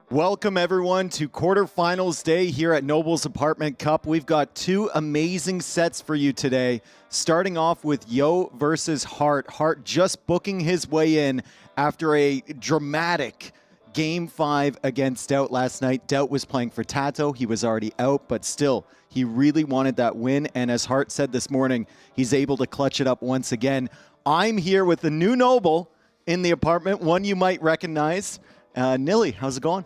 Welcome everyone to quarterfinals day here at Noble's Apartment Cup. We've got two amazing sets for you today. Starting off with Yo versus Hearttt. Hearttt just booking his way in after a dramatic Game 5 against Doubt last night. Doubt was playing for Tato. He was already out, but still, he really wanted that win. And as Hearttt said this morning, he's able to clutch it up once again. I'm here with the new Noble in the apartment, one you might recognize. Nilly, how's it going?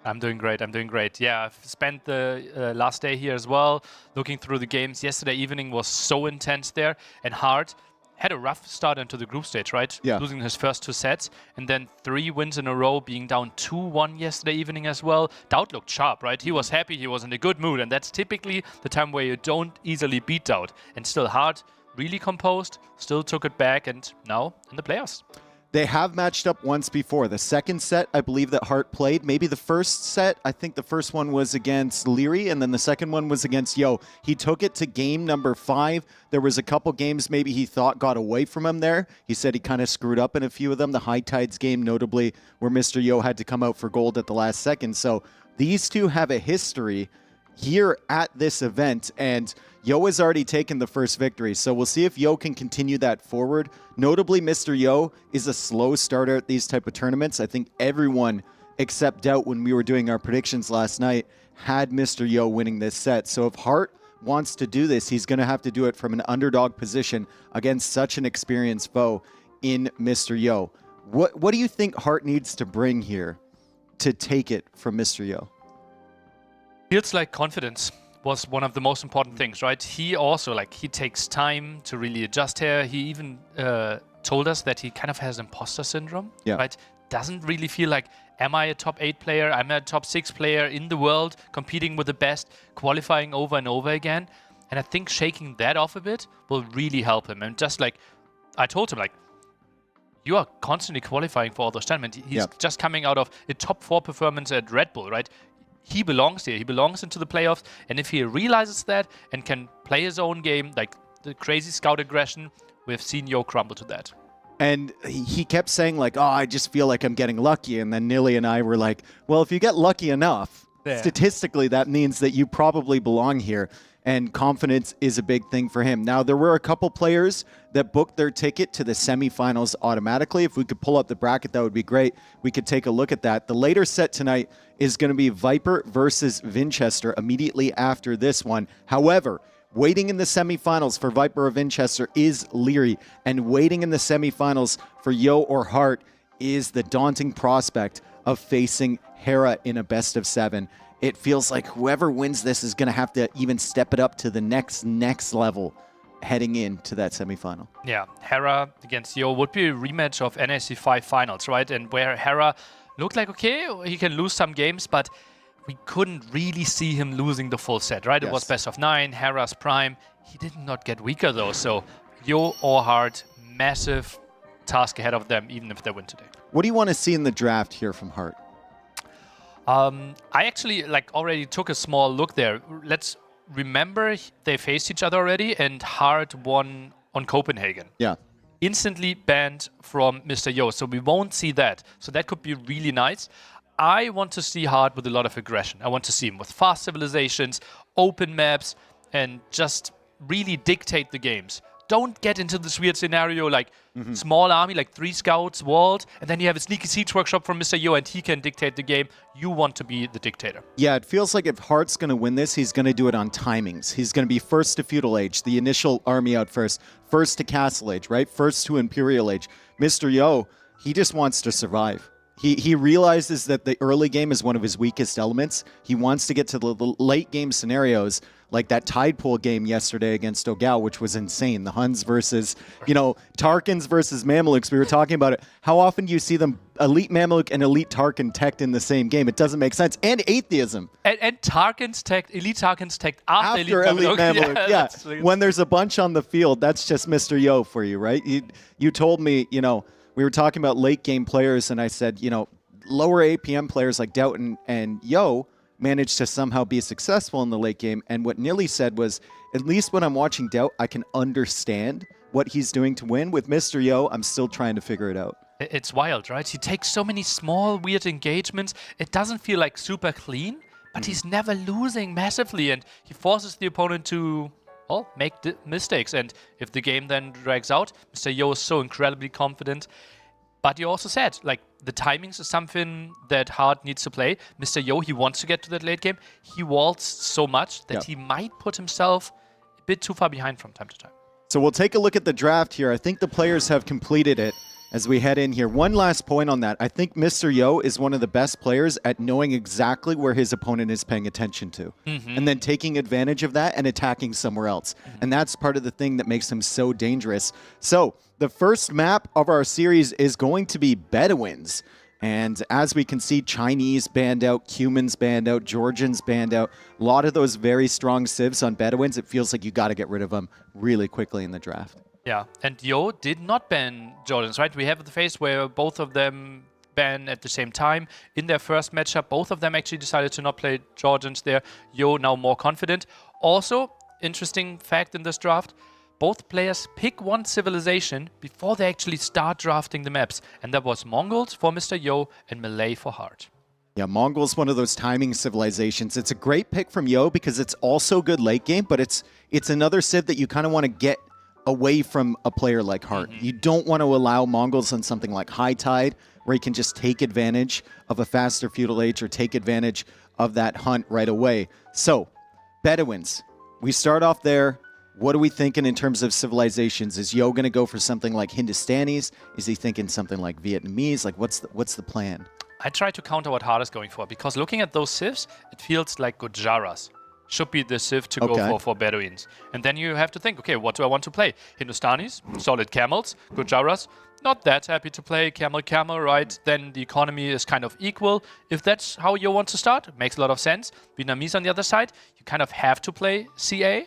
I'm doing great. I'm doing great. Yeah, I've spent the last day here as well, looking through the games. Yesterday evening was so intense there, and Hearttt had a rough start into the group stage, right? Yeah. Losing his first two sets, and then 3 wins in a row, being down 2-1 yesterday evening as well. Doubt looked sharp, right? He was happy, he was in a good mood, and that's typically the time where you don't easily beat Doubt. And still Hearttt really composed, still took it back, and now in the playoffs. They have matched up once before. The second set, I believe that Hearttt played. Maybe the first set, I think the first one was against Leary, and then the second one was against Yo. He took it to game number 5. There was a couple games maybe he thought got away from him there. He said he kind of screwed up in a few of them. The High Tides game, notably, where Mr. Yo had to come out for gold at the last second. So these two have a history here at this event, and Yo has already taken the first victory, so we'll see if Yo can continue that forward. Notably, Mr. Yo is a slow starter at these type of tournaments. I think everyone except Doubt, when we were doing our predictions last night, had Mr. Yo winning this set. So if Hearttt wants to do this, he's going to have to do it from an underdog position against such an experienced foe in Mr. Yo. What do you think Hearttt needs to bring here to take it from Mr. Yo? Feels like confidence was one of the most important things, right? He also, he takes time to really adjust here. He even told us that he kind of has imposter syndrome, right? Doesn't really feel like, am I a top 8 player? I'm a top 6 player in the world, competing with the best, qualifying over and over again. And I think shaking that off a bit will really help him. And just like I told him, you are constantly qualifying for all those tournaments. He's just coming out of a top 4 performance at Red Bull, right? he belongs here. He belongs into the playoffs. And if he realizes that and can play his own game, like the crazy scout aggression, we've seen Yo crumble to that. And he kept saying, like, oh, I just feel like I'm getting lucky. And then Nilly and I were like, well, if you get lucky enough, statistically, that means that you probably belong here. And confidence is a big thing for him. Now, there were a couple players that booked their ticket to the semifinals automatically. If we could pull up the bracket, that would be great. We could take a look at that. The later set tonight is going to be Viper versus Vinchester immediately after this one. However, waiting in the semifinals for Viper or Vinchester is Leary, and waiting in the semifinals for Yo or Hearttt is the daunting prospect of facing Hera in a best of 7. It feels like whoever wins this is going to have to even step it up to the next level heading into that semifinal. Yeah, Hera against Yo would be a rematch of NAC 5 finals, right? And where Hera looked like, okay, he can lose some games, but we couldn't really see him losing the full set, right? Yes. It was best of 9, Hera's prime. He did not get weaker, though. So Yo or Hearttt, massive task ahead of them, even if they win today. What do you want to see in the draft here from Hearttt? I actually already took a small look there. Let's remember they faced each other already, and Hearttt won on Copenhagen. Yeah. Instantly banned from Mr. Yo, so we won't see that. So that could be really nice. I want to see Hearttt with a lot of aggression. I want to see him with fast civilizations, open maps, and just really dictate the games. Don't get into this weird scenario like small army, like 3 scouts, walled, and then you have a sneaky siege workshop from Mr. Yo and he can dictate the game. You want to be the dictator. Yeah, it feels like if Heartt's going to win this, he's going to do it on timings. He's going to be first to Feudal Age, the initial army out first to Castle Age, right? First to Imperial Age. Mr. Yo, he just wants to survive. He realizes that the early game is one of his weakest elements. He wants to get to the late game scenarios, like that Tide Pool game yesterday against Ogao, which was insane. The Huns versus, Tarkans versus Mamelukes. We were talking about it. How often do you see them, Elite Mameluk and Elite Tarkan teched in the same game? It doesn't make sense. And Atheism. And Tarkans teched, Elite Tarkans teched after Elite Mameluk. Yeah. When there's a bunch on the field, that's just Mr. Yo for you, right? You told me, we were talking about late game players, and I said, lower APM players like Doughton and Yo managed to somehow be successful in the late game. And what Nilly said was, at least when I'm watching Doubt, I can understand what he's doing to win. With Mr. Yo, I'm still trying to figure it out. It's wild, right? He takes so many small, weird engagements. It doesn't feel like super clean, but he's never losing massively, and he forces the opponent to make mistakes. And if the game then drags out, Mr. Yo is so incredibly confident. But you also said, the timings is something that Hearttt needs to play. Mr. Yo, he wants to get to that late game. He waltz so much that he might put himself a bit too far behind from time to time. So we'll take a look at the draft here. I think the players have completed it as we head in here. One last point on that. I think Mr. Yo is one of the best players at knowing exactly where his opponent is paying attention to. And then taking advantage of that and attacking somewhere else. And that's part of the thing that makes him so dangerous. So the first map of our series is going to be Beduins. And as we can see, Chinese banned out, Cumans banned out, Georgians banned out. A lot of those very strong civs on Beduins. It feels like you got to get rid of them really quickly in the draft. Yeah, and Yo did not ban Georgians, right? We have the phase where both of them ban at the same time. In their first matchup, both of them actually decided to not play Georgians there. Yo now more confident. Also, interesting fact in this draft, both players pick one civilization before they actually start drafting the maps. And that was Mongols for Mr. Yo and Malay for Hearttt. Yeah, Mongol's one of those timing civilizations. It's a great pick from Yo because it's also good late game, but it's another civ that you kind of want to get away from a player like Hearttt. You don't want to allow Mongols on something like High Tide, where he can just take advantage of a faster Feudal Age or take advantage of that hunt right away. So, Beduins, we start off there. What are we thinking in terms of civilizations? Is Yo going to go for something like Hindustanis? Is he thinking something like Vietnamese? What's the plan? I try to counter what Hearttt is going for, because looking at those civs, it feels like Gujaras should be the civ to go for Beduins. And then you have to think, okay, what do I want to play? Hindustanis, solid camels. Gujaras, not that happy to play camel, right? Then the economy is kind of equal. If that's how you want to start, it makes a lot of sense. Vietnamese on the other side, you kind of have to play CA.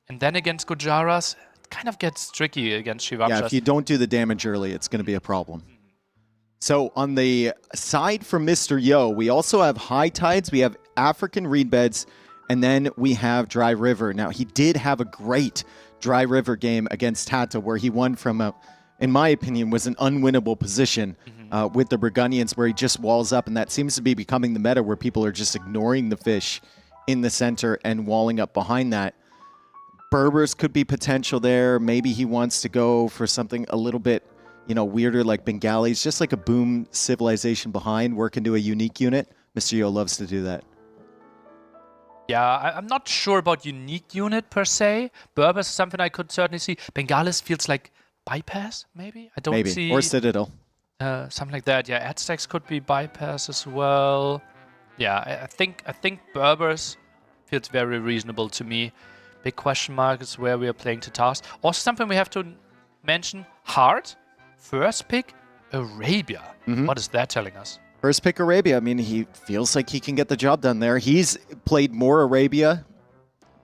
And then against Gujaras, it kind of gets tricky against Shivamshas. Yeah, if you don't do the damage early, it's going to be a problem. So on the side from Mr. Yo, we also have High Tides, we have African Redbeds, and then we have Dry River. Now, he did have a great Dry River game against Tata where he won from a, in my opinion, was an unwinnable position with the Burgundians where he just walls up, and that seems to be becoming the meta where people are just ignoring the fish in the center and walling up behind that. Berbers could be potential there. Maybe he wants to go for something a little bit, you know, weirder like Bengalis, just like a boom civilization behind, work into a unique unit. Mr. Yo loves to do that. Yeah, I'm not sure about unique unit per se. Berbers is something I could certainly see. Bengalis feels like bypass, maybe? I don't see... Or Citadel. Something like that. Yeah, Aztecs could be bypass as well. Yeah, I think Berbers feels very reasonable to me. Big question mark is where we are playing Tatars. Also something we have to mention, Hearttt, first pick, Arabia. What is that telling us? First pick Arabia. I mean, he feels like he can get the job done there. He's played more Arabia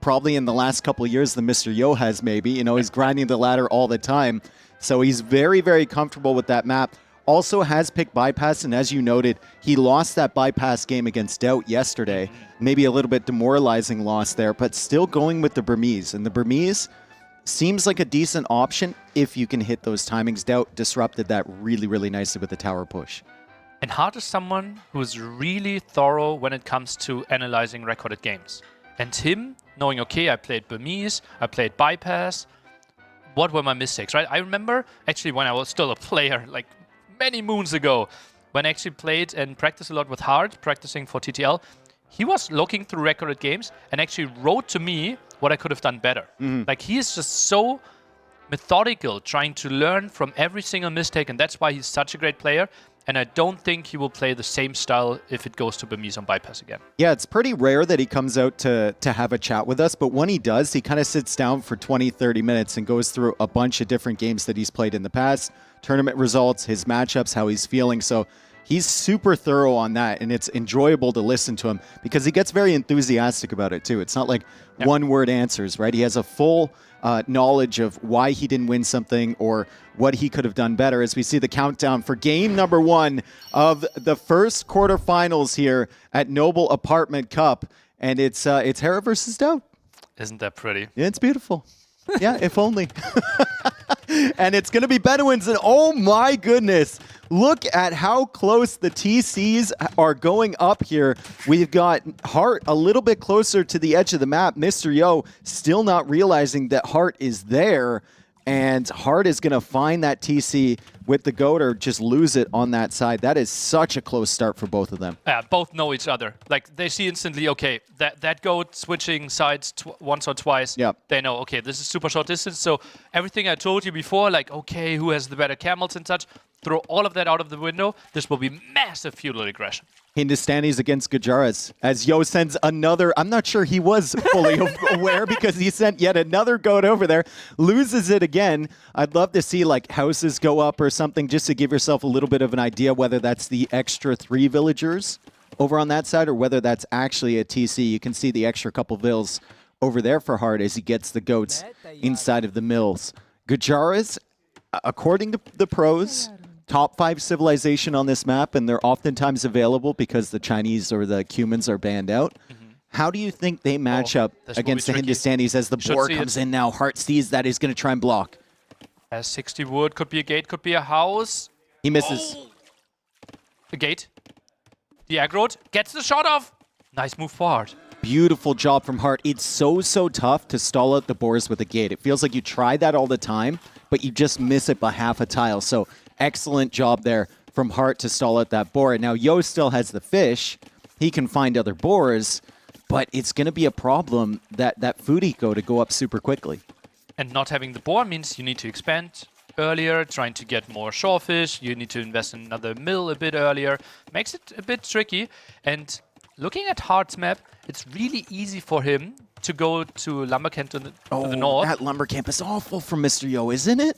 probably in the last couple of years than Mr. Yo has maybe. You know, he's grinding the ladder all the time. So he's very, very comfortable with that map. Also has picked bypass, and as you noted, he lost that bypass game against Doubt yesterday. Maybe a little bit demoralizing loss there, but still going with the Burmese. And the Burmese seems like a decent option if you can hit those timings. Doubt disrupted that really, really nicely with the tower push. And Hearttt is someone who's really thorough when it comes to analyzing recorded games. And him knowing, okay, I played Burmese, I played bypass. What were my mistakes, right? I remember actually when I was still a player, like many moons ago, when I actually played and practiced a lot with Hearttt, practicing for TTL, he was looking through recorded games and actually wrote to me what I could have done better. Like, he is just so methodical, trying to learn from every single mistake, and that's why he's such a great player. And I don't think he will play the same style if it goes to Burmese on bypass again. Yeah, it's pretty rare that he comes out to have a chat with us, but when he does, he kind of sits down for 20, 30 minutes and goes through a bunch of different games that he's played in the past, tournament results, his matchups, how he's feeling. So he's super thorough on that, and it's enjoyable to listen to him because he gets very enthusiastic about it too. It's not like one-word answers, right? He has a full knowledge of why he didn't win something or what he could have done better as we see the countdown for game number 1 of the first quarterfinals here at Noble Apartment Cup. And it's Hera versus Doubt. Isn't that pretty? It's beautiful. Yeah, if only. And it's going to be Beduins, and oh my goodness, look at how close the TCs are going up here. We've got Hearttt a little bit closer to the edge of the map. Mr. Yo still not realizing that Hearttt is there, and Hearttt is going to find that TC with the goat or just lose it on that side. That is such a close start for both of them. Yeah, both know each other. Like, they see instantly, okay, that goat switching sides once or twice. Yep. They know, okay, this is super short distance. So everything I told you before, like, okay, who has the better camels and such, throw all of that out of the window. This will be massive feudal aggression. Hindustanis against Gujaras as Yo sends another. I'm not sure he was fully aware because he sent yet another goat over there, loses it again. I'd love to see like houses go up or something just to give yourself a little bit of an idea whether that's the extra 3 villagers over on that side or whether that's actually a TC. You can see the extra couple vills over there for Hearttt as he gets the goats inside of the mills. Gujaras, according to the pros, top 5 civilization on this map, and they're oftentimes available because the Chinese or the Cumans are banned out. How do you think they match up against the Hindustanis as the boar comes in now? Hearttt sees that he's going to try and block. Has 60 wood, could be a gate, could be a house. He misses. The gate. The aggro gets the shot off. Nice move forward. Beautiful job from Hearttt. It's so tough to stall out the boars with a gate. It feels like you try that all the time, but you just miss it by half a tile. So excellent job there from Hearttt to stall out that boar. And now Yo still has the fish. He can find other boars, but it's going to be a problem that food eco to go up super quickly. And not having the boar means you need to expand earlier, trying to get more shorefish. You need to invest in another mill a bit earlier. Makes it a bit tricky. And looking at Heartt's map, it's really easy for him to go to lumber camp to the north. That lumber camp is awful from Mr. Yo, isn't it?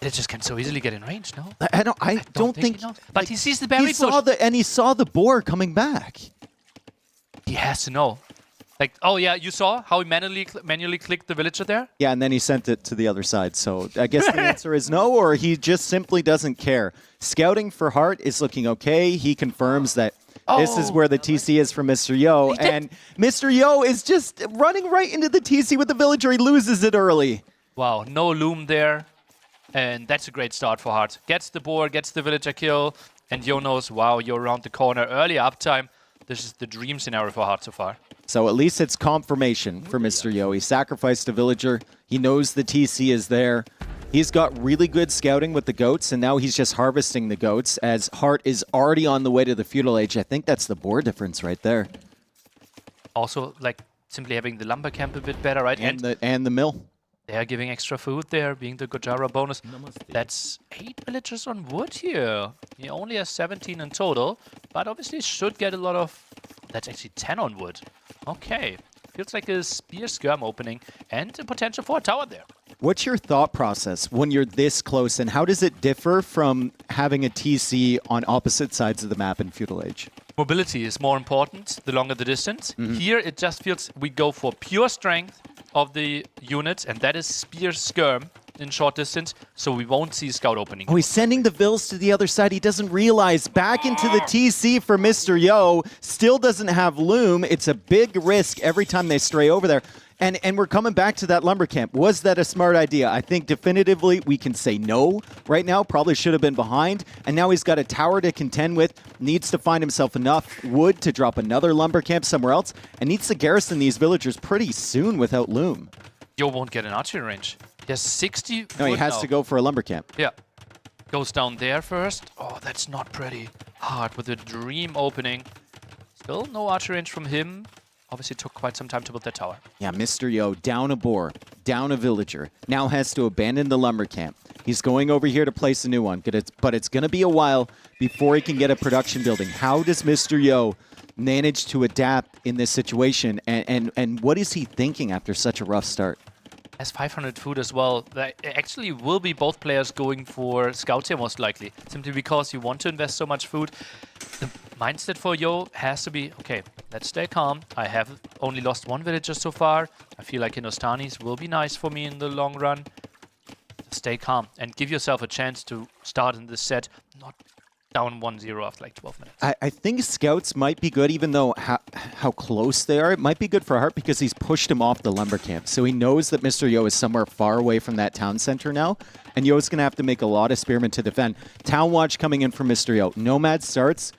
It just can so easily get in range, no? I don't think he knows. But he sees the berry bush. And he saw the boar coming back. He has to know. Like, oh yeah, you saw how he manually clicked the villager there? Yeah, and then he sent it to the other side. So I guess the answer is no, or he just simply doesn't care. Scouting for Hearttt is looking okay. He confirms that this is where the TC is for Mr. Yo, and Mr. Yo is just running right into the TC with the villager. He loses it early. Wow, no loom there. And that's a great start for Hearttt. Gets the board, gets the villager kill, and Yo knows, wow, you're around the corner. Early uptime. This is the dream scenario for Hearttt so far. So at least it's confirmation for Mr. Yo. He sacrificed a villager. He knows the TC is there. He's got really good scouting with the goats, and now he's just harvesting the goats as Hearttt is already on the way to the feudal age. I think that's the board difference right there. Also, like, simply having the lumber camp a bit better, right? And the mill. They're giving extra food there, being the Gojara bonus. That's 8 villagers on wood here. He only has 17 in total, but obviously should get a lot of... That's actually 10 on wood. Okay. Feels like a spear skirm opening and a potential for a tower there. What's your thought process when you're this close, and how does it differ from having a TC on opposite sides of the map in Feudal Age? Mobility is more important the longer the distance. Here it just feels we go for pure strength of the unit, and that is spear skirm in short distance, so we won't see scout opening. Oh, he's sending the Vills to the other side. He doesn't realize. Back into the TC for Mr. Yo. Still doesn't have loom. It's a big risk every time they stray over there. And we're coming back to that lumber camp. Was that a smart idea? I think definitively we can say no right now. Probably should have been behind. And now he's got a tower to contend with. Needs to find himself enough wood to drop another lumber camp somewhere else. And needs to garrison these villagers pretty soon without loom. Yo won't get an archery range. He has 60 No, he has to go for a lumber camp. Yeah. Goes down there first. Oh, that's not pretty. Hard with a dream opening. Still no archery range from him. Obviously took quite some time to build that tower. Yeah, Mr. Yo, down a boar, down a villager. Now has to abandon the lumber camp. He's going over here to place a new one, but it's going to be a while before he can get a production building. How does Mr. Yo manage to adapt in this situation, and what is he thinking after such a rough start? Has 500 food as well. That actually will be both players going for scouts here most likely, simply because you want to invest so much food. The mindset for Yo has to be, okay, let's stay calm. I have only lost one villager so far. I feel like Hindustanis will be nice for me in the long run. Stay calm and give yourself a chance to start in this set, not down 1-0 after like 12 minutes. I think scouts might be good, even though how close they are. It might be good for Hearttt because he's pushed him off the lumber camp. So he knows that Mr. Yo is somewhere far away from that town center now. And Yo's going to have to make a lot of spearmen to defend. Town watch coming in from Mr. Yo. Nomad starts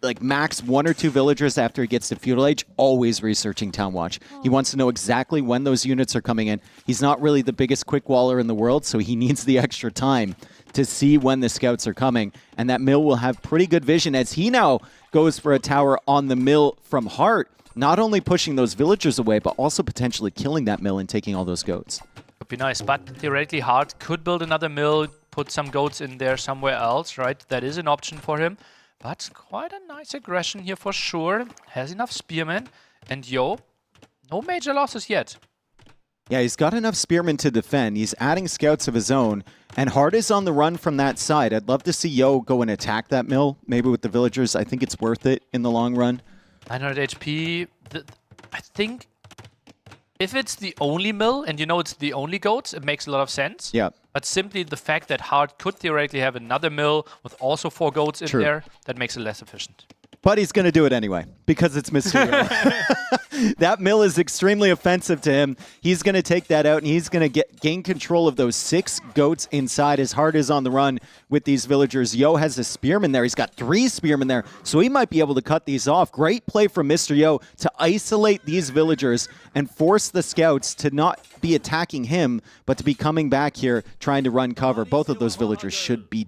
like max 1 or 2 villagers after he gets to feudal age, always researching town watch. He wants to know exactly when those units are coming in. He's not really the biggest quick waller in the world, so he needs the extra time to see when the scouts are coming. And that mill will have pretty good vision as he now goes for a tower on the mill from Hearttt, not only pushing those villagers away, but also potentially killing that mill and taking all those goats. Would be nice, but theoretically Hearttt could build another mill, put some goats in there somewhere else, right? That is an option for him. But quite a nice aggression here for sure. Has enough spearmen. And Yo, no major losses yet. Yeah, he's got enough spearmen to defend. He's adding scouts of his own. And Hearttt is on the run from that side. I'd love to see Yo go and attack that mill, maybe with the villagers. I think it's worth it in the long run. 900 HP. I think if it's the only mill, and you know it's the only goats, it makes a lot of sense. Yeah. But simply the fact that Hearttt could theoretically have another mill with also 4 goats in there, that makes it less efficient. But he's going to do it anyway, because it's Mr. Yo. That mill is extremely offensive to him. He's going to take that out, and he's going to gain control of those 6 goats inside. His Hearttt is on the run with these villagers. Yo has a spearman there. He's got 3 spearmen there, so he might be able to cut these off. Great play from Mr. Yo to isolate these villagers and force the scouts to not be attacking him, but to be coming back here, trying to run cover. Both of those villagers should be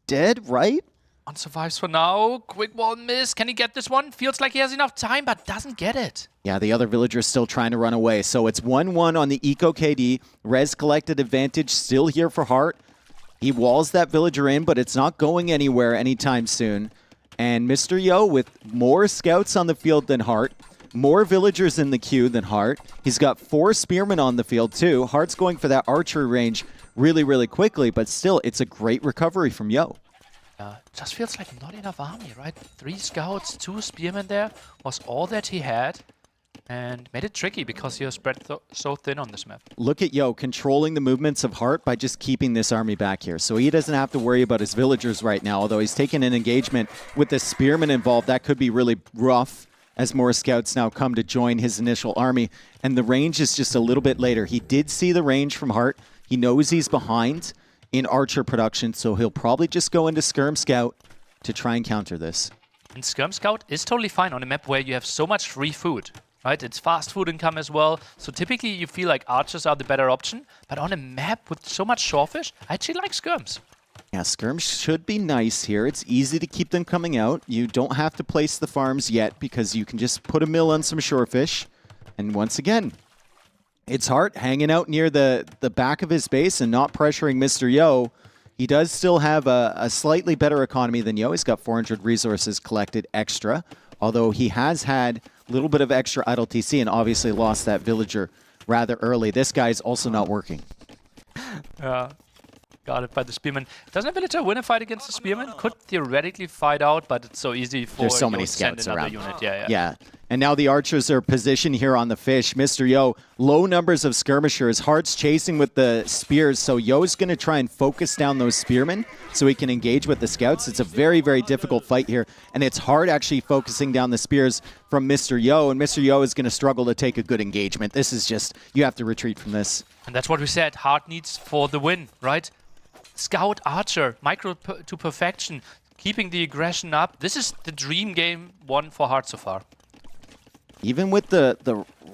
dead, right? One survives for now. Quick wall miss. Can he get this one? Feels like he has enough time, but doesn't get it. Yeah, the other villager's still trying to run away. So it's 1-1 on the Eco KD. Res collected advantage still here for Hearttt. He walls that villager in, but it's not going anywhere anytime soon. And Mr. Yo with more scouts on the field than Hearttt. More villagers in the queue than Hearttt. He's got 4 spearmen on the field too. Heartt's going for that archery range really, really quickly, but still, it's a great recovery from Yo. Just feels like not enough army, right? 3 scouts, 2 spearmen there was all that he had. And made it tricky because you're spread so thin on this map. Look at Yo controlling the movements of Hearttt by just keeping this army back here. So he doesn't have to worry about his villagers right now, although he's taken an engagement with the spearmen involved. That could be really rough as more scouts now come to join his initial army. And the range is just a little bit later. He did see the range from Hearttt. He knows he's behind in archer production, so he'll probably just go into Skirm Scout to try and counter this. And Skirm Scout is totally fine on a map where you have so much free food. Right? It's fast food income as well. So typically you feel like archers are the better option. But on a map with so much shorefish, I actually like skirms. Yeah, skirms should be nice here. It's easy to keep them coming out. You don't have to place the farms yet because you can just put a mill on some shorefish. And once again, it's Hearttt hanging out near the back of his base and not pressuring Mr. Yo. He does still have a slightly better economy than Yo. He's got 400 resources collected extra, although he has had a little bit of extra idle TC and obviously lost that villager rather early. This guy's also not working. Got it by the spearman. Doesn't a villager win a fight against the spearman? Could theoretically fight out, but it's so easy for There's so many to send scouts another around. unit. Yeah. Yeah. And now the archers are positioned here on the fish. Mr. Yo, low numbers of skirmishers. Heartt's chasing with the spears, so Yo's going to try and focus down those spearmen so he can engage with the scouts. It's a very, very difficult fight here, and it's Hearttt actually focusing down the spears from Mr. Yo, and Mr. Yo is going to struggle to take a good engagement. This is just, you have to retreat from this. And that's what we said, Hearttt needs for the win, right? Scout Archer, micro to perfection, keeping the aggression up. This is the dream game one for Hearttt so far. Even with the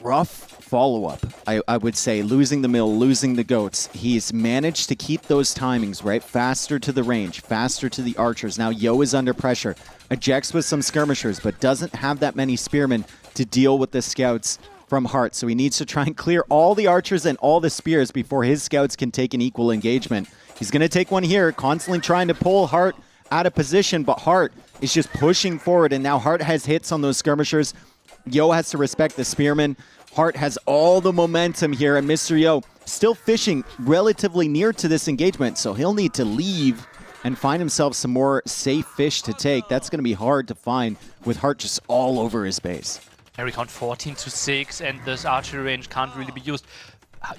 rough follow-up, I would say, losing the mill, losing the goats, he's managed to keep those timings, right? Faster to the range, faster to the archers. Now Yo is under pressure, ejects with some skirmishers, but doesn't have that many spearmen to deal with the scouts from Hearttt. So he needs to try and clear all the archers and all the spears before his scouts can take an equal engagement. He's going to take one here, constantly trying to pull Hearttt out of position, but Hearttt is just pushing forward, and now Hearttt has hits on those skirmishers. Yo has to respect the spearmen. Hearttt has all the momentum here, and Mr. Yo still fishing relatively near to this engagement, so he'll need to leave and find himself some more safe fish to take. That's going to be hard to find with Hearttt just all over his base. Area count 14-6, and this archery range can't really be used.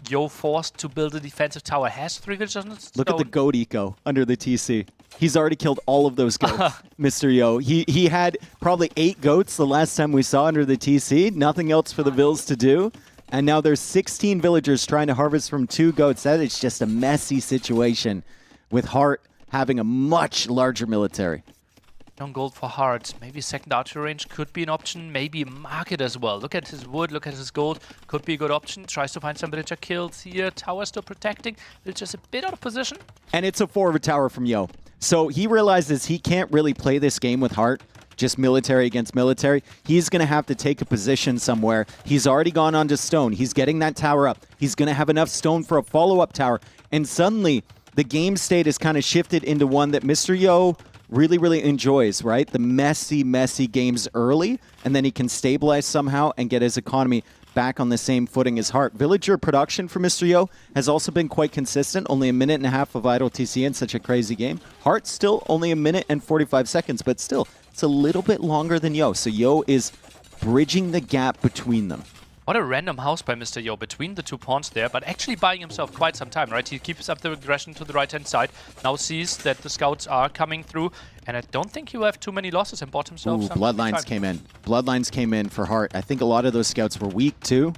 Yo forced to build a defensive tower. Has 3 villagers on its Look at the goat eco under the TC. He's already killed all of those goats, Mr. Yo. He had probably 8 goats the last time we saw under the TC. Nothing else for the Vills to do. And now there's 16 villagers trying to harvest from 2 goats. That is just a messy situation with Hearttt having a much larger military. On gold for Hearttt. Maybe a second archery range could be an option. Maybe a market as well. Look at his wood, look at his gold. Could be a good option. Tries to find some villager kills here. Tower still protecting. Villager's a bit out of position. And it's a forward tower from Yo. So he realizes he can't really play this game with Hearttt, just military against military. He's going to have to take a position somewhere. He's already gone onto stone. He's getting that tower up. He's going to have enough stone for a follow-up tower. And suddenly, the game state is kind of shifted into one that Mr. Yo really, really enjoys, right? The messy games early, and then he can stabilize somehow and get his economy back on the same footing as Hearttt. Villager production for Mr. Yo has also been quite consistent. Only 1.5 minutes of idle TC in such a crazy game. Heartt's still only 1 minute and 45 seconds, but still, it's a little bit longer than Yo. So Yo is bridging the gap between them. What a random house by Mr. Yo between the 2 pawns there, but actually buying himself quite some time, right? He keeps up the aggression to the right-hand side, now sees that the scouts are coming through, and I don't think he will have too many losses and bought himself some Bloodlines time. came in. Bloodlines came in for Hearttt. I think a lot of those scouts were weak too,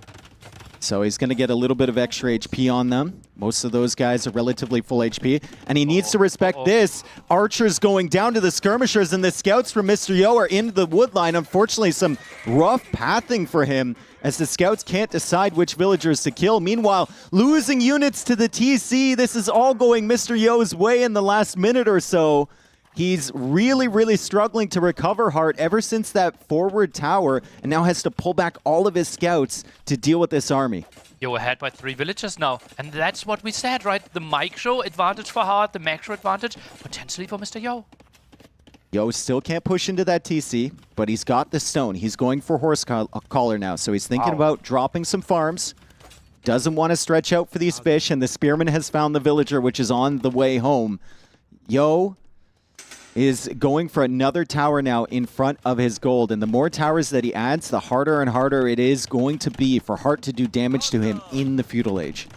so he's going to get a little bit of extra HP on them. Most of those guys are relatively full HP, and he needs to respect this. Archers going down to the skirmishers, and the scouts from Mr. Yo are into the woodline. Unfortunately, some rough pathing for him as the scouts can't decide which villagers to kill. Meanwhile, losing units to the TC. This is all going Mr. Yo's way in the last minute or so. He's really struggling to recover Hearttt ever since that forward tower, and now has to pull back all of his scouts to deal with this army. Yo ahead by 3 villagers now, and that's what we said, right? The micro advantage for Hearttt, the macro advantage potentially for Mr. Yo. Yo still can't push into that TC, but he's got the stone. He's going for horse collar now, so he's thinking about dropping some farms. Doesn't want to stretch out for these fish, and the spearman has found the villager, which is on the way home. Yo is going for another tower now in front of his gold. And the more towers that he adds, the harder and harder it is going to be for Hearttt to do damage to him in the Feudal Age.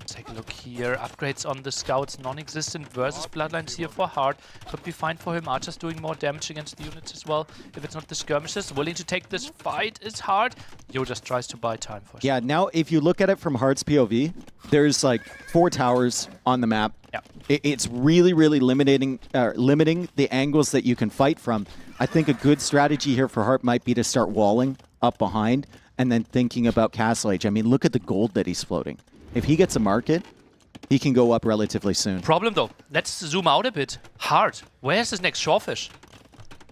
Take a look here. Upgrades on the scouts, non-existent versus bloodlines here for Hearttt. Could be fine for him. Archer's doing more damage against the units as well. If it's not the skirmishes, willing to take this fight is hard. Yo just tries to buy time for sure. Yeah, now if you look at it from Heartt's POV, there's like 4 towers on the map. Yeah. It's really, really limiting the angles that you can fight from. I think a good strategy here for Hearttt might be to start walling up behind and then thinking about Castle Age. I mean, look at the gold that he's floating. If he gets a market, he can go up relatively soon. Problem though, let's zoom out a bit. Hearttt, where's his next Shorefish?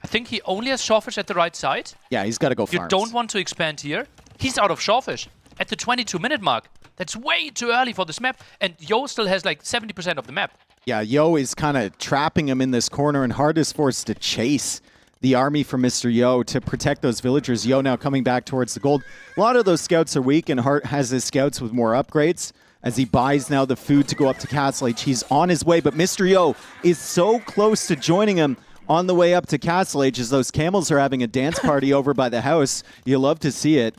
I think he only has Shorefish at the right side. Yeah, he's got to go farms. You don't want to expand here. He's out of Shorefish at the 22-minute mark. That's way too early for this map. And Yo still has like 70% of the map. Yeah, Yo is kind of trapping him in this corner, and Hearttt is forced to chase the army from Mr. Yo to protect those villagers. Yo now coming back towards the gold. A lot of those scouts are weak, and Hearttt has his scouts with more upgrades as he buys now the food to go up to Castle Age. He's on his way, but Mr. Yo is so close to joining him on the way up to Castle Age as those camels are having a dance party over by the house. You love to see it.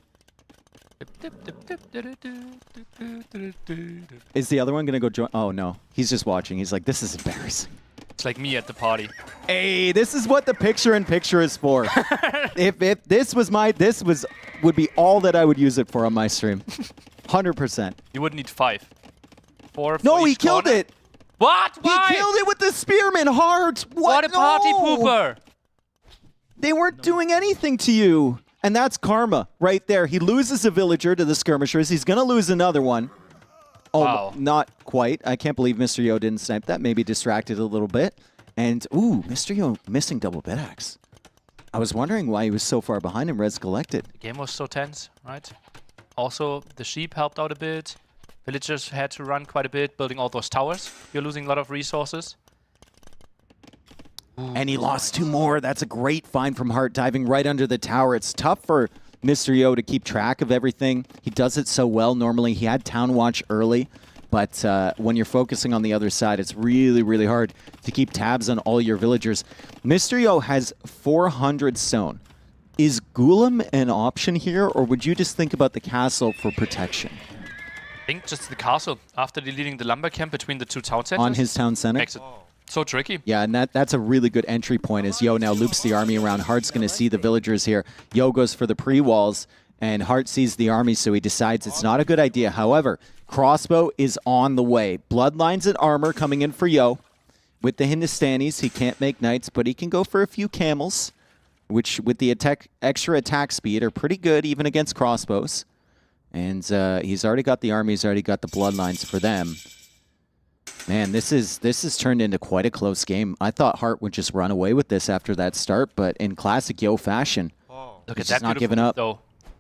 Is the other one going to go join? Oh, no. He's just watching. He's like, this is embarrassing. It's like me at the party. Hey, this is what the picture-in-picture is for. if this would be all that I would use it for on my stream. 100%. You would need 5. 4 for No, he each killed corner. it. What? Why? He killed it with the spearman. Hearttt. What a party pooper. They weren't doing anything to you. And that's karma right there. He loses a villager to the skirmishers. He's going to lose another one. Oh, Wow. Not quite. I can't believe Mr. Yo didn't snipe that. Maybe distracted a little bit. And, ooh, Mr. Yo missing double bit axe. I was wondering why he was so far behind him. Res collected. The game was so tense, right? Also, the sheep helped out a bit. Villagers had to run quite a bit, building all those towers. You're losing a lot of resources. Ooh, And he lost 2 more. That's a great find from Hearttt, diving right under the tower. It's tough for Mr. Yo to keep track of everything. He does it so well normally. He had Town Watch early, but when you're focusing on the other side, it's really, really hard to keep tabs on all your villagers. Mr. Yo has 400 stone. Is Ghoulam an option here, or would you just think about the castle for protection? I think just the castle, after deleting the lumber camp between the 2 town centers. On his town center? Makes it so tricky. Yeah, and that's a really good entry point as Yo now loops the army around. Heartt's going to see the villagers here. Yo goes for the pre-walls, and Hearttt sees the army, so he decides it's not a good idea. However, crossbow is on the way. Bloodlines and armor coming in for Yo. With the Hindustanis, he can't make knights, but he can go for a few camels, which with the extra attack speed are pretty good even against crossbows. And he's already got the army, he's already got the bloodlines for them. Man, this has turned into quite a close game. I thought Hearttt would just run away with this after that start, but in classic Yo fashion, Look at he's that, just not beautiful giving up. though.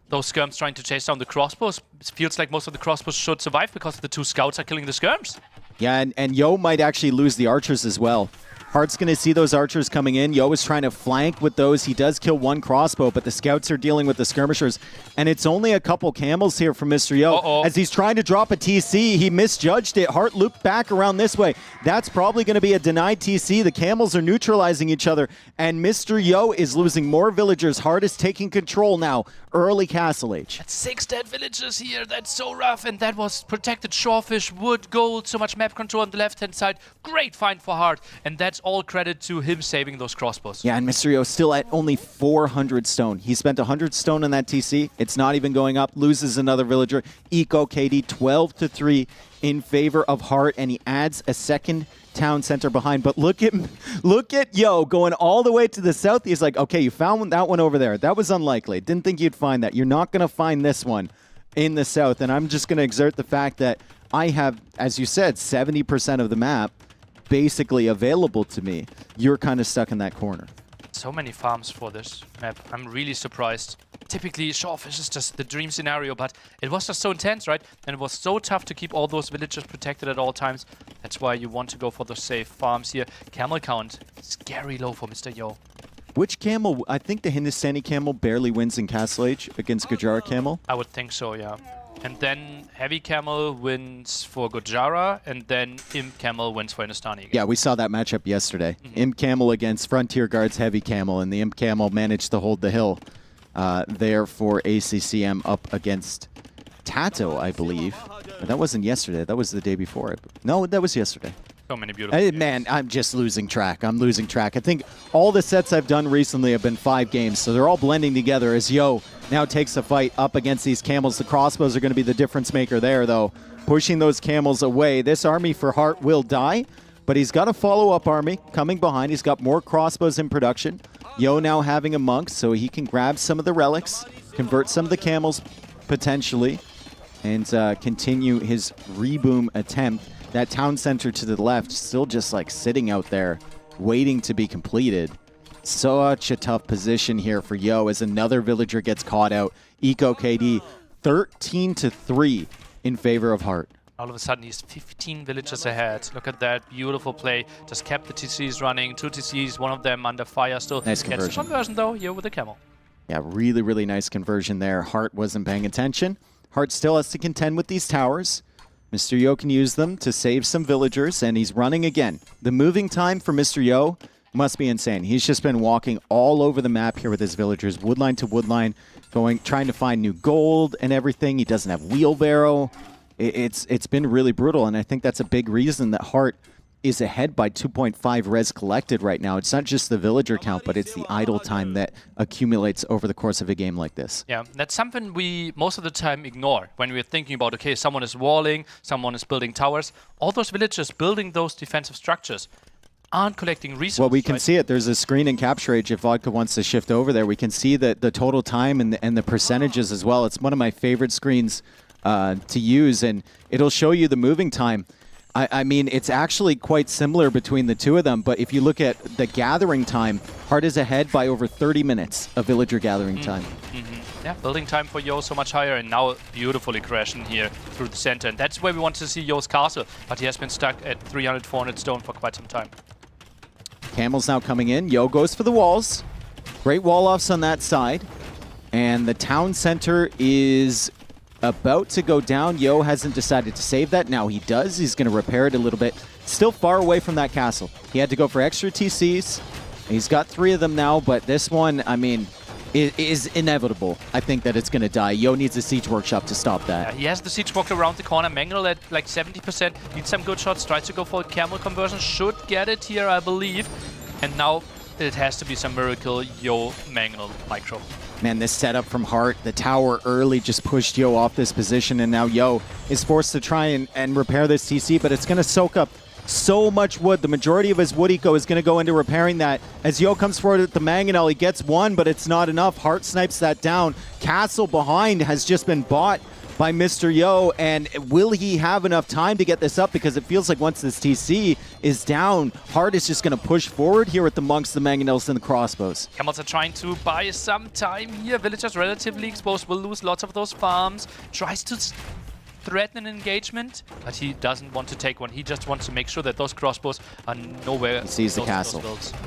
Those skirms trying to chase down the crossbows. It feels like most of the crossbows should survive because the 2 scouts are killing the skirms. Yeah, and Yo might actually lose the archers as well. Heartt's going to see those archers coming in. Yo is trying to flank with those. He does kill 1 crossbow, but the scouts are dealing with the skirmishers. And it's only a couple camels here from Mr. Yo. As he's trying to drop a TC, he misjudged it. Hearttt looped back around this way. That's probably going to be a denied TC. The camels are neutralizing each other, and Mr. Yo is losing more villagers. Hearttt is taking control now. Early Castle Age. That's 6 dead villagers here. That's so rough. And that was protected shorefish, wood, gold, so much map control on the left-hand side. Great find for Hearttt. And that's all credit to him saving those crossbows. Yeah, and Mr. Yo still at only 400 stone. He spent 100 stone on that TC. It's not even going up. Loses another villager. Eco KD 12-3 in favor of Hearttt, and he adds a second town center behind. But look at Yo going all the way to the south. He's like, okay, you found that one over there. That was unlikely. Didn't think you'd find that. You're not going to find this one in the south. And I'm just going to exert the fact that I have, as you said, 70% of the map basically available to me. You're kind of stuck in that corner. So many farms for this map. I'm really surprised. Typically, shorefish is just the dream scenario, but it was just so intense, right? And it was so tough to keep all those villagers protected at all times. That's why you want to go for the safe farms here. Camel count, scary low for Mr. Yo. Which camel? I think the Hindustani camel barely wins in Castle Age against Gujarat camel. I would think so, yeah. And then Heavy Camel wins for Gojara, and then Imp Camel wins for Hindustani again. Yeah, we saw that matchup yesterday. Imp Camel against Frontier Guards Heavy Camel, and the Imp Camel managed to hold the hill there for ACCM up against Tato, I believe. But that wasn't yesterday. That was the day before. No, that was yesterday. So many beautiful Man, I'm just losing track. I'm losing track. I think all the sets I've done recently have been 5 games, so they're all blending together as Yo now takes the fight up against these camels. The crossbows are going to be the difference maker there, though. Pushing those camels away. This army for Hearttt will die, but he's got a follow-up army coming behind. He's got more crossbows in production. Yo now having a monk, so he can grab some of the relics, convert some of the camels, potentially, and continue his reboom attempt. That town center to the left still just like sitting out there waiting to be completed. Such a tough position here for Yo as another villager gets caught out. Eco KD 13-3 in favor of Hearttt. All of a sudden, he's 15 villages ahead. Look at that beautiful play. Just kept the TCs running. 2 TCs, one of them under fire still. Nice conversion. Gets the conversion though, Yo with the camel. Yeah, really, really nice conversion there. Hearttt wasn't paying attention. Hearttt still has to contend with these towers. Mr. Yo can use them to save some villagers, and he's running again. The moving time for Mr. Yo must be insane. He's just been walking all over the map here with his villagers, woodline to woodline, trying to find new gold and everything. He doesn't have wheelbarrow. It's been really brutal, and I think that's a big reason that Hearttt is ahead by 2.5 res collected right now. It's not just the villager count, but it's the idle time that accumulates over the course of a game like this. Yeah, that's something we most of the time ignore when we're thinking about, okay, someone is walling, someone is building towers. All those villagers building those defensive structures aren't collecting resources. Well, we can see it. There's a screen in Capture Age if Vodka wants to shift over there. We can see the total time and the percentages as well. It's one of my favorite screens to use, and it'll show you the moving time. I mean, it's actually quite similar between the two of them, but if you look at the gathering time, Hearttt is ahead by over 30 minutes of villager gathering time. Yeah, building time for Yo so much higher, and now beautiful aggression here through the center. And that's where we want to see Yo's castle, but he has been stuck at 300, 400 stone for quite some time. Camels now coming in. Yo goes for the walls. Great wall-offs on that side. And the town center is about to go down. Yo hasn't decided to save that. Now he does. He's going to repair it a little bit. Still far away from that castle. He had to go for extra TCs. He's got 3 of them now, but this one, I mean, it is inevitable. I think that it's going to die. Yo needs a Siege Workshop to stop that. Yeah, he has the Siege Walker around the corner. Mangle at like 70%. Needs some good shots. Tries to go for a camel conversion. Should get it here, I believe. And now it has to be some miracle Yo Mangle micro. Man, this setup from Hearttt, the tower early just pushed Yo off this position, and now Yo is forced to try and repair this TC, but it's going to soak up so much wood. The majority of his wood eco is going to go into repairing that. As Yo comes forward with the Mangonel, he gets one, but it's not enough. Hearttt snipes that down. Castle behind has just been bought by Mr. Yo, and will he have enough time to get this up? Because it feels like once this TC is down, Hearttt is just going to push forward here with the monks, the mangonels, and the crossbows. Camels are trying to buy some time here. Villagers relatively exposed, will lose lots of those farms. Tries to threaten an engagement, but he doesn't want to take one. He just wants to make sure that those crossbows are nowhere. He sees the castle.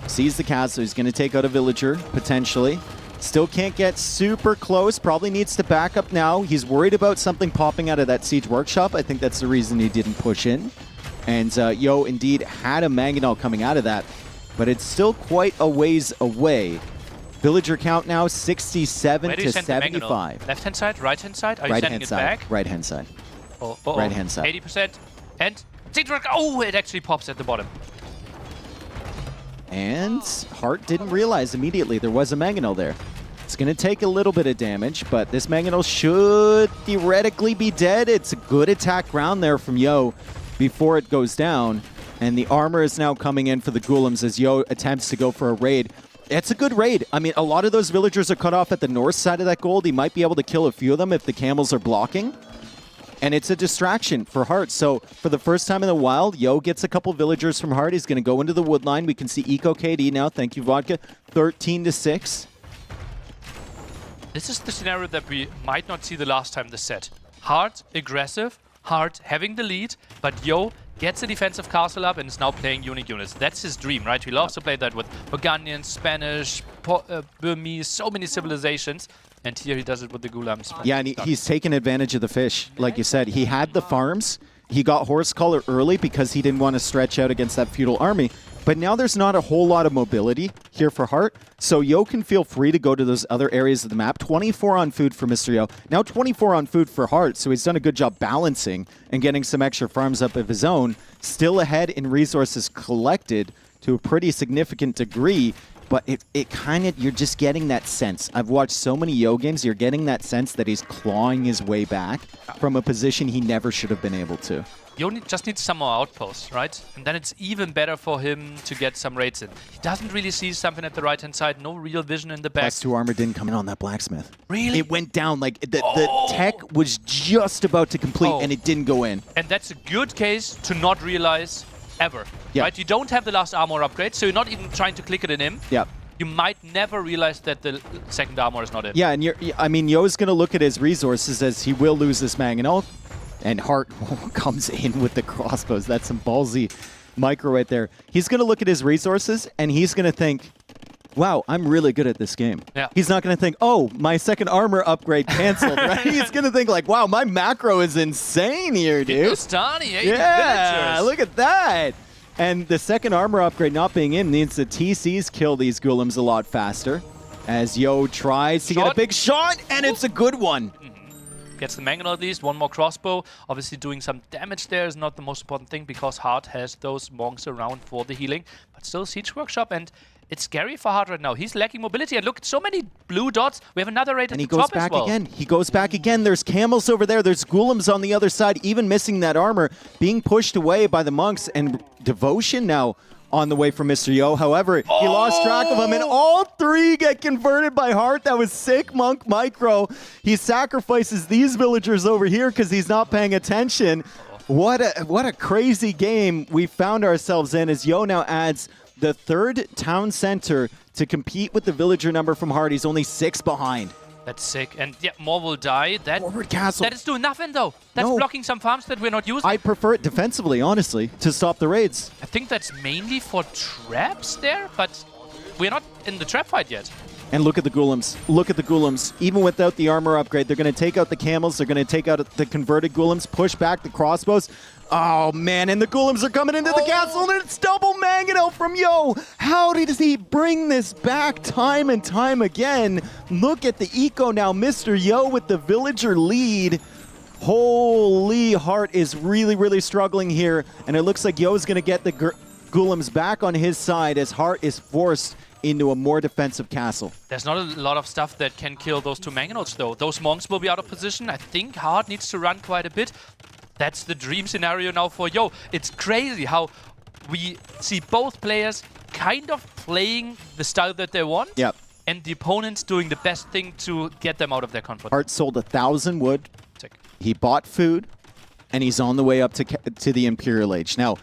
Sees the castle. He's going to take out a villager, potentially. Still can't get super close. Probably needs to back up now. He's worried about something popping out of that Siege Workshop. I think that's the reason he didn't push in. And Yo indeed had a Mangonel coming out of that, but it's still quite a ways away. Villager count now 67 to 75. Left-hand side, right-hand side? Are you right sending it back? Right-hand side. Right-hand side. 80%. And Siege Work. Oh, it actually pops at the bottom. And Hearttt didn't realize immediately there was a Mangonel there. It's going to take a little bit of damage, but this Mangonel should theoretically be dead. It's a good attack ground there from Yo before it goes down. And the armor is now coming in for the Golems as Yo attempts to go for a raid. It's a good raid. I mean, a lot of those villagers are cut off at the north side of that gold. He might be able to kill a few of them if the camels are blocking. And it's a distraction for Hearttt. So for the first time in the wild, Yo gets a couple villagers from Hearttt. He's going to go into the wood line. We can see Eco KD now. Thank you, Vodka. 13-6. This is the scenario that we might not see the last time this set. Hearttt aggressive, Hearttt having the lead, but Yo gets a defensive castle up and is now playing unique units. That's his dream, right? He loves to play that with Burgundians, Spanish, Burmese, so many civilizations. And here he does it with the Ghulams. Yeah, and he's taken advantage of the fish. Like you said, he had the farms. He got Horse Collar early because he didn't want to stretch out against that feudal army. But now there's not a whole lot of mobility here for Hearttt. So Yo can feel free to go to those other areas of the map. 24 on food for Mr. Yo. Now 24 on food for Hearttt. So he's done a good job balancing and getting some extra farms up of his own. Still ahead in resources collected to a pretty significant degree. But it kind of, you're just getting that sense. I've watched so many Yo games, you're getting that sense that he's clawing his way back from a position he never should have been able to. Yo just needs some more outposts, right? And then it's even better for him to get some raids in. He doesn't really see something at the right-hand side, no real vision in the back. +2 armor didn't come in on that blacksmith. Really? It went down, like the tech was just about to complete and it didn't go in. And that's a good case to not realize ever, yeah. right? You don't have the last armor upgrade, so you're not even trying to click it in him. Yeah. You might never realize that the second armor is not in. Yeah, and I mean, Yo's going to look at his resources as he will lose this mangonel, and Hearttt comes in with the crossbows. That's some ballsy micro right there. He's going to look at his resources, and he's going to think, wow, I'm really good at this game. Yeah. He's not going to think, oh, my second armor upgrade canceled, right? He's going to think like, wow, my macro is insane here, dude. Hindustani, 80 yeah, villagers. Look at that. And the second armor upgrade not being in means the TCs kill these Ghulams a lot faster. As Yo tries to get a big shot, and it's a good one. Gets the mangonel at least, one more crossbow. Obviously doing some damage there is not the most important thing because Hearttt has those monks around for the healing. But still Siege Workshop, and it's scary for Hearttt right now. He's lacking mobility, and look, so many blue dots. We have another raid at the top as well. And he goes back again. There's camels over there. There's Ghulams on the other side, even missing that armor, being pushed away by the monks, and Devotion now on the way from Mr. Yo. However, he lost track of them, and all three get converted by Hearttt. That was sick, Monk Micro. He sacrifices these villagers over here because he's not paying attention. What a crazy game we found ourselves in as Yo now adds the third town center to compete with the villager number from Hearttt. He's only 6 behind. That's sick. And yeah, more will die. Forward castle. That is doing nothing, though. That's blocking some farms that we're not using. I prefer it defensively, honestly, to stop the raids. I think that's mainly for traps there, but we're not in the trap fight yet. And look at the Ghulams. Look at the Ghulams. Even without the armor upgrade, they're going to take out the camels. They're going to take out the converted Ghulams, push back the crossbows. Oh, man, and the Ghulams are coming into the castle, and it's double mangonel from Yo. How did he bring this back time and time again? Look at the eco now. Mr. Yo with the villager lead. Holy, Hearttt is really, really struggling here, and it looks like Yo's going to get the Ghulams back on his side as Hearttt is forced into a more defensive castle. There's not a lot of stuff that can kill those two mangonels, though. Those monks will be out of position. I think Hearttt needs to run quite a bit. That's the dream scenario now for Yo. It's crazy how we see both players kind of playing the style that they want. Yep. And the opponents doing the best thing to get them out of their comfort. Hearttt sold 1,000 wood. Sick. He bought food, and he's on the way up to the Imperial Age. Now,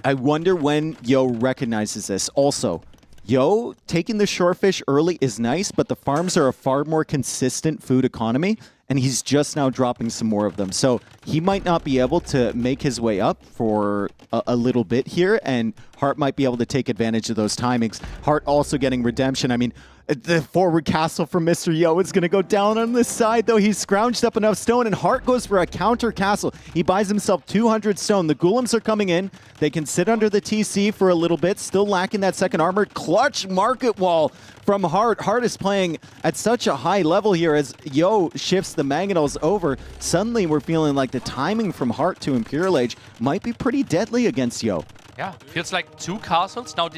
I wonder when Yo recognizes this. Also, Yo taking the shorefish early is nice, but the farms are a far more consistent food economy, and he's just now dropping some more of them. So he might not be able to make his way up for a little bit here, and Hearttt might be able to take advantage of those timings. Hearttt also getting redemption. I mean, the forward castle from Mr. Yo is going to go down on this side, though. He's scrounged up enough stone, and Hearttt goes for a counter castle. He buys himself 200 stone. The Ghulams are coming in. They can sit under the TC for a little bit, still lacking that second armor. Clutch market wall from Hearttt. Hearttt is playing at such a high level here as Yo shifts the mangonels over. Suddenly, we're feeling like the timing from Hearttt to Imperial Age might be pretty deadly against Yo. Yeah, feels like 2 castles now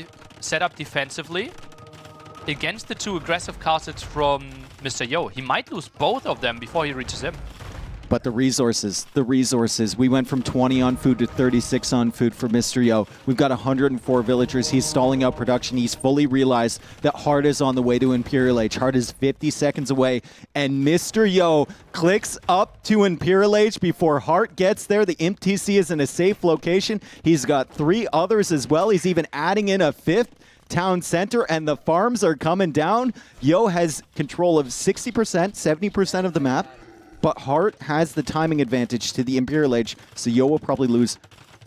set up defensively against the 2 aggressive castles from Mr. Yo. He might lose both of them before he reaches him. But the resources. We went from 20 on food to 36 on food for Mr. Yo. We've got 104 villagers. He's stalling out production. He's fully realized that Hearttt is on the way to Imperial Age. Hearttt is 50 seconds away. And Mr. Yo clicks up to Imperial Age before Hearttt gets there. The Imp TC is in a safe location. He's got 3 others as well. He's even adding in a 5th town center, and the farms are coming down. Yo has control of 60%, 70% of the map. But Hearttt has the timing advantage to the Imperial Age, so Yo will probably lose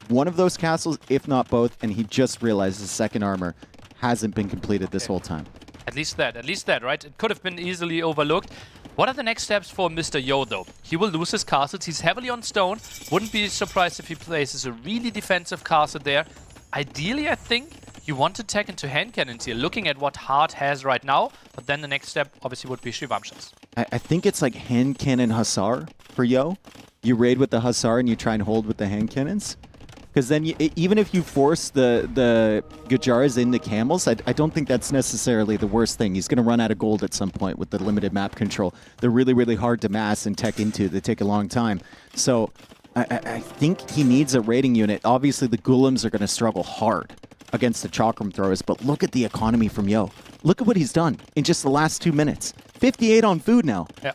one of those castles, if not both, and he just realized the second armor hasn't been completed this whole time. At least that, right? It could have been easily overlooked. What are the next steps for Mr. Yo, though? He will lose his castles. He's heavily on stone. Wouldn't be surprised if he places a really defensive castle there. Ideally, I think you want to tech into hand cannons here, looking at what Hearttt has right now. But then the next step, obviously, would be Shivamshas. I think it's like hand cannon Hussar for Yo. You raid with the Hussar and you try and hold with the hand cannons. Because then, even if you force the Gujaras into camels, I don't think that's necessarily the worst thing. He's going to run out of gold at some point with the limited map control. They're really, really hard to mass and tech into. They take a long time. So I think he needs a raiding unit. Obviously, the Ghoulims are going to struggle hard against the Chakram throwers, but look at the economy from Yo. Look at what he's done in just the last 2 minutes. 58 on food now. Yeah.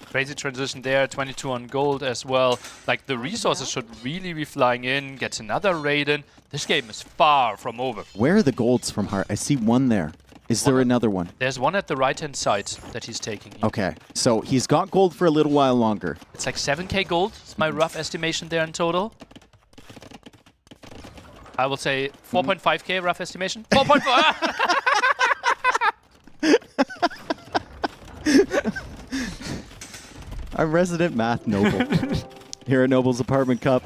Crazy transition there, 22 on gold as well. Like, the resources should really be flying in, gets another raid in. This game is far from over. Where are the golds from Hearttt? I see one there. Is there another one? There's one at the right-hand side that he's taking. Okay, so he's got gold for a little while longer. It's like 7k gold. It's my rough estimation there in total. I will say 4.5k rough estimation. 4.4! I'm resident math noble here at Noble's Apartment Cup.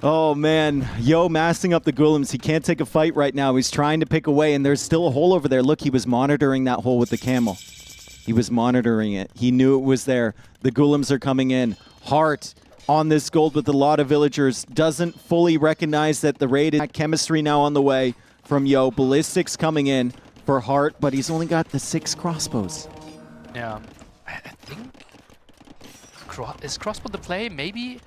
Oh man, Yo massing up the Ghoulims. He can't take a fight right now. He's trying to pick away, and there's still a hole over there. Look, he was monitoring that hole with the camel. He was monitoring it. He knew it was there. The Ghoulims are coming in. Hearttt on this gold with a lot of villagers. Doesn't fully recognize that the raid is chemistry now on the way from Yo. Ballistics coming in for Hearttt, but he's only got the 6 crossbows. Yeah, I think... Is crossbow the play? Maybe?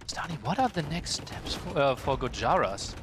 Stani, what are the next steps for Gujaras?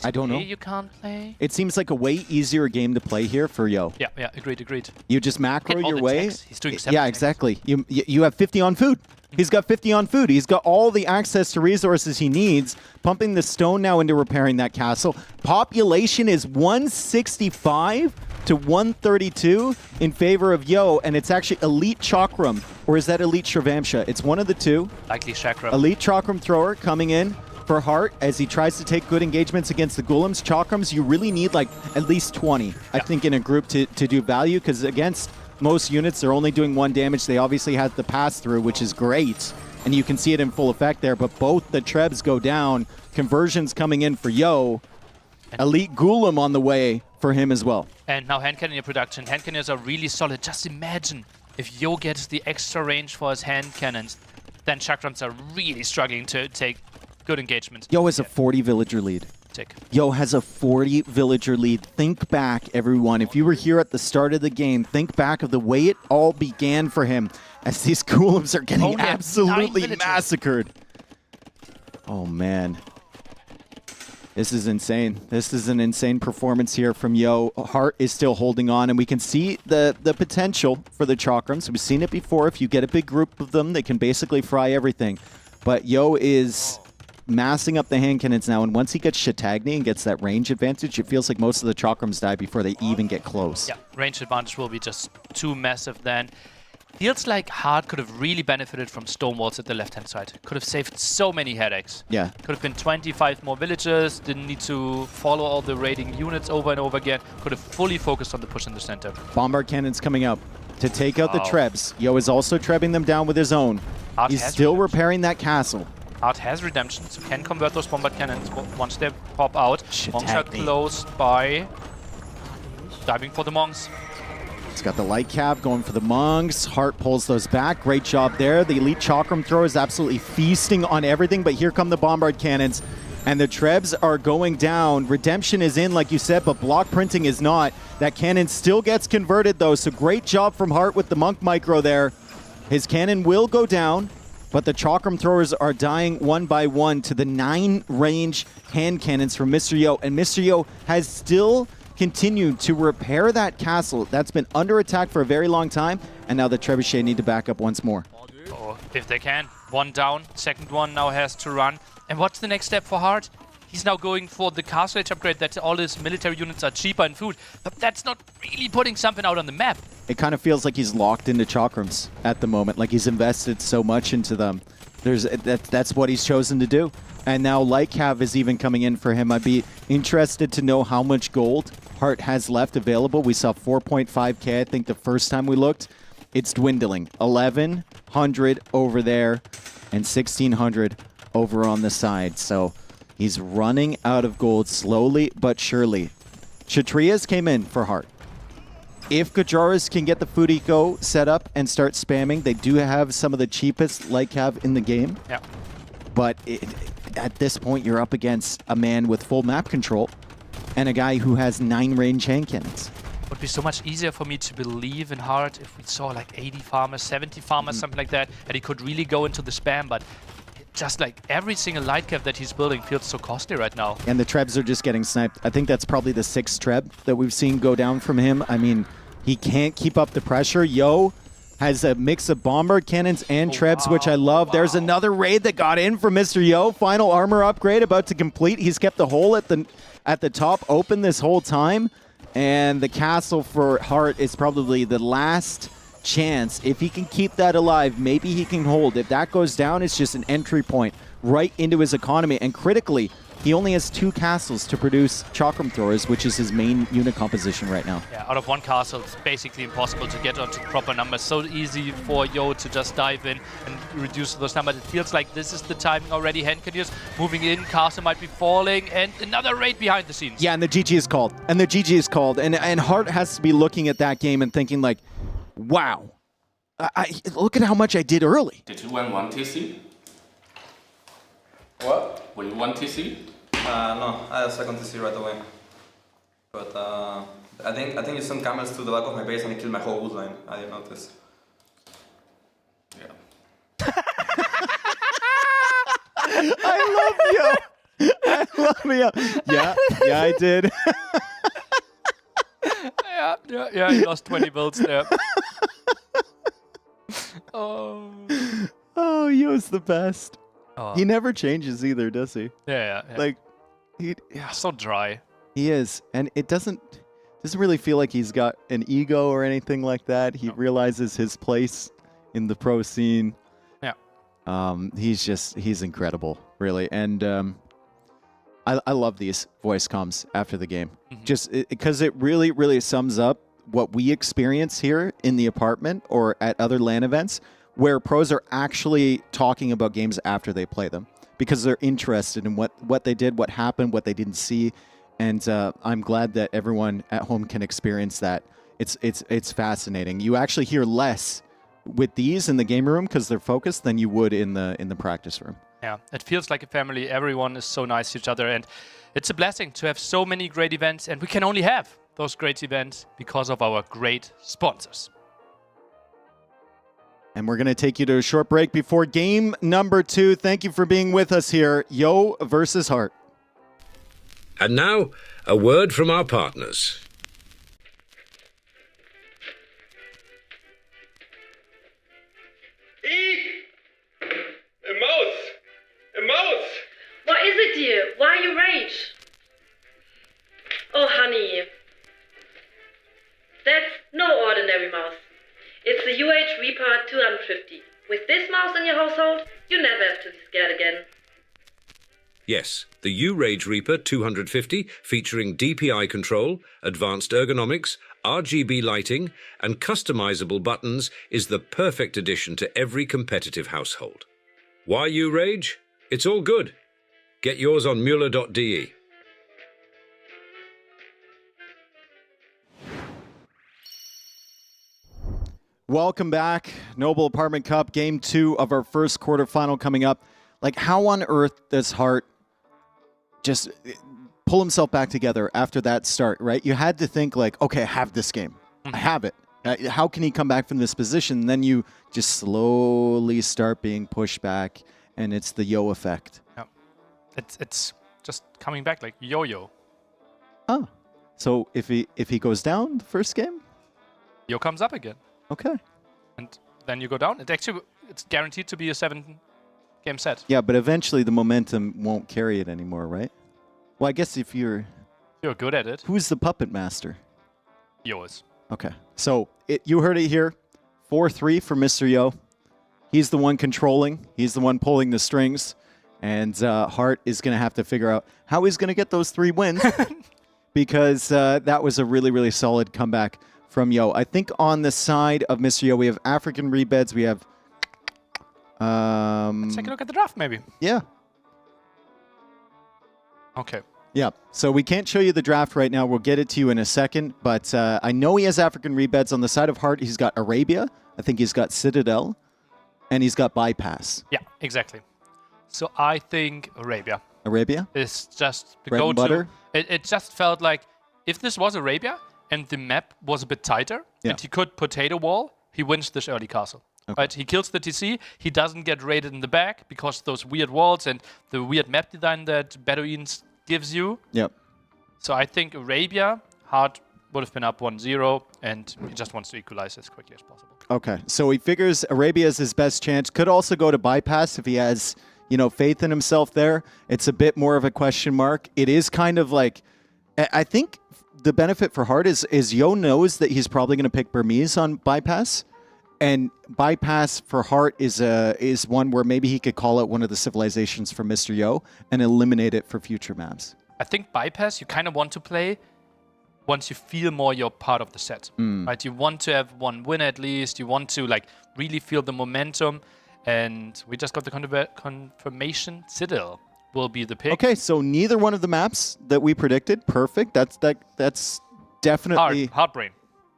I don't know. You can't play? It seems like a way easier game to play here for Yo. Yeah, agreed. You just macro your way. He's doing 7 yeah, exactly. You have 50 on food. He's got 50 on food. He's got all the access to resources he needs. Pumping the stone now into repairing that castle. Population is 165 to 132 in favor of Yo, and it's actually Elite Chakram, or is that Elite Shravamsha? It's one of the two. Likely Chakram. Elite Chakram thrower coming in for Hearttt as he tries to take good engagements against the Ghoulims. Chakrams, you really need like at least 20, I think, in a group to do value, because against most units, they're only doing 1 damage. They obviously have the pass-through, which is great, and you can see it in full effect there, but both the Trebs go down. Conversions coming in for Yo. Elite Ghoulim on the way for him as well. And now hand cannon production. Hand cannons are really solid. Just imagine if Yo gets the extra range for his hand cannons, then Chakrams are really struggling to take good engagements. Yo has a 40 villager lead. Yo has a 40 villager lead. Think back, everyone. If you were here at the start of the game, think back of the way it all began for him as these Ghoulims are getting absolutely massacred. Oh, man. This is insane. This is an insane performance here from Yo. Hearttt is still holding on, and we can see the potential for the Chakrams. We've seen it before. If you get a big group of them, they can basically fry everything. But Yo is massing up the hand cannons now, and once he gets Shatagni and gets that range advantage, it feels like most of the Chakrams die before they even get close. Yeah, range advantage will be just too massive then. Feels like Hearttt could have really benefited from stone walls at the left-hand side. Could have saved so many headaches. Yeah. Could have been 25 more villages, didn't need to follow all the raiding units over and over again. Could have fully focused on the push in the center. Bombard cannons coming up to take out the Trebs. Yo is also trebbing them down with his own. He's still repairing that castle. Hearttt has redemption, so can convert those bombard cannons once they pop out. Monks are close by. Diving for the monks. He's got the light cav going for the monks. Hearttt pulls those back. Great job there. The elite Chakram thrower is absolutely feasting on everything, but here come the bombard cannons. And the Trebs are going down. Redemption is in, like you said, but block printing is not. That cannon still gets converted, though, so great job from Hearttt with the monk micro there. His cannon will go down, but the Chakram throwers are dying one by one to the 9 range hand cannons from Mr. Yo. And Mr. Yo has still continued to repair that castle that's been under attack for a very long time, and now the Trebuchet need to back up once more. Oh, if they can. 1 down, second one now has to run. And what's the next step for Hearttt? He's now going for the castle age upgrade that all his military units are cheaper in food, but that's not really putting something out on the map. It kind of feels like he's locked into Chakrams at the moment, like he's invested so much into them. That's what he's chosen to do. And now Light Cav is even coming in for him. I'd be interested to know how much gold Hearttt has left available. We saw 4.5K, I think, the first time we looked. It's dwindling. 1,100 over there and 1,600 over on the side. So he's running out of gold slowly but surely. Kshatriyas came in for Hearttt. If Gujaras can get the food eco set up and start spamming, they do have some of the cheapest light cav in the game. Yeah. But at this point, you're up against a man with full map control and a guy who has 9 range hand cannons. It would be so much easier for me to believe in Hearttt if we saw like 80 farmers, 70 farmers, something like that, and he could really go into the spam, but just like every single light cap that he's building feels so costly right now. And the trebs are just getting sniped. I think that's probably the 6th treb that we've seen go down from him. I mean, he can't keep up the pressure. Yo has a mix of bomber cannons and trebs, which I love. There's another raid that got in from Mr. Yo. Final armor upgrade about to complete. He's kept the hole at the top open this whole time. And the castle for Hearttt is probably the last chance. If he can keep that alive, maybe he can hold. If that goes down, it's just an entry point right into his economy. And critically, he only has 2 castles to produce chakram throwers, which is his main unit composition right now. Yeah, out of 1 castle, it's basically impossible to get onto proper numbers. So easy for Yo to just dive in and reduce those numbers. It feels like this is the timing already. Hencanius moving in, castle might be falling, and another raid behind the scenes. Yeah, and the GG is called. And the GG is called. And Hearttt has to be looking at that game and thinking like, wow, I look at how much I did early. Did you win 1 TC? What? Were you 1 TC? No, I had a second TC right away. But I think you sent camels to the back of my base and he killed my whole wood line. I didn't notice. Yeah. I love you. I love you. Yeah, I did. Yeah, he lost 20 builds there. Oh, Yo's the best. Oh. He never changes either, does he? Yeah. Like, So dry. he is, and it doesn't really feel like he's got an ego or anything like that. He realizes his place in the pro scene. Yeah. He's incredible, really, and I love these voice comms after the game, just because it really, really sums up what we experience here in the apartment or at other LAN events, where pros are actually talking about games after they play them because they're interested in what they did, what happened, what they didn't see. And I'm glad that everyone at home can experience that. It's fascinating. You actually hear less with these in the game room because they're focused than you would in the practice room. Yeah, it feels like a family. Everyone is so nice to each other, and it's a blessing to have so many great events, and we can only have those great events because of our great sponsors. And we're going to take you to a short break before game number 2. Thank you for being with us here. Yo versus Hearttt. And now, a word from our partners. A mouse! A mouse! What is it, dear? Why you rage? Oh, honey. That's no ordinary mouse. It's the UH Reaper 250. With this mouse in your household, you never have to be scared again. Yes, the U-Rage Reaper 250, featuring DPI control, advanced ergonomics, RGB lighting, and customizable buttons, is the perfect addition to every competitive household. Why U-Rage? It's all good. Get yours on Mueller.de. Welcome back. Noble Apartment Cup, game 2 of our first quarterfinal coming up. Like, how on earth does Hearttt just pull himself back together after that start, right? You had to think like, okay, I have this game. I have it. How can he come back from this position? And then you just slowly start being pushed back, and it's the Yo effect. Yeah. It's just coming back like yo-yo. Oh. So if he goes down the first game? Yo comes up again. Okay. And then you go down. It's guaranteed to be a 7-game set. Yeah, but eventually the momentum won't carry it anymore, right? Well, I guess if you're good at it. Who's the puppet master? Yours. Okay. So you heard it here. 4-3 for Mr. Yo. He's the one controlling. He's the one pulling the strings. And Hearttt is going to have to figure out how he's going to get those 3 wins. because that was a really, really solid comeback from Yo. I think on the side of Mr. Yo, we have African Redbeds. We have... Let's take a look at the draft, maybe. Yeah. Okay. Yeah, so we can't show you the draft right now. We'll get it to you in a second, but I know he has African Redbeds. On the side of Hearttt, he's got Arabia. I think he's got Citadel, and he's got Bypass. Yeah, exactly. So I think Arabia. Arabia? Is just the Bread and go-to. butter? It just felt like if this was Arabia and the map was a bit tighter and he could potato wall, he wins this early castle. Okay. Right? He kills the TC. He doesn't get raided in the back because those weird walls and the weird map design that Beduins gives you. Yep. So I think Arabia, Hearttt would have been up 1-0, and he just wants to equalize as quickly as possible. Okay, so he figures Arabia is his best chance. Could also go to Bypass if he has, you know, faith in himself there. It's a bit more of a question mark. It is kind of like, I think the benefit for Hearttt is Yo knows that he's probably going to pick Burmese on Bypass. And Bypass for Hearttt is one where maybe he could call out one of the civilizations from Mr. Yo and eliminate it for future maps. I think Bypass you kind of want to play once you feel more you're part of the set. Right? You want to have one win at least. You want to like really feel the momentum. And we just got the confirmation. Citadel will be the pick. Okay, so neither one of the maps that we predicted. Perfect. That's definitely... Heartbrain.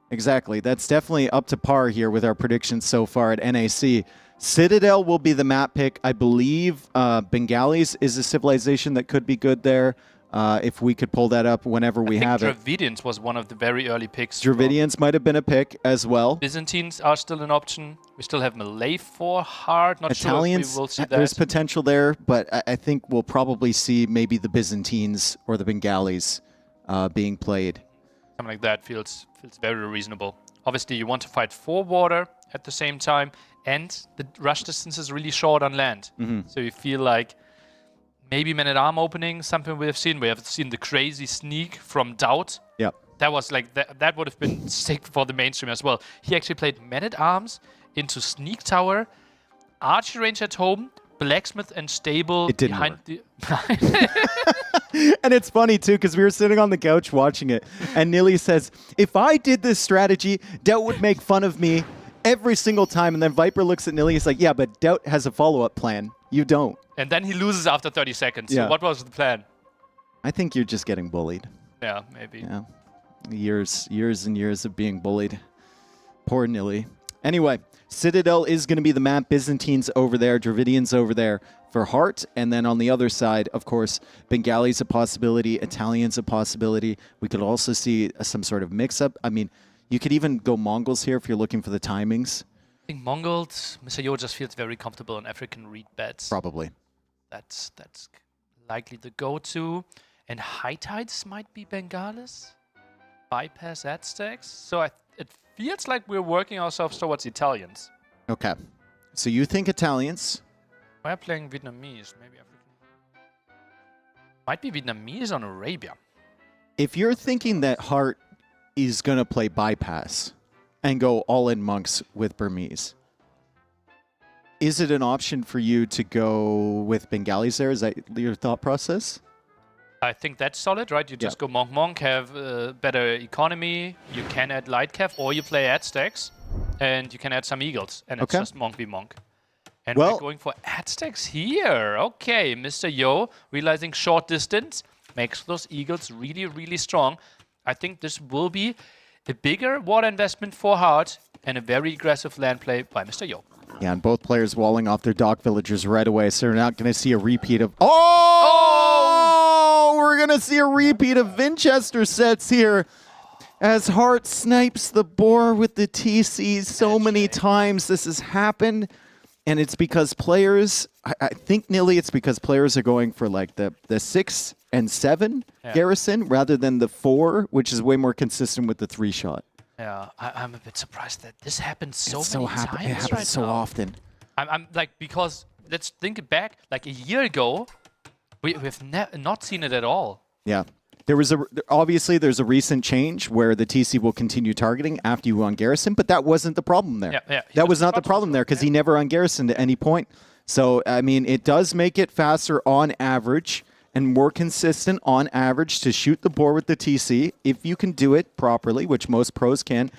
Exactly. That's definitely up to par here with our predictions so far at NAC. Citadel will be the map pick. I believe Bengalis is a civilization that could be good there if we could pull that up whenever we have it. Dravidians was one of the very early picks. Dravidians might have been a pick as well. Byzantines are still an option. We still have Malay for Hearttt. Not Italians, sure if we will see that. There's potential there, but I think we'll probably see maybe the Byzantines or the Bengalis being played. Something like that feels very reasonable. Obviously, you want to fight for water at the same time, and the rush distance is really short on land. So you feel like maybe man-at-arm opening, something we have seen. We have seen the crazy sneak from Doubt. Yep. That was like that would have been sick for the mainstream as well. He actually played man-at-arms into sneak tower, archery range at home, blacksmith and stable behind the. And it's funny too because we were sitting on the couch watching it, and Nilly says, "If I did this strategy, Doubt would make fun of me every single time." And then Viper looks at Nilly. He's like, "Yeah, but Doubt has a follow-up plan. You don't." And then he loses after 30 seconds. Yeah. So what was the plan? I think you're just getting bullied. Yeah, maybe. Yeah, years and years of being bullied. Poor Nilly. Anyway, Citadel is going to be the map. Byzantines over there, Dravidians over there for Hearttt. And then on the other side, of course, Bengalis a possibility, Italians a possibility. We could also see some sort of mix-up. I mean, you could even go Mongols here if you're looking for the timings. I think Mongols, Mr. Yo just feels very comfortable on African Redbeds. Probably. That's likely the go-to. And Hearttt might be Bengalis. Bypass Aztecs. So it feels like we're working ourselves towards Italians. Okay. So you think Italians? We're playing Vietnamese, maybe African. Might be Vietnamese on Arabia. If you're thinking that Hearttt is going to play Bypass and go all-in monks with Burmese, is it an option for you to go with Bengalis there? Is that your thought process? I think that's solid, right? You just go monk, have better economy. You can add light cav, or you play Aztecs, and you can add some eagles, and it's just monk v monk. And we're going for Aztecs here. Okay, Mr. Yo, realizing short distance, makes those eagles really, really strong. I think this will be a bigger water investment for Hearttt and a very aggressive land play by Mr. Yo. Yeah, and both players walling off their dock villagers right away, so we're not going to see a repeat of... Oh! We're going to see a repeat of Vinchester sets here as Hearttt snipes the boar with the TC so many times. This has happened, and it's because players... I think, Nilly, it's because players are going for like the 6 and 7 garrison rather than the 4, which is way more consistent with the 3-shot. Yeah, I'm a bit surprised that this happens so many times. It happens so often. I'm like, because let's think it back, like a year ago, we've not seen it at all. Yeah. Obviously there's a recent change where the TC will continue targeting after you on garrison, but that wasn't the problem there. Yeah. That was not the problem there because he never on garrison at any point. So, I mean, it does make it faster on average. and more consistent on average to shoot the boar with the TC, if you can do it properly, which most pros can.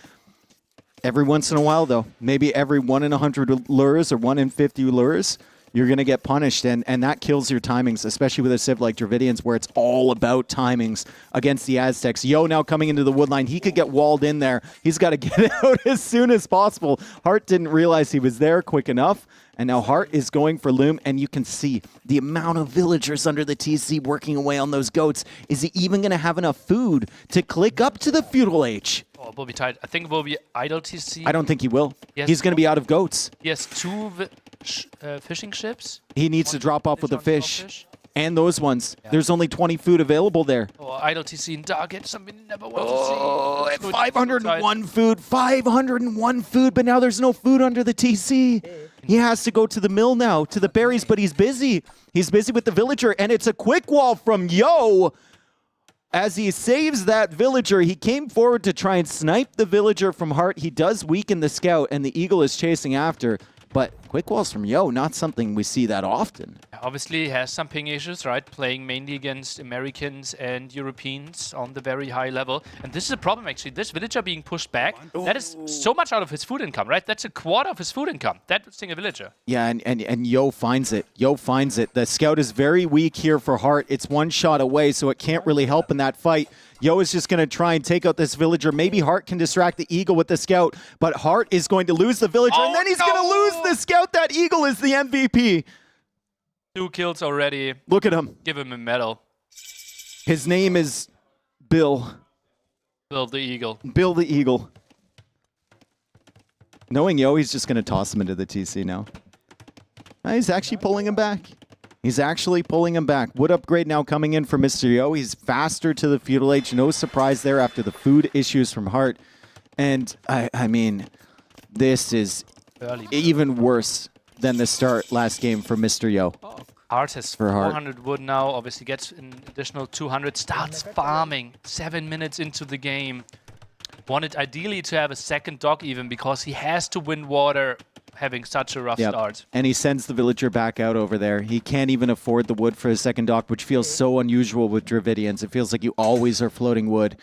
Every once in a while, though, maybe every 1 in 100 lures or 1 in 50 lures, you're going to get punished, and that kills your timings, especially with a civ like Dravidians, where it's all about timings against the Aztecs. Yo now coming into the woodline. He could get walled in there. He's got to get out as soon as possible. Hearttt didn't realize he was there quick enough, and now Hearttt is going for Loom, and you can see the amount of villagers under the TC working away on those goats. Is he even going to have enough food to click up to the Feudal H? Oh, it will be tight. I think it will be idle TC. I don't think he will. He's going to be out of goats. He has 2 fishing ships. He needs to drop off with the fish. And those ones. Yeah. There's only 20 food available there. Oh, idle TC in target. Something we never want to see. 501 food. 501 food, but now there's no food under the TC. He has to go to the mill now, to the berries, but he's busy. He's busy with the villager, and it's a quick wall from Yo. As he saves that villager, he came forward to try and snipe the villager from Hearttt. He does weaken the scout, and the eagle is chasing after. But quick walls from Yo, not something we see that often. Obviously, he has some ping issues, right? Playing mainly against Americans and Europeans on the very high level. And this is a problem, actually. This villager being pushed back, that is so much out of his food income, right? That's a quarter of his food income. That single villager. Yeah, and Yo finds it. Yo finds it. The scout is very weak here for Hearttt. It's one shot away, so it can't really help in that fight. Yo is just going to try and take out this villager. Maybe Hearttt can distract the eagle with the scout, but Hearttt is going to lose the villager, and then he's going to lose the scout. That eagle is the MVP. 2 kills already. Look at him. Give him a medal. His name is Bill. Bill the Eagle. Bill the Eagle. Knowing Yo, he's just going to toss him into the TC now. He's actually pulling him back. He's actually pulling him back. Wood upgrade now coming in for Mr. Yo. He's faster to the Feudal Age. No surprise there after the food issues from Hearttt. And, I mean, this is even worse than the start last game for Mr. Yo. Hearttt has 400 wood now. Obviously gets an additional 200. Starts farming 7 minutes into the game. Wanted ideally to have a second dock even because he has to win water having such a rough start. And he sends the villager back out over there. He can't even afford the wood for his second dock, which feels so unusual with Dravidians. It feels like you always are floating wood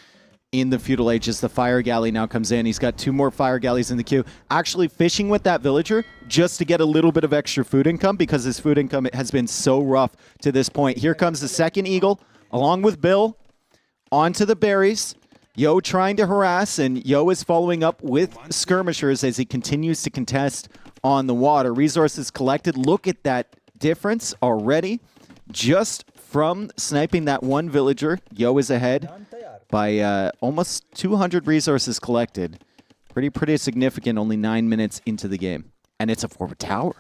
in the Feudal Age as the fire galley now comes in. He's got 2 more fire galleys in the queue. Actually fishing with that villager just to get a little bit of extra food income because his food income has been so rough to this point. Here comes the second eagle along with Bill onto the berries. Yo trying to harass, and Yo is following up with skirmishers as he continues to contest on the water. Resources collected. Look at that difference already. Just from sniping that one villager, Yo is ahead by almost 200 resources collected. Pretty significant, only 9 minutes into the game. And it's a forward tower.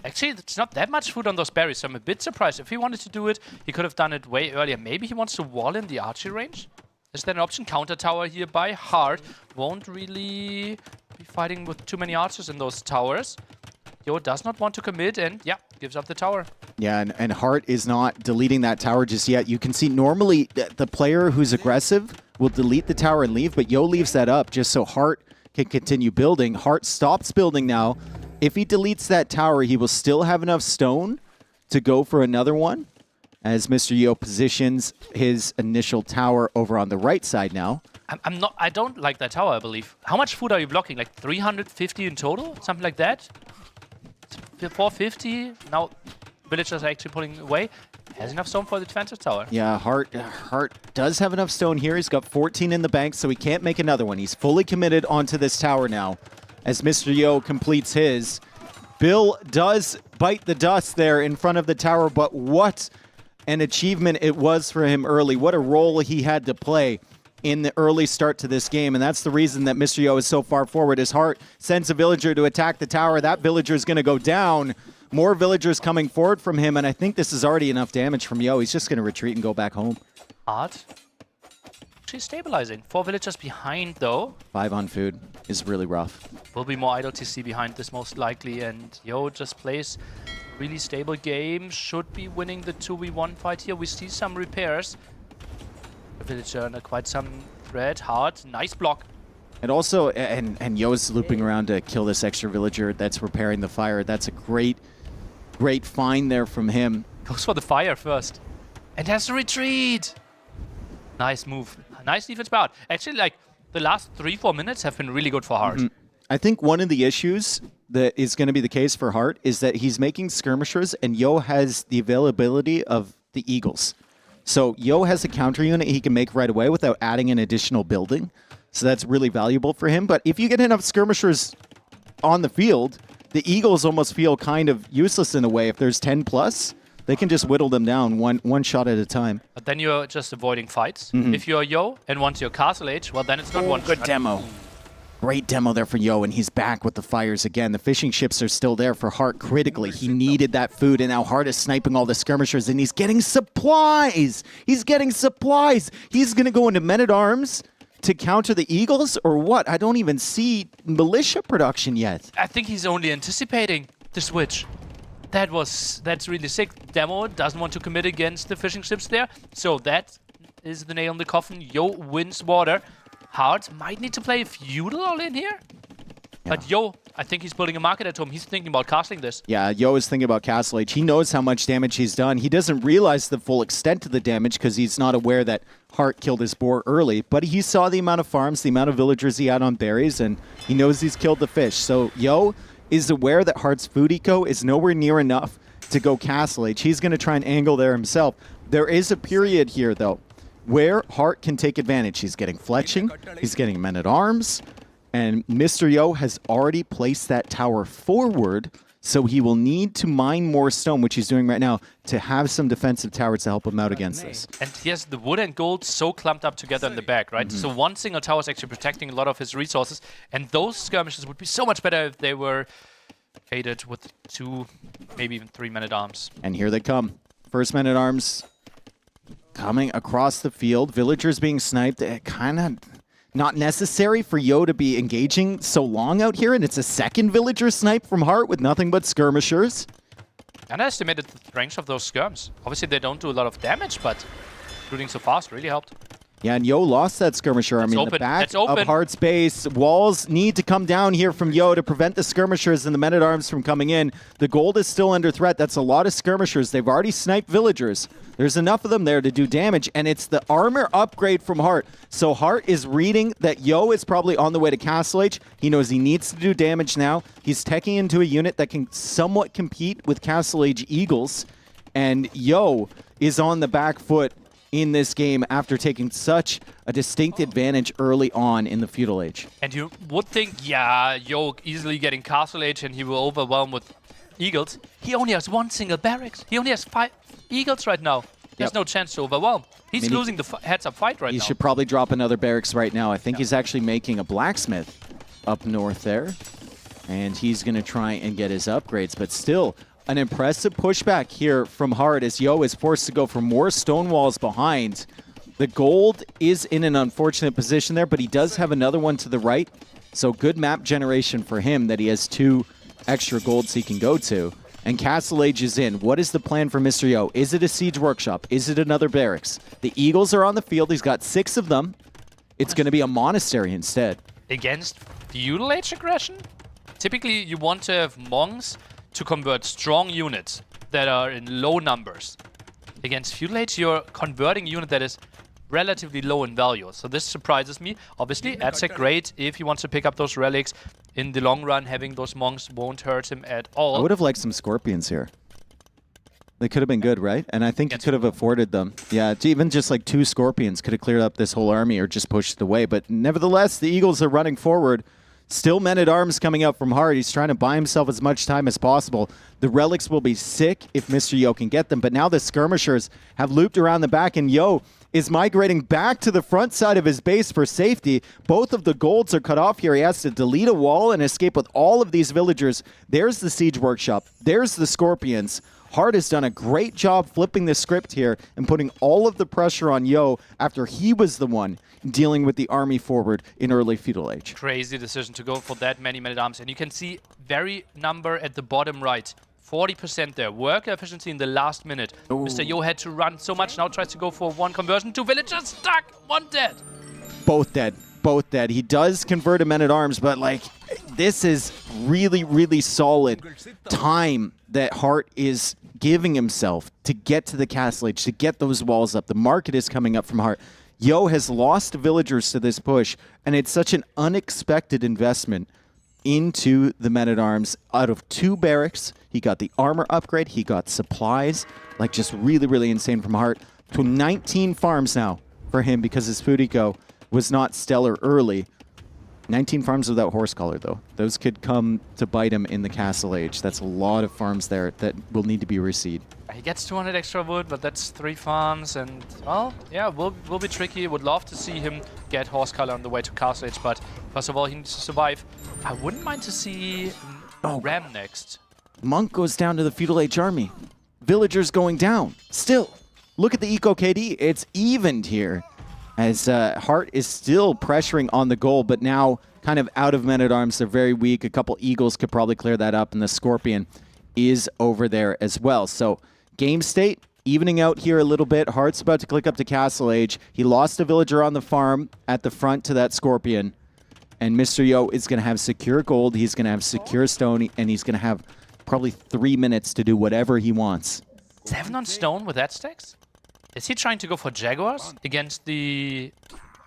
Actually, it's not that much food on those berries, so I'm a bit surprised. If he wanted to do it, he could have done it way earlier. Maybe he wants to wall in the archery range? Is that an option? Counter tower here by Hearttt. Won't really be fighting with too many archers in those towers. Yo does not want to commit and, yeah, gives up the tower. Yeah, and Hearttt is not deleting that tower just yet. You can see normally the player who's aggressive will delete the tower and leave, but Yo leaves that up just so Hearttt can continue building. Hearttt stops building now. If he deletes that tower, he will still have enough stone to go for another one as Mr. Yo positions his initial tower over on the right side now. I don't like that tower, I believe. How much food are you blocking? Like 350 in total? Something like that? 450? Now villagers are actually pulling away. Has enough stone for the defensive tower. Yeah, Hearttt does have enough stone here. He's got 14 in the bank, so he can't make another one. He's fully committed onto this tower now as Mr. Yo completes his. Bill does bite the dust there in front of the tower, but what an achievement it was for him early. What a role he had to play in the early start to this game, and that's the reason that Mr. Yo is so far forward. His Hearttt sends a villager to attack the tower. That villager is going to go down. More villagers coming forward from him, and I think this is already enough damage from Yo. He's just going to retreat and go back home. Hearttt actually stabilizing. 4 villagers behind, though. 5 on food is really rough. Will be more idle TC behind this most likely, and Yo just plays really stable game. Should be winning the 2v1 fight here. We see some repairs. The villager under quite some threat. Hearttt, nice block. And also, and Yo's looping around to kill this extra villager that's repairing the fire. That's a great find there from him. Goes for the fire first. And has to retreat. Nice move. Nice defense power. Actually, like, the last 3-4 minutes have been really good for Hearttt. I think one of the issues that is going to be the case for Hearttt is that he's making skirmishers, and Yo has the availability of the Eagles. So Yo has a counter unit he can make right away without adding an additional building. So that's really valuable for him. But if you get enough skirmishers on the field, the Eagles almost feel kind of useless in a way. If there's 10 plus, they can just whittle them down one shot at a time. But then you're just avoiding fights. If you're Yo and want your castle age, well, then it's not one good shot. demo. Great demo there for Yo, and he's back with the fires again. The fishing ships are still there for Hearttt critically. He needed that food, and now Hearttt is sniping all the skirmishers, and he's getting supplies! He's getting supplies! He's going to go into men-at-arms to counter the Eagles, or what? I don't even see militia production yet. I think he's only anticipating the switch. That's really sick. Demo doesn't want to commit against the fishing ships there, so that is the nail in the coffin. Yo wins water. Hearttt might need to play feudal all in here. Yeah. But Yo, I think he's building a market at home. He's thinking about castling this. Yeah, Yo is thinking about Castle Age. He knows how much damage he's done. He doesn't realize the full extent of the damage because he's not aware that Hearttt killed his boar early. But he saw the amount of farms, the amount of villagers he had on berries, and he knows he's killed the fish. So Yo is aware that Heartt's food eco is nowhere near enough to go Castle Age. He's going to try and angle there himself. There is a period here, though, where Hearttt can take advantage. He's getting fletching, he's getting men-at-arms, and Mr. Yo has already placed that tower forward, so he will need to mine more stone, which he's doing right now, to have some defensive towers to help him out against this. And he has the wood and gold so clumped up together in the back, right? So one single tower is actually protecting a lot of his resources, and those skirmishes would be so much better if they were aided with 2, maybe even 3 men-at-arms. And here they come. First men-at-arms coming across the field. Villagers being sniped. Kind of not necessary for Yo to be engaging so long out here, and it's a second villager snipe from Hearttt with nothing but skirmishers. Underestimated the range of those skirms. Obviously, they don't do a lot of damage, but shooting so fast really helped. Yeah, and Yo lost that skirmisher. I mean, the back of Heartt's base. Walls need to come down here from Yo to prevent the skirmishers and the men-at-arms from coming in. The gold is still under threat. That's a lot of skirmishers. They've already sniped villagers. There's enough of them there to do damage, and it's the armor upgrade from Hearttt. So Hearttt is reading that Yo is probably on the way to Castle Age. He knows he needs to do damage now. He's teching into a unit that can somewhat compete with Castle Age Eagles, and Yo is on the back foot in this game after taking such a distinct advantage early on in the feudal age. And you would think, yeah, Yo easily getting Castle Age and he will overwhelm with Eagles. He only has 1 single barracks. He only has 5 Eagles right now. There's no chance to overwhelm. He's losing the heads-up fight right now. He should probably drop another barracks right now. I think he's actually making a blacksmith up north there. And he's going to try and get his upgrades, but still an impressive pushback here from Hearttt as Yo is forced to go for more stone walls behind. The gold is in an unfortunate position there, but he does have another one to the right. So good map generation for him that he has 2 extra golds he can go to. And Castle Age is in. What is the plan for Mr. Yo? Is it a siege workshop? Is it another barracks? The Eagles are on the field. He's got 6 of them. It's going to be a monastery instead. Against feudal age aggression? Typically, you want to have monks to convert strong units that are in low numbers. Against feudal age, you're converting a unit that is relatively low in value. So this surprises me. Obviously, Aztec great if he wants to pick up those relics. In the long run, having those monks won't hurt him at all. I would have liked some scorpions here. They could have been good, right? And I think he could have afforded them. Yeah, even just like 2 scorpions could have cleared up this whole army or just pushed it away. But nevertheless, the Eagles are running forward. Still men-at-arms coming up from Hearttt. He's trying to buy himself as much time as possible. The relics will be sick if Mr. Yo can get them. But now the skirmishers have looped around the back, and Yo is migrating back to the front side of his base for safety. Both of the golds are cut off here. He has to delete a wall and escape with all of these villagers. There's the siege workshop. There's the scorpions. Hearttt has done a great job flipping the script here and putting all of the pressure on Yo after he was the one dealing with the army forward in early feudal age. Crazy decision to go for that many men-at-arms. And you can see very number at the bottom right. 40% there. Worker efficiency in the last minute. Ooh. Mr. Yo had to run so much, now tries to go for 1 conversion. 2 villagers stuck, 1 dead. Both dead. Both dead. He does convert a men-at-arms, but like, this is really, really solid time that Hearttt is giving himself to get to the castle age, to get those walls up. The market is coming up from Hearttt. Yo has lost villagers to this push, and it's such an unexpected investment into the men-at-arms. Out of 2 barracks, he got the armor upgrade, he got supplies, like just really, really insane from Hearttt. To 19 farms now for him because his food eco was not stellar early. 19 farms without horse collar, though. Those could come to bite him in the castle age. That's a lot of farms there that will need to be reseed. He gets 200 extra wood, but that's 3 farms, and, well, yeah, will be tricky. Would love to see him get horse collar on the way to castle age, but first of all, he needs to survive. I wouldn't mind to see Ram next. Monk goes down to the feudal age army. Villagers going down. Still, look at the eco KD. It's evened here. As Hearttt is still pressuring on the goal, but now kind of out of men-at-arms. They're very weak. A couple Eagles could probably clear that up, and the Scorpion is over there as well. So game state, evening out here a little bit. Heartt's about to click up to Castle Age. He lost a villager on the farm at the front to that Scorpion. And Mr. Yo is going to have secure gold. He's going to have secure stone, and he's going to have probably 3 minutes to do whatever he wants. 7 on stone with that stacks? Is he trying to go for Jaguars against the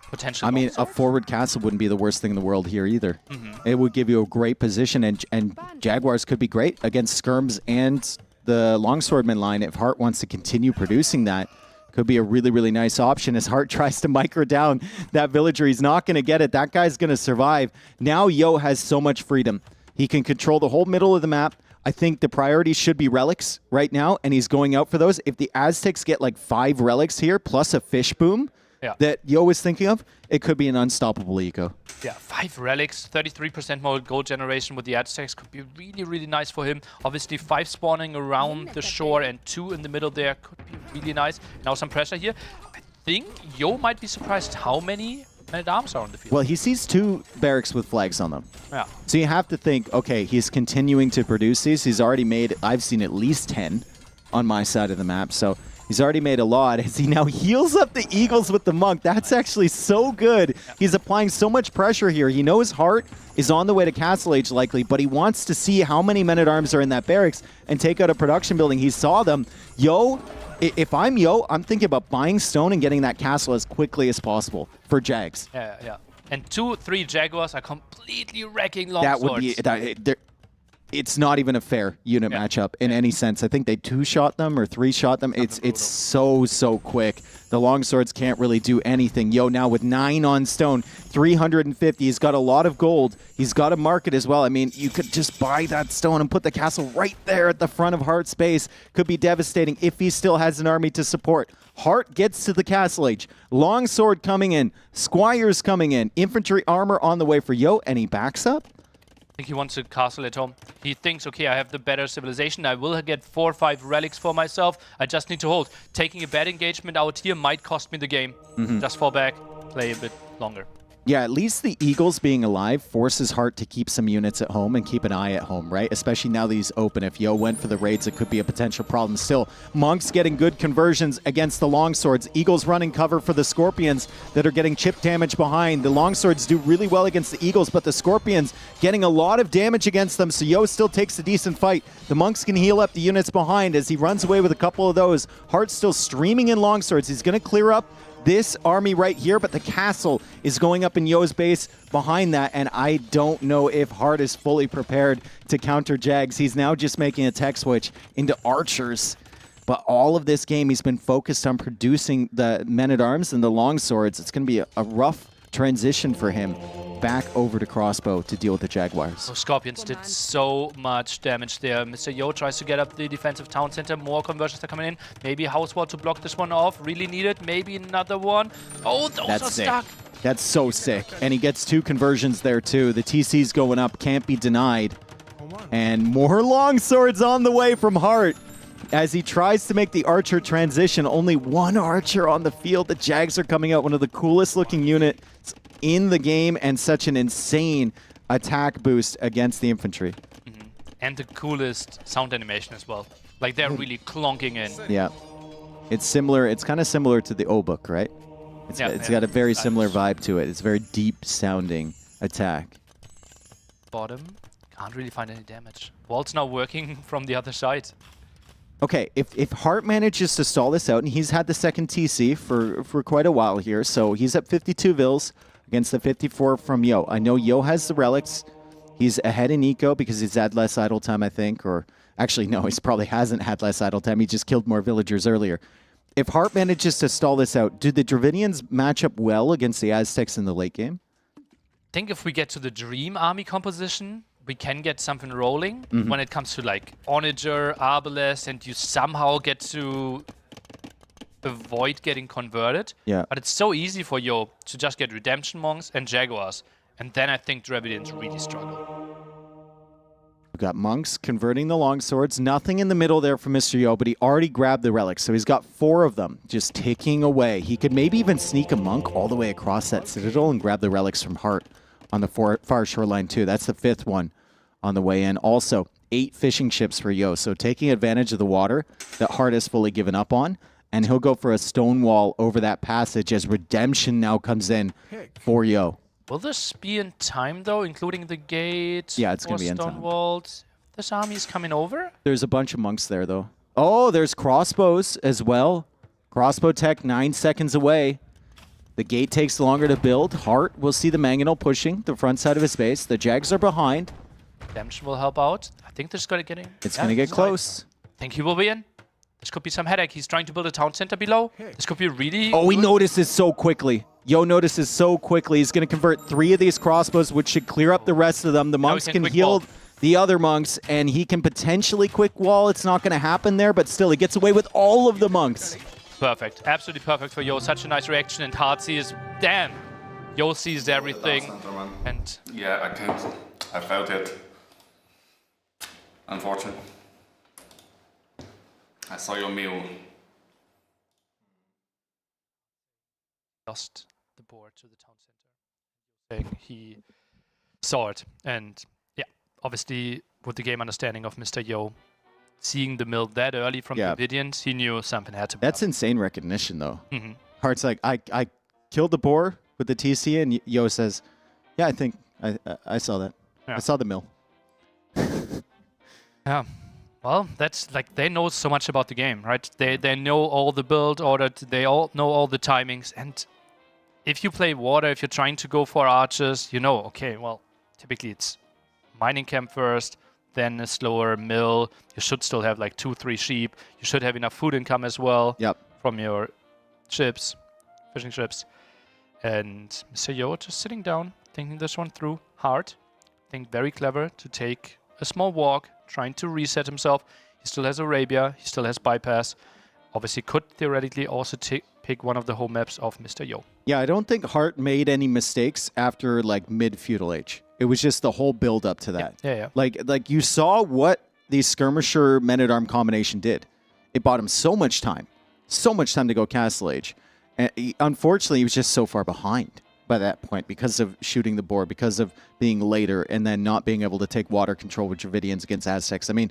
potential? I mean, a forward castle wouldn't be the worst thing in the world here either. It would give you a great position, and Jaguars could be great against Skirms and the Longswordman line. If Hearttt wants to continue producing that, could be a really, really nice option as Hearttt tries to micro down that villager. He's not going to get it. That guy's going to survive. Now Yo has so much freedom. He can control the whole middle of the map. I think the priority should be relics right now, and he's going out for those. If the Aztecs get like 5 relics here, plus a fish boom that Yo was thinking of, it could be an unstoppable eco. Yeah, 5 relics, 33% more gold generation with the Aztecs could be really, really nice for him. Obviously, 5 spawning around the shore and 2 in the middle there could be really nice. Now some pressure here. I think Yo might be surprised how many men-at-arms are on the field. Well, he sees 2 barracks with flags on them. Yeah. So you have to think, okay, he's continuing to produce these. He's already made, I've seen at least 10 on my side of the map. So he's already made a lot as he now heals up the Eagles with the Monk. That's actually so good. He's applying so much pressure here. He knows Hearttt is on the way to Castle Age likely, but he wants to see how many men-at-arms are in that barracks and take out a production building. He saw them. Yo, if I'm Yo, I'm thinking about buying stone and getting that castle as quickly as possible for Jags. Yeah. And 2-3 Jaguars are completely wrecking longswords. That would be... It's not even a fair unit matchup in any sense. I think they 2-shot them or 3-shot them. It's so quick. The longswords can't really do anything. Yo now with 9 on stone, 350. He's got a lot of gold. He's got a market as well. I mean, you could just buy that stone and put the castle right there at the front of Heartt's base. Could be devastating if he still has an army to support. Hearttt gets to the castle age. Longsword coming in. Squires coming in. Infantry armor on the way for Yo, and he backs up. I think he wants a castle at home. He thinks, okay, I have the better civilization. I will get 4 or 5 relics for myself. I just need to hold. Taking a bad engagement out here might cost me the game. Just fall back, play a bit longer. Yeah, at least the Eagles being alive forces Hearttt to keep some units at home and keep an eye at home, right? Especially now that he's open. If Yo went for the raids, it could be a potential problem. Still, Monk's getting good conversions against the Longswords. Eagles running cover for the Scorpions that are getting chip damage behind. The Longswords do really well against the Eagles, but the Scorpions getting a lot of damage against them, so Yo still takes a decent fight. The Monks can heal up the units behind as he runs away with a couple of those. Heartt's still streaming in Longswords. He's going to clear up this army right here, but the castle is going up in Yo's base behind that, and I don't know if Hearttt is fully prepared to counter Jags. He's now just making a tech switch into archers, but all of this game he's been focused on producing the men-at-arms and the longswords. It's going to be a rough transition for him back over to crossbow to deal with the Jaguars. So Scorpions did so much damage there. Mr. Yo tries to get up the defensive town center. More conversions are coming in. Maybe House Wall to block this one off. Really needed. Maybe another one. Oh, those are stuck. That's so sick. And he gets 2 conversions there too. The TC's going up. Can't be denied. And more longswords on the way from Hearttt. As he tries to make the archer transition, only 1 archer on the field. The Jags are coming out, one of the coolest looking units in the game, and such an insane attack boost against the infantry. And the coolest sound animation as well. Like they're really clonking in. Yeah. It's similar. It's kind of similar to the O-Book, right? It's got a very similar vibe to it. It's very deep sounding attack. Bottom. Can't really find any damage. Wall's now working from the other side. Okay, if Hearttt manages to stall this out, and he's had the second TC for quite a while here, so he's at 52 Vils against the 54 from Yo. I know Yo has the relics. He's ahead in eco because he's had less idle time, I think, or actually, no, he probably hasn't had less idle time. He just killed more villagers earlier. If Hearttt manages to stall this out, do the Dravidians match up well against the Aztecs in the late game? I think if we get to the Dream army composition, we can get something rolling when it comes to like Onager, Arbalest, and you somehow get to avoid getting converted. Yeah. But it's so easy for Yo to just get Redemption Monks and Jaguars. And then I think Dravidians really struggle. We've got Monks converting the longswords. Nothing in the middle there for Mr. Yo, but he already grabbed the relics. So he's got 4 of them just ticking away. He could maybe even sneak a Monk all the way across that Citadel and grab the relics from Hearttt on the far shoreline too. That's the 5th one on the way in. Also, 8 fishing ships for Yo. So taking advantage of the water that Hearttt has fully given up on. And he'll go for a stone wall over that passage as Redemption now comes in for Yo. Will this be in time, though, including the gate? Yeah, it's going to be in time. Stonewalled? This army is coming over? There's a bunch of monks there, though. Oh, there's crossbows as well. Crossbow tech 9 seconds away. The gate takes longer to build. Hearttt will see the Mangonel pushing the front side of his base. The Jags are behind. Redemption will help out. I think this is going to get in. It's going to get close. I think he will be in. This could be some headache. He's trying to build a town center below. This could be really... Oh, he good. notices so quickly. Yo notices so quickly. He's going to convert 3 of these crossbows, which should clear up the rest of them. The monks can heal the other monks, and he can potentially quick wall. It's not going to happen there, but still, he gets away with all of the monks. Perfect. Absolutely perfect for Yo. Such a nice reaction, and Hearttt sees... Damn! Yo sees everything. And... Yeah, I can't. I felt it. Unfortunate. I saw your meal. Lost the board to the town center. Saying he saw it, and yeah, obviously with the game understanding of Mr. Yo, seeing the mill that early from the Beduins, he knew something had to be That's up. insane recognition, though. Heartt's like, I killed the boar with the TC, and Yo says, yeah, I think I saw that. Yeah. I saw the mill. Yeah. Well, that's like they know so much about the game, right? They know all the build order, they all know all the timings, and if you play water, if you're trying to go for archers, you know, okay, well, typically it's mining camp first, then a slower mill. You should still have like 2-3 sheep. You should have enough food income as well from your ships, fishing ships. And Mr. Yo just sitting down, thinking this one through. Hearttt, I think very clever to take a small walk, trying to reset himself. He still has Arabia, he still has bypass. Obviously could theoretically also pick one of the home maps of Mr. Yo. Yeah, I don't think Hearttt made any mistakes after like mid-feudal age. It was just the whole build up to that. Yeah. Like you saw what the skirmisher men-at-arm combination did. It bought him so much time to go castle age. And unfortunately, he was just so far behind by that point because of shooting the board, because of being later, and then not being able to take water control with Dravidians against Aztecs. I mean,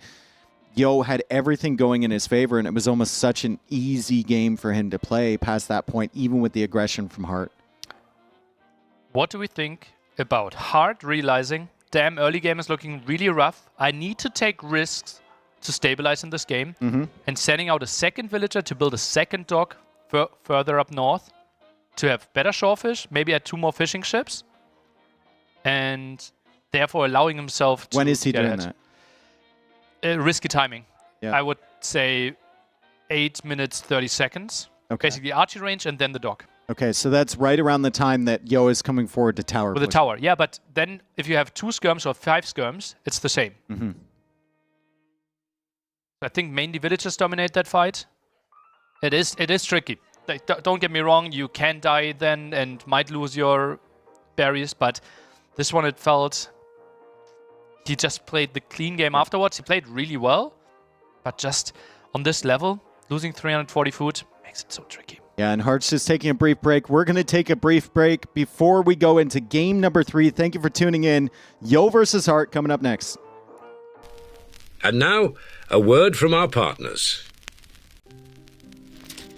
Yo had everything going in his favor, and it was almost such an easy game for him to play past that point, even with the aggression from Hearttt. What do we think about Hearttt realizing, damn, early game is looking really rough. I need to take risks to stabilize in this game, and sending out a second villager to build a second dock further up north to have better shorefish, maybe add 2 more fishing ships, and therefore allowing himself to... When is he get doing ahead. that? Risky timing. Yeah. I would say 8 minutes, 30 seconds. Okay. Basically archery range and then the dock. Okay, so that's right around the time that Yo is coming forward to tower. With the tower, yeah, but then if you have 2 skirms or 5 skirms, it's the same. I think mainly villagers dominate that fight. It is tricky. Like, don't get me wrong, you can die then and might lose your berries, but this one it felt... He just played the clean game afterwards. He played really well, but just on this level, losing 340 food makes it so tricky. Yeah, and Heartt's just taking a brief break. We're going to take a brief break before we go into game number 3. Thank you for tuning in. Yo versus Hearttt coming up next. And now, a word from our partners.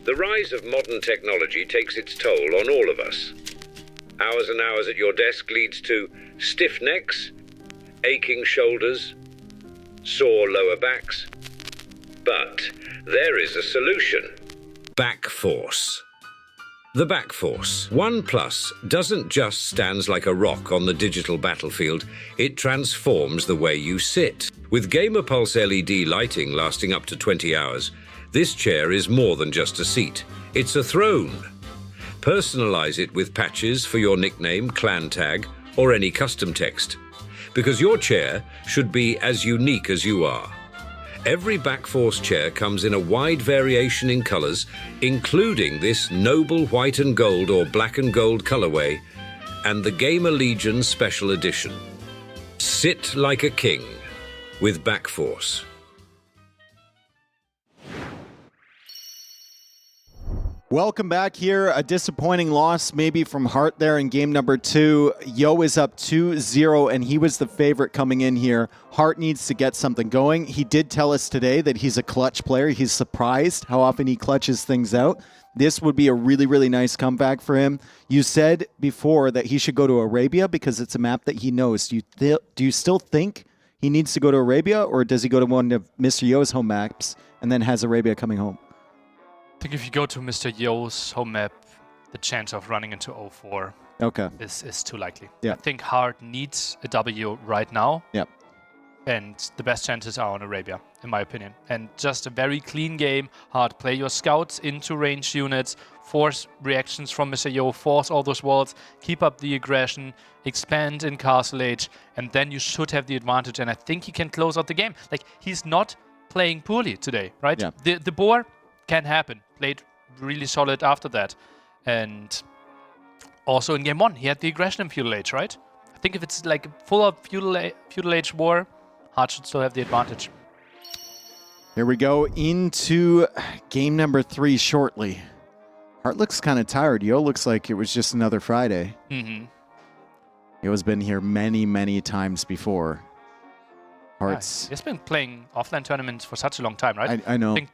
The rise of modern technology takes its toll on all of us. Hours and hours at your desk leads to stiff necks, aching shoulders, sore lower backs, But there is a solution. Back Force. The Back Force 1+ doesn't just stand like a rock on the digital battlefield, it transforms the way you sit. With Gamer Pulse LED lighting lasting up to 20 hours, this chair is more than just a seat. It's a throne. Personalize it with patches for your nickname, clan tag, or any custom text. Because your chair should be as unique as you are. Every Backforce chair comes in a wide variation in colors, including this noble white and gold or black and gold colorway, and the GamerLegion Special Edition. Sit like a king with Backforce. Welcome back here. A disappointing loss maybe from Hearttt there in game number 2. Yo is up 2-0, and he was the favorite coming in here. Hearttt needs to get something going. He did tell us today that he's a clutch player. He's surprised how often he clutches things out. This would be a really, really nice comeback for him. You said before that he should go to Arabia because it's a map that he knows. Do you still think he needs to go to Arabia, or does he go to one of Mr. Yo's home maps and then has Arabia coming home? I think if you go to Mr. Yo's home map, the chance of running into 0-4 is too likely. Yeah. I think Hearttt needs a W right now. Yep. And the best chances are on Arabia, in my opinion. And just a very clean game. Hearttt, play your scouts into ranged units, force reactions from Mr. Yo, force all those walls, keep up the aggression, expand in Castle Age, and then you should have the advantage. And I think he can close out the game. Like, he's not playing poorly today, right? Yeah. The boar can happen. Played really solid after that. And also in game 1, he had the aggression in Feudal Age, right? I think if it's like full of Feudal Age war, Hearttt should still have the advantage. Here we go into game number 3 shortly. Hearttt looks kind of tired. Yo looks like it was just another Friday. Mm-hmm. Yo's been here many, many times before. Heartt's... He's been playing offline tournaments for such a long time, right? I know. I think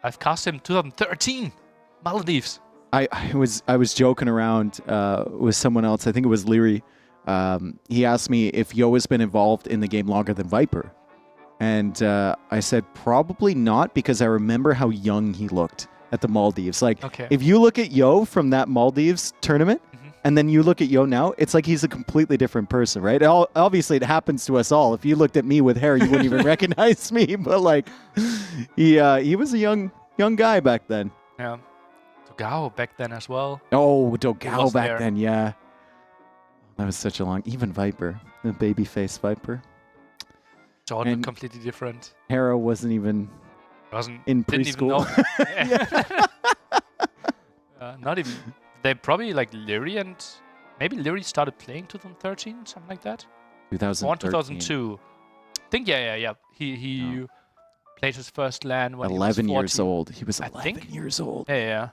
I've cast him 2013, Maldives. I was joking around with someone else. I think it was Leary. He asked me if Yo has been involved in the game longer than Viper. And I said, probably not, because I remember how young he looked at the Maldives. Like, if you look at Yo from that Maldives tournament, and then you look at Yo now, it's like he's a completely different person, right? Obviously, it happens to us all. If you looked at me with hair, you wouldn't even recognize me. But, like, he was a young guy back then. Yeah. Dogao back then as well. Oh, Dogao back then, yeah. That was such a long... Even Viper, the babyface Viper. Jordan completely different. Hera wasn't even in preschool. Not even... They probably like Leary, and maybe Leary started playing 2013, something like that. 2013. 2002. I think yeah. He played his first LAN when 11 he was 14. years old. He was 11 years old. Yeah.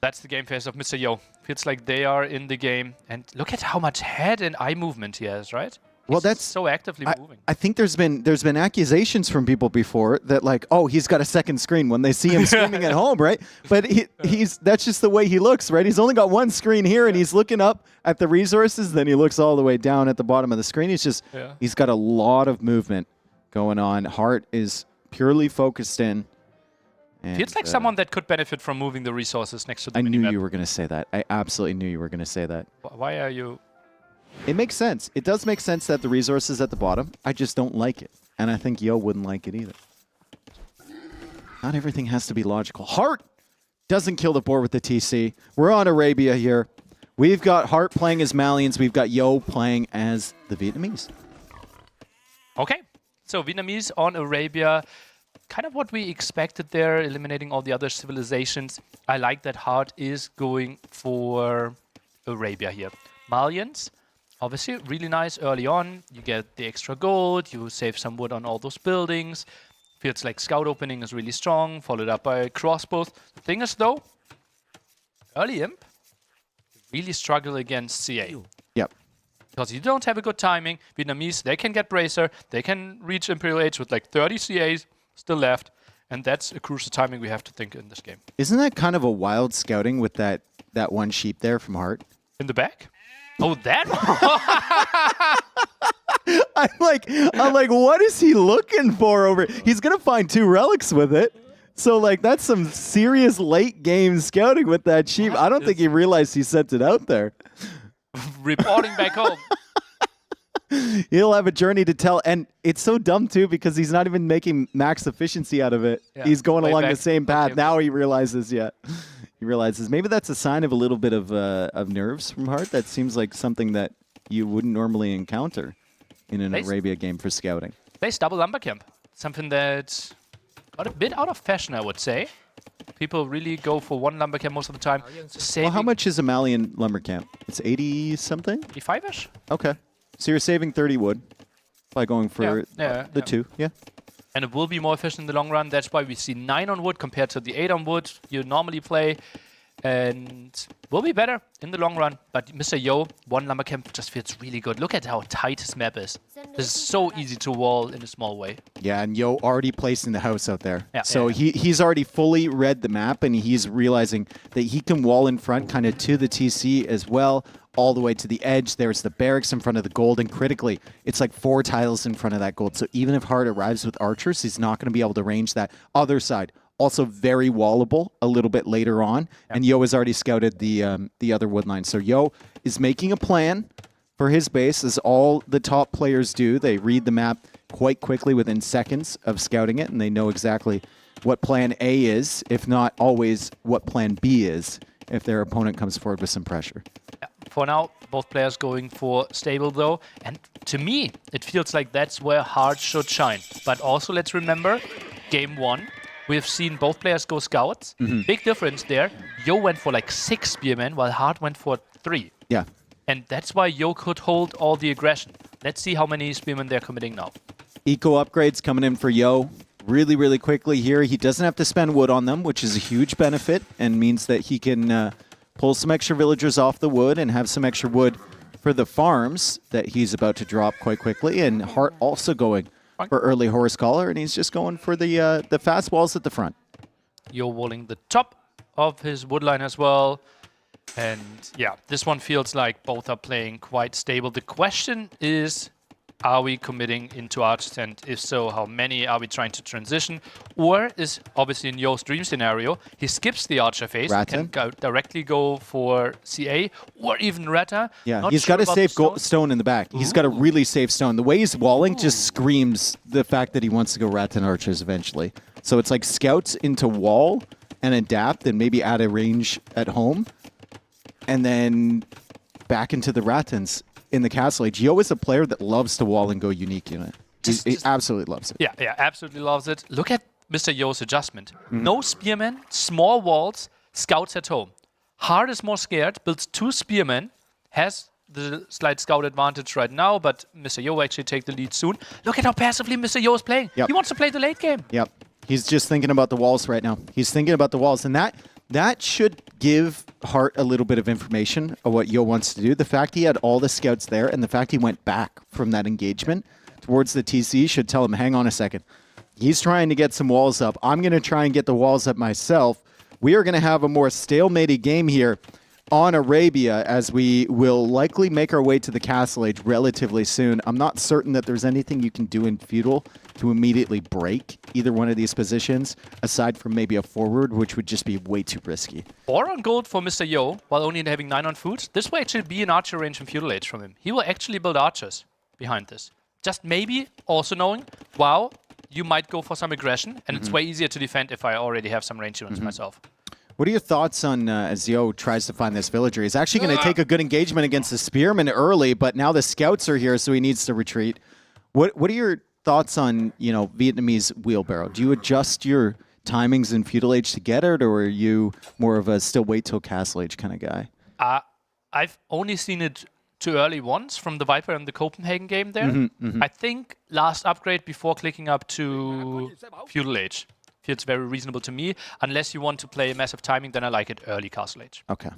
That's the game phase of Mr. Yo. Feels like they are in the game, and look at how much head and eye movement he has, right? Well, He's that's so actively moving. I think there's been accusations from people before that, like, oh, he's got a second screen when they see him streaming at home, right? But that's just the way he looks, right? He's only got one screen here, and he's looking up at the resources. Then he looks all the way down at the bottom of the screen. He's got a lot of movement going on. Hearttt is purely focused in. And, feels like someone that could benefit from moving the resources next to the minimap. I knew you were going to say that. I absolutely knew you were going to say that. Why are you... It makes sense. It does make sense that the resource is at the bottom. I just don't like it. And I think Yo wouldn't like it either. Not everything has to be logical. Hearttt doesn't kill the board with the TC. We're on Arabia here. We've got Hearttt playing as Malians. We've got Yo playing as the Vietnamese. Okay. So Vietnamese on Arabia. Kind of what we expected there, eliminating all the other civilizations. I like that Hearttt is going for Arabia here. Malians. Obviously, really nice early on. You get the extra gold. You save some wood on all those buildings. Feels like scout opening is really strong, followed up by crossbows. The thing is, though, early imp really struggle against CA. Yep. Because you don't have a good timing. Vietnamese, they can get Bracer. They can reach Imperial Age with like 30 CAs still left. And that's a crucial timing we have to think in this game. Isn't that kind of a wild scouting with that one sheep there from Hearttt? In the back? Oh, that I'm like, what is he looking for over? He's gonna find 2 relics with it. So like, that's some serious late game scouting with that sheep. I don't think he realized he sent it out there. Reporting back home. He'll have a journey to tell, and it's so dumb too because he's not even making max efficiency out of it. Yeah. He's going along back. the same path. Okay. Now he realizes, he realizes maybe that's a sign of a little bit of nerves from Hearttt. That seems like something that you wouldn't normally encounter in an Arabia game for scouting. Plays double lumber camp, something that's got a bit out of fashion, I would say. People really go for 1 lumber camp most of the time. Well, how much is a Malian lumber camp? It's 80 something. 85ish. Okay. So you're saving 30 wood by going for the 2, yeah. And it will be more efficient in the long run. That's why we see 9 on wood compared to the 8 on wood you normally play. And will be better in the long run. But Mr. Yo, 1 lumber camp just feels really good. Look at how tight his map is. This is so easy to wall in a small way. Yeah, and Yo already placed in the house out there. Yeah, So he's already fully read the map, and he's realizing that he can wall in front kind of to the TC as well, all the way to the edge. There's the barracks in front of the gold, and critically, it's like 4 tiles in front of that gold. So even if Hearttt arrives with archers, he's not going to be able to range that other side. Also very wallable a little bit later on, and Yo has already scouted the other wood line. So Yo is making a plan for his base, as all the top players do. They read the map quite quickly within seconds of scouting it, and they know exactly what plan A is, if not always what plan B is, if their opponent comes forward with some pressure. For now, both players going for stable though, and to me, it feels like that's where Hearttt should shine. But also, let's remember, game 1, we've seen both players go scouts. Big difference there. Yo went for like 6 spearmen, while Hearttt went for 3. Yeah. And that's why Yo could hold all the aggression. Let's see how many spearmen they're committing now. Eco upgrades coming in for Yo really, really quickly here. He doesn't have to spend wood on them, which is a huge benefit and means that he can pull some extra villagers off the wood and have some extra wood for the farms that he's about to drop quite quickly. And Hearttt also going for early Horse Collar, and he's just going for the fast walls at the front. Yo walling the top of his wood line as well. And yeah, this one feels like both are playing quite stable. The question is, are we committing into archers? And if so, how many are we trying to transition? Or is, obviously in Yo's dream scenario, he skips the archer phase, can directly go for CA, or even Rata. Yeah, he's got a safe stone in the back. He's got a really safe stone. The way he's walling just screams the fact that he wants to go Rata and archers eventually. So it's like scouts into wall and adapt and maybe add a range at home. And then back into the Ratans in the Castle Age. Yo is a player that loves to wall and go unique unit. He absolutely loves it. Yeah, absolutely loves it. Look at Mr. Yo's adjustment. No spearmen, small walls, scouts at home. Hearttt is more scared, builds 2 spearmen, has the slight scout advantage right now, but Mr. Yo will actually take the lead soon. Look at how passively Mr. Yo is playing. Yep. He wants to play the late game. Yep. He's just thinking about the walls right now. He's thinking about the walls, and that should give Hearttt a little bit of information of what Yo wants to do. The fact he had all the scouts there and the fact he went back from that engagement towards the TC should tell him, hang on a second. He's trying to get some walls up. I'm going to try and get the walls up myself. We are going to have a more stalemated game here on Arabia, as we will likely make our way to the Castle Age relatively soon. I'm not certain that there's anything you can do in Feudal to immediately break either one of these positions, aside from maybe a forward, which would just be way too risky. 4 on gold for Mr. Yo, while only having 9 on food. This will actually be an archer range in Feudal Age from him. He will actually build archers behind this. Just maybe also knowing, wow, you might go for some aggression, and it's way easier to defend if I already have some range units myself. What are your thoughts on as Yo tries to find this villager? He's actually going to take a good engagement against the spearmen early, but now the scouts are here, so he needs to retreat. What are your thoughts on, Vietnamese wheelbarrow? Do you adjust your timings in Feudal Age to get it, or are you more of a still wait till Castle Age kind of guy? I've only seen it too early once from TheViper in the Copenhagen game there. I think last upgrade before clicking up to Feudal Age. Feels very reasonable to me. Unless you want to play massive timing, then I like it early Castle Age. Okay.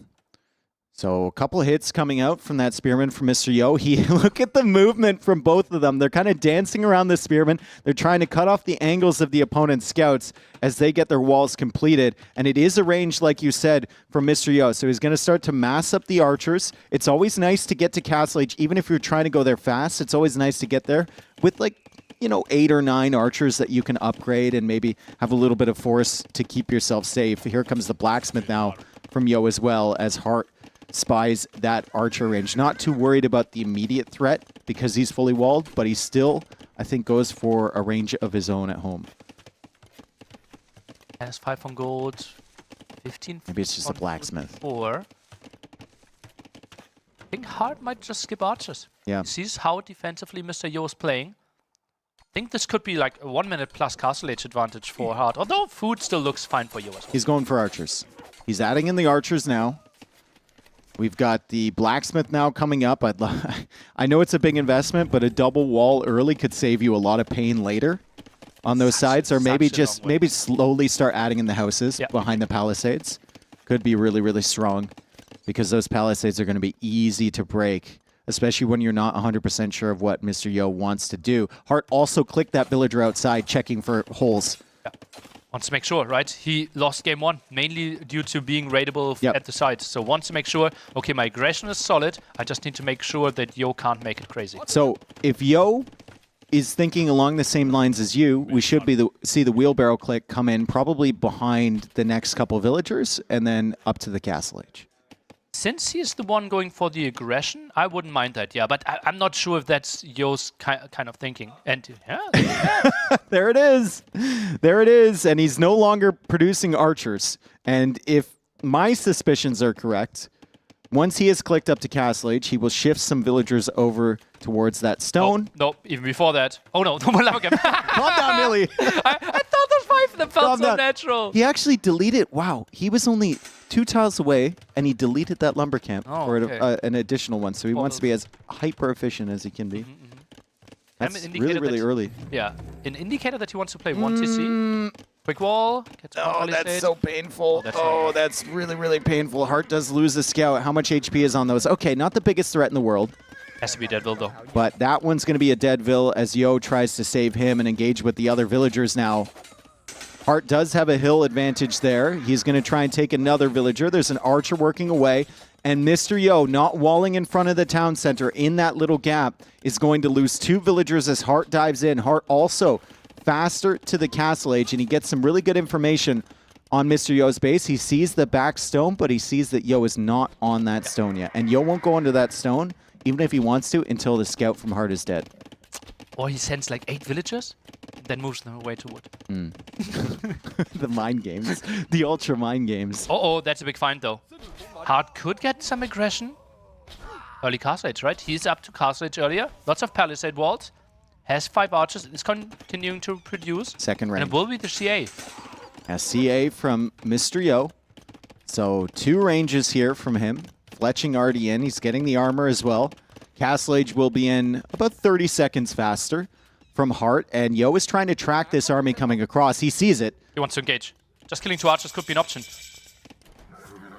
So a couple of hits coming out from that Spearman from Mr. Yo. Look at the movement from both of them. They're kind of dancing around the Spearman. They're trying to cut off the angles of the opponent's scouts as they get their walls completed. And it is a range, like you said, from Mr. Yo. So he's going to start to mass up the archers. It's always nice to get to Castle Age, even if you're trying to go there fast. It's always nice to get there with, like, 8 or 9 archers that you can upgrade and maybe have a little bit of force to keep yourself safe. Here comes the blacksmith now from Yo as well, as Hearttt spies that archer range. Not too worried about the immediate threat because he's fully walled, but he still, I think, goes for a range of his own at home. Has 5 on gold, 15. Maybe it's just a blacksmith. 4. I think Hearttt might just skip archers. Yeah. He sees how defensively Mr. Yo is playing. I think this could be like a 1 minute plus Castle Age advantage for Hearttt, although food still looks fine for Yo as well. He's going for archers. He's adding in the archers now. We've got the blacksmith now coming up. I know it's a big investment, but a double wall early could save you a lot of pain later on those sides, or maybe slowly start adding in the houses behind the palisades. Could be really, really strong because those palisades are going to be easy to break, especially when you're not 100% sure of what Mr. Yo wants to do. Hearttt also clicked that villager outside, checking for holes. Yeah. Wants to make sure, right? He lost game 1, mainly due to being raidable at the side. So wants to make sure, okay, my aggression is solid. I just need to make sure that Yo can't make it crazy. So if Yo is thinking along the same lines as you, we should see the wheelbarrow click come in probably behind the next couple villagers and then up to the Castle Age. Since he's the one going for the aggression, I wouldn't mind that, yeah. But I'm not sure if that's Yo's kind of thinking. And there it is. There it is. And he's no longer producing archers. And if my suspicions are correct, once he has clicked up to Castle Age, he will shift some villagers over towards that stone. Nope, even before that. Oh no, no more lava camp. Calm down, Millie. I thought those 5 of them felt so natural. He actually deleted, wow, he was only 2 tiles away, and he deleted that lumber camp for an additional one. So he wants to be as hyper efficient as he can be. That's really, really early. Yeah, an indicator that he wants to play 1 TC. Quick wall. Oh, that's so painful. That's really, really painful. Hearttt does lose a scout. How much HP is on those? Okay, not the biggest threat in the world. Has to be Deadville, though. But that one's going to be a Deadville as Yo tries to save him and engage with the other villagers now. Hearttt does have a hill advantage there. He's going to try and take another villager. There's an archer working away. And Mr. Yo, not walling in front of the town center in that little gap, is going to lose 2 villagers as Hearttt dives in. Hearttt also faster to the Castle Age, and he gets some really good information on Mr. Yo's base. He sees the back stone, but he sees that Yo is not on that stone yet. And Yo won't go under that stone, even if he wants to, until the scout from Hearttt is dead. Or he sends like 8 villagers, then moves them away to wood. The mind games. The ultra mind games. Oh, that's a big find, though. Hearttt could get some aggression. Early Castle Age, right? He's up to Castle Age earlier. Lots of palisade walls. Has 5 archers. Is continuing to produce. Second range. And it will be the CA. A CA from Mr. Yo. So 2 ranges here from him. Fletching already in. He's getting the armor as well. Castle Age will be in about 30 seconds faster from Hearttt. And Yo is trying to track this army coming across. He sees it. He wants to engage. Just killing 2 archers could be an option.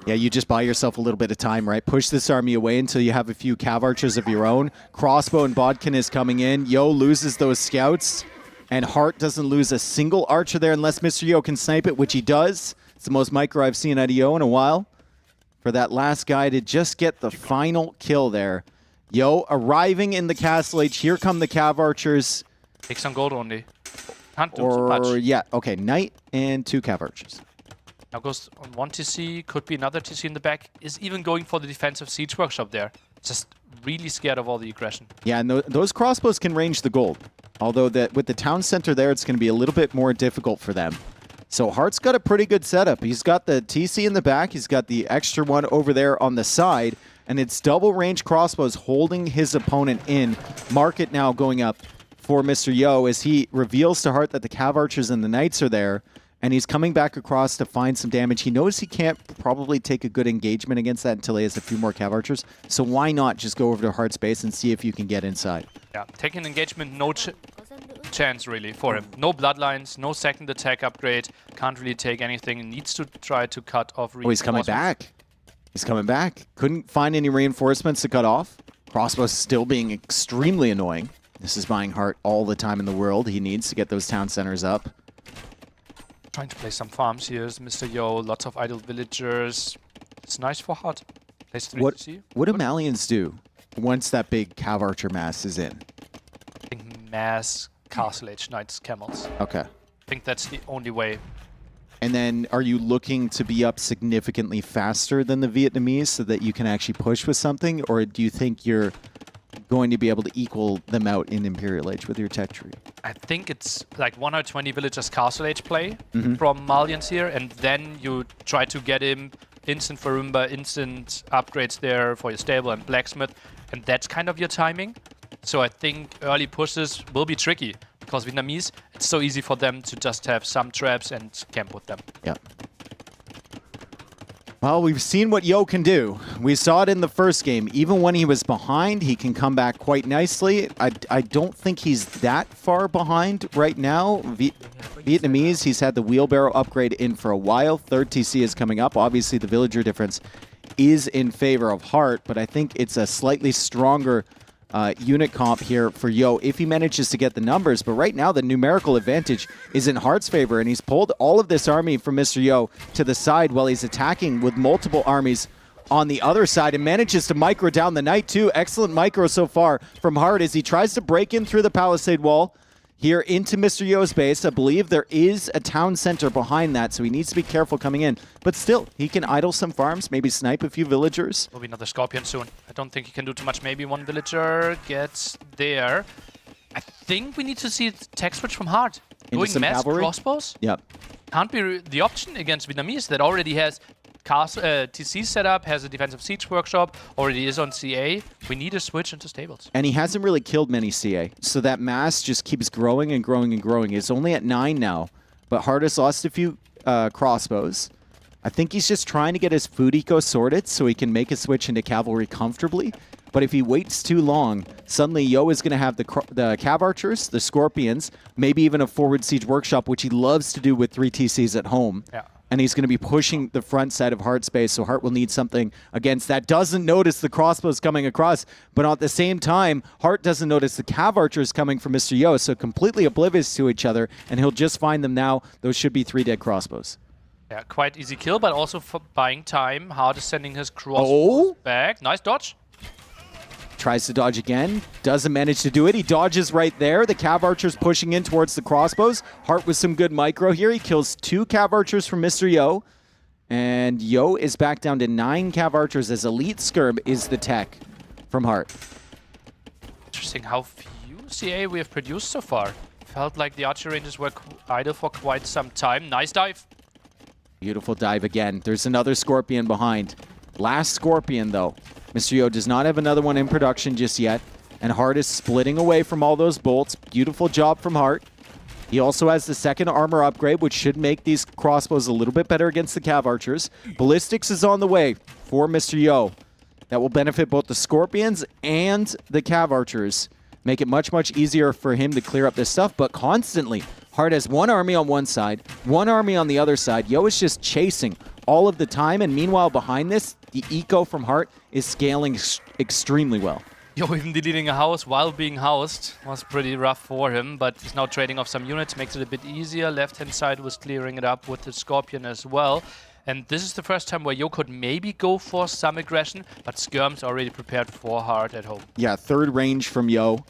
Yeah, you just buy yourself a little bit of time, right? Push this army away until you have a few cav archers of your own. Crossbow and Bodkin is coming in. Yo loses those scouts. And Hearttt doesn't lose a single archer there unless Mr. Yo can snipe it, which he does. It's the most micro I've seen out of Yo in a while. For that last guy to just get the final kill there. Yo arriving in the Castle Age. Here come the cav archers. Take some gold only. Can't do too much. Yeah, okay, knight and 2 cav archers. Now goes on 1 TC, could be another TC in the back. Is even going for the defensive siege workshop there. Just really scared of all the aggression. Yeah, and those crossbows can range the gold. Although with the town center there, it's going to be a little bit more difficult for them. So Heartt's got a pretty good setup. He's got the TC in the back. He's got the extra one over there on the side. And it's double range crossbows holding his opponent in. Market now going up for Mr. Yo as he reveals to Hearttt that the cav archers and the knights are there. And he's coming back across to find some damage. He knows he can't probably take a good engagement against that until he has a few more cav archers. So why not just go over to Heartt's base and see if you can get inside? Yeah, taking engagement, no chance really for him. No bloodlines, no second attack upgrade. Can't really take anything. He needs to try to cut off. Oh, he's coming back. He's coming back. Couldn't find any reinforcements to cut off. Crossbow still being extremely annoying. This is buying Hearttt all the time in the world. He needs to get those town centers up. Trying to play some farms here, Mr. Yo. Lots of idle villagers. It's nice for Hearttt. Plays 3 TC. What do Malians do once that big Cav Archer mass is in? I think mass, Castle Age Knights, Camels. Okay. I think that's the only way. And then are you looking to be up significantly faster than the Vietnamese so that you can actually push with something? Or do you think you're going to be able to equal them out in Imperial Age with your tech tree? I think it's like 120 villagers Castle Age play from Malians here, and then you try to get him instant Farumba, instant upgrades there for your stable and blacksmith, and that's kind of your timing. So I think early pushes will be tricky, because Vietnamese, it's so easy for them to just have some traps and camp with them. Yeah. Well, we've seen what Yo can do. We saw it in the first game. Even when he was behind, he can come back quite nicely. I don't think he's that far behind right now. Vietnamese, he's had the wheelbarrow upgrade in for a while. 3rd TC is coming up. Obviously, the villager difference is in favor of Hearttt, but I think it's a slightly stronger unit comp here for Yo if he manages to get the numbers. But right now, the numerical advantage is in Heartt's favor, and he's pulled all of this army from Mr. Yo to the side while he's attacking with multiple armies on the other side and manages to micro down the Knight too. Excellent micro so far from Hearttt as he tries to break in through the palisade wall here into Mr. Yo's base. I believe there is a town center behind that, so he needs to be careful coming in. But still, he can idle some farms, maybe snipe a few villagers. Will be another Scorpion soon. I don't think he can do too much. Maybe one villager gets there. I think we need to see tech switch from Hearttt. Going some mass cavalry? crossbows Yep. can't be the option against Vietnamese that already has TC setup, has a defensive siege workshop, already is on CA. We need a switch into stables. And he hasn't really killed many CA, so that mass just keeps growing and growing and growing. It's only at 9 now, but Hearttt has lost a few crossbows. I think he's just trying to get his food eco sorted so he can make a switch into cavalry comfortably. But if he waits too long, suddenly Yo is going to have the Cav Archers, the Scorpions, maybe even a forward siege workshop, which he loves to do with 3 TCs at home. Yeah. And he's going to be pushing the front side of Heartt's base, so Hearttt will need something against that. Doesn't notice the crossbows coming across, but at the same time, Hearttt doesn't notice the Cav Archers coming from Mr. Yo, so completely oblivious to each other, and he'll just find them now. Those should be 3 dead crossbows. Yeah, quite easy kill, but also for buying time. Hearttt is sending his crossbows back. Nice dodge. Tries to dodge again, doesn't manage to do it. He dodges right there. The Cav Archer's pushing in towards the crossbows. Hearttt with some good micro here. He kills 2 Cav Archers from Mr. Yo. And Yo is back down to 9 Cav Archers as Elite Skirm is the tech from Hearttt. Interesting how few CA we have produced so far. Felt like the archer ranges were idle for quite some time. Nice dive. Beautiful dive again. There's another Scorpion behind. Last Scorpion, though. Mr. Yo does not have another one in production just yet. And Hearttt is splitting away from all those bolts. Beautiful job from Hearttt. He also has the 2nd armor upgrade, which should make these crossbows a little bit better against the Cav Archers. Ballistics is on the way for Mr. Yo. That will benefit both the Scorpions and the Cav Archers. Make it much, much easier for him to clear up this stuff. But constantly, Hearttt has one army on one side, one army on the other side. Yo is just chasing all of the time. And meanwhile, behind this, the eco from Hearttt is scaling extremely well. Yo, even deleting a house while being housed was pretty rough for him, but he's now trading off some units, makes it a bit easier. Left-hand side was clearing it up with the Scorpion as well. And this is the first time where Yo could maybe go for some aggression, but Skirm's already prepared for Hearttt at home. Yeah, 3rd range from Yo.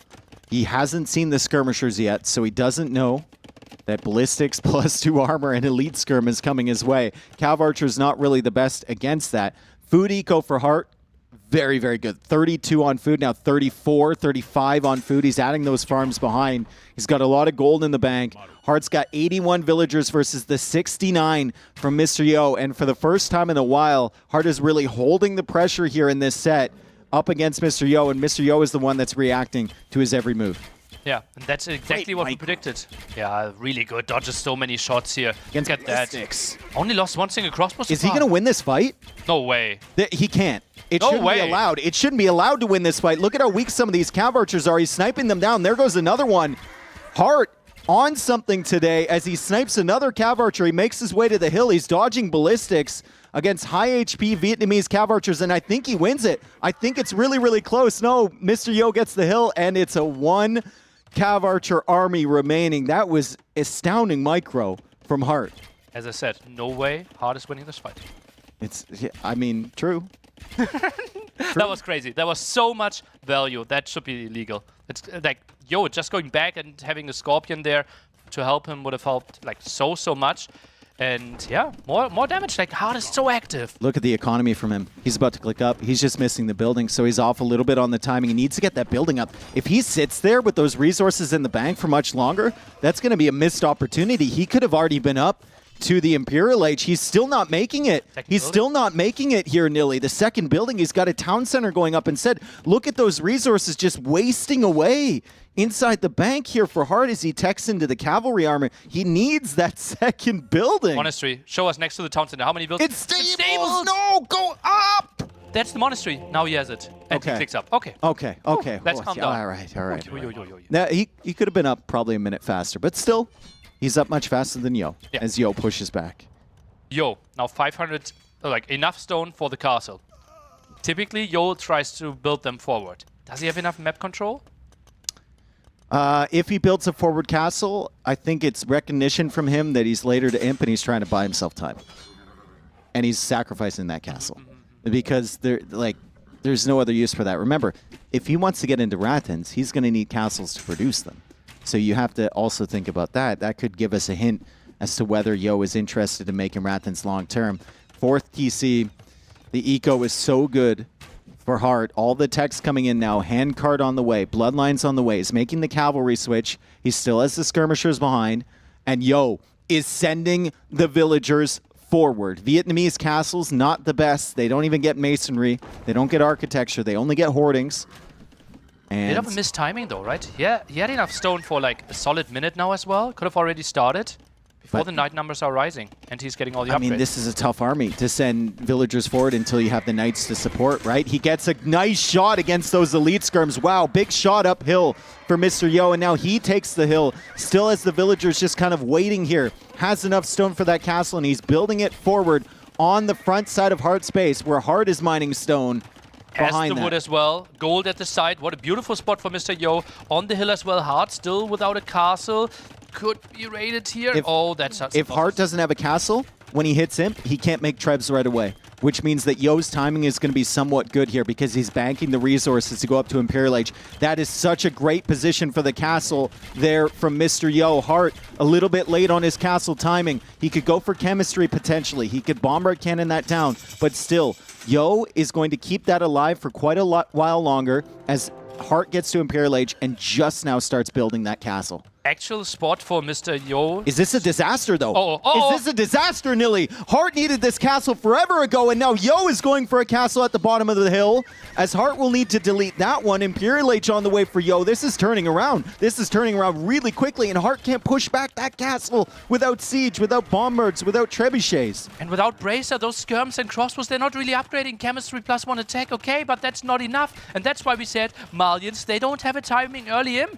He hasn't seen the skirmishers yet, so he doesn't know that Ballistics plus 2 armor and Elite Skirm is coming his way. Cav Archer's not really the best against that. Food eco for Hearttt, very, very good. 32 on food, now 34, 35 on food. He's adding those farms behind. He's got a lot of gold in the bank. Heartt's got 81 villagers versus the 69 from Mr. Yo. And for the first time in a while, Hearttt is really holding the pressure here in this set up against Mr. Yo. And Mr. Yo is the one that's reacting to his every move. Yeah, and that's exactly what we predicted. Yeah, really good. Dodges so many shots here. Against Get that. Ballistics. Only lost one single crossbow so Is he far. going to win this fight? No way. He can't. It No shouldn't way. be allowed. It shouldn't be allowed to win this fight. Look at how weak some of these Cav Archers are. He's sniping them down. There goes another one. Hearttt on something today as he snipes another Cav Archer. He makes his way to the hill. He's dodging Ballistics. against high HP Vietnamese Cav Archers, and I think he wins it. I think it's really, really close. No, Mr. Yo gets the hill, and it's a 1 Cav Archer army remaining. That was astounding micro from Hearttt. As I said, no way Hearttt is winning this fight. I mean, true. That was crazy. There was so much value. That should be illegal. It's like, yo, just going back and having a Scorpion there to help him would have helped like so much. And yeah, more damage. Like, Hearttt is so active. Look at the economy from him. He's about to click up. He's just missing the building, so he's off a little bit on the timing. He needs to get that building up. If he sits there with those resources in the bank for much longer, that's going to be a missed opportunity. He could have already been up to the Imperial Age. He's still not making it. He's still not making it here, Nilly. The second building, he's got a town center going up instead. Look at those resources just wasting away inside the bank here for Hearttt as he techs into the cavalry armor. He needs that second building. Monastery. Show us next to the town center. How many buildings? It's stables! No, go up! That's the monastery. Now he has it. And he clicks up. Okay. Okay. Let's calm down. All right. Okay. Now, he could have been up probably a minute faster, but still, he's up much faster than Yo as Yo pushes back. Yo, now 500, like enough stone for the castle. Typically, Yo tries to build them forward. Does he have enough map control? If he builds a forward castle, I think it's recognition from him that he's later to imp and he's trying to buy himself time. And he's sacrificing that castle. Because there's no other use for that. Remember, if he wants to get into Rathens, he's going to need castles to produce them. So you have to also think about that. That could give us a hint as to whether Yo is interested in making Rathens long-term. 4th TC, the eco is so good for Hearttt. All the techs coming in now. Handcart on the way. Bloodlines on the way. He's making the cavalry switch. He still has the skirmishers behind. And Yo is sending the villagers forward. Vietnamese castles, not the best. They don't even get masonry. They don't get architecture. They only get hoardings. And Bit of a missed timing though, right? Yeah, he had enough stone for like a solid minute now as well. Could have already started before the knight numbers are rising, and he's getting all the upgrades. I mean, this is a tough army to send villagers forward until you have the knights to support, right? He gets a nice shot against those elite skirms. Wow, big shot uphill for Mr. Yo, and now he takes the hill. Still has the villagers just kind of waiting here. Has enough stone for that castle, and he's building it forward on the front side of Heartt's base, where Hearttt is mining stone. Has the wood as well. Gold at the side. What a beautiful spot for Mr. Yo. On the hill as well. Hearttt still without a castle. Could be raided here. If Hearttt doesn't have a castle, when he hits Imp, he can't make trebs right away. Which means that Yo's timing is going to be somewhat good here because he's banking the resources to go up to Imperial Age. That is such a great position for the castle there from Mr. Yo. Hearttt a little bit late on his castle timing. He could go for chemistry potentially. He could bombard cannon that down. But still, Yo is going to keep that alive for quite a while longer as Hearttt gets to Imperial Age and just now starts building that castle. Actual spot for Mr. Yo. Is this a disaster, though? Is this a disaster, Nilly? Hearttt needed this castle forever ago, and now Yo is going for a castle at the bottom of the hill, as Hearttt will need to delete that one. Imperial Age on the way for Yo. This is turning around. This is turning around really quickly, and Hearttt can't push back that castle without siege, without bombards, without trebuchets. And without Bracer, those skirms and crossbows, they're not really upgrading chemistry +1 attack, okay? But that's not enough, and that's why we said Malians, they don't have a timing early in.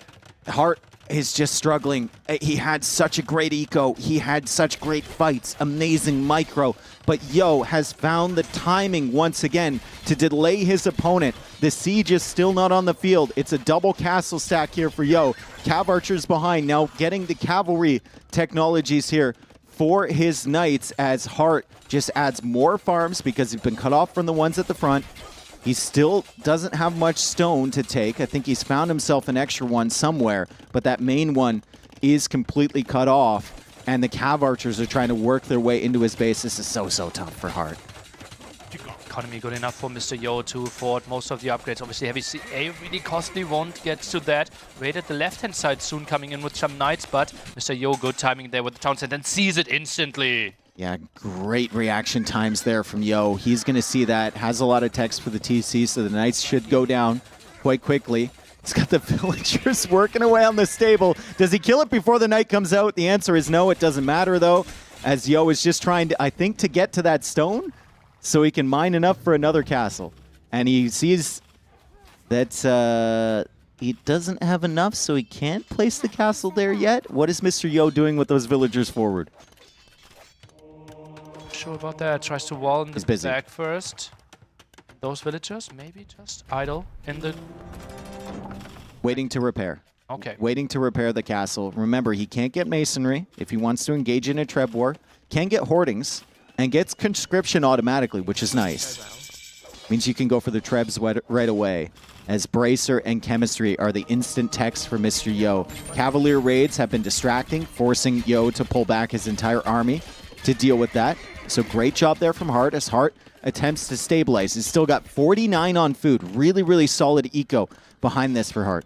Hearttt is just struggling. He had such a great eco. He had such great fights, amazing micro. But Yo has found the timing once again to delay his opponent. The siege is still not on the field. It's a double castle stack here for Yo. Cav Archers behind, now getting the cavalry technologies here for his knights as Hearttt just adds more farms because he's been cut off from the ones at the front. He still doesn't have much stone to take. I think he's found himself an extra one somewhere, but that main one is completely cut off, and the Cav Archers are trying to work their way into his base. This is so tough for Hearttt. Economy good enough for Mr. Yo to afford most of the upgrades. Obviously, heavy CA really costly, won't get to that. Raid at the left-hand side soon coming in with some knights, but Mr. Yo, good timing there with the town center and sees it instantly. Yeah, great reaction times there from Yo. He's going to see that. Has a lot of text for the TC, so the Knights should go down quite quickly. He's got the villagers working away on the stable. Does he kill it before the Knight comes out? The answer is no. It doesn't matter, though, as Yo is just trying to, I think, to get to that stone so he can mine enough for another castle. And he sees that he doesn't have enough, so he can't place the castle there yet. What is Mr. Yo doing with those villagers forward? sure about that. Tries to wall in the busy. back first. Those villagers maybe just idle in the... Waiting to repair. Okay. Waiting to repair the castle. Remember, he can't get masonry if he wants to engage in a Treb war. Can get hoardings and gets conscription automatically, which is nice. Means you can go for the Trebs right away, as Bracer and Chemistry are the instant techs for Mr. Yo. Cavalier raids have been distracting, forcing Yo to pull back his entire army to deal with that. So great job there from Hearttt, as Hearttt attempts to stabilize. He's still got 49 on food. Really, really solid eco behind this for Hearttt.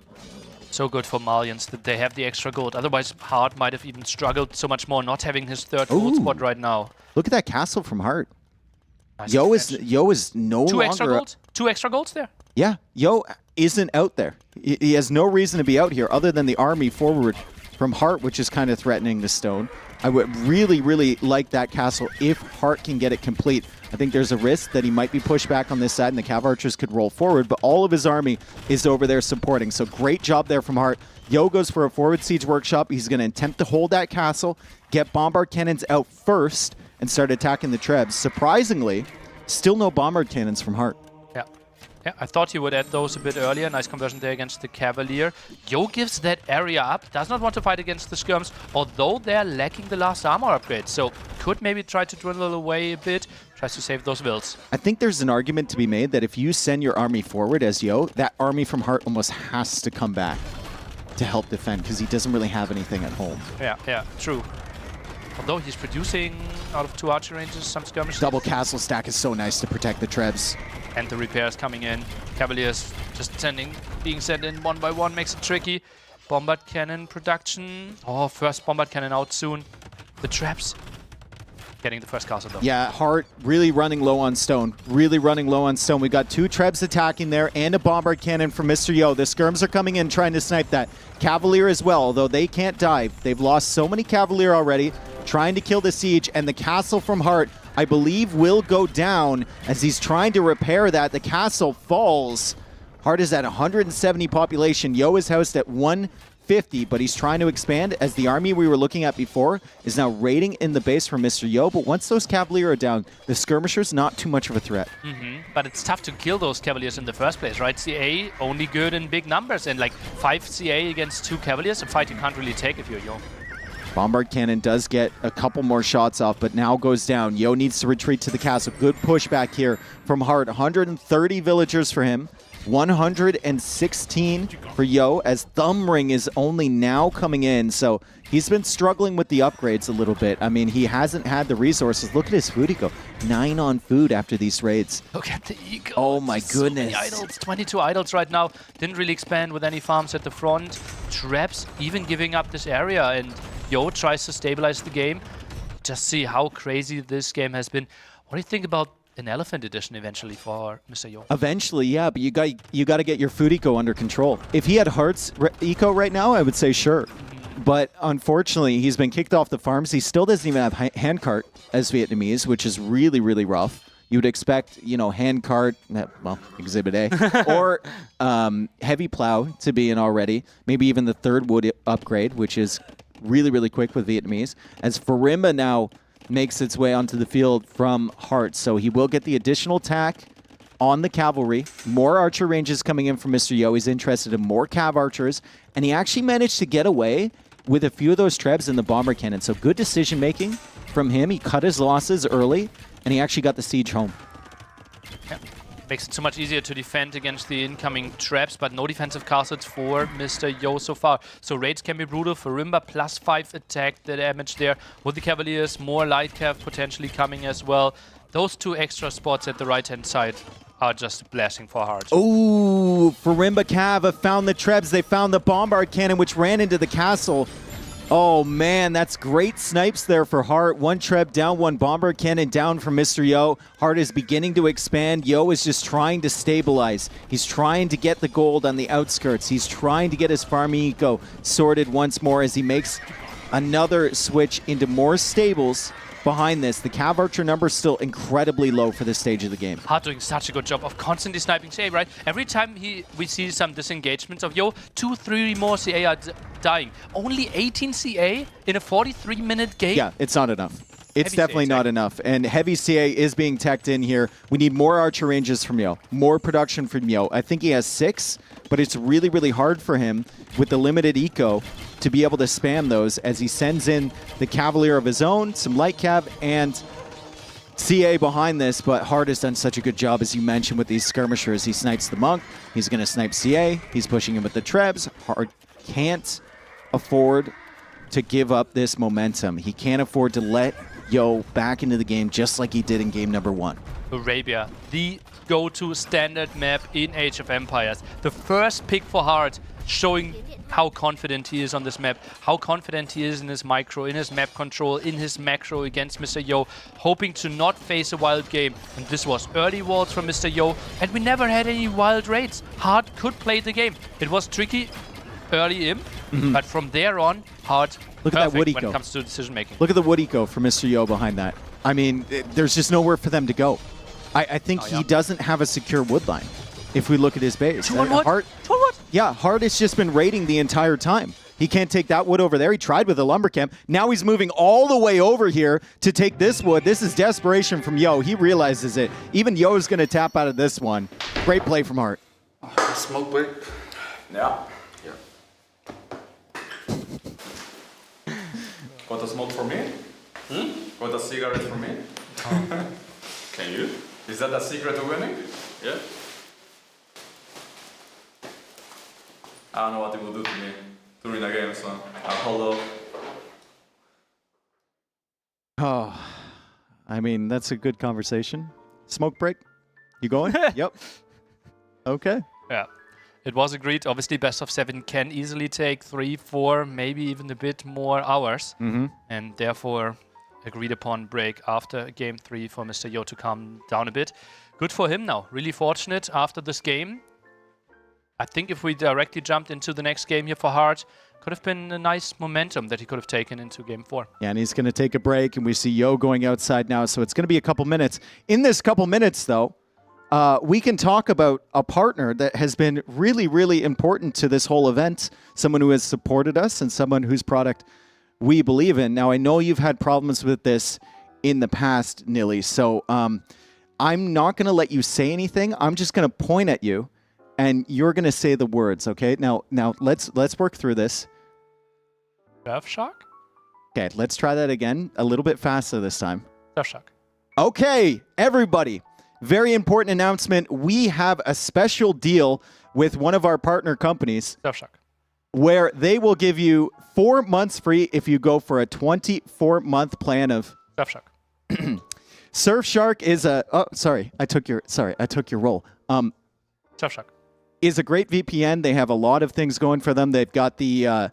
So good for Malians that they have the extra gold. Otherwise, Hearttt might have even struggled so much more not having his third gold spot right now. Look at that castle from Hearttt. Nice Yo is no Two longer... extra golds? 2 extra golds there? Yeah, Yo isn't out there. He has no reason to be out here other than the army forward from Hearttt, which is kind of threatening the stone. I would really, really like that castle if Hearttt can get it complete. I think there's a risk that he might be pushed back on this side and the Cav Archers could roll forward, but all of his army is over there supporting. So great job there from Hearttt. Yo goes for a forward siege workshop. He's going to attempt to hold that castle, get bombard cannons out first, and start attacking the Trebs. Surprisingly, still no bombard cannons from Hearttt. Yeah, I thought he would add those a bit earlier. Nice conversion there against the Cavalier. Yo gives that area up. Does not want to fight against the skirms, although they're lacking the last armor upgrade. So could maybe try to dwindle away a bit. Tries to save those vills. I think there's an argument to be made that if you send your army forward as Yo, that army from Hearttt almost has to come back to help defend because he doesn't really have anything at home. Yeah, true. Although he's producing out of 2 archer ranges, some skirmishes. Double castle stack is so nice to protect the Trebs. And the repairs coming in. Cavaliers just being sent in one by one makes it tricky. Bombard cannon production. Oh, first bombard cannon out soon. The traps getting the first castle though. Yeah, Hearttt really running low on stone. Really running low on stone. We got 2 Trebs attacking there and a bombard cannon from Mr. Yo. The skirms are coming in trying to snipe that. Cavalier as well, although they can't dive. They've lost so many Cavalier already trying to kill the siege, and the castle from Hearttt, I believe, will go down as he's trying to repair that. The castle falls. Hearttt is at 170 population. Yo is housed at 150, but he's trying to expand as the army we were looking at before is now raiding in the base from Mr. Yo. But once those Cavalier are down, the skirmishers not too much of a threat. But it's tough to kill those Cavaliers in the first place, right? CA only good in big numbers, and like 5 CA against 2 Cavaliers, a fight you can't really take if you're Yo. Bombard cannon does get a couple more shots off, but now goes down. Yo needs to retreat to the castle. Good pushback here from Hearttt. 130 villagers for him. 116 for Yo, as Thumbring is only now coming in. So he's been struggling with the upgrades a little bit. I mean, he hasn't had the resources. Look at his food eco. 9 on food after these raids. Look at the eco. Oh my So many goodness. idols, 22 idols right now. Didn't really expand with any farms at the front. Traps even giving up this area, and Yo tries to stabilize the game. Just see how crazy this game has been. What do you think about an Elephant Edition eventually for Mr. Yo? Eventually, yeah, but you got to get your food eco under control. If he had Heartt's eco right now, I would say sure. But unfortunately, he's been kicked off the farms. He still doesn't even have handcart as Vietnamese, which is really, really rough. You would expect, you know, handcart, well, Exhibit A, or heavy plow to be in already. Maybe even the 3rd wood upgrade, which is really, really quick with Vietnamese. As Farimba now makes its way onto the field from Hearttt, so he will get the additional attack on the cavalry. More archer ranges coming in from Mr. Yo. He's interested in more cav archers, and he actually managed to get away with a few of those Trebs in the bomber cannon. So good decision making from him. He cut his losses early, and he actually got the siege home. Yeah. Makes it so much easier to defend against the incoming traps, but no defensive castles for Mr. Yo so far. So raids can be brutal. Farimba +5 attack, the damage there. With the Cavaliers, more light cav potentially coming as well. Those 2 extra spots at the right-hand side are just a blessing for Hearttt. Ooh, Farimba Cav have found the Trebs. They found the bombard cannon, which ran into the castle. Oh man, that's great snipes there for Hearttt. 1 Treb down, 1 bombard cannon down from Mr. Yo. Hearttt is beginning to expand. Yo is just trying to stabilize. He's trying to get the gold on the outskirts. He's trying to get his farm eco sorted once more as he makes another switch into more stables. Behind this, the Cav Archer number is still incredibly low for this stage of the game. Hearttt doing such a good job of constantly sniping CA, right? Every time we see some disengagements of Yo, 2-3 more CA are dying. Only 18 CA in a 43-minute game? Yeah, it's not enough. It's definitely not enough. And heavy CA is being teched in here. We need more archer ranges from Yo. More production from Yo. I think he has 6, but it's really, really hard for him with the limited eco to be able to spam those as he sends in the Cavalier of his own, some light cav, and CA behind this. But Hearttt has done such a good job, as you mentioned, with these skirmishers. He snipes the Monk. He's going to snipe CA. He's pushing him with the Trebs. Hearttt can't afford to give up this momentum. He can't afford to let Yo back into the game just like he did in game number 1. Arabia, the go-to standard map in Age of Empires. The first pick for Hearttt, showing how confident he is on this map, how confident he is in his micro, in his map control, in his macro against Mr. Yo, hoping to not face a wild game. And this was early walls from Mr. Yo, and we never had any wild raids. Hearttt could play the game. It was tricky early in, but from there on, Hearttt Look at that wood when eco. it comes to decision making. Look at the wood eco for Mr. Yo behind that. I mean, there's just nowhere for them to go. I think he doesn't have a secure wood line if we look at his base. Hearttt? Yeah, Hearttt has just been raiding the entire time. He can't take that wood over there. He tried with the lumber camp. Now he's moving all the way over here to take this wood. This is desperation from Yo. He realizes it. Even Yo is going to tap out of this one. Great play from Hearttt. Smoke break. Yeah. Got a smoke for me? Got a cigarette for me? Can you? Is that a secret to winning? Yeah. I don't know what it will do to me during the game, so I'll hold off. Oh, I mean, that's a good conversation. Smoke break? You going? Yep. Okay. Yeah. It was agreed. Obviously, best of 7 can easily take 3, 4, maybe even a bit more hours. And therefore, agreed upon break after game 3 for Mr. Yo to calm down a bit. Good for him now. Really fortunate after this game. I think if we directly jumped into the next game here for Hearttt, could have been a nice momentum that he could have taken into game 4. Yeah, and he's going to take a break, and we see Yo going outside now, so it's going to be a couple minutes. In this couple minutes, though, we can talk about a partner that has been really, really important to this whole event, someone who has supported us and someone whose product we believe in. Now, I know you've had problems with this in the past, Nilly, so I'm not going to let you say anything. I'm just going to point at you, and you're going to say the words, okay? Now, let's work through this. Surfshark? Okay, let's try that again, a little bit faster this time. Surfshark. Okay, everybody. Very important announcement. We have a special deal with one of our partner companies Surfshark. where they will give you 4 months free if you go for a 24-month plan of Surfshark. Surfshark is a I took your role. Surfshark. Is a great VPN. They have a lot of things going for them. They've got the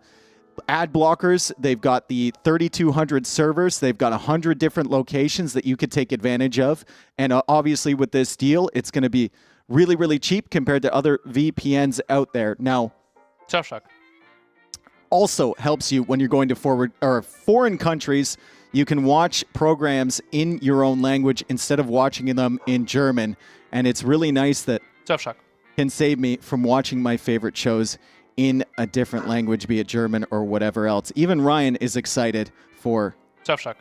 ad blockers. They've got the 3,200 servers. They've got 100 different locations that you could take advantage of. And obviously with this deal, it's going to be really, really cheap compared to other VPNs out there. Now, Surfshark. also helps you when you're going to foreign countries. You can watch programs in your own language instead of watching them in German. And it's really nice that Surfshark. can save me from watching my favorite shows in a different language, be it German or whatever else. Even Ryan is excited for Surfshark.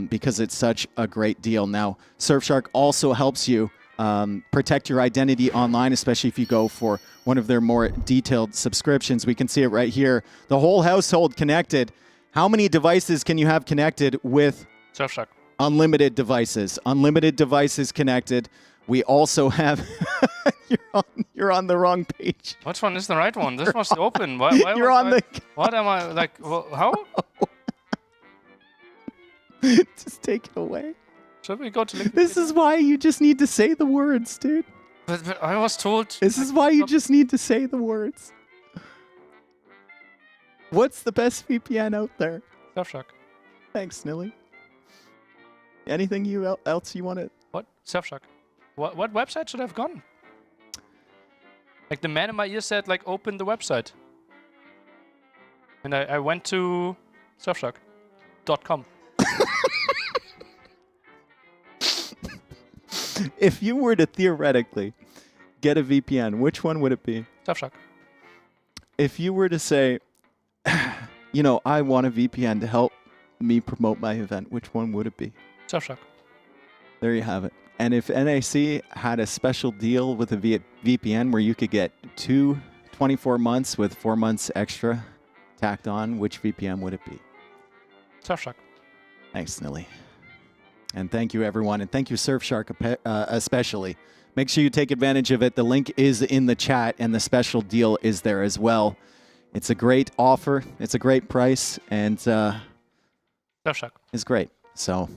because it's such a great deal. Now, Surfshark also helps you protect your identity online, especially if you go for one of their more detailed subscriptions. We can see it right here. The whole household connected. How many devices can you have connected with Surfshark. unlimited devices? Unlimited devices connected. We also have... you're on the wrong page. Which one is the right one? This must open. Why You're on the... What am I, like, how? Just take it away. Should we go to... This is why you just need to say the words, dude. But I was told... This is why you just need to say the words. What's the best VPN out there? Surfshark. Thanks, Nilly. Anything else you want to... What? Surfshark. What website should I have gone? Like, the man in my ear said, like, open the website. And I went to surfshark.com. If you were to theoretically get a VPN, which one would it be? Surfshark. If you were to say, I want a VPN to help me promote my event, which one would it be? Surfshark. There you have it. And if NAC had a special deal with a VPN where you could get 24 months with 4 months extra tacked on, which VPN would it be? Surfshark. Thanks, Nilly. And thank you, everyone. And thank you, Surfshark, especially. Make sure you take advantage of it. The link is in the chat, and the special deal is there as well. It's a great offer. It's a great price, and Surfshark. it's great. So,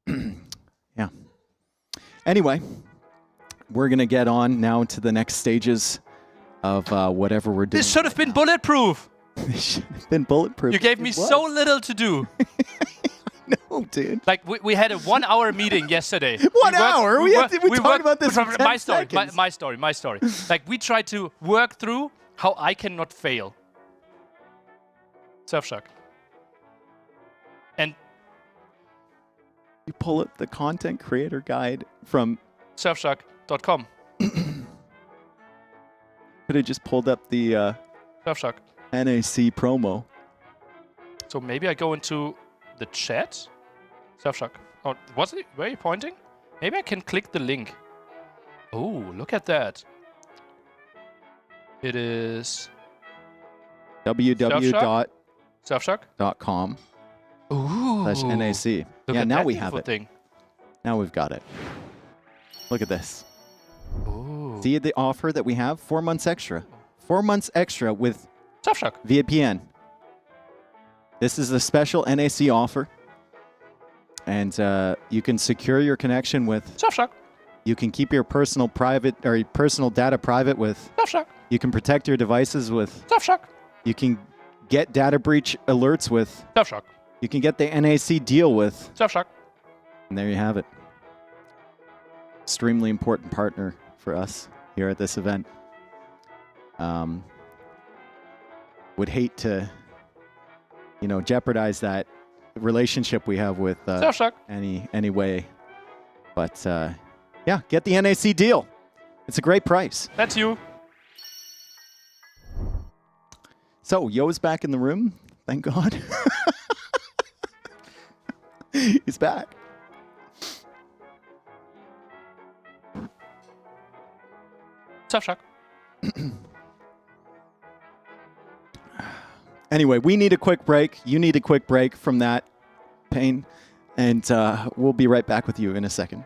yeah. Anyway, we're going to get on now to the next stages of whatever we're doing. This should have been bulletproof. This should have been bulletproof. You gave me so little to do. No, dude. Like, we had a 1 hour meeting yesterday. 1 hour? We talked about this in 10 my story, seconds. my story. Like, we tried to work through how I cannot fail. Surfshark. And You pull up the content creator guide from... Surfshark.com. Could have just pulled up the Surfshark. NAC promo. So maybe I go into the chat. Surfshark. Oh, where are you pointing? Maybe I can click the link. Oh, look at that. It is www.surfshark.com Ooh. /NAC. Look Yeah, at now that we have beautiful it. thing. Now we've got it. Look at this. Ooh. See the offer that we have? 4 months extra. 4 months extra with Surfshark. VPN. This is a special NAC offer. And you can secure your connection with... Surfshark. You can keep your personal data private with... Surfshark. You can protect your devices with... Surfshark. You can get data breach alerts with... Surfshark. You can get the NAC deal with... Surfshark. And there you have it. Extremely important partner for us here at this event. Would hate to, jeopardize that relationship we have with Surfshark. any way. But yeah, get the NAC deal. It's a great price. That's you. So Yo's back in the room. Thank God. He's back. Surfshark. Anyway, we need a quick break. You need a quick break from that pain. And we'll be right back with you in a second.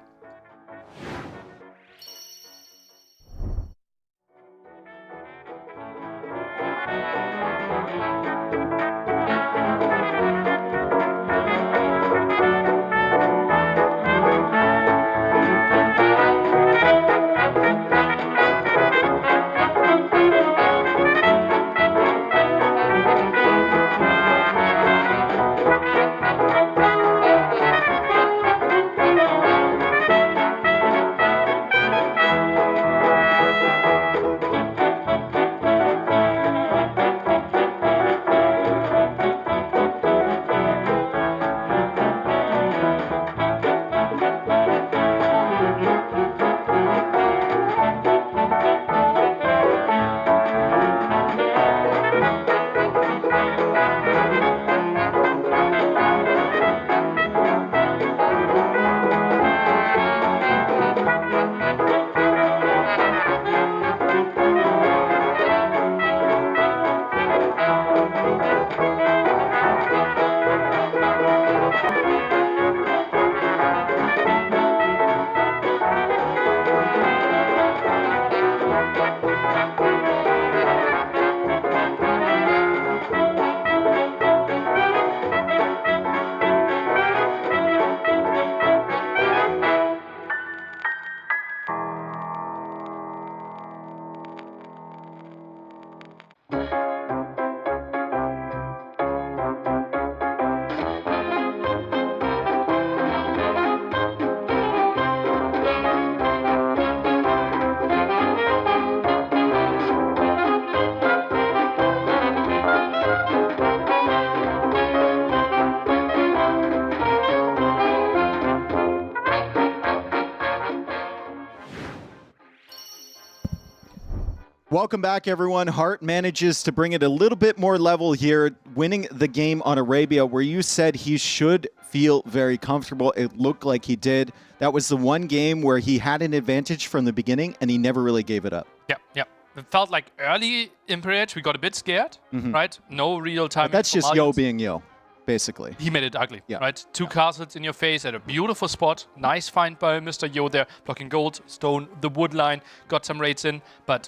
Welcome back, everyone. Hearttt manages to bring it a little bit more level here, winning the game on Arabia, where you said he should feel very comfortable. It looked like he did. That was the one game where he had an advantage from the beginning, and he never really gave it up. Yeah. It felt like early in Imperiage, we got a bit scared, right? No real time. But that's just Yo being Yo, basically. He made it ugly, Yeah. right? Two castles in your face at a beautiful spot. Nice find by Mr. Yo there, blocking gold, stone, the wood line, got some raids in, but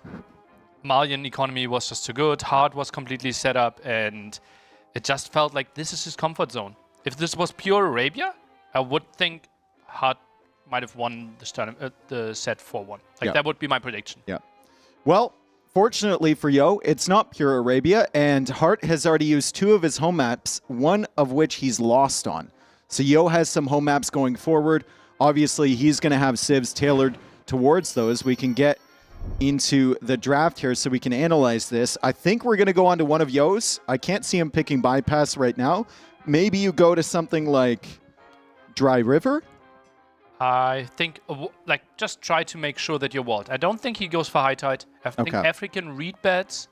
Malian economy was just too good. Hearttt was completely set up, and it just felt like this is his comfort zone. If this was pure Arabia, I would think Hearttt might have won the set 4-1. That would be my prediction. Yeah. Well, fortunately for Yo, it's not pure Arabia, and Hearttt has already used 2 of his home maps, one of which he's lost on. So Yo has some home maps going forward. Obviously, he's going to have civs tailored towards those. We can get into the draft here so we can analyze this. I think we're going to go on to one of Yo's. I can't see him picking bypass right now. Maybe you go to something like Dry River. I think, just try to make sure that you're walled. I don't think he goes for Hearttt. I think African Redbeds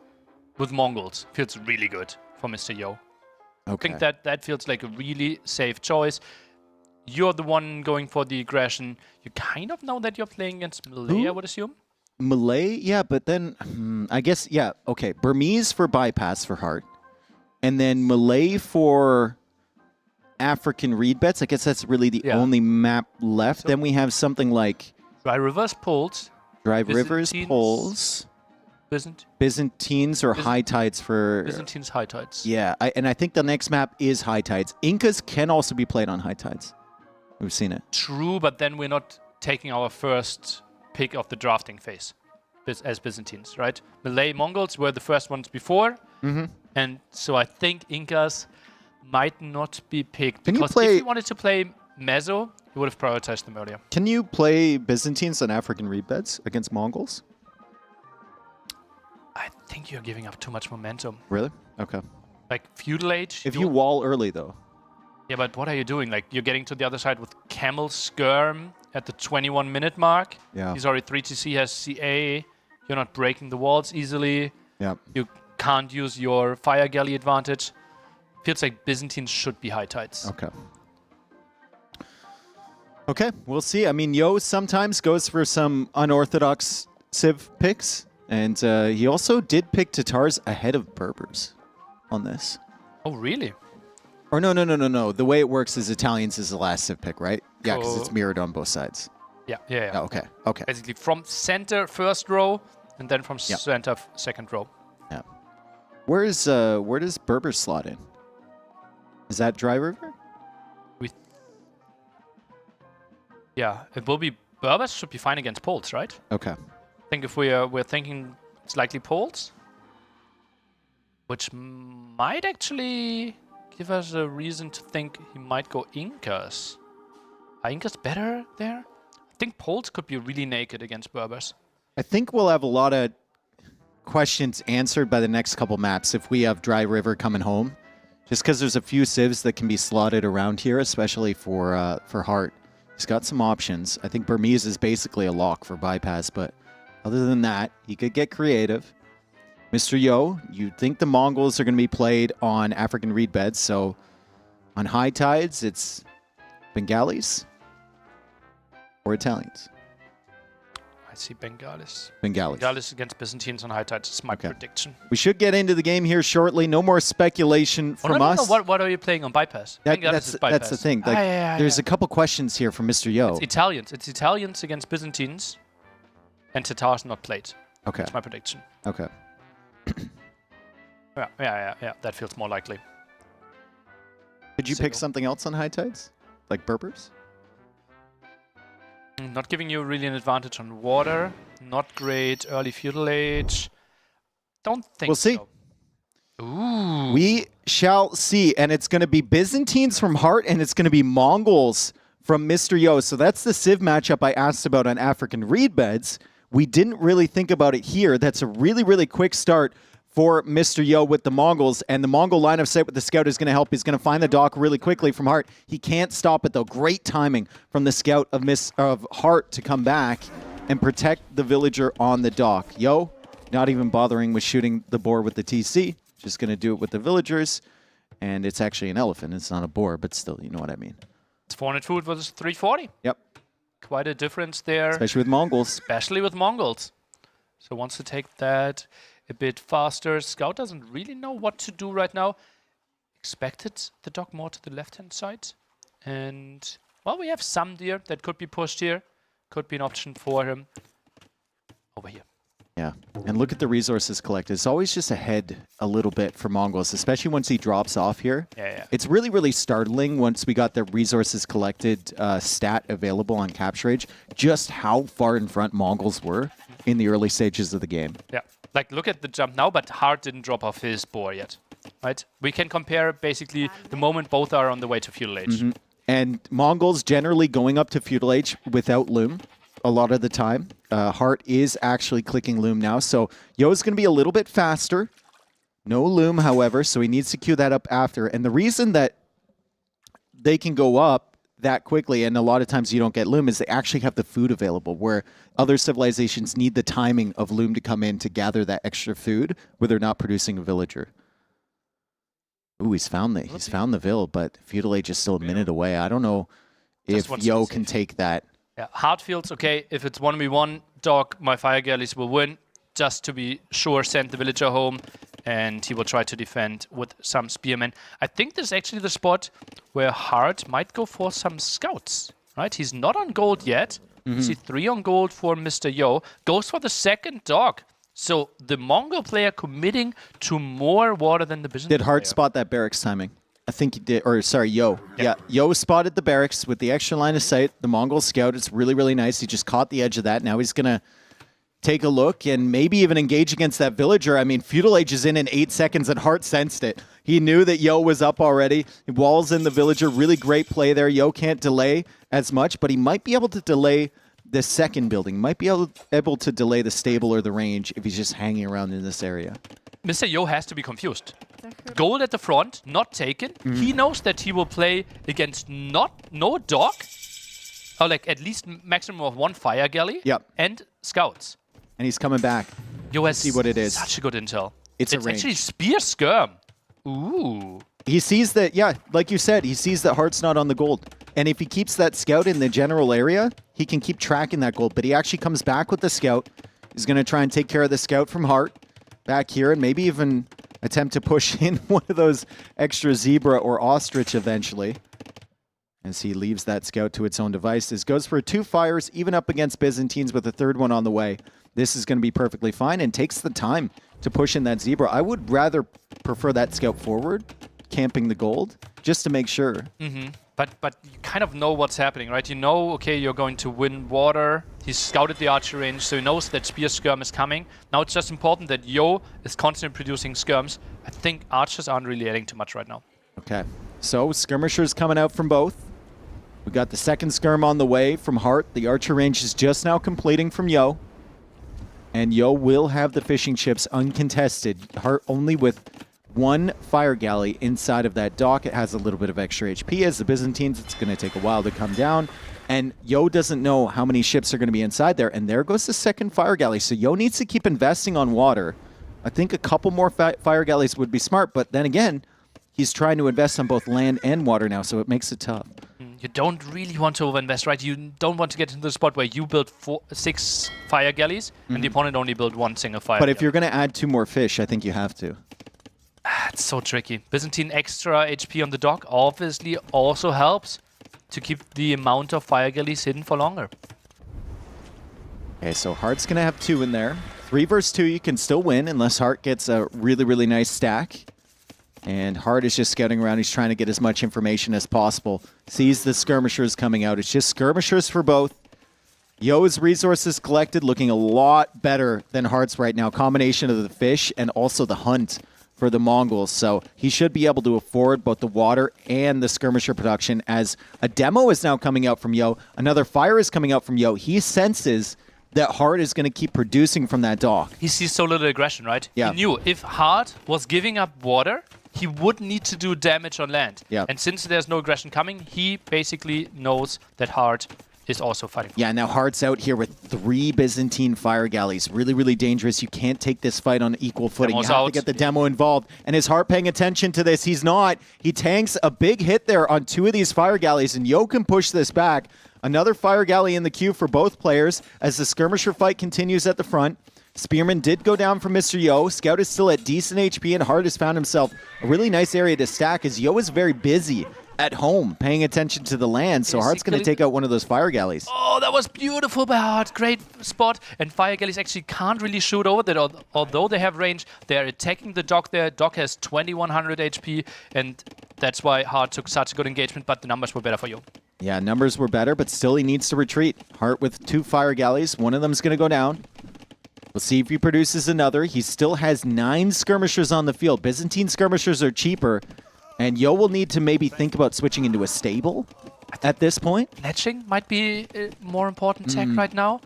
with Mongols feels really good for Mr. Yo. I think that feels like a really safe choice. You're the one going for the aggression. You kind of know that you're playing against Malay, I would assume. Malay, yeah, but then I guess, yeah, okay. Burmese for bypass for Hearttt. And then Malay for African Redbeds. I guess that's really the only map left. Then we have something like Dry Rivers, Poles. Dry Rivers, Poles. Byzantines or Heartts for... Byzantines, Heartts. Yeah, and I think the next map is Heartts. Incas can also be played on Heartts. We've seen it. True, but then we're not taking our first pick of the drafting phase as Byzantines, right? Malay Mongols were the first ones before, and so I think Incas might not be picked. Because if you wanted to play Meso, you would have prioritized them earlier. Can you play Byzantines on African Redbeds against Mongols? I think you're giving up too much momentum. Really? Okay. Like Feudal Age. If you wall early, though. Yeah, but what are you doing? Like, you're getting to the other side with Camel Skirm at the 21-minute mark. Yeah. He's already 3TC, has CA. You're not breaking the walls easily. Yeah. You can't use your Fire Galley advantage. Feels like Byzantines should be Heartts. Okay. Okay, we'll see. I mean, Yo sometimes goes for some unorthodox Civ picks. And he also did pick Tatars ahead of Berbers on this. Oh, really? Or no. The way it works is Italians is the last Civ pick, right? Yeah, because it's mirrored on both sides. Yeah. Oh, okay. Basically from center first row, and then from center second row. Yeah. Where does Berber slot in? Is that Dry River? Yeah, it will be... Berbers should be fine against Poles, right? Okay. I think if we're thinking it's likely Poles, which might actually give us a reason to think he might go Incas. Are Incas better there? I think Poles could be really naked against Berbers. I think we'll have a lot of questions answered by the next couple maps if we have Dry River coming home. Just because there's a few civs that can be slotted around here, especially for Hearttt. He's got some options. I think Burmese is basically a lock for bypass, but other than that, he could get creative. Mr. Yo, you'd think the Mongols are going to be played on African Redbeds, so on high tides, it's Bengalis or Italians. I see Bengalis. Bengalis against Byzantines on high tides is my prediction. We should get into the game here shortly. No more speculation from us. No. What are you playing on bypass? That's the thing. Like, there's a couple questions here from Mr. Yo. It's Italians. It's Italians against Byzantines, and Tatars not played. Okay. That's my prediction. Okay. Yeah. That feels more likely. Could you pick something else on high tides? Like Berbers? Not giving you really an advantage on water. Not great. Early Feudal Age. Don't think so. We'll see. Ooh. We shall see. And it's going to be Byzantines from Hearttt, and it's going to be Mongols from Mr. Yo. So that's the Civ matchup I asked about on African Redbeds. We didn't really think about it here. That's a really, really quick start for Mr. Yo with the Mongols, and the Mongol line of sight with the scout is going to help. He's going to find the dock really quickly from Hearttt. He can't stop it, though. Great timing from the scout of Hearttt to come back and protect the villager on the dock. Yo, not even bothering with shooting the boar with the TC. Just going to do it with the villagers. And it's actually an elephant. It's not a boar, but still, you know what I mean. It's 400 food versus 340. Yep. Quite a difference there. Especially with Mongols. Especially with Mongols. So wants to take that a bit faster. Scout doesn't really know what to do right now. Expected the dog more to the left-hand side. And, well, we have some deer that could be pushed here. Could be an option for him. Over here. Yeah, and look at the resources collected. It's always just ahead a little bit for Mongols, especially once he drops off here. Yeah. It's really, really startling once we got the resources collected stat available on Capture Age, just how far in front Mongols were in the early stages of the game. Yeah, like look at the jump now, but Hearttt didn't drop off his boar yet, right? We can compare basically the moment both are on the way to Feudal Age. And Mongols generally going up to Feudal Age without Loom a lot of the time. Hearttt is actually clicking Loom now, so Yo's going to be a little bit faster. No Loom, however, so he needs to queue that up after. And the reason that they can go up that quickly, and a lot of times you don't get Loom, is they actually have the food available, where other civilizations need the timing of Loom to come in to gather that extra food, where they're not producing a villager. Ooh, he's found the Vill, but Feudal Age is still a minute away. I don't know if Yo can take that. Yeah, Hearttt feels okay. If it's 1v1 dog, my fire galleys will win. Just to be sure, send the villager home, and he will try to defend with some spearmen. I think this is actually the spot where Hearttt might go for some scouts, right? He's not on gold yet. See 3 on gold for Mr. Yo. Goes for the second dog. So the Mongol player committing to more water than the Byzantine Did Hearttt spot that barracks timing? I think he did, or sorry, Yo. Yeah, Yo spotted the barracks with the extra line of sight. The Mongol scout, it's really, really nice. He just caught the edge of that. Now he's going to take a look and maybe even engage against that villager. I mean, Feudal Age is in 8 seconds, and Hearttt sensed it. He knew that Yo was up already. He walls in the villager. Really great play there. Yo can't delay as much, but he might be able to delay the second building. Might be able to delay the stable or the range if he's just hanging around in this area. Mr. Yo has to be confused. Gold at the front, not taken. He knows that he will play against no dog, or like at least maximum of 1 fire galley, and scouts. And he's coming back. Yo has see what it is. Such a good intel. It's a range. Actually spear skirm. Ooh. He sees that, yeah, like you said, he sees that Heartt's not on the gold. And if he keeps that scout in the general area, he can keep tracking that gold. But he actually comes back with the scout. He's going to try and take care of the scout from Hearttt back here, and maybe even attempt to push in one of those extra zebra or ostrich eventually. As he leaves that scout to its own devices. Goes for 2 fires, even up against Byzantines with a 3rd one on the way. This is going to be perfectly fine and takes the time to push in that zebra. I would rather prefer that scout forward, camping the gold, just to make sure. But you kind of know what's happening, right? You know, okay, you're going to win water. He's scouted the archer range, so he knows that spear skirm is coming. Now it's just important that Yo is constantly producing skirms. I think archers aren't really adding too much right now. Okay, so skirmishers coming out from both. We got the second skirm on the way from Hearttt. The archer range is just now completing from Yo. And Yo will have the fishing chips uncontested. Hearttt only with 1 fire galley inside of that dock. It has a little bit of extra HP. As the Byzantines, it's going to take a while to come down. And Yo doesn't know how many ships are going to be inside there. And there goes the second fire galley. So Yo needs to keep investing on water. I think a couple more fire galleys would be smart. But then again, he's trying to invest on both land and water now. So it makes it tough. You don't really want to overinvest, right? You don't want to get into the spot where you build 6 fire galleys and the opponent only build 1 single fire But if you're going to add 2 more fish, I think you have to. It's so tricky. Byzantine extra HP on the dock obviously also helps to keep the amount of fire galleys hidden for longer. Okay, so Heartt's going to have 2 in there. 3 versus 2, you can still win unless Hearttt gets a really, really nice stack. And Hearttt is just scouting around. He's trying to get as much information as possible. Sees the skirmishers coming out. It's just skirmishers for both. Yo's resources collected looking a lot better than Heartt's right now. Combination of the fish and also the hunt for the Mongols. So he should be able to afford both the water and the skirmisher production, as a demo is now coming out from Yo. Another fire is coming out from Yo. He senses that Hearttt is going to keep producing from that dock. He sees so little aggression, right? Yeah. He knew if Hearttt was giving up water, he would need to do damage on land. Yeah. And since there's no aggression coming, he basically knows that Hearttt is also fighting for. Yeah, now Heartt's out here with 3 Byzantine fire galleys. Really, really dangerous. You can't take this fight on equal footing. Demo's you have out. to get the demo involved. And is Heartt paying attention to this? He's not. He tanks a big hit there on 2 of these fire galleys, and Yo can push this back. Another fire galley in the queue for both players as the skirmisher fight continues at the front. Spearman did go down from Mr. Yo. Scout is still at decent HP, and Heartt has found himself a really nice area to stack as Yo is very busy at home, paying attention to the land, so Heartt's going to take out one of those fire galleys. Oh, that was beautiful by Heartt. Great spot. And fire galleys actually can't really shoot over that, although they have range. They're attacking the dock there. Dock has 2100 HP, and that's why Heartt took such a good engagement, but the numbers were better for you. Yeah, numbers were better, but still he needs to retreat. Heartt with 2 fire galleys. One of them's going to go down. We'll see if he produces another. He still has 9 skirmishers on the field. Byzantine skirmishers are cheaper. And Yo will need to maybe think about switching into a stable at this point. Fletching might be a more important tech right now.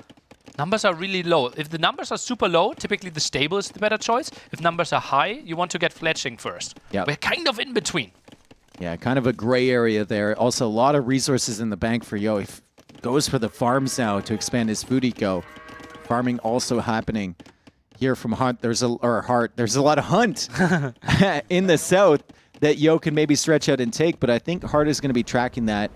Numbers are really low. If the numbers are super low, typically the stable is the better choice. If numbers are high, you want to get fletching first. Yep. We're kind of in between. Yeah, kind of a gray area there. Also, a lot of resources in the bank for Yo. He goes for the farms now to expand his food eco. Farming also happening here from Heartt. There's a lot of hunt in the south that Yo can maybe stretch out and take, but I think Heartt is going to be tracking that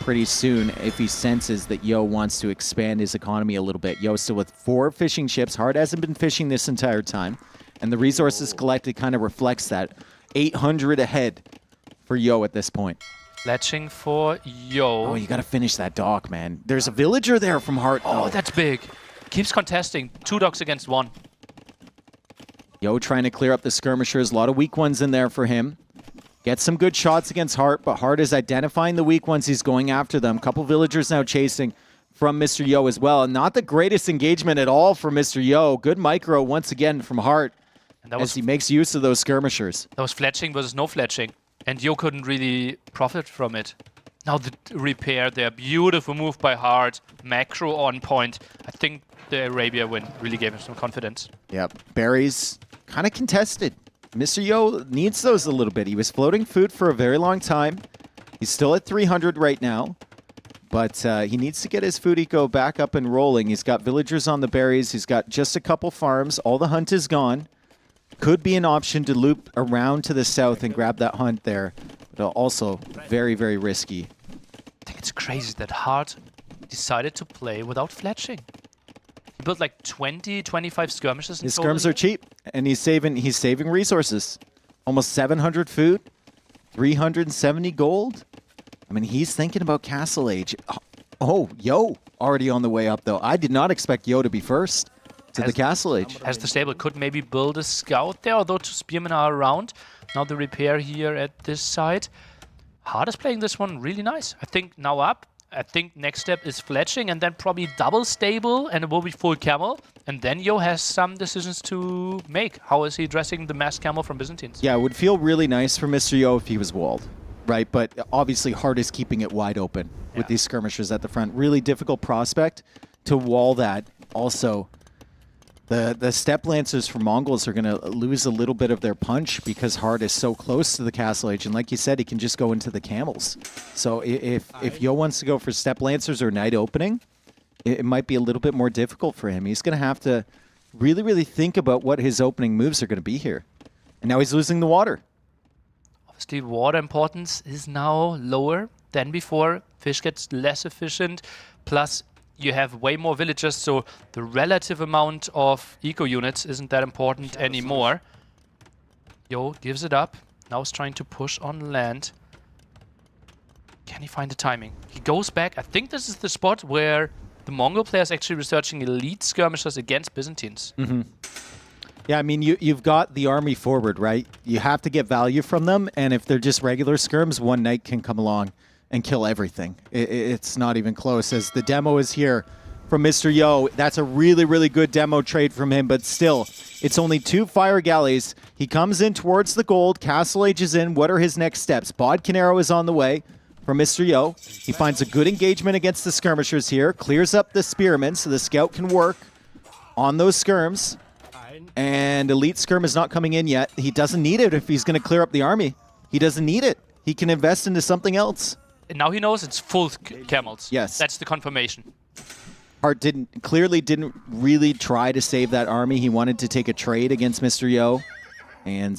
pretty soon if he senses that Yo wants to expand his economy a little bit. Yo is still with 4 fishing ships. Heartt hasn't been fishing this entire time, and the resources collected kind of reflects that. 800 ahead for Yo at this point. Fletching for Yo. Oh, you got to finish that dock, man. There's a villager there from Heartt. Oh, that's big. Keeps contesting. 2 docks against 1. Yo trying to clear up the skirmishers. A lot of weak ones in there for him. Gets some good shots against Heartt, but Heartt is identifying the weak ones. He's going after them. Couple villagers now chasing from Mr. Yo as well. And not the greatest engagement at all for Mr. Yo. Good micro once again from Heartt as he makes use of those skirmishers. That was fletching versus no fletching. And Yo couldn't really profit from it. Now the repair there. Beautiful move by Heartt. Macro on point. I think the Arabia win really gave him some confidence. Yep. Berries kind of contested. Mr. Yo needs those a little bit. He was floating food for a very long time. He's still at 300 right now. But he needs to get his food eco back up and rolling. He's got villagers on the berries. He's got just a couple farms. All the hunt is gone. Could be an option to loop around to the south and grab that hunt there. But also very, very risky. I think it's crazy that Heartt decided to play without fletching. He built like 20, 25 skirmishes. His skirms are cheap, and he's saving resources. Almost 700 food, 370 gold. I mean, he's thinking about Castle Age. Oh, Yo already on the way up, though. I did not expect Yo to be first to the Castle Age. As the stable could maybe build a scout there, although 2 spearmen are around. Now the repair here at this side. Heartt is playing this one really nice. I think now up. I think next step is fletching and then probably double stable and it will be full camel. And then Yo has some decisions to make. How is he addressing the mass camel from Byzantines? Yeah, it would feel really nice for Mr. Yo if he was walled, right? But obviously Heartt is keeping it wide open with these skirmishers at the front. Really difficult prospect to wall that. Also, the step lancers for Mongols are going to lose a little bit of their punch because Heartt is so close to the Castle Age. And like you said, he can just go into the camels. So if Yo wants to go for step lancers or night opening, it might be a little bit more difficult for him. He's going to have to really, really think about what his opening moves are going to be here. And now he's losing the water. Obviously, water importance is now lower than before. Fish gets less efficient. Plus, you have way more villagers, so the relative amount of eco units isn't that important anymore. Yo gives it up. Now he's trying to push on land. Can he find the timing? He goes back. I think this is the spot where the Mongol players actually researching elite skirmishers against Byzantines. Mm-hmm. Yeah, I mean, you've got the army forward, right? You have to get value from them, and if they're just regular skirms, one knight can come along and kill everything. It's not even close. As the demo is here from Mr. Yo, that's a really, really good demo trade from him, but still, it's only 2 fire galleys. He comes in towards the gold. Castle Age is in. What are his next steps? Bodcanero is on the way from Mr. Yo. He finds a good engagement against the skirmishers here, clears up the spearmen so the scout can work on those skirms. And elite skirm is not coming in yet. He doesn't need it if he's going to clear up the army. He doesn't need it. He can invest into something else. now he knows it's full camels. Yes. That's the confirmation. Hearttt clearly didn't really try to save that army. He wanted to take a trade against Mr. Yo. And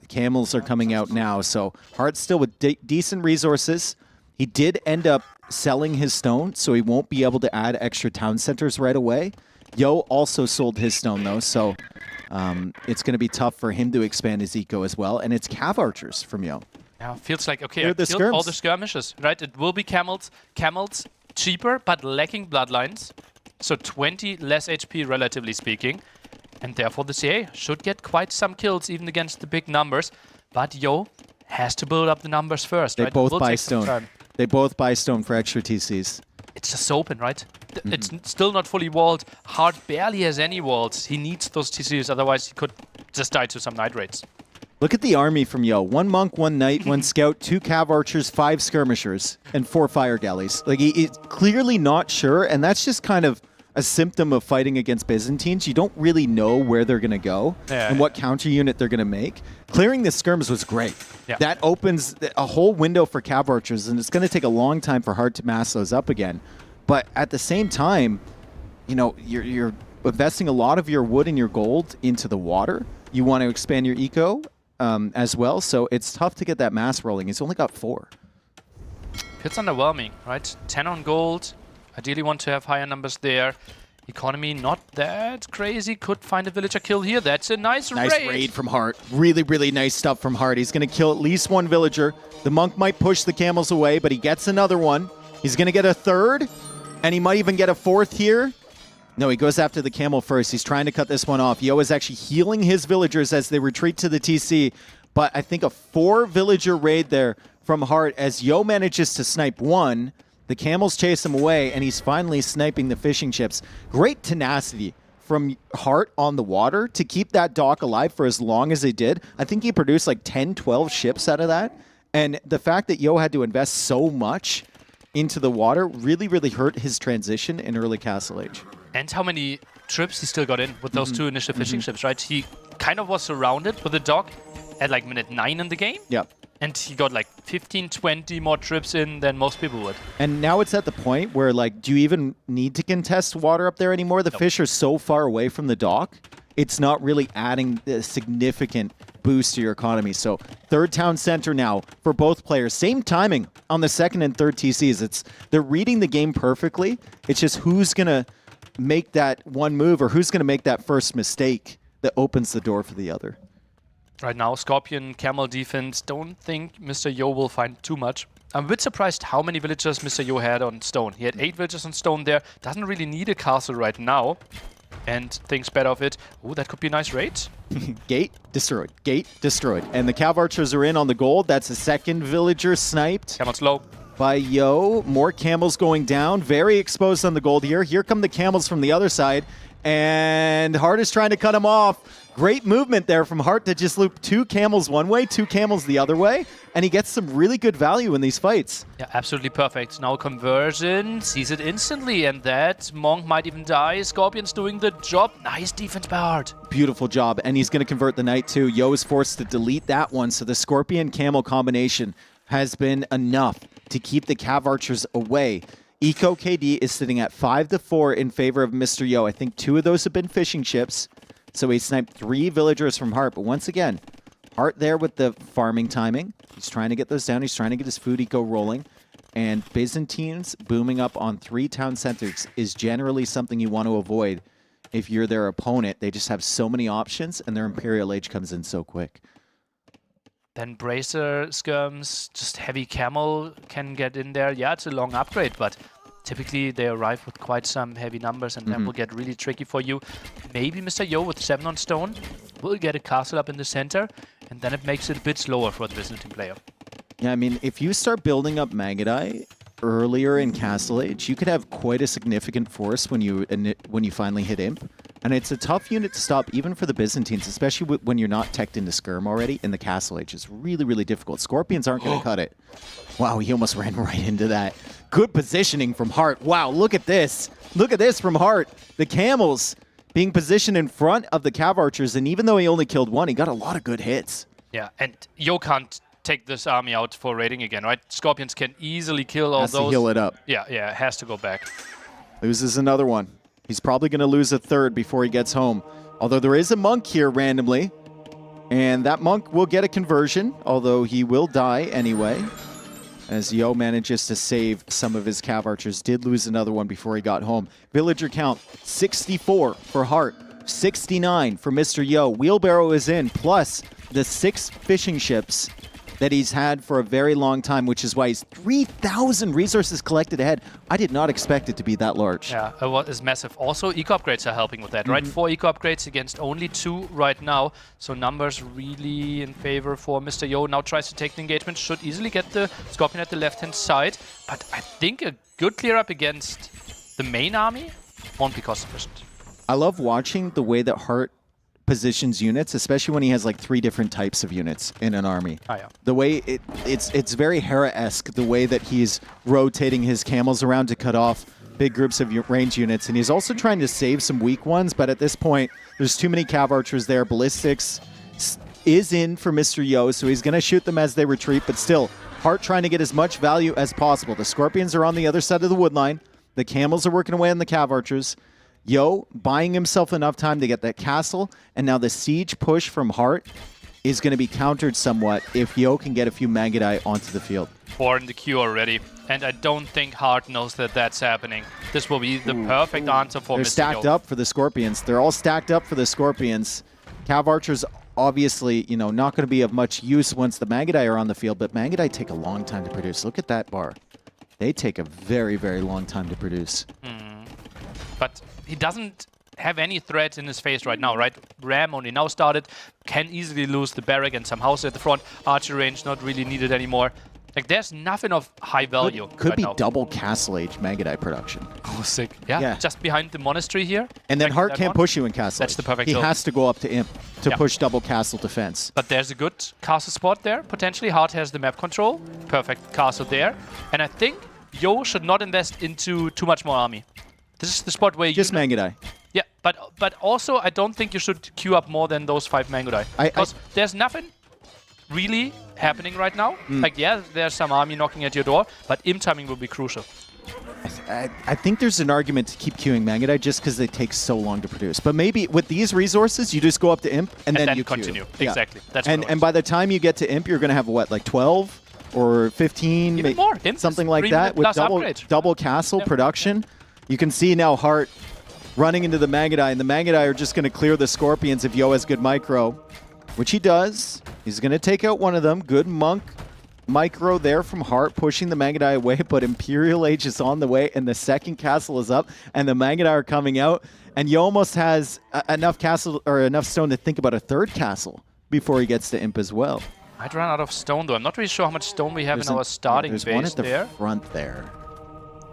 camels are coming out now. So Hearttt still with decent resources. He did end up selling his stone, so he won't be able to add extra town centers right away. Yo also sold his stone, though, so it's going to be tough for him to expand his eco as well. And it's cav archers from Yo. Yeah, feels like, okay, They're I the killed all the skirms. skirmishes, right? It will be camels. Camels, cheaper, but lacking bloodlines. So 20 less HP, relatively speaking. And therefore the CA should get quite some kills, even against the big numbers. But Yo has to build up the numbers first, They right? both Will buy take some stone. time. They both buy stone for extra TCs. It's just open, right? It's still not fully walled. Hearttt barely has any walls. He needs those TCs, otherwise he could just die to some night raids. Look at the army from Yo. 1 monk, 1 knight, 1 scout, 2 cav archers, 5 skirmishers, and 4 fire galleys. Like, he's clearly not sure, and that's just kind of a symptom of fighting against Byzantines. You don't really know where they're going to go and what counter unit they're going to make. Clearing the skirms was great. Yeah. That opens a whole window for cav archers, and it's going to take a long time for Hearttt to mass those up again. But at the same time, you know, you're investing a lot of your wood and your gold into the water. You want to expand your eco as well, so it's tough to get that mass rolling. He's only got 4. It's underwhelming, right? 10 on gold. Ideally want to have higher numbers there. Economy not that crazy. Could find a villager kill here. That's a nice Raid from Hearttt. Really, really nice stuff from Hearttt. He's going to kill at least 1 villager. The monk might push the camels away, but he gets another one. He's going to get a 3rd, and he might even get a 4th here. No, he goes after the camel first. He's trying to cut this one off. Yo is actually healing his villagers as they retreat to the TC, but I think a 4 villager raid there from Hearttt as Yo manages to snipe 1. The camels chase him away, and he's finally sniping the fishing ships. Great tenacity from Hearttt on the water to keep that dock alive for as long as they did. I think he produced like 10, 12 ships out of that. And the fact that Yo had to invest so much into the water really, really hurt his transition in early Castle Age. And how many trips he still got in with those 2 initial fishing ships, right? He kind of was surrounded with a dock at like minute 9 in the game. Yep. And he got like 15, 20 more trips in than most people would. And now it's at the point where, like, do you even need to contest water up there anymore? The fish are so far away from the dock, it's not really adding a significant boost to your economy. So 3rd town center now for both players. Same timing on the 2nd and 3rd TCs. They're reading the game perfectly. It's just who's going to make that one move or who's going to make that first mistake that opens the door for the other. Right now, Scorpion, Camel defense. Don't think Mr. Yo will find too much. I'm a bit surprised how many villagers Mr. Yo had on stone. He had 8 villagers on stone there. Doesn't really need a castle right now. And thinks better of it. Oh, that could be a nice raid. Gate destroyed. Gate destroyed. And the cav archers are in on the gold. That's a 2nd villager sniped. Camel's low. By Yo. More camels going down. Very exposed on the gold here. Here come the camels from the other side. And Hearttt is trying to cut him off. Great movement there from Hearttt to just loop 2 camels one way, 2 camels the other way. And he gets some really good value in these fights. Yeah, absolutely perfect. Now conversion, sees it instantly. And that monk might even die. Scorpion's doing the job. Nice defense by Hearttt. Beautiful job. And he's going to convert the knight too. Yo is forced to delete that one. So the Scorpion Camel combination has been enough to keep the cav archers away. Eco KD is sitting at 5-4 in favor of Mr. Yo. I think 2 of those have been fishing ships. So he sniped 3 villagers from Hearttt. But once again, Hearttt there with the farming timing. He's trying to get those down. He's trying to get his food eco rolling. And Byzantines booming up on 3 town centers is generally something you want to avoid if you're their opponent. They just have so many options, and their Imperial Age comes in so quick. Then Bracer skirms, just heavy camel can get in there. Yeah, it's a long upgrade, but typically they arrive with quite some heavy numbers and then will get really tricky for you. Maybe Mr. Yo with 7 on stone will get a castle up in the center, and then it makes it a bit slower for the Byzantine player. Yeah, I mean, if you start building up Magadai earlier in Castle Age, you could have quite a significant force when you finally hit Imp. And it's a tough unit to stop even for the Byzantines, especially when you're not teched into Skirm already in the Castle Age. It's really, really difficult. Scorpions aren't going to cut it. Wow, he almost ran right into that. Good positioning from Hearttt. Wow, look at this. Look at this from Hearttt. The camels being positioned in front of the cav archers, and even though he only killed 1, he got a lot of good hits. Yeah, and Yo can't take this army out for raiding again, right? Scorpions can easily kill all Has those. to heal it up. Yeah, has to go back. Loses another one. He's probably going to lose a third before he gets home. Although there is a monk here randomly. And that monk will get a conversion, although he will die anyway. As Yo manages to save some of his cav archers. Did lose another one before he got home. Villager count, 64 for Hearttt. 69 for Mr. Yo. Wheelbarrow is in, plus the 6 fishing ships that he's had for a very long time, which is why he's 3,000 resources collected ahead. I did not expect it to be that large. Yeah, it is massive. Also, eco upgrades are helping with that, right? 4 eco upgrades against only 2 right now. So numbers really in favor for Mr. Yo. Now tries to take the engagement. Should easily get the Scorpion at the left-hand side. But I think a good clear up against the main army won't be cost efficient. I love watching the way that Hearttt positions units, especially when he has like 3 different types of units in an army. Oh, yeah. The way it's very Hera-esque, the way that he's rotating his camels around to cut off big groups of range units, and he's also trying to save some weak ones, but at this point, there's too many cav archers there. Ballistics is in for Mr. Yo, so he's going to shoot them as they retreat, but still, Hearttt trying to get as much value as possible. The Scorpions are on the other side of the wood line. The camels are working away on the cav archers. Yo buying himself enough time to get that castle, and now the siege push from Hearttt is going to be countered somewhat if Yo can get a few Magadai onto the field. 4 in the queue already, and I don't think Hearttt knows that that's happening. This will be the perfect answer for Mr. They're stacked Yo. up for the Scorpions. They're all stacked up for the Scorpions. Cav Archers, obviously, you know, not going to be of much use once the Magadai are on the field, but Magadai take a long time to produce. Look at that bar. They take a very, very long time to produce. But he doesn't have any threat in his face right now, right? Ram only now started, can easily lose the barrack and some houses at the front. Archer range not really needed anymore. Like, there's nothing of high value. Could right be now. double Castle Age Magadai production. Oh, sick. Yeah, just behind the monastery here. And then Check Hearttt that can't one. push you in Castle That's Age. the perfect He build. has to go up to Imp to push double Castle defense. But there's a good castle spot there, potentially. Hearttt has the map control. Perfect castle there. And I think Yo should not invest into too much more army. This is the spot where you... Just Magadai. Yeah, but also I don't think you should queue up more than those 5 Mangodai. Because there's nothing really happening right now. Like, yeah, there's some army knocking at your door, but imp timing will be crucial. I think there's an argument to keep queuing Magadai just because they take so long to produce. But maybe with these resources, you just go up to Imp and then you continue. Queue. Exactly. Yeah. That's and by the time you get to Imp, you're going to have what, like 12 or 15? Even more. Imp something is like that with upgrade. double castle production. You can see now Hearttt running into the Magadai, and the Magadai are just going to clear the Scorpions if Yo has good micro, which he does. He's going to take out one of them. Good monk micro there from Hearttt, pushing the Magadai away, but Imperial Age is on the way, and the second castle is up, and the Magadai are coming out, and Yo almost has enough castle or enough stone to think about a third castle before he gets to Imp as well. I'd run out of stone, though. I'm not really sure how much stone we have in our starting base one at the there. front there.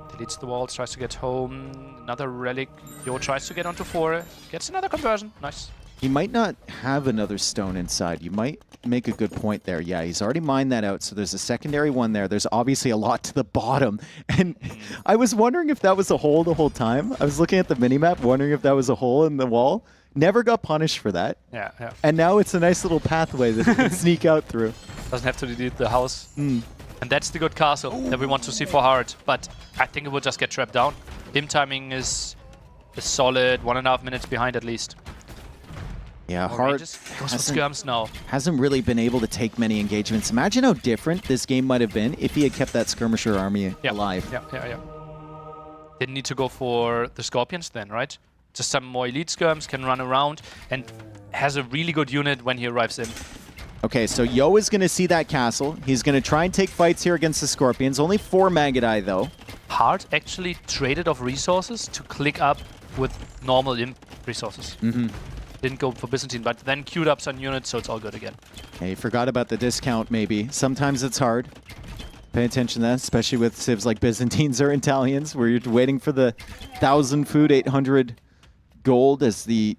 Deletes the walls, tries to get home. Another relic. Yo tries to get onto 4. Gets another conversion. Nice. He might not have another stone inside. You might make a good point there. Yeah, he's already mined that out, so there's a secondary one there. There's obviously a lot to the bottom. And I was wondering if that was a hole the whole time. I was looking at the minimap, wondering if that was a hole in the wall. Never got punished for that. Yeah, yeah. And now it's a nice little pathway that you can sneak out through. Doesn't have to delete the house. And that's the good castle that we want to see for Hearttt. But I think it will just get trapped down. Imp timing is a solid 1.5 minutes behind at least. Yeah, More ranges. Goes for skirms now. hasn't really been able to take many engagements. Imagine how different this game might have been if he had kept that skirmisher army alive. Yeah. Didn't need to go for the Scorpions then, right? Just some more elite skirms, can run around, and has a really good unit when he arrives in. Okay, so Yo is going to see that castle. He's going to try and take fights here against the Scorpions. Only 4 Magadai, though. Hearttt actually traded off resources to click up with normal imp resources. Didn't go for Byzantine, but then queued up some units, so it's all good again. Hey, forgot about the discount, maybe. Sometimes it's hard. Pay attention to that, especially with civs like Byzantines or Italians, where you're waiting for the 1,000 food, 800 gold as the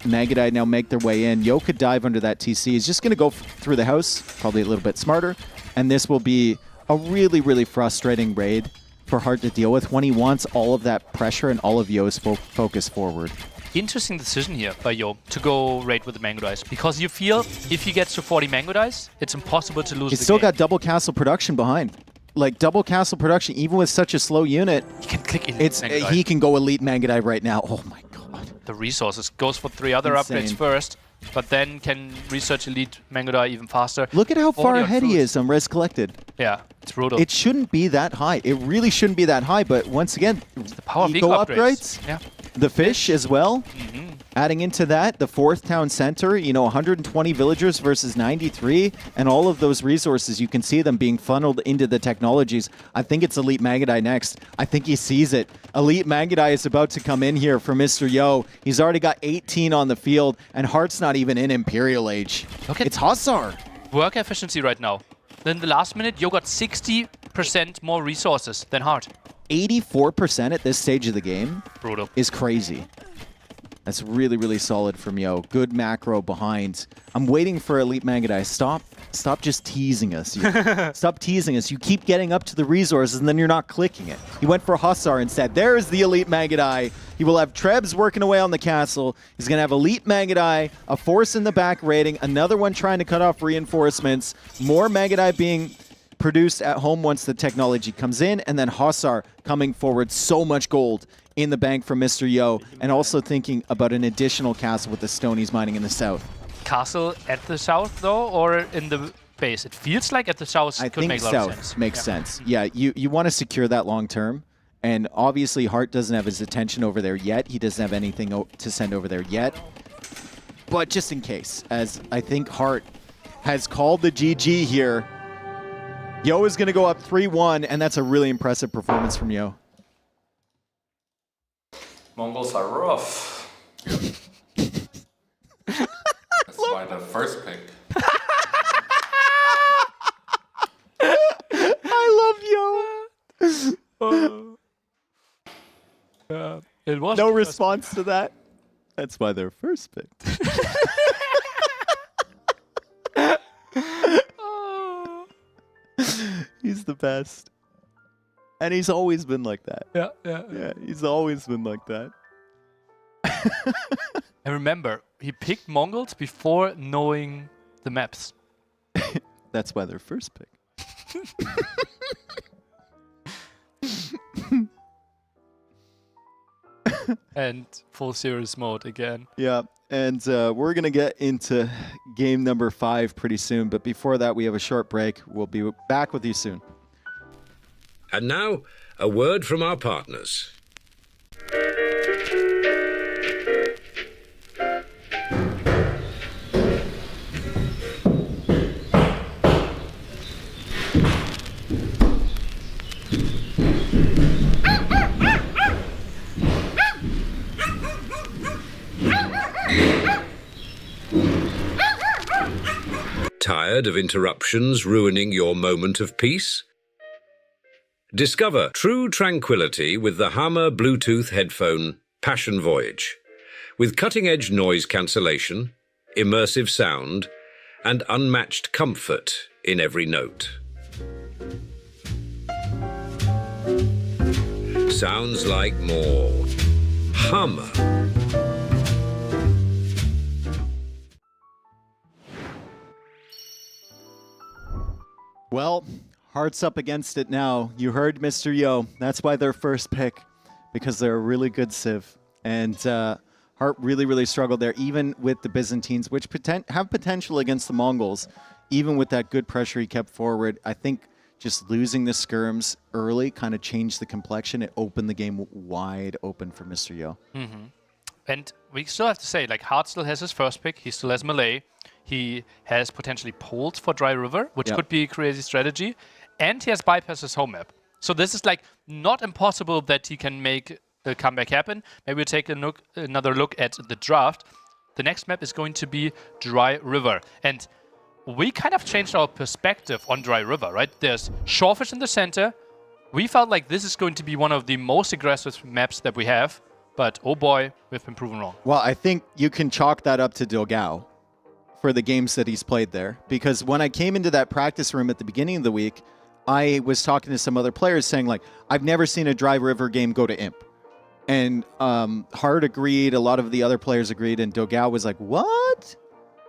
Magadai now make their way in. Yo could dive under that TC. He's just going to go through the house, probably a little bit smarter. And this will be a really, really frustrating raid for Hearttt to deal with when he wants all of that pressure and all of Yo's focus forward. Interesting decision here by Yo to go raid with the Mango Dice, because you feel if he gets to 40 Mango Dice, it's impossible to lose He's the still game. got double castle production behind. Like, double castle production, even with such a slow unit, He can click Elite Mango Dice. he can go Elite Mangadai right now. Oh my god. The resources goes for 3 other Insane. upgrades first, but then can research Elite Mango Dai even faster. Look at how 40 far on ahead he fruits. is on res collected. Yeah, it's brutal. It shouldn't be that high. It really shouldn't be that high, but once again, the power of eco eco upgrades, Yeah. the fish as well. Mm-hmm. Adding into that, the 4th town center, 120 villagers versus 93, and all of those resources, you can see them being funneled into the technologies. I think it's Elite Mangadai next. I think he sees it. Elite Mangadai is about to come in here for Mr. Yo. He's already got 18 on the field, and Heartt's not even in Imperial Age. Look at It's Hussar. work efficiency right now. Then the last minute, Yo got 60% more resources than Heartt. 84% at this stage of the game Brutal. is crazy. That's really, really solid from Yo. Good macro behind. I'm waiting for Elite Mangadai. Stop just teasing us. Stop teasing us. You keep getting up to the resources and then you're not clicking it. He went for Hussar instead. There's the Elite Mangadai. He will have Trebs working away on the castle. He's going to have Elite Mangadai, a force in the back raiding, another one trying to cut off reinforcements, more Mangadai being produced at home once the technology comes in, and then Hussar coming forward. So much gold in the bank from Mr. Yo, and also thinking about an additional castle with the stone he's mining in the south. Castle at the south, though, or in the base? It feels like at the south I could think make a lot of south sense. makes sense. Yeah, you want to secure that long term, and obviously Heartt doesn't have his attention over there yet. He doesn't have anything to send over there yet. But just in case, as I think Heartt has called the GG here, Yo is going to go up 3-1, and that's a really impressive performance from Yo. Mongols are rough. That's why the first pick. I love Yo. It was No response to that. That's why they're first picked. He's the best. And he's always been like that. Yeah, he's always been like that. And remember, he picked Mongols before knowing the maps. That's why they're first pick. And full serious mode again. Yeah, and we're going to get into game number 5 pretty soon. But before that, we have a short break. We'll be back with you soon. And now, a word from our partners. Tired of interruptions ruining your moment of peace? Discover true tranquility with the Hammer Bluetooth headphone Passion Voyage. With cutting-edge noise cancellation, immersive sound, and unmatched comfort in every note. Sounds like more Hammer. Well, Heartt's up against it now. You heard Mr. Yo. That's why they're first pick, because they're a really good civ. And Heartt really, really struggled there, even with the Byzantines, which have potential against the Mongols. Even with that good pressure he kept forward, I think just losing the skirms early kind of changed the complexion. It opened the game wide open for Mr. Yo. Mm-hmm. And we still have to say, like, Heartt still has his first pick. He still has Melee. He has potentially Poles for Dry River, which could be a crazy strategy. And he has bypassed his home map. So this is, like, not impossible that he can make a comeback happen. Maybe we'll take another look at the draft. The next map is going to be Dry River. And we kind of changed our perspective on Dry River, right? There's Shorefish in the center. We felt like this is going to be one of the most aggressive maps that we have. But, oh boy, we've been proven wrong. Well, I think you can chalk that up to Dilgao for the games that he's played there. Because when I came into that practice room at the beginning of the week, I was talking to some other players saying, like, I've never seen a Dry River game go to Imp. And Hearttt agreed, a lot of the other players agreed, and Dogao was like, what?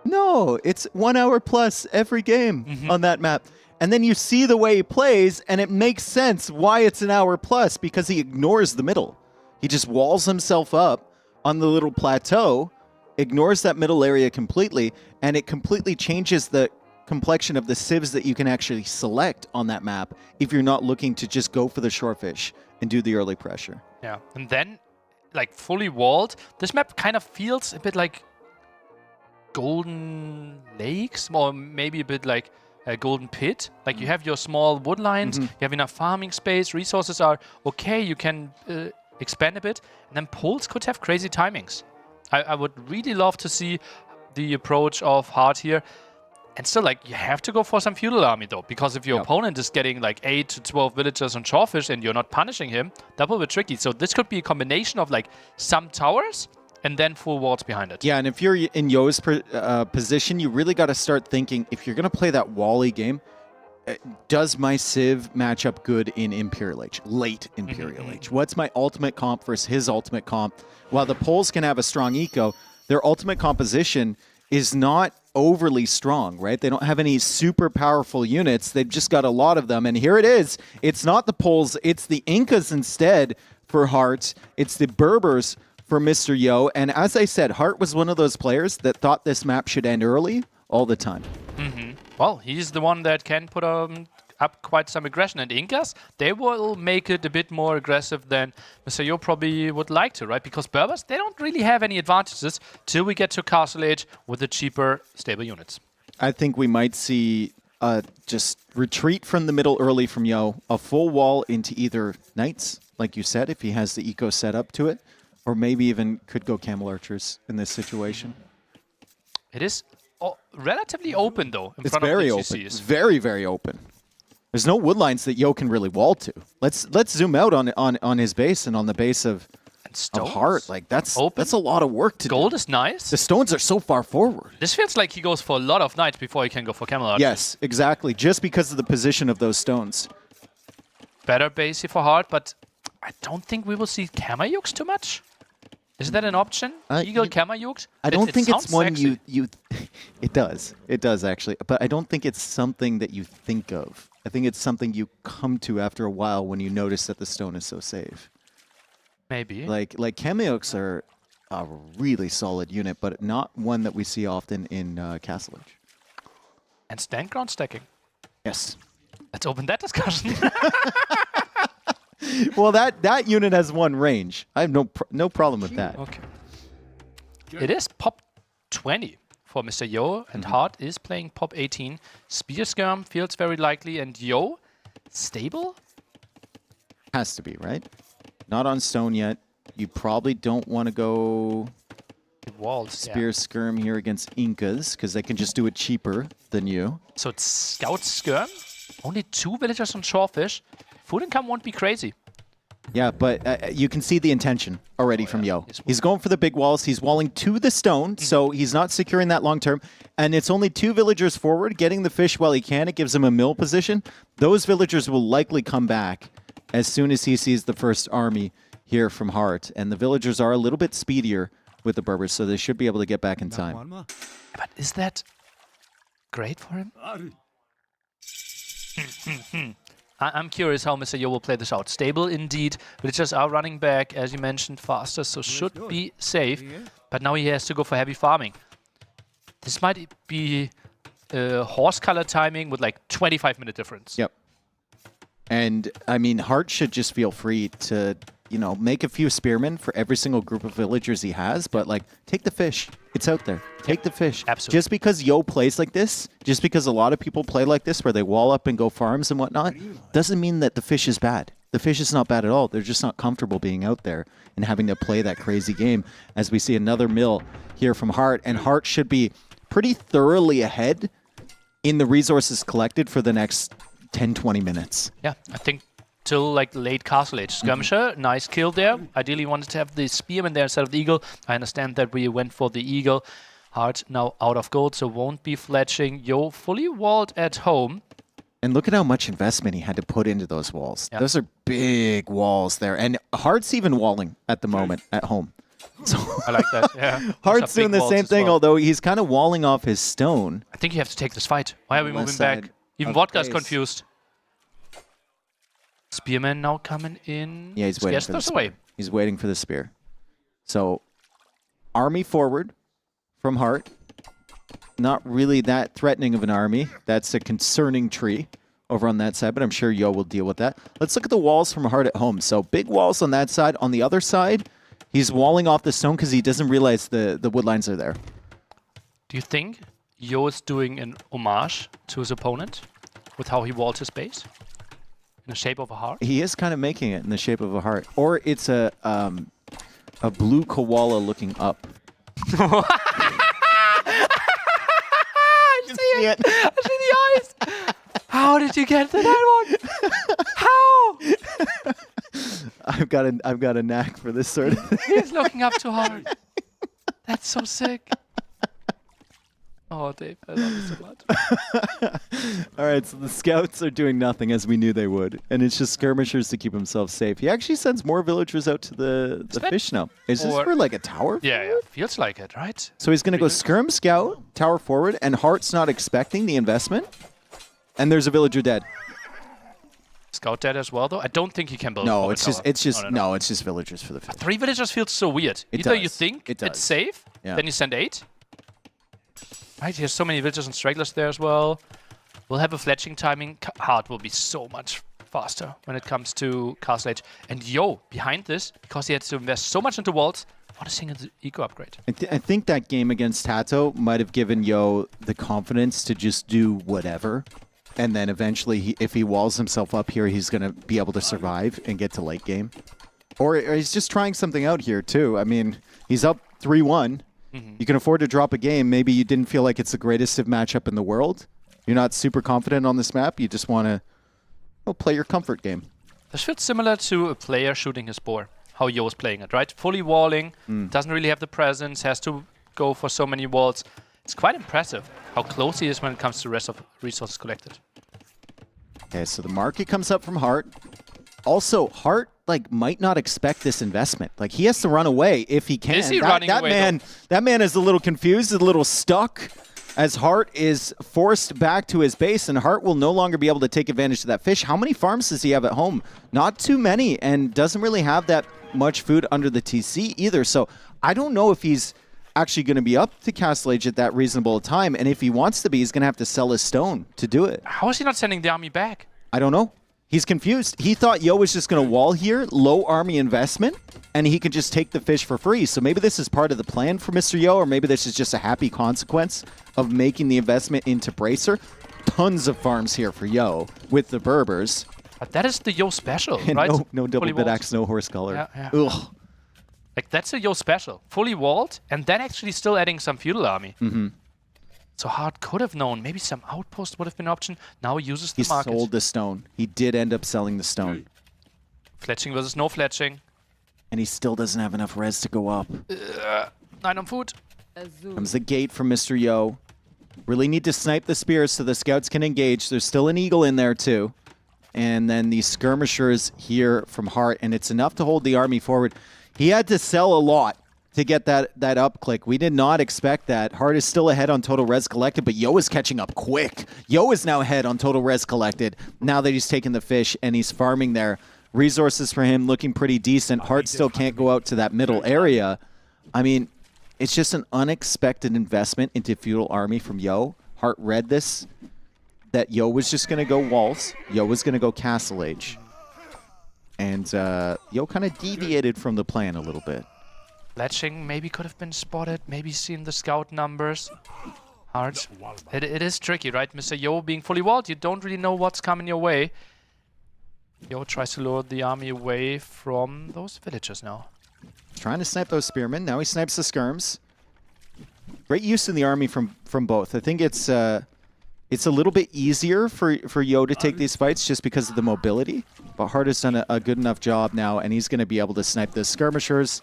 No, it's 1 hour plus every game on that map. And then you see the way he plays, and it makes sense why it's an hour plus, because he ignores the middle. He just walls himself up on the little plateau, ignores that middle area completely, and it completely changes the complexion of the civs that you can actually select on that map if you're not looking to just go for the shorefish and do the early pressure. Yeah, and then, like, fully walled, this map kind of feels a bit like Golden Lakes, or maybe a bit like a Golden Pit. Like, you have your small wood lines, you have enough farming space, resources are okay, you can expand a bit, and then Poles could have crazy timings. I would really love to see the approach of Hearttt here. And still, like, you have to go for some feudal army, though, because if your opponent is getting, like, 8 to 12 villagers on shorefish and you're not punishing him, that will be tricky. So this could be a combination of, like, some towers and then full walls behind it. Yeah, and if you're in Yo's position, you really got to start thinking, if you're going to play that Wally game, does my Civ match up good in Imperial Age, late Imperial Age? What's my ultimate comp versus his ultimate comp? While the Poles can have a strong eco, their ultimate composition is not overly strong, right? They don't have any super powerful units. They've just got a lot of them. And here it is. It's not the Poles. It's the Incas instead for Hearttt. It's the Berbers for Mr. Yo. And as I said, Hearttt was one of those players that thought this map should end early all the time. Well, he's the one that can put up quite some aggression. And Incas, they will make it a bit more aggressive than Mr. Yo probably would like to, right? Because Berbers, they don't really have any advantages till we get to Castle Age with the cheaper, stable units. I think we might see just retreat from the middle early from Yo, a full wall into either Knights, like you said, if he has the eco set up to it, or maybe even could go Camel Archers in this situation. It is relatively open, though, in It's front very of the open. GCs. It's very, very open. There's no wood lines that Yo can really wall to. Let's zoom out on his base and on the base of Hearttt. Like that's a lot of work to do. Gold is nice. The stones are so far forward. This feels like he goes for a lot of knights before he can go for Camel Archers. Yes, exactly. Just because of the position of those stones. Better base here for Hearttt, but I don't think we will see Kamayuks too much. Is that an option? Eagle Kamayuks? I don't think it's one sexy. you it does actually, but I don't think it's something that you think of. I think it's something you come to after a while when you notice that the stone is so safe. Maybe. Like Kamayuks are a really solid unit, but not one that we see often in Castle Age. And stand ground stacking. Yes. Let's open that discussion. Well, that unit has one range. I have no problem with that. Okay. It is pop 20 for Mr. Yo, and Hearttt is playing pop 18. Spear Skirm feels very likely, and Yo, stable? Has to be, right? Not on stone yet. You probably don't want to go Walls, Spear Skirm here against Incas, because they can just do it cheaper than you. So it's Scout Skirm? Only 2 villagers on shorefish. Food income won't be crazy. Yeah, but you can see the intention already from Yo. He's going for the big walls. He's walling to the stone, so he's not securing that long term. And it's only 2 villagers forward, getting the fish while he can. It gives him a mill position. Those villagers will likely come back as soon as he sees the first army here from Hearttt. And the villagers are a little bit speedier with the Berbers, so they should be able to get back in time. But is that great for him? I'm curious how Mr. Yo will play this out. Stable indeed. Villagers are running back, as you mentioned, faster, so should be safe. But now he has to go for heavy farming. This might be horse color timing with like 25-minute difference. Yep. And, I mean, Hearttt should just feel free to, you know, make a few spearmen for every single group of villagers he has, but, like, take the fish. It's out there. Take the fish. Absolutely. Just because Yo plays like this, just because a lot of people play like this, where they wall up and go farms and whatnot, doesn't mean that the fish is bad. The fish is not bad at all. They're just not comfortable being out there and having to play that crazy game, as we see another mill here from Hearttt, and Hearttt should be pretty thoroughly ahead in the resources collected for the next 10-20 minutes. Yeah, I think till like late Castle Age. Skirmisher, nice kill there. Ideally wanted to have the Spearman there instead of the Eagle. I understand that we went for the Eagle. Hearttt now out of gold, so won't be fletching. Yo fully walled at home. And look at how much investment he had to put into those walls. Yeah. Those are big walls there. And Heartt's even walling at the moment at home. So I like that, yeah. Those are Heartt's doing big the walls same as thing, well. although he's kind of walling off his stone. I think you have to take this fight. Why are we Left moving back? side Even of Vodka's base. confused. Spearman now coming in. Yeah, he's waiting Scares for the those spear. away. He's waiting for the spear. So, army forward from Heartt. Not really that threatening of an army. That's a concerning tree over on that side, but I'm sure Yo will deal with that. Let's look at the walls from Heartt at home. So, big walls on that side. On the other side, he's walling off the stone because he doesn't realize the wood lines are there. Do you think Yo is doing an homage to his opponent with how he walls his base? In the shape of a heart? He is kind of making it in the shape of a heart. Or it's a blue koala looking up. I see it. I see the eyes. How did you get to that one? How? I've got a knack for this sort of thing. He's looking up too hard. That's so sick. Oh, Dave, I love you so much. All right, so the scouts are doing nothing as we knew they would, and it's just skirmishers to keep himself safe. He actually sends more villagers out to the fish now. Is this Or- for like a tower? Yeah, feels like it, right? So he's going to go skirm scout, tower forward, and Heartt's not expecting the investment. And there's a villager dead. Scout dead as well, though. I don't think he can build. No, over it's tower. just no, it's just villagers for the fish. 3 villagers feels so weird. It Either you does. think It does. it's safe, Yeah. then you send 8. Right, he has so many villagers and stragglers there as well. We'll have a fletching timing. Heartt will be so much faster when it comes to Castle Age. And Yo, behind this, because he had to invest so much into walls, what a single eco upgrade. I think that game against Tato might have given Yo the confidence to just do whatever. And then eventually, if he walls himself up here, he's going to be able to survive and get to late game. Or he's just trying something out here, too. I mean, he's up 3-1. You can afford to drop a game. Maybe you didn't feel like it's the greatest matchup in the world. You're not super confident on this map. You just want to play your comfort game. This feels similar to a player shooting his boar, how Yo is playing it, right? Fully walling, doesn't really have the presence, has to go for so many walls. It's quite impressive how close he is when it comes to rest of resources collected. Okay, so the market comes up from Heartt. Also, Heartt might not expect this investment. Like, he has to run away if he can. Is he running away, That man is a little confused, a little stuck, as Heartt is forced back to his base, and Heartt will no longer be able to take advantage of that fish. How many farms does he have at home? Not too many, and doesn't really have that much food under the TC either. So I don't know if he's actually going to be up to Castle Age at that reasonable time, and if he wants to be, he's going to have to sell his stone to do it. How is he not sending the army back? I don't know. He's confused. He thought Yo was just going to wall here, low army investment, and he could just take the fish for free. So maybe this is part of the plan for Mr. Yo, or maybe this is just a happy consequence of making the investment into Bracer. Tons of farms here for Yo with the Berbers. But that is the Yo special, And right? no double Fully bit walled. axe, no horse color. Yeah. Ugh. Like, that's a Yo special. Fully walled, and then actually still adding some feudal army. So Heartt could have known. Maybe some outpost would have been an option. Now he uses the He market. sold the stone. He did end up selling the stone. Fletching versus no fletching. And he still doesn't have enough res to go up. 9 on food. Comes the gate from Mr. Yo. Really need to snipe the spears so the scouts can engage. There's still an eagle in there too. And then the skirmishers here from Heartt, and it's enough to hold the army forward. He had to sell a lot to get that up click. We did not expect that. Heartt is still ahead on total res collected, but Yo is catching up quick. Yo is now ahead on total res collected now that he's taken the fish and he's farming there. Resources for him looking pretty decent. Heartt still can't go out to that middle area. I mean, it's just an unexpected investment into feudal army from Yo. Heartt read this, that Yo was just going to go walls. Yo was going to go Castle Age. And Yo kind of deviated from the plan a little bit. Fletching maybe could have been spotted. Maybe seen the scout numbers. Heartt. It is tricky, right? Mr. Yo being fully walled, you don't really know what's coming your way. Yo tries to lure the army away from those villagers now. Trying to snipe those spearmen. Now he snipes the skirms. Great use in the army from both. I think it's a little bit easier for Yo to take these fights just because of the mobility. But Heartt has done a good enough job now, and he's going to be able to snipe the skirmishers,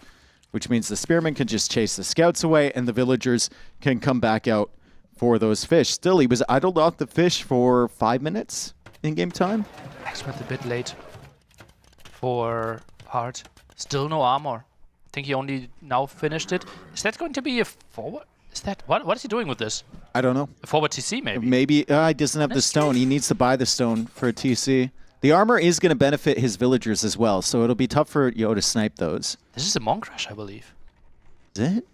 which means the spearmen can just chase the scouts away, and the villagers can come back out for those fish. Still, he was idled off the fish for 5 minutes. in-game time. Axmith a bit late for Hearttt. Still no armor. I think he only now finished it. Is that going to be a forward? Is that what is he doing with this? I don't know. A forward TC maybe? Maybe he doesn't have the stone. He needs to buy the stone for a TC. The armor is going to benefit his villagers as well, so it'll be tough for Yo to snipe those. This is a Monk Rush, I believe. Is it?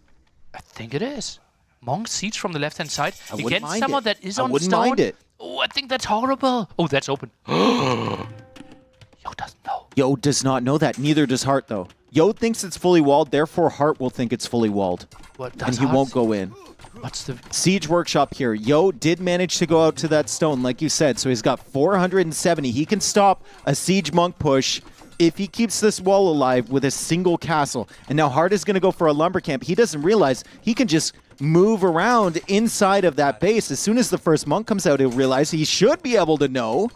I think it is. Monk Siege from the left-hand side. I wouldn't Against mind someone it. that is I on wouldn't stone. mind it. Oh, I think that's horrible. Oh, that's open. Yo doesn't know. Yo does not know that. Neither does Hearttt, though. Yo thinks it's fully walled, therefore Hearttt will think it's fully walled. What And does he Hearttt won't see? go in. What's the... Siege Workshop here. Yo did manage to go out to that stone, like you said, so he's got 470. He can stop a Siege Monk push if he keeps this wall alive with a single castle. And now Hearttt is going to go for a lumber camp. He doesn't realize he can just move around inside of that base. As soon as the first monk comes out, he'll realize he should be able to know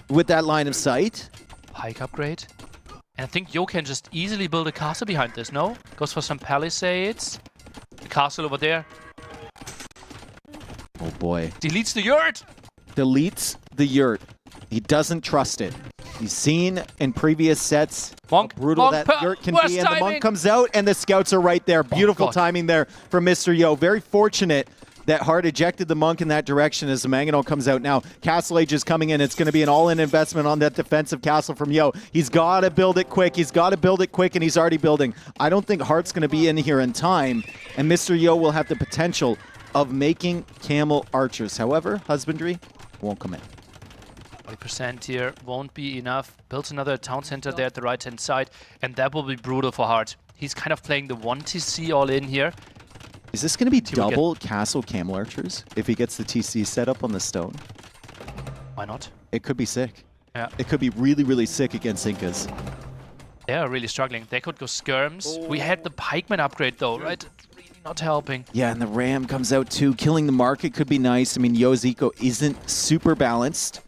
with that line of sight. Pike upgrade. And I think Yo can just easily build a castle behind this, no? Goes for some palisades. The castle over there. Oh boy. Deletes the yurt! Deletes the yurt. He doesn't trust it. He's seen in previous sets Monk, how brutal Monk, that yurt can worst be, and the timing. monk comes out, and the scouts are right there. Beautiful God. timing there from Mr. Yo. Very fortunate that Hearttt ejected the monk in that direction as the Mangonel comes out now. Castle Age is coming in. It's going to be an all-in investment on that defensive castle from Yo. He's got to build it quick. He's got to build it quick, and he's already building. I don't think Heartt's going to be in here in time, and Mr. Yo will have the potential of making camel archers. However, husbandry won't come in. 40% here won't be enough. Built another town center there at the right-hand side, and that will be brutal for Hearttt. He's kind of playing the 1 TC all in here. Is this going to be He will double castle camel archers if he gets the TC set up on the stone? Why not? It could be sick. Yeah. It could be really, really sick against Incas. They are really struggling. They could go skirms. We had the pikeman upgrade though, right? Really not helping. Yeah, and the ram comes out too. Killing the market could be nice. I mean, Yo's eco isn't super balanced.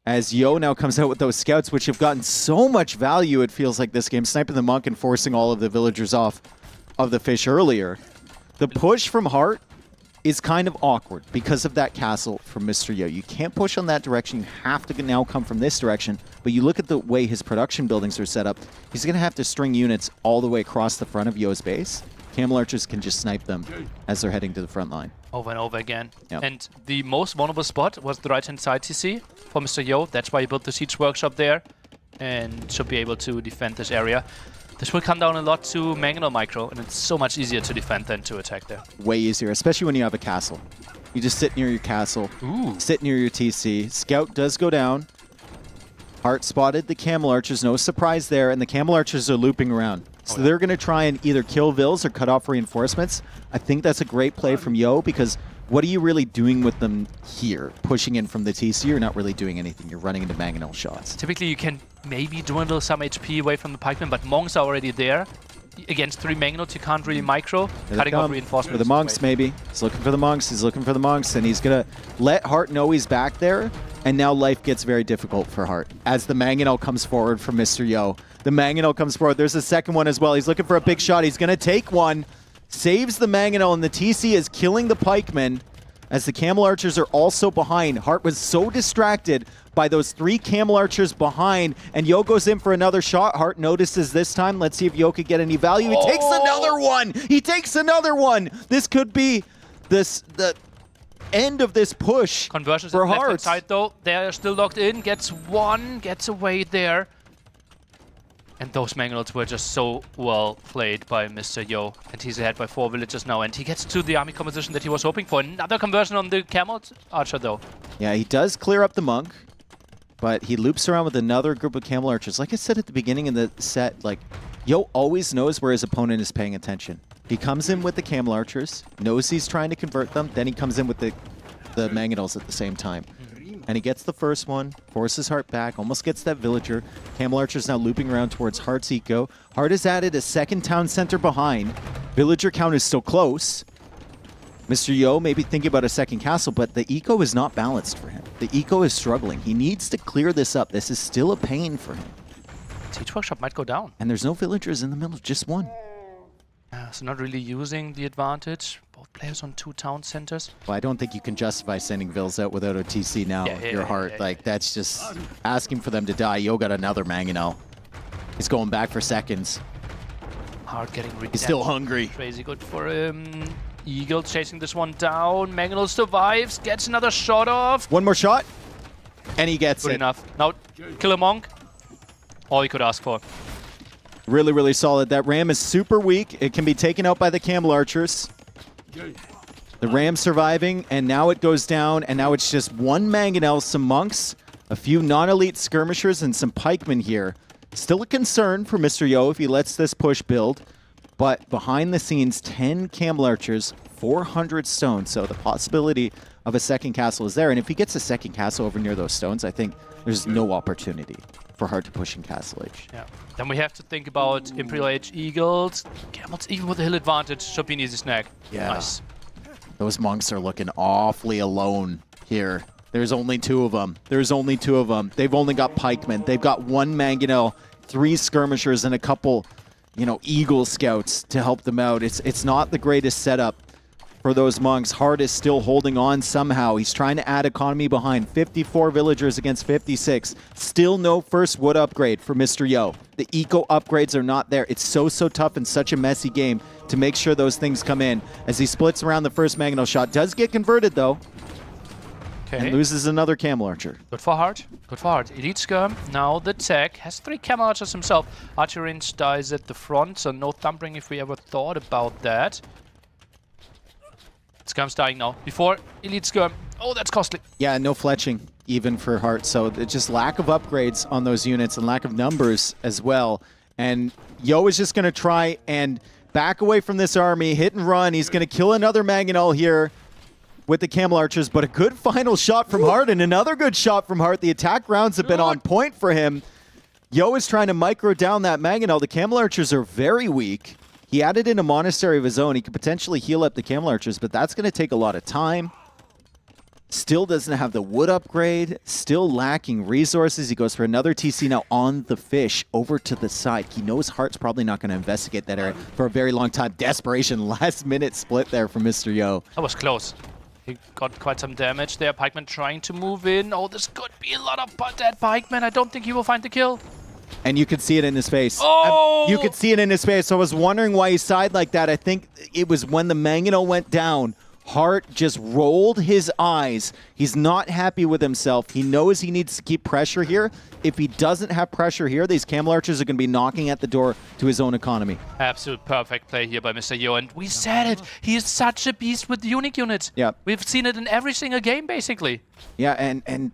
As Yo now comes out with those scouts, which have gotten so much value, it feels like this game. Sniping the monk and forcing all of the villagers off of the fish earlier. The push from Hearttt is kind of awkward because of that castle from Mr. Yo. You can't push on that direction. You have to now come from this direction. But you look at the way his production buildings are set up, he's going to have to string units all the way across the front of Yo's base. Camel archers can just snipe them as they're heading to the front line. Over and over again. Yep. And the most vulnerable spot was the right-hand side TC for Mr. Yo. That's why he built the Siege Workshop there and should be able to defend this area. This will come down a lot to Mangonel Micro, and it's so much easier to defend than to attack there. Way easier, especially when you have a castle. You just sit near your castle, sit near your TC. Scout does go down. Hearttt spotted the camel archers, no surprise there, and the camel archers are looping around. So they're going to try and either kill Vils or cut off reinforcements. I think that's a great play from Yo, because what are you really doing with them here? Pushing in from the TC, you're not really doing anything. You're running into Mangonel shots. Typically, you can maybe dwindle some HP away from the pikemen, but monks are already there. Against 3 Mangonels, you can't really micro. Cutting off reinforcements. For the monks, maybe. He's looking for the monks. He's looking for the monks, and he's going to let Hearttt know he's back there. And now life gets very difficult for Hearttt as the Mangonel comes forward from Mr. Yo. The Mangonel comes forward. There's a second one as well. He's looking for a big shot. He's going to take one. Saves the Mangonel, and the TC is killing the pikemen as the camel archers are also behind. Hearttt was so distracted by those 3 camel archers behind, and Yo goes in for another shot. Hearttt notices this time. Let's see if Yo could get any value. He takes another one. He takes another one. This could be the end of this push Conversions for at the left-hand Hearttt. side though. They're still locked in. Gets one. Gets away there. And those Mangonels were just so well played by Mr. Yo. And he's ahead by 4 villagers now. And he gets to the army composition that he was hoping for. Another conversion on the camel archer though. Yeah, he does clear up the monk, but he loops around with another group of camel archers. Like I said at the beginning of the set, like, Yo always knows where his opponent is paying attention. He comes in with the camel archers, knows he's trying to convert them, then he comes in with the Mangonels at the same time. And he gets the first one, forces Hearttt back, almost gets that villager. Camel archers now looping around towards Heartt's eco. Hearttt has added a second town center behind. Villager count is still close. Mr. Yo may be thinking about a second castle, but the eco is not balanced for him. The eco is struggling. He needs to clear this up. This is still a pain for him. Siege Workshop might go down. And there's no villagers in the middle, just one. So not really using the advantage. Both players on 2 town centers. Well, I don't think you can justify sending Vils out without a TC now. Your Hearttt, like that's just asking for them to die. Yo got another Mangonel. He's going back for seconds. Hearttt getting redemption. He's still hungry. Crazy good for him. Eagle chasing this one down. Mangonel survives, gets another shot off. One more shot, and he gets Good it. enough. Now, kill a monk. All you could ask for. Really, really solid. That Ram is super weak. It can be taken out by the Camel Archers. The Ram surviving, and now it goes down, and now it's just one Mangonel, some monks, a few non-elite skirmishers, and some pikemen here. Still a concern for Mr. Yo if he lets this push build, but behind the scenes, 10 Camel Archers, 400 stones, so the possibility of a second castle is there, and if he gets a second castle over near those stones, I think there's no opportunity for Hearttt to push in Castle Age. Yeah. Then we have to think about Imperial Age Eagles. Camels, even with the hill advantage, should be an easy snag. Yeah. Nice. Those monks are looking awfully alone here. There's only 2 of them. There's only 2 of them. They've only got pikemen. They've got 1 Mangonel, 3 skirmishers, and a couple, Eagle scouts to help them out. It's not the greatest setup for those monks. Hearttt is still holding on somehow. He's trying to add economy behind. 54 villagers against 56. Still no first wood upgrade for Mr. Yo. The eco upgrades are not there. It's so tough in such a messy game to make sure those things come in. As he splits around the first Mangonel shot. Does get converted, though. Okay. And loses another Camel Archer. Good for Hearttt. Good for Hearttt. Elite Skirm. Now the tech. Has 3 Camel Archers himself. Archer range dies at the front, so no thumpering if we ever thought about that. Skirm's dying now. Before Elite Skirm. Oh, that's costly. Yeah, no fletching even for Hearttt. So it's just lack of upgrades on those units and lack of numbers as well. And Yo is just going to try and back away from this army, hit and run. He's going to kill another Mangonel here with the Camel Archers, but a good final shot from Hearttt and another good shot from Hearttt. The attack rounds have been on point for him. Yo is trying to micro down that Mangonel. The Camel Archers are very weak. He added in a monastery of his own. He could potentially heal up the Camel Archers, but that's going to take a lot of time. Still doesn't have the wood upgrade. Still lacking resources. He goes for another TC now on the fish over to the side. He knows Heartt's probably not going to investigate that area for a very long time. Desperation, last minute split there from Mr. Yo. That was close. He got quite some damage there. Pikeman trying to move in. Oh, this could be a lot of dead Pikeman. I don't think he will find the kill. And you could see it in his face. Oh! You could see it in his face. So I was wondering why he sighed like that. I think it was when the Mangonel went down. Hearttt just rolled his eyes. He's not happy with himself. He knows he needs to keep pressure here. If he doesn't have pressure here, these Camel Archers are going to be knocking at the door to his own economy. Absolute perfect play here by Mr. Yo. And we said it. He is such a beast with the unique units. Yeah. We've seen it in every single game, basically. Yeah, and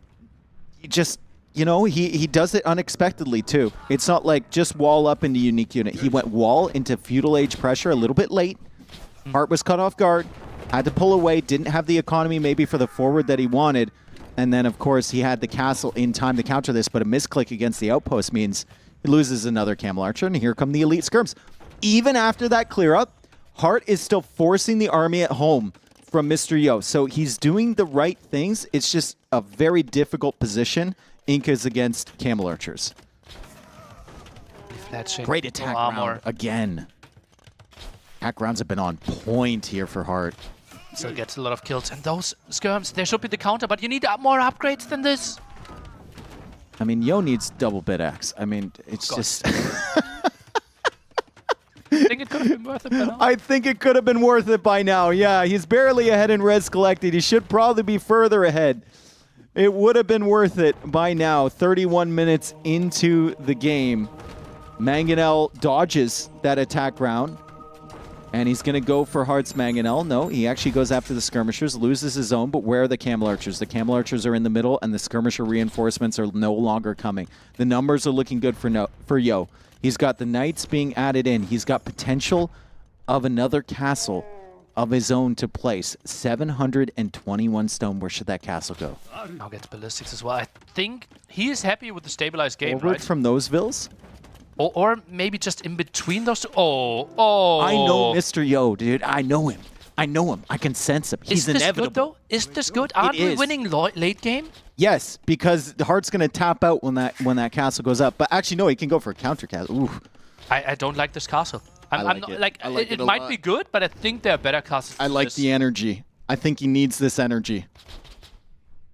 he just, he does it unexpectedly, too. It's not like just wall up into unique unit. He went wall into feudal age pressure a little bit late. Hearttt was caught off guard. Had to pull away, didn't have the economy maybe for the forward that he wanted. And then, of course, he had the castle in time to counter this, but a misclick against the outpost means he loses another Camel Archer, and here come the Elite Skirms. Even after that clear-up, Hearttt is still forcing the army at home from Mr. Yo. So he's doing the right things. It's just a very difficult position. Incas against Camel Archers. Great attack round again. Attack rounds have been on point here for Hearttt. So he gets a lot of kills. And those skirms, there should be the counter, but you need more upgrades than this. I mean, Yo needs double bit axe. I mean, it's just... I think it could have been worth it by now. I think it could have been worth it by now. Yeah, he's barely ahead in res collected. He should probably be further ahead. It would have been worth it by now. 31 minutes into the game. Mangonel dodges that attack round. And he's going to go for Heartt's Mangonel. No, he actually goes after the skirmishers, loses his own, but where are the Camel Archers? The Camel Archers are in the middle, and the skirmisher reinforcements are no longer coming. The numbers are looking good for Yo. He's got the Knights being added in. He's got potential of another castle of his own to place. 721 stone. Where should that castle go? Now gets ballistics as well. I think he is happy with the stabilized game, Forward right? from those vills? Or maybe just in between those two. Oh. I know Mr. Yo, dude. I know him. I know him. I can sense him. He's inevitable. Is this good, though? Is this good? Aren't we winning late game? Yes, because the Heartt's going to tap out when that castle goes up. But actually, no, he can go for a counter castle. Ooh. I don't like this castle. I'm not, like it might be good, but I think there are better castles. I like the energy. I think he needs this energy.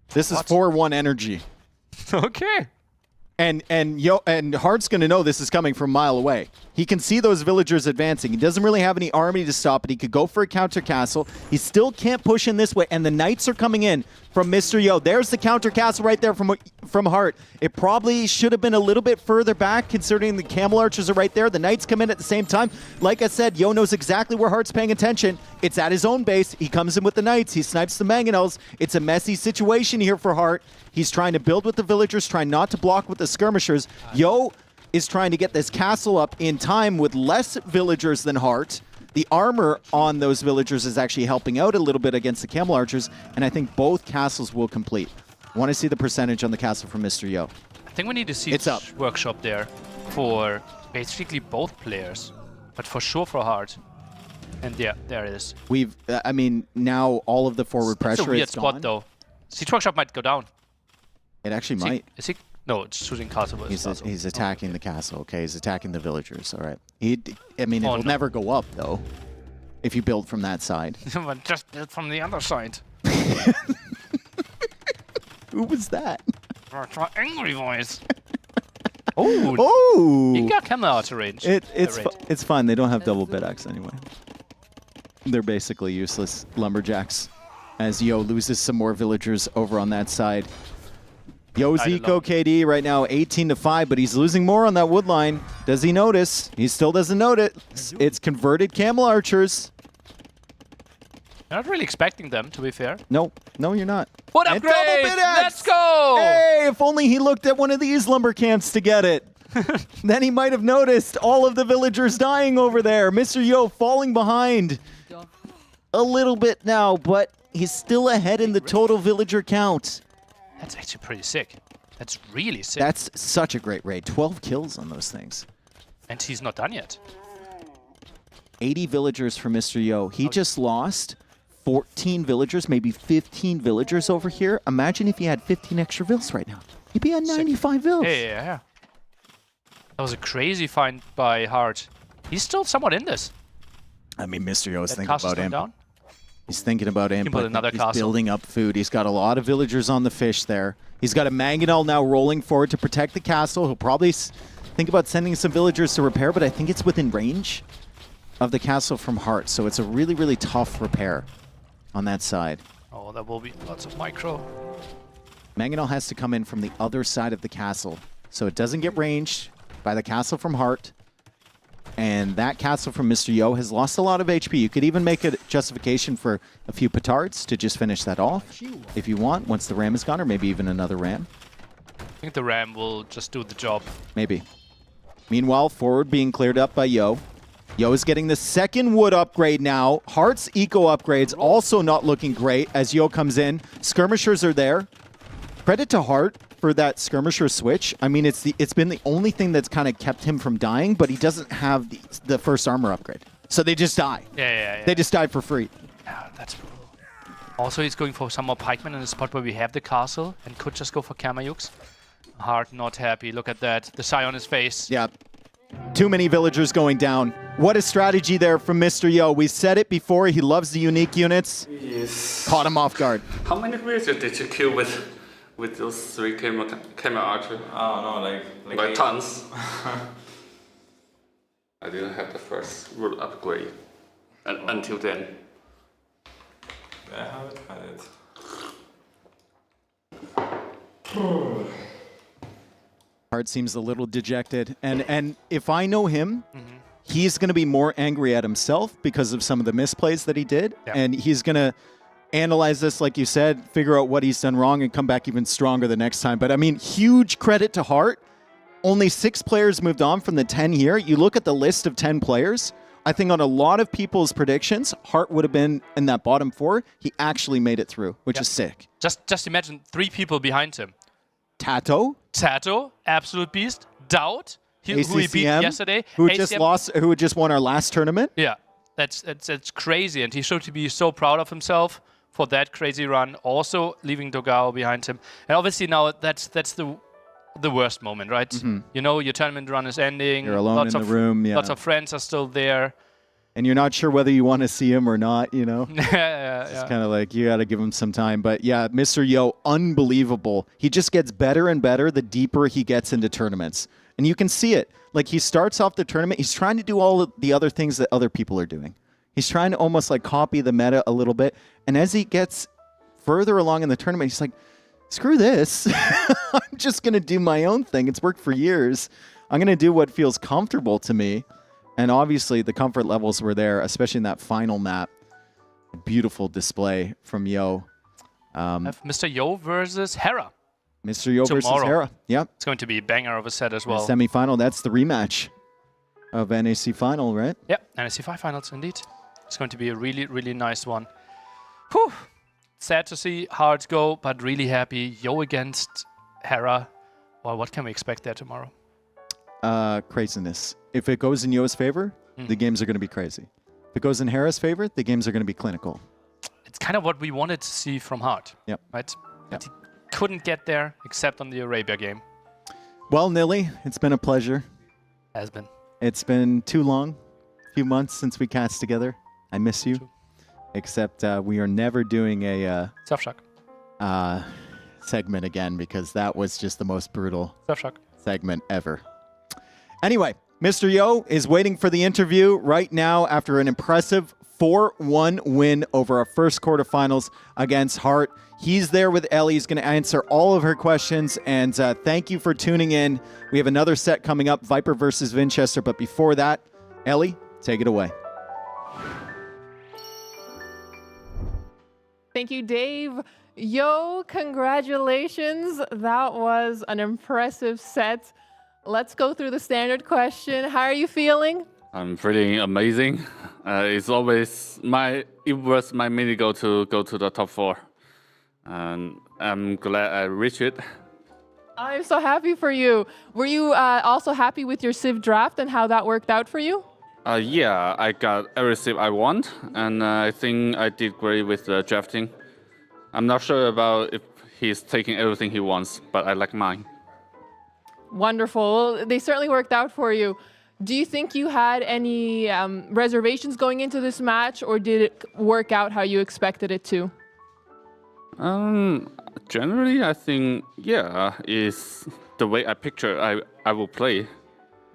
This is 4-1 energy. Okay. And Heartt's going to know this is coming from a mile away. He can see those villagers advancing. He doesn't really have any army to stop it. He could go for a counter castle. He still can't push in this way. And the knights are coming in from Mr. Yo. There's the counter castle right there from Heartt. It probably should have been a little bit further back, considering the camel archers are right there. The knights come in at the same time. Like I said, Yo knows exactly where Heartt's paying attention. It's at his own base. He comes in with the knights. He snipes the mangonels. It's a messy situation here for Heartt. He's trying to build with the villagers, trying not to block with the skirmishers. Yo is trying to get this castle up in time with less villagers than Heartt. The armor on those villagers is actually helping out a little bit against the camel archers, and I think both castles will complete. I want to see the percentage on the castle from Mr. Yo. I think we need a siege workshop there for basically both players, but for sure for Heartt. And yeah, there it is. We've, I mean, now all of the forward pressure is gone. It's a weird spot though. Siege workshop might go down. It actually might. Is he? No, it's shooting castle. He's attacking the castle. Okay, he's attacking the villagers. All right. I mean, it'll never go up though, if you build from that side. But just build from the other side. Who was that? Angry voice. Oh! Oh! You got camel out of range. It's fine. They don't have double bid-axe anyway. They're basically useless lumberjacks. As Yo loses some more villagers over on that side. Yo's eco KD right now 18-5, but he's losing more on that wood line. Does he notice? He still doesn't notice. It's converted camel archers. You're not really expecting them, to be fair. No, you're not. What upgrade? Let's go! Hey, if only he looked at one of these lumber camps to get it. Then he might have noticed all of the villagers dying over there. Mr. Yo falling behind a little bit now, but he's still ahead in the total villager count. That's actually pretty sick. That's really sick. That's such a great raid. 12 kills on those things. And he's not done yet. 80 villagers for Mr. Yo. He just lost 14 villagers, maybe 15 villagers over here. Imagine if he had 15 extra vills right now. He'd be at 95 vills. Yeah. That was a crazy find by Heartt. He's still somewhat in this. I mean, Mr. Yo is thinking about him. Down? He's thinking about him, but he's castle. Building up food. He's got a lot of villagers on the fish there. He's got a mangonel now rolling forward to protect the castle. He'll probably think about sending some villagers to repair, but I think it's within range of the castle from Heartt, so it's a really, really tough repair on that side. Oh, there will be lots of micro. Mangonel has to come in from the other side of the castle, so it doesn't get ranged by the castle from Heartt. And that castle from Mr. Yo has lost a lot of HP. You could even make a justification for a few petards to just finish that off if you want, once the ram is gone, or maybe even another ram. I think the ram will just do the job. Maybe. Meanwhile, forward being cleared up by Yo. Yo is getting the second wood upgrade now. Heartt's eco upgrades also not looking great as Yo comes in. Skirmishers are there. Credit to Heartt for that skirmisher switch. I mean, it's been the only thing that's kind of kept him from dying, but he doesn't have the first armor upgrade. So they just die. Yeah. They just die for free. Yeah, that's brutal. Also, he's going for some more pikemen in the spot where we have the castle and could just go for Kamayuks. Heartt not happy. Look at that. The sigh on his face. Yeah. Too many villagers going down. What a strategy there from Mr. Yo. We said it before. He loves the unique units. Yes. Caught him off guard. How many villagers did you kill with those 3 camel archer? I don't know, like tons. I didn't have the first rule upgrade until then. I haven't had it. Heartt seems a little dejected. And if I know him, he's going to be more angry at himself because of some of the misplays that he did. Yeah. And he's going to analyze this, like you said, figure out what he's done wrong and come back even stronger the next time. But I mean, huge credit to Heartt. Only 6 players moved on from the 10 here. You look at the list of 10 players. I think on a lot of people's predictions, Heartt would have been in that bottom 4. He actually made it through, which is sick. Just imagine 3 people behind him. Tato, absolute beast. Doubt, who he beat yesterday. Who just won our last tournament. Yeah, that's crazy, and he showed to be so proud of himself for that crazy run. Also leaving Dogao behind him, and obviously now that's the the worst moment, right? You know your tournament run is ending. You're alone in the room, yeah. Lots of friends are still there. And you're not sure whether you want to see him or not, you know? yeah. It's kind of like, you got to give him some time. But yeah, Mr. Yo, unbelievable. He just gets better and better the deeper he gets into tournaments. And you can see it. Like, he starts off the tournament, he's trying to do all of the other things that other people are doing. He's trying to almost like copy the meta a little bit. And as he gets further along in the tournament, he's like, screw this. I'm just going to do my own thing. It's worked for years. I'm going to do what feels comfortable to me. And obviously, the comfort levels were there, especially in that final map. Beautiful display from Yo. Have Mr. Yo versus Hera. Mr. Yo versus Hera. Yep. It's going to be a banger of a set as well. Semi-final. That's the rematch of NAC final, right? Yep, NAC 5 finals indeed. It's going to be a really, really nice one. Whew. Sad to see how it's go, but really happy. Yo against Hera. Well, what can we expect there tomorrow? Craziness. If it goes in Yo's favor, the games are going to be crazy. If it goes in Hera's favor, the games are going to be clinical. It's kind of what we wanted to see from Hearttt. Yep. Right? But he couldn't get there except on the Arabia game. Well, Nilly, it's been a pleasure. Has been. It's been too long. A few months since we cast together. I miss you. True. Except we are never doing a Self-shock. segment again because that was just the most brutal Self-shock. segment ever. Anyway, Mr. Yo is waiting for the interview right now after an impressive 4-1 win over our first quarterfinals against Hearttt. He's there with Ellie. He's going to answer all of her questions. And thank you for tuning in. We have another set coming up, Viper versus Vinchester. But before that, Ellie, take it away. Thank you, Dave. Yo, congratulations. That was an impressive set. Let's go through the standard question. How are you feeling? I'm feeling amazing. It was my main goal to go to the top 4. And I'm glad I reached it. I'm so happy for you. Were you also happy with your Civ draft and how that worked out for you? Yeah, I got every Civ I want, and I think I did great with the drafting. I'm not sure about if he's taking everything he wants, but I like mine. Wonderful. They certainly worked out for you. Do you think you had any reservations going into this match, or did it work out how you expected it to? Generally, I think, is the way I picture I will play.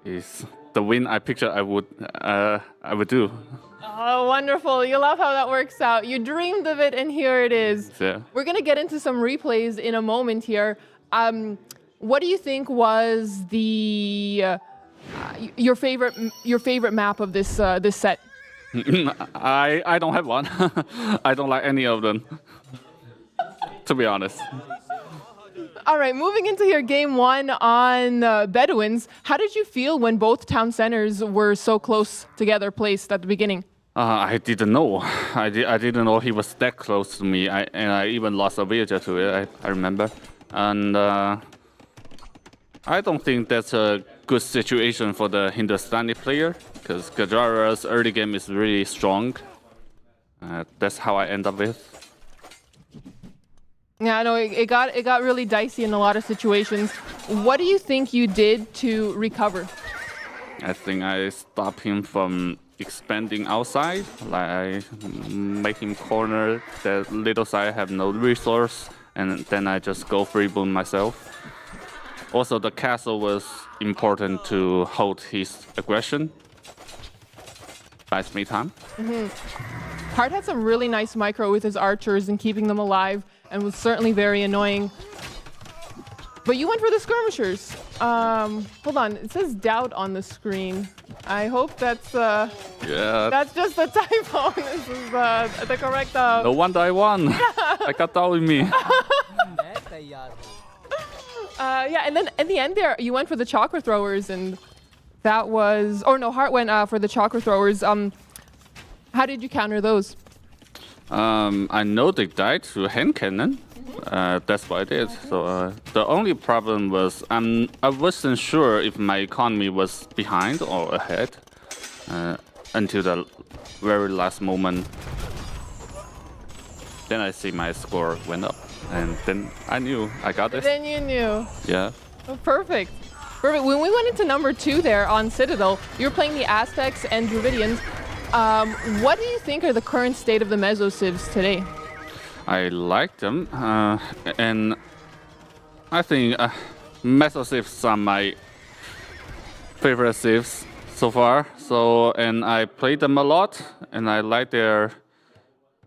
Is the win I picture I would do. Oh, wonderful. You love how that works out. You dreamed of it, and here it is. Yeah. We're going to get into some replays in a moment here. What do you think was the your favorite map of this this set? I don't have one. I don't like any of them, to be honest. All right, moving into your game 1 on Beduins, how did you feel when both town centers were so close together placed at the beginning? I didn't know. I didn't know he was that close to me. And I even lost a villager to it, I remember. And I don't think that's a good situation for the Hindustani player, because Gajara's early game is really strong. That's how I end up with. Yeah, I know it got really dicey in a lot of situations. What do you think you did to recover? I think I stopped him from expanding outside. Like I make him corner that little side have no resource, and then I just go free boom myself. Also, the castle was important to hold his aggression. Buys me time. Hearttt had some really nice micro with his archers and keeping them alive, and was certainly very annoying. But you went for the skirmishers. Hold on, it says doubt on the screen. I hope that's that's just a typo. This is the correct. No wonder I won. I got doubt with me. Yeah, and then at the end there, you went for the chakra throwers, and that was, or no, Hearttt went for the chakra throwers. How did you counter those? I know they died to hand cannon. That's what I did. So the only problem was I wasn't sure if my economy was behind or ahead until the very last moment. Then I see my score went up, and then I knew I got this. Then you knew. Yeah. Oh, perfect. Perfect. When we went into number 2 there on Citadel, you were playing the Aztecs and Dravidians. What do you think are the current state of the Meso Civs today? I like them, and I think Meso Civs are my favorite civs so far. So, and I played them a lot, and I like their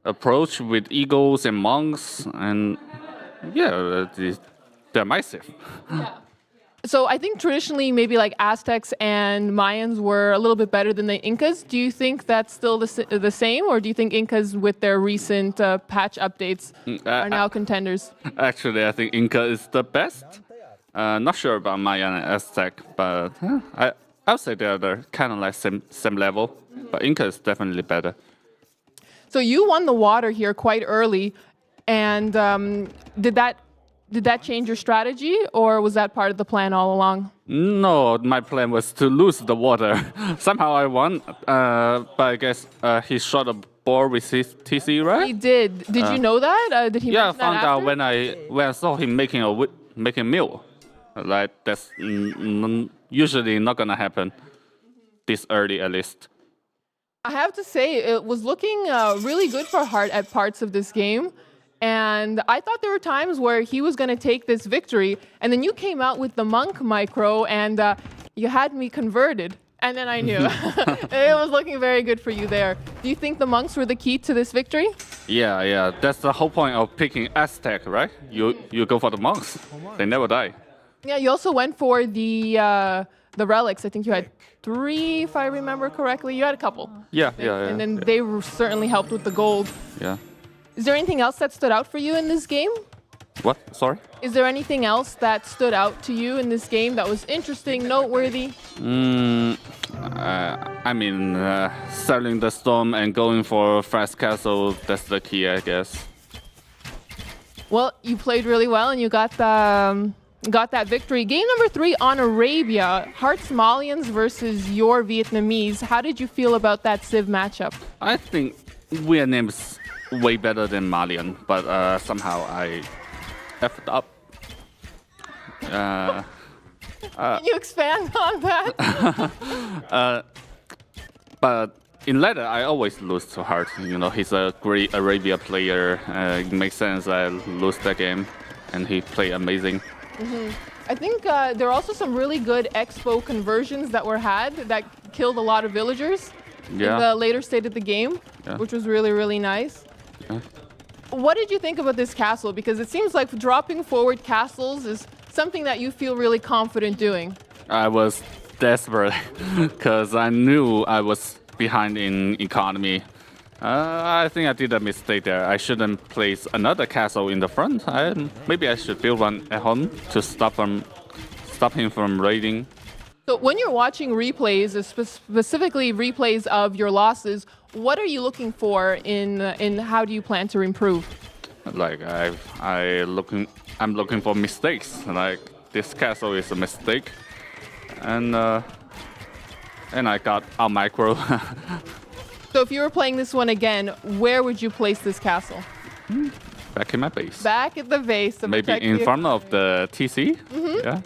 approach with eagles and monks, and yeah, they're my civ. Yeah. So I think traditionally maybe like Aztecs and Mayans were a little bit better than the Incas. Do you think that's still the same, or do you think Incas with their recent patch updates are now contenders? Actually, I think Inca is the best. Not sure about Mayan and Aztec, but I'll say they're kind of like same level. But Inca is definitely better. So you won the water here quite early, and did that change your strategy, or was that part of the plan all along? No, my plan was to lose the water. Somehow I won, but I guess he shot a ball with his TC, right? He did. Did you know that? Did he? Yeah, I mention found that out after? when I saw him making a meal. Like that's usually not gonna happen this early, at least. I have to say, it was looking really good for Hearttt at parts of this game. And I thought there were times where he was going to take this victory. And then you came out with the monk micro, and you had me converted. And then I knew. It was looking very good for you there. Do you think the monks were the key to this victory? Yeah. That's the whole point of picking Aztec, right? You go for the monks. They never die. Yeah, you also went for the relics. I think you had 3, if I remember correctly. You had a couple. Yeah. And then they certainly helped with the gold. Yeah. Is there anything else that stood out for you in this game? What? Sorry? Is there anything else that stood out to you in this game that was interesting, noteworthy? I mean, selling the storm and going for fast castle, that's the key, I guess. Well, you played really well and you got that victory. Game number 3 on Arabia, Heartt's Malians versus your Vietnamese. How did you feel about that Civ matchup? I think Vietnam's way better than Malian, but somehow I effed up. Can you expand on that? But in ladder, I always lose to Hearttt. You know, he's a great Arabia player. It makes sense I lose that game, and he played amazing. I think there are also some really good expo conversions that were had that killed a lot of villagers in the later state of the game, which was really, really nice. What did you think about this castle? Because it seems like dropping forward castles is something that you feel really confident doing. I was desperate because I knew I was behind in economy. I think I did a mistake there. I shouldn't place another castle in the front. Maybe I should build one at home to stop him from raiding. So when you're watching replays, specifically replays of your losses, what are you looking for in how do you plan to improve? Like I'm looking for mistakes. Like this castle is a mistake, and I got a micro. So if you were playing this one again, where would you place this castle? Back in my base. Back at the base. Maybe in front of the TC. Yeah.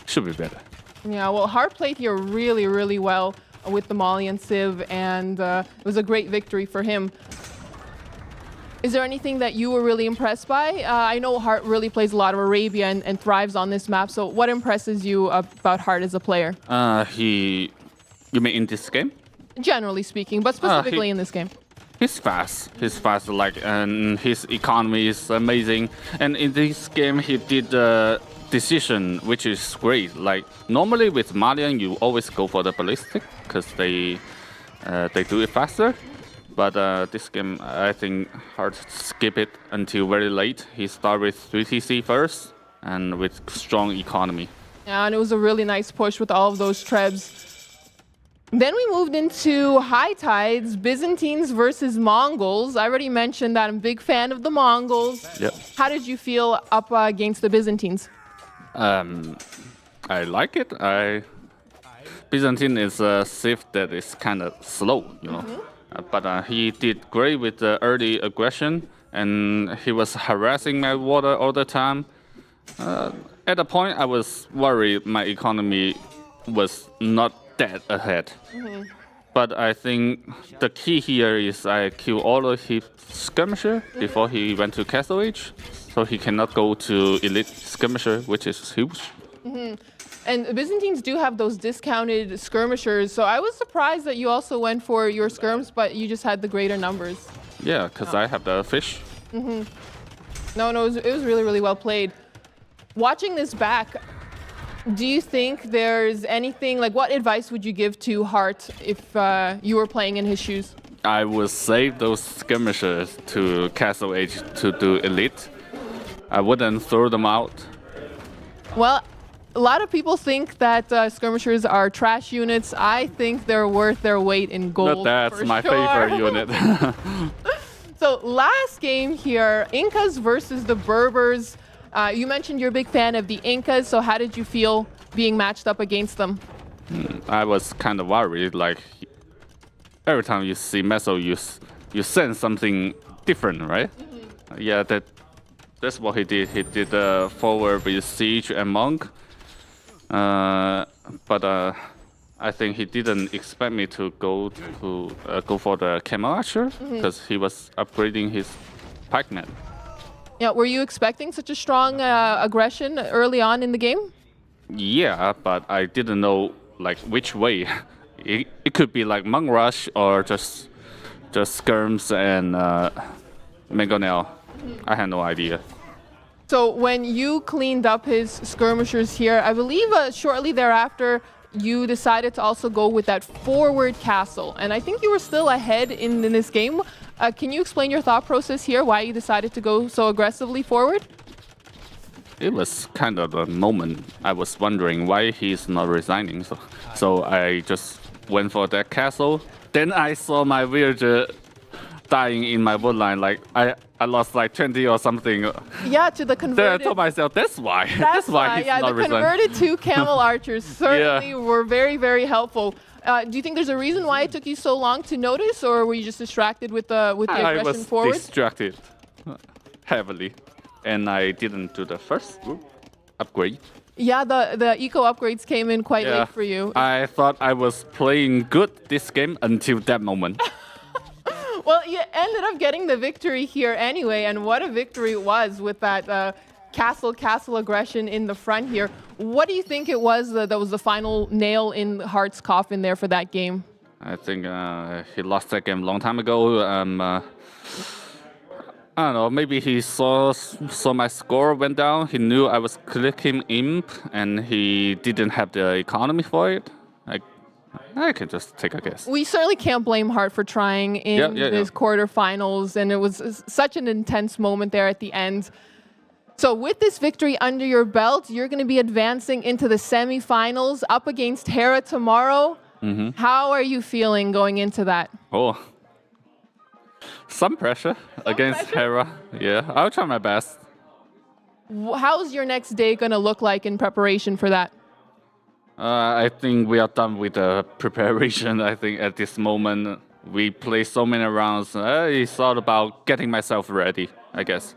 Should be better. Yeah, well, Hearttt played here really, really well with the Malian Civ, and it was a great victory for him. Is there anything that you were really impressed by? I know Hearttt really plays a lot of Arabia and thrives on this map, so what impresses you about Hearttt as a player? You mean in this game? Generally speaking, but specifically in this game. He's fast. And his economy is amazing. And in this game, he did a decision, which is great. Like normally with Malian, you always go for the ballistic because they do it faster. But this game, I think Hearttt skip it until very late. He started with 3TC first and with strong economy. Yeah, and it was a really nice push with all of those trebs. Then we moved into high tides, Byzantines versus Mongols. I already mentioned that I'm a big fan of the Mongols. Yep. How did you feel up against the Byzantines? I like it. Byzantine is a civ that is kind of slow, you know. But he did great with the early aggression, and he was harassing my water all the time. at the point I was worried my economy was not that ahead. But I think the key here is I kill all of his skirmisher before he went to Castle Age, so he cannot go to Elite Skirmisher, which is huge. And Byzantines do have those discounted skirmishers, so I was surprised that you also went for your skirms, but you just had the greater numbers. Yeah, because I have the fish. No, it was really, really well played. Watching this back, do you think there's anything, like what advice would you give to Hearttt if you were playing in his shoes? I would save those skirmishers to Castle Age to do Elite. I wouldn't throw them out. Well, a lot of people think that skirmishers are trash units. I think they're worth their weight in gold. But that's for my sure. favorite unit. So last game here, Incas versus the Berbers. You mentioned you're a big fan of the Incas, so how did you feel being matched up against them? I was kind of worried, like every time you see Meso, you sense something different, right? Yeah, that's what he did. He did forward with Siege and Monk. But I think he didn't expect me to go for the Camel Archer because he was upgrading his pikeman. Yeah, were you expecting such a strong aggression early on in the game? Yeah, but I didn't know like which way. It could be like Monk Rush or just skirms and Mangonel. I had no idea. So when you cleaned up his skirmishers here, I believe shortly thereafter, you decided to also go with that forward castle. And I think you were still ahead in this game. Can you explain your thought process here, why you decided to go so aggressively forward? It was kind of a moment. I was wondering why he's not resigning. So I just went for that castle. Then I saw my villager dying in my woodline. Like I lost like 20 or something. Yeah, to the converted. Then I told myself, that's why. That's why he's yeah, not the resigning. converted two camel archers certainly were very, very helpful. Do you think there's a reason why it took you so long to notice, or were you just distracted with the aggression forward? I was distracted heavily, and I didn't do the first upgrade. Yeah, the eco upgrades came in quite late for you. I thought I was playing good this game until that moment. Well, you ended up getting the victory here anyway, and what a victory it was with that castle aggression in the front here. What do you think it was that was the final nail in Heartt's coffin there for that game? I think he lost that game a long time ago. I don't know, maybe he saw my score went down. He knew I was clicking imp, and he didn't have the economy for it. I can just take a guess. We certainly can't blame Hearttt for trying in his quarterfinals, and it was such an intense moment there at the end. So with this victory under your belt, you're going to be advancing into the semifinals up against Hearttt tomorrow. How are you feeling going into that? Oh, some pressure against Hearttt. Yeah, I'll try my best. How's your next day going to look like in preparation for that? I think we are done with the preparation. I think at this moment we play so many rounds. It's all about getting myself ready, I guess.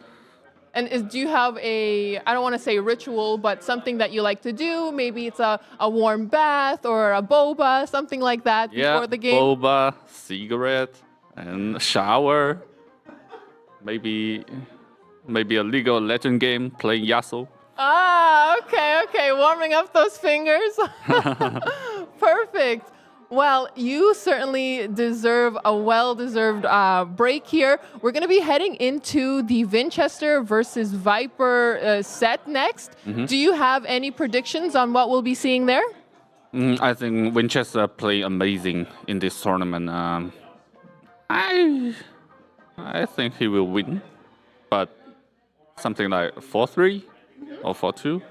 And do you have I don't want to say ritual, but something that you like to do? Maybe it's a warm bath or a boba, something like that before the game? Boba, cigarette, and shower. Maybe a League of Legends game, playing Yasuo. Ah, okay, warming up those fingers. Perfect. Well, you certainly deserve a well-deserved break here. We're going to be heading into the Vinchester versus Viper set next. Do you have any predictions on what we'll be seeing there? I think Vinchester play amazing in this tournament. I think he will win, but something like 4-3 or 4-2.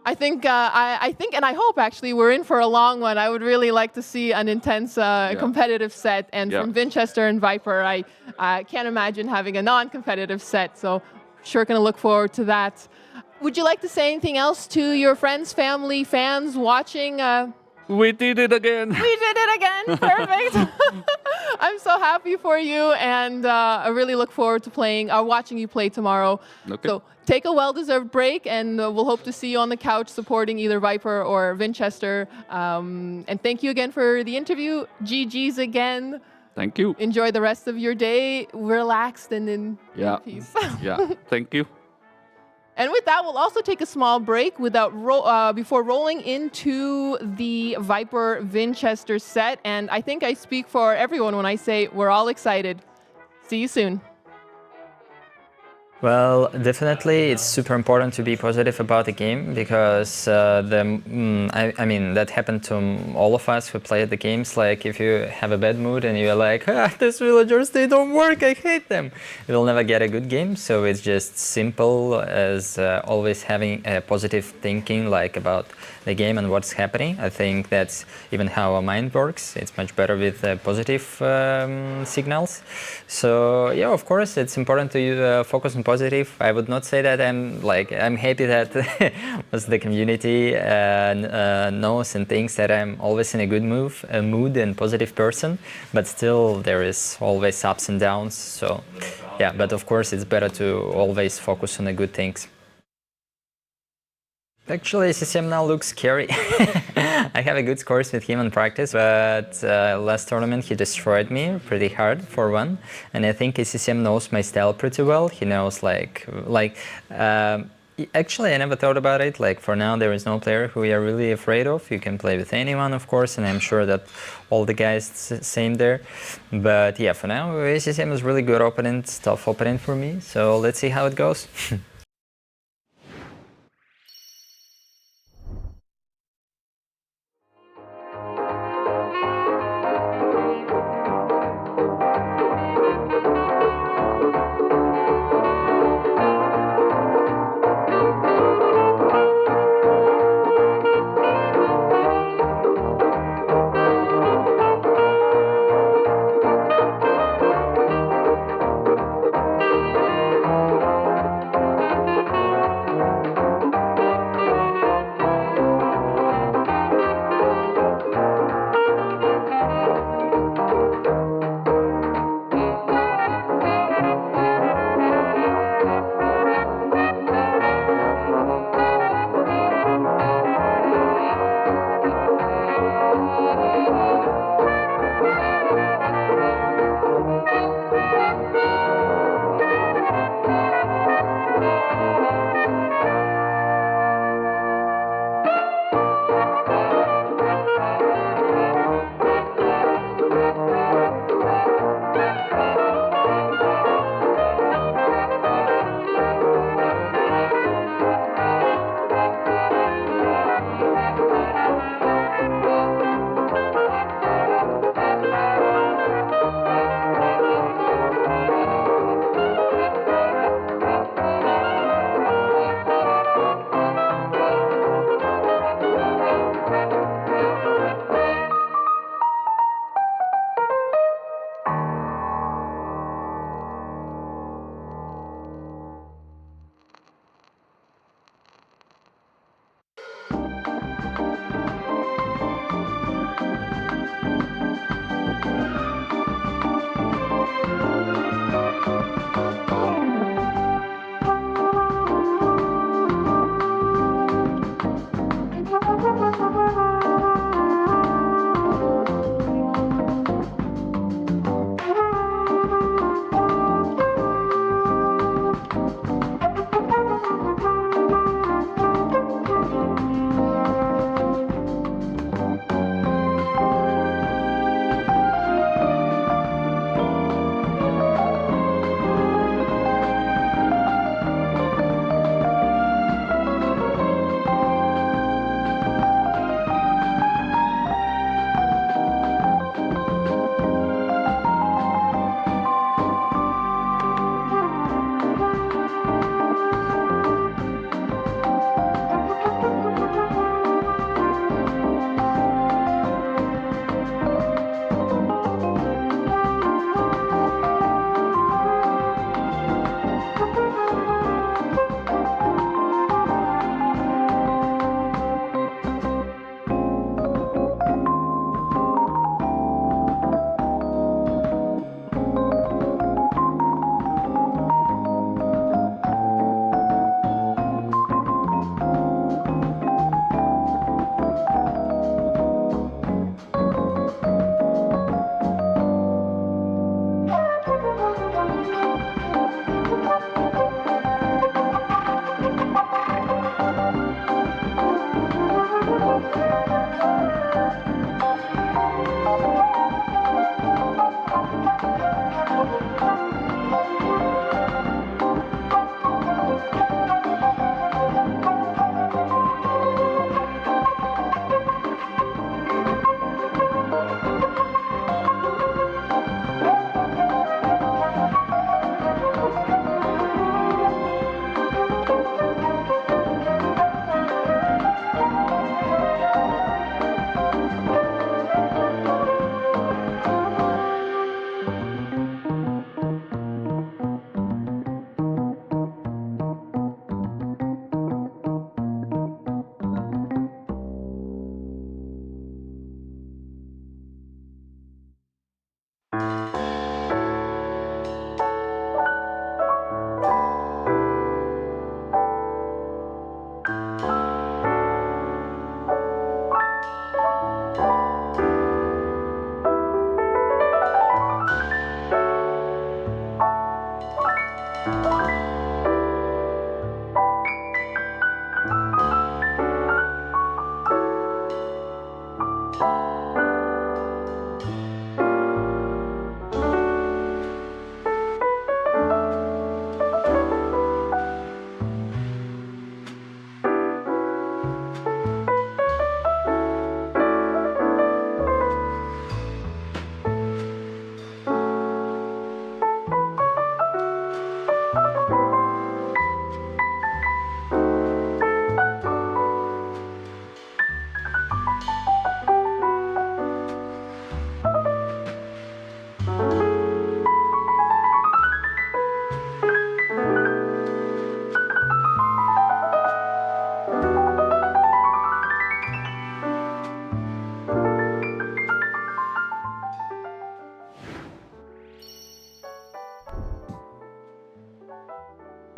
I think, and I hope actually we're in for a long one. I would really like to see an intense competitive set. And from Vinchester and Viper, I can't imagine having a non-competitive set. So sure going to look forward to that. Would you like to say anything else to your friends, family, fans watching? We did it again. We did it again. Perfect. I'm so so happy for you, and I really look forward to watching you play tomorrow. Okay. So take a well-deserved break, and we'll hope to see you on the couch supporting either Viper or Vinchester. And thank you again for the interview. GG's again. Thank you. Enjoy the rest of your day, relaxed and in peace. Yeah. Thank you. And with that, we'll also take a small break before rolling into the Viper Vinchester set. And I think I speak for everyone when I say we're all excited. See you soon. Well, definitely it's super important to be positive about the game because I mean that happened to all of us who played the games. Like if you have a bad mood and you're like, these villagers, they don't work, I hate them, you will never get a good game. So it's just simple as always having a positive thinking like about the game and what's happening. I think that's even how our mind works. It's much better with positive signals. So yeah, of course it's important to focus on positive. I would not say that I'm happy that the community knows and thinks that I'm always in a good mood and positive person, but still there is always ups and downs. So yeah, but of course it's better to always focus on the good things. Actually, CCM now looks scary. I have a good scores with him in practice, but last tournament he destroyed me pretty hard for one, and I think CCM knows my style pretty well. He knows actually I never thought about it. Like for now there is no player who we are really afraid of. You can play with anyone, of course, and I'm sure that all the guys same there. But yeah, for now CCM is really good opponent, tough opponent for me. So let's see how it goes.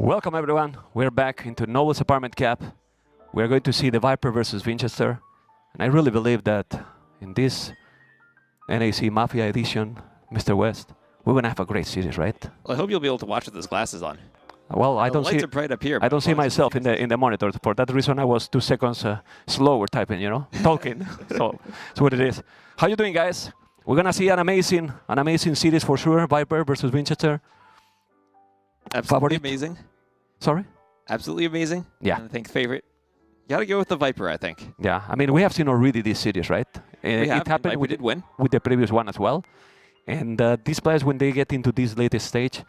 Welcome everyone, we're back into Noble's Apartment Cap. We're going to see TheViper versus Vinchester. And I really believe that in this NAC Mafia edition, Mr. West, we're going to have a great series, right? Well, I hope you'll be able to watch with those glasses on. Well, I don't see. Lights are bright up here. I don't see myself in the monitor. For that reason, I was 2 seconds slower typing, you know, talking. So that's what it is. How you doing, guys? We're gonna see an amazing series for sure. Viper versus Vinchester. Absolutely Favorite? amazing. Sorry? Absolutely amazing. Yeah. And I think favorite. You gotta go with the Viper, I think. Yeah. I mean, we have seen already this series, right? We have. It happened. We did win with the previous one as well. And these players, when they get into this latest stage,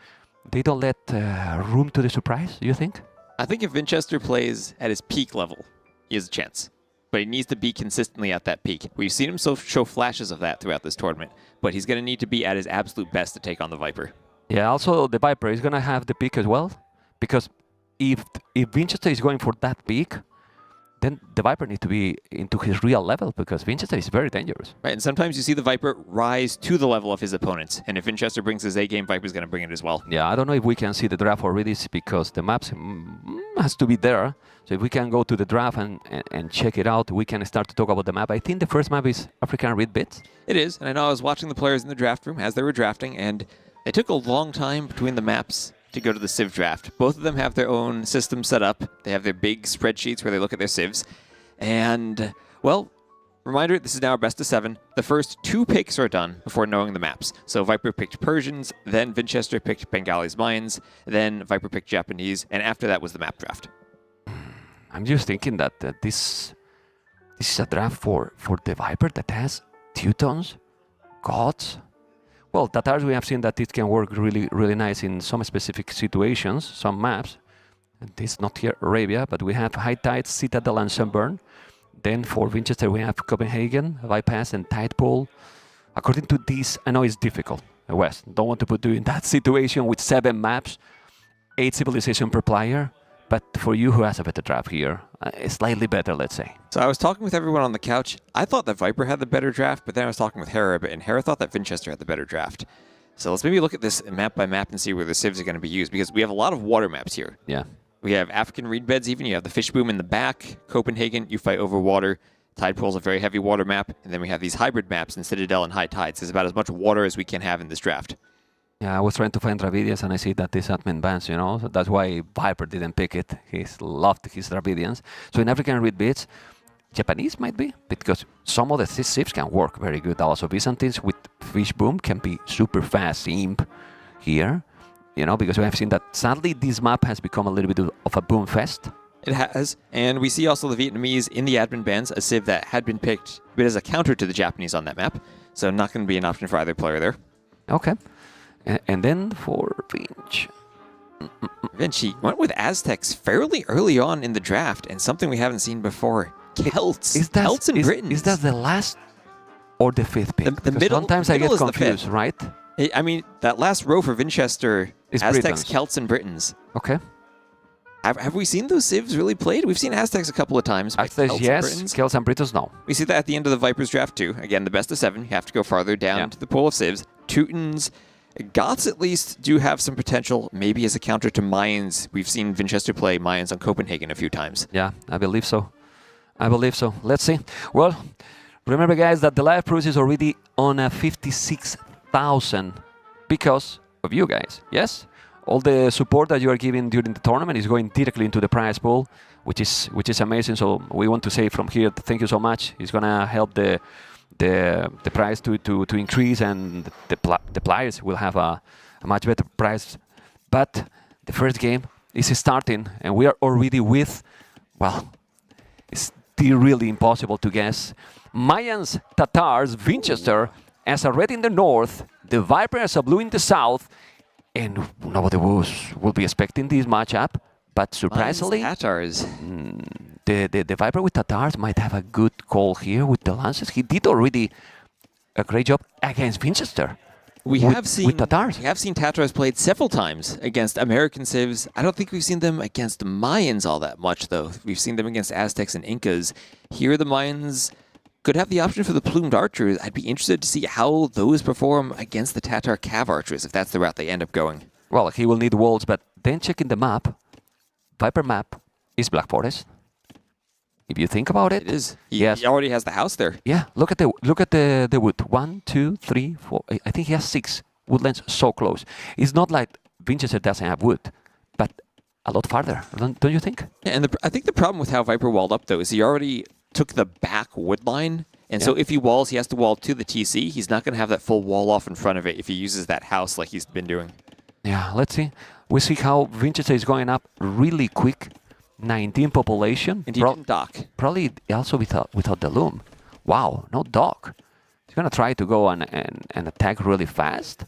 they don't let room to the surprise, you think? I think if Vinchester plays at his peak level, he has a chance. But he needs to be consistently at that peak. We've seen him show flashes of that throughout this tournament. But he's going to need to be at his absolute best to take on the Viper. Yeah, also the Viper is going to have the peak as well. Because if Vinchester is going for that peak, then the Viper needs to be into his real level, because Vinchester is very dangerous. Right, and sometimes you see the Viper rise to the level of his opponents. And if Vinchester brings his A-game, Viper's going to bring it as well. Yeah, I don't know if we can see the draft already, because the maps has to be there. So if we can go to the draft and check it out, we can start to talk about the map. I think the first map is African Redbeds. It is, and I know I was watching the players in the draft room as they were drafting, and it took a long time between the maps to go to the Civ draft. Both of them have their own system set up. They have their big spreadsheets where they look at their Civs. And, well, reminder, this is now our best of 7. The first 2 picks are done before knowing the maps. So Viper picked Persians, then Vinchester picked Bengalis Mayans, then Viper picked Japanese, and after that was the map draft. I'm just thinking that this is a draft for the Viper that has Teutons, Goths. Well, Tatars, we have seen that it can work really, really nice in some specific situations, some maps. And this is not here Arabia, but we have Hearttt, Citadel, and Sunburn. Then for Vinchester, we have Copenhagen, Bypass, and Tidepool. According to this, I know it's difficult. West, don't want to put you in that situation with 7 maps, 8 civilization per player. But for you, who has a better draft here, slightly better, let's say. So I was talking with everyone on the couch. I thought that Viper had the better draft, but then I was talking with Hera a bit, and Hera thought that Vinchester had the better draft. So let's maybe look at this map by map and see where the civs are going to be used, because we have a lot of water maps here. Yeah. We have African Redbeds even. You have the fish boom in the back. Copenhagen, you fight over water. Tidepool's a very heavy water map. And then we have these hybrid maps in Citadel and High Tides. There's about as much water as we can have in this draft. Yeah, I was trying to find Dravidians, and I see that this admin bans, you know, so that's why Viper didn't pick it. He loved his Dravidians. So in African Redbeds, Japanese might be, because some of the ships can work very good. Also, Byzantines with Fish Boom can be super fast imp here, you know, because we have seen that sadly this map has become a little bit of a boom fest. It has, and we see also the Vietnamese in the admin bans, a civ that had been picked, but as a counter to the Japanese on that map. So not going to be an option for either player there. Okay. And then for Vinch. Vinci went with Aztecs fairly early on in the draft, and something we haven't seen before. Celts. Celts and Britons. Is that the last or the 5th pick? The middle. Sometimes I get confused, right? I mean, that last row for Winchester, is Aztecs, Britons. Celts, and Britons. Okay. Have we seen those civs really played? We've seen Aztecs a couple of times. Aztecs, yes. Celts and Britons, no. We see that at the end of the Vipers draft, too. Again, the best of 7. You have to go farther down to the pool of civs. Teutons. Goths at least do have some potential, maybe as a counter to Mayans. We've seen Vinchester play Mayans on Copenhagen a few times. Yeah, I believe so. I believe so. Let's see. Well, remember, guys, that the live prize is already on 56,000 because of you guys. Yes, all the support that you are giving during the tournament is going directly into the prize pool, which is amazing. So we want to say from here, thank you so much. It's gonna help the prize to increase, and the players will have a much better prize. But the first game is starting, and we are already with, well, it's still really impossible to guess. Mayans, Tatars, Vinchester as a red in the north, the Viper as a blue in the south, and nobody will be expecting this matchup. But surprisingly, Tatars. The Viper with Tatars might have a good call here with the Lances. He did already a great job against Vinchester. We have seen Tatars. Tatars played several times against American civs. I don't think we've seen them against Mayans all that much, though. We've seen them against Aztecs and Incas. Here, the Mayans could have the option for the plumed archers. I'd be interested to see how those perform against the Tatar cav archers, if that's the route they end up going. Well, he will need walls, but then checking the map, Viper map is Black Forest. If you think about it, it is. He already has the house there. Yeah, look at the wood. 1, 2, 3, 4. I think he has 6 woodlands so close. It's not like Vinchester doesn't have wood, but a lot farther, don't you think? Yeah, and I think the problem with how Viper walled up, though, is he already took the back wood line. And so if he walls, he has to wall to the TC. He's not going to have that full wall off in front of it if he uses that house like he's been doing. Yeah, let's see. We see how Vinchester is going up really quick. 19 population. And he didn't dock. Probably also without the loom. Wow, no dock. He's going to try to go and attack really fast,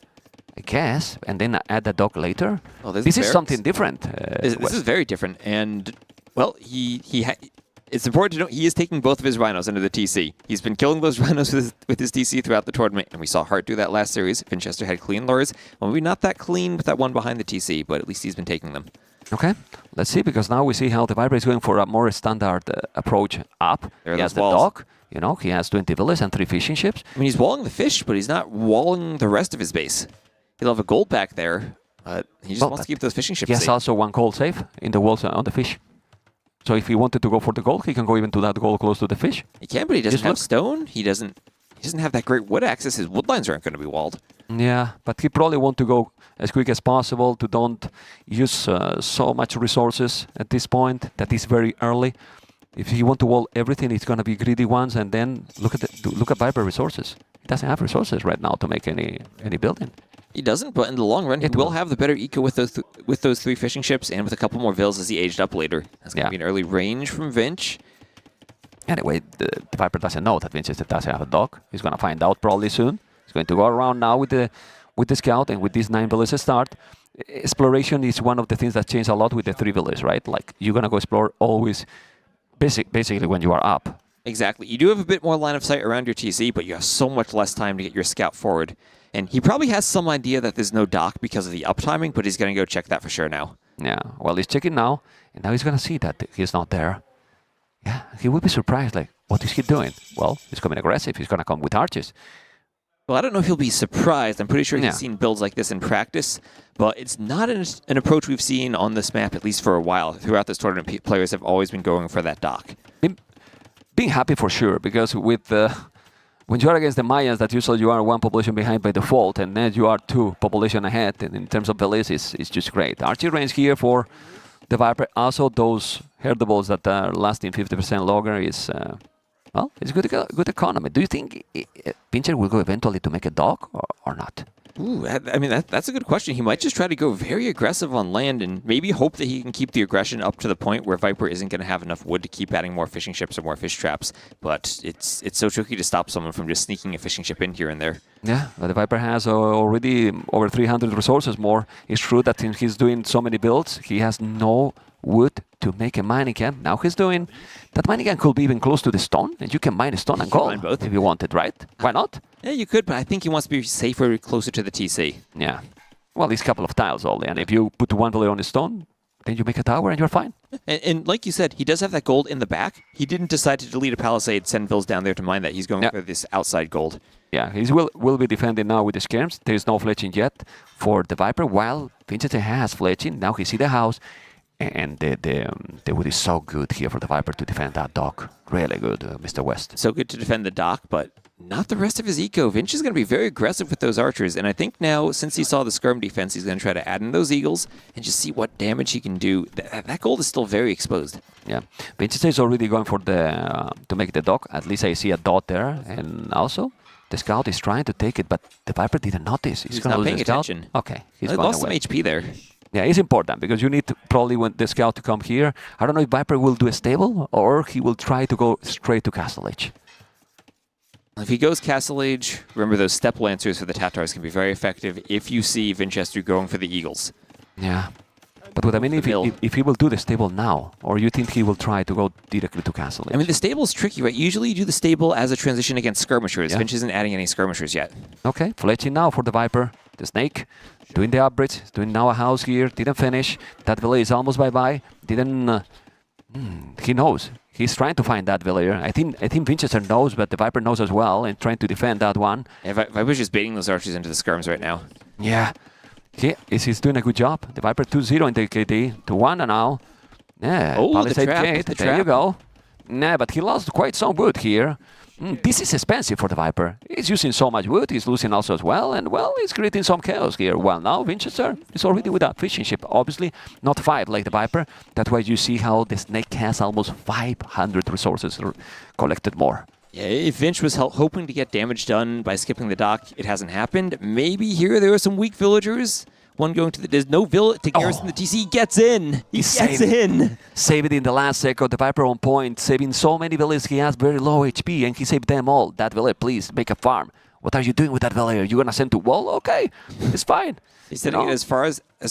I guess, and then add the dock later. Oh, this is something different. This is very different. And, well, it's important to note he is taking both of his rhinos under the TC. He's been killing those rhinos with his TC throughout the tournament, and we saw Hearttt do that last series. Vinchester had clean lures. Well, maybe not that clean with that one behind the TC, but at least he's been taking them. Okay, let's see, because now we see how the Viper is going for a more standard approach up. There he has the dock, he has 20 villas and 3 fishing ships. I mean, he's walling the fish, but he's not walling the rest of his base. He'll have a gold back there, but he just wants to keep those fishing ships safe. He has also 1 gold safe in the walls on the fish. So if he wanted to go for the gold, he can go even to that gold close to the fish. He can, but he doesn't have stone. He doesn't have that great wood access. His wood lines aren't going to be walled. Yeah, but he probably want to go as quick as possible to don't use so much resources at this point. That is very early. If he want to wall everything, it's going to be greedy ones, and then look at Viper resources. He doesn't have resources right now to make any building. He doesn't, but in the long run, he will have the better eco with those 3 fishing ships and with a couple more vills as he aged up later. That's going to be an early range from Vinch. Anyway, the Viper doesn't know that Vinchester doesn't have a dock. He's going to find out probably soon. He's going to go around now with the scout, and with these 9 villages start. Exploration is one of the things that changed a lot with the 3 villages, right? Like, you're going to go explore always, basically when you are up. Exactly. You do have a bit more line of sight around your TC, but you have so much less time to get your scout forward. And he probably has some idea that there's no dock because of the uptiming, but he's going to go check that for sure now. Yeah, well, he's checking now, and now he's going to see that he's not there. Yeah, he will be surprised, like, what is he doing? Well, he's coming aggressive. He's going to come with archers. Well, I don't know if he'll be surprised. I'm pretty sure he's seen builds like this in practice, but it's not an approach we've seen on this map, at least for a while. Throughout this tournament, players have always been going for that dock. Being happy for sure, because with when you are against the Mayans, that usually you are 1 population behind by default, and then you are 2 population ahead, and in terms of villas, it's just great. Archer range here for the Viper. Also, those herdables that are lasting 50% longer is... well, it's good economy. Do you think Pincher will go eventually to make a dock or not? Ooh, I mean, that's a good question. He might just try to go very aggressive on land and maybe hope that he can keep the aggression up to the point where Viper isn't going to have enough wood to keep adding more fishing ships or more fish traps. But it's so tricky to stop someone from just sneaking a fishing ship in here and there. Yeah, but the Viper has already over 300 resources more. It's true that since he's doing so many builds, he has no wood to make a mining camp. Now he's doing... That mining camp could be even close to the stone, and you can mine a stone and gold both if you wanted, right? Why not? Yeah, you could, but I think he wants to be safer, closer to the TC. Yeah. Well, it's a couple of tiles only, and if you put 1 village on the stone, then you make a tower and you're fine. And like you said, he does have that gold in the back. He didn't decide to delete a palisade, send vills down there to mine that. He's going for this outside gold. Yeah, he will be defending now with the skirms. There is no fletching yet for the Viper, while Vinchester has fletching. Now he see the house, and the wood is so good here for the Viper to defend that dock. Really good, Mr. West. So good to defend the dock, but not the rest of his eco. Vinch is going to be very aggressive with those archers, and I think now, since he saw the skirm defense, he's going to try to add in those eagles and just see what damage he can do. That gold is still very exposed. Yeah, Vinchester is already going for the to make the dock. At least I see a dot there, and also the scout is trying to take it, but the Viper didn't notice. He's not paying attention. Okay, he's lost some HP there. Yeah, it's important because you need to probably want the scout to come here. I don't know if Viper will do a stable or he will try to go straight to Castle Age. If he goes Castle Age, remember those step lancers for the Tatars can be very effective if you see Vinchester going for the eagles. Yeah. But what I mean, if he will do the stable now, or you think he will try to go directly to Castle Age? I mean, the stable's tricky, right? Usually you do the stable as a transition against skirmishers. Yeah. Vinch isn't adding any skirmishers yet. Okay, fletching now for the Viper. The Snake doing the upbridge, doing now a house here, didn't finish. That village is almost bye-bye. Didn't... he knows. He's trying to find that villager. I think Vinchester knows, but the Viper knows as well, and trying to defend that one. Yeah, Viper's just baiting those archers into the skirms right now. Yeah. He's doing a good job. The Viper 2-0 in the KD, 2-1 now. Yeah, oh, the trap, gate. There you go. Nah, but he lost quite some wood here. This is expensive for the Viper. He's using so much wood, he's losing also as well, and well, he's creating some chaos here. Well, now Vinchester is already with a fishing ship. Obviously, not 5 like the Viper. That's why you see how the Snake has almost 500 resources collected more. Yeah, if Vinch was hoping to get damage done by skipping the dock, it hasn't happened. Maybe here there are some weak villagers. One going to the... There's no villain to garrison the TC. He gets in! He gets in! Save it in the last second. The Viper on point, saving so many villagers. He has very low HP, and he saved them all. That villager, please, make a farm. What are you doing with that villager? You're going to send to wall? Okay, it's fine. He's sending it as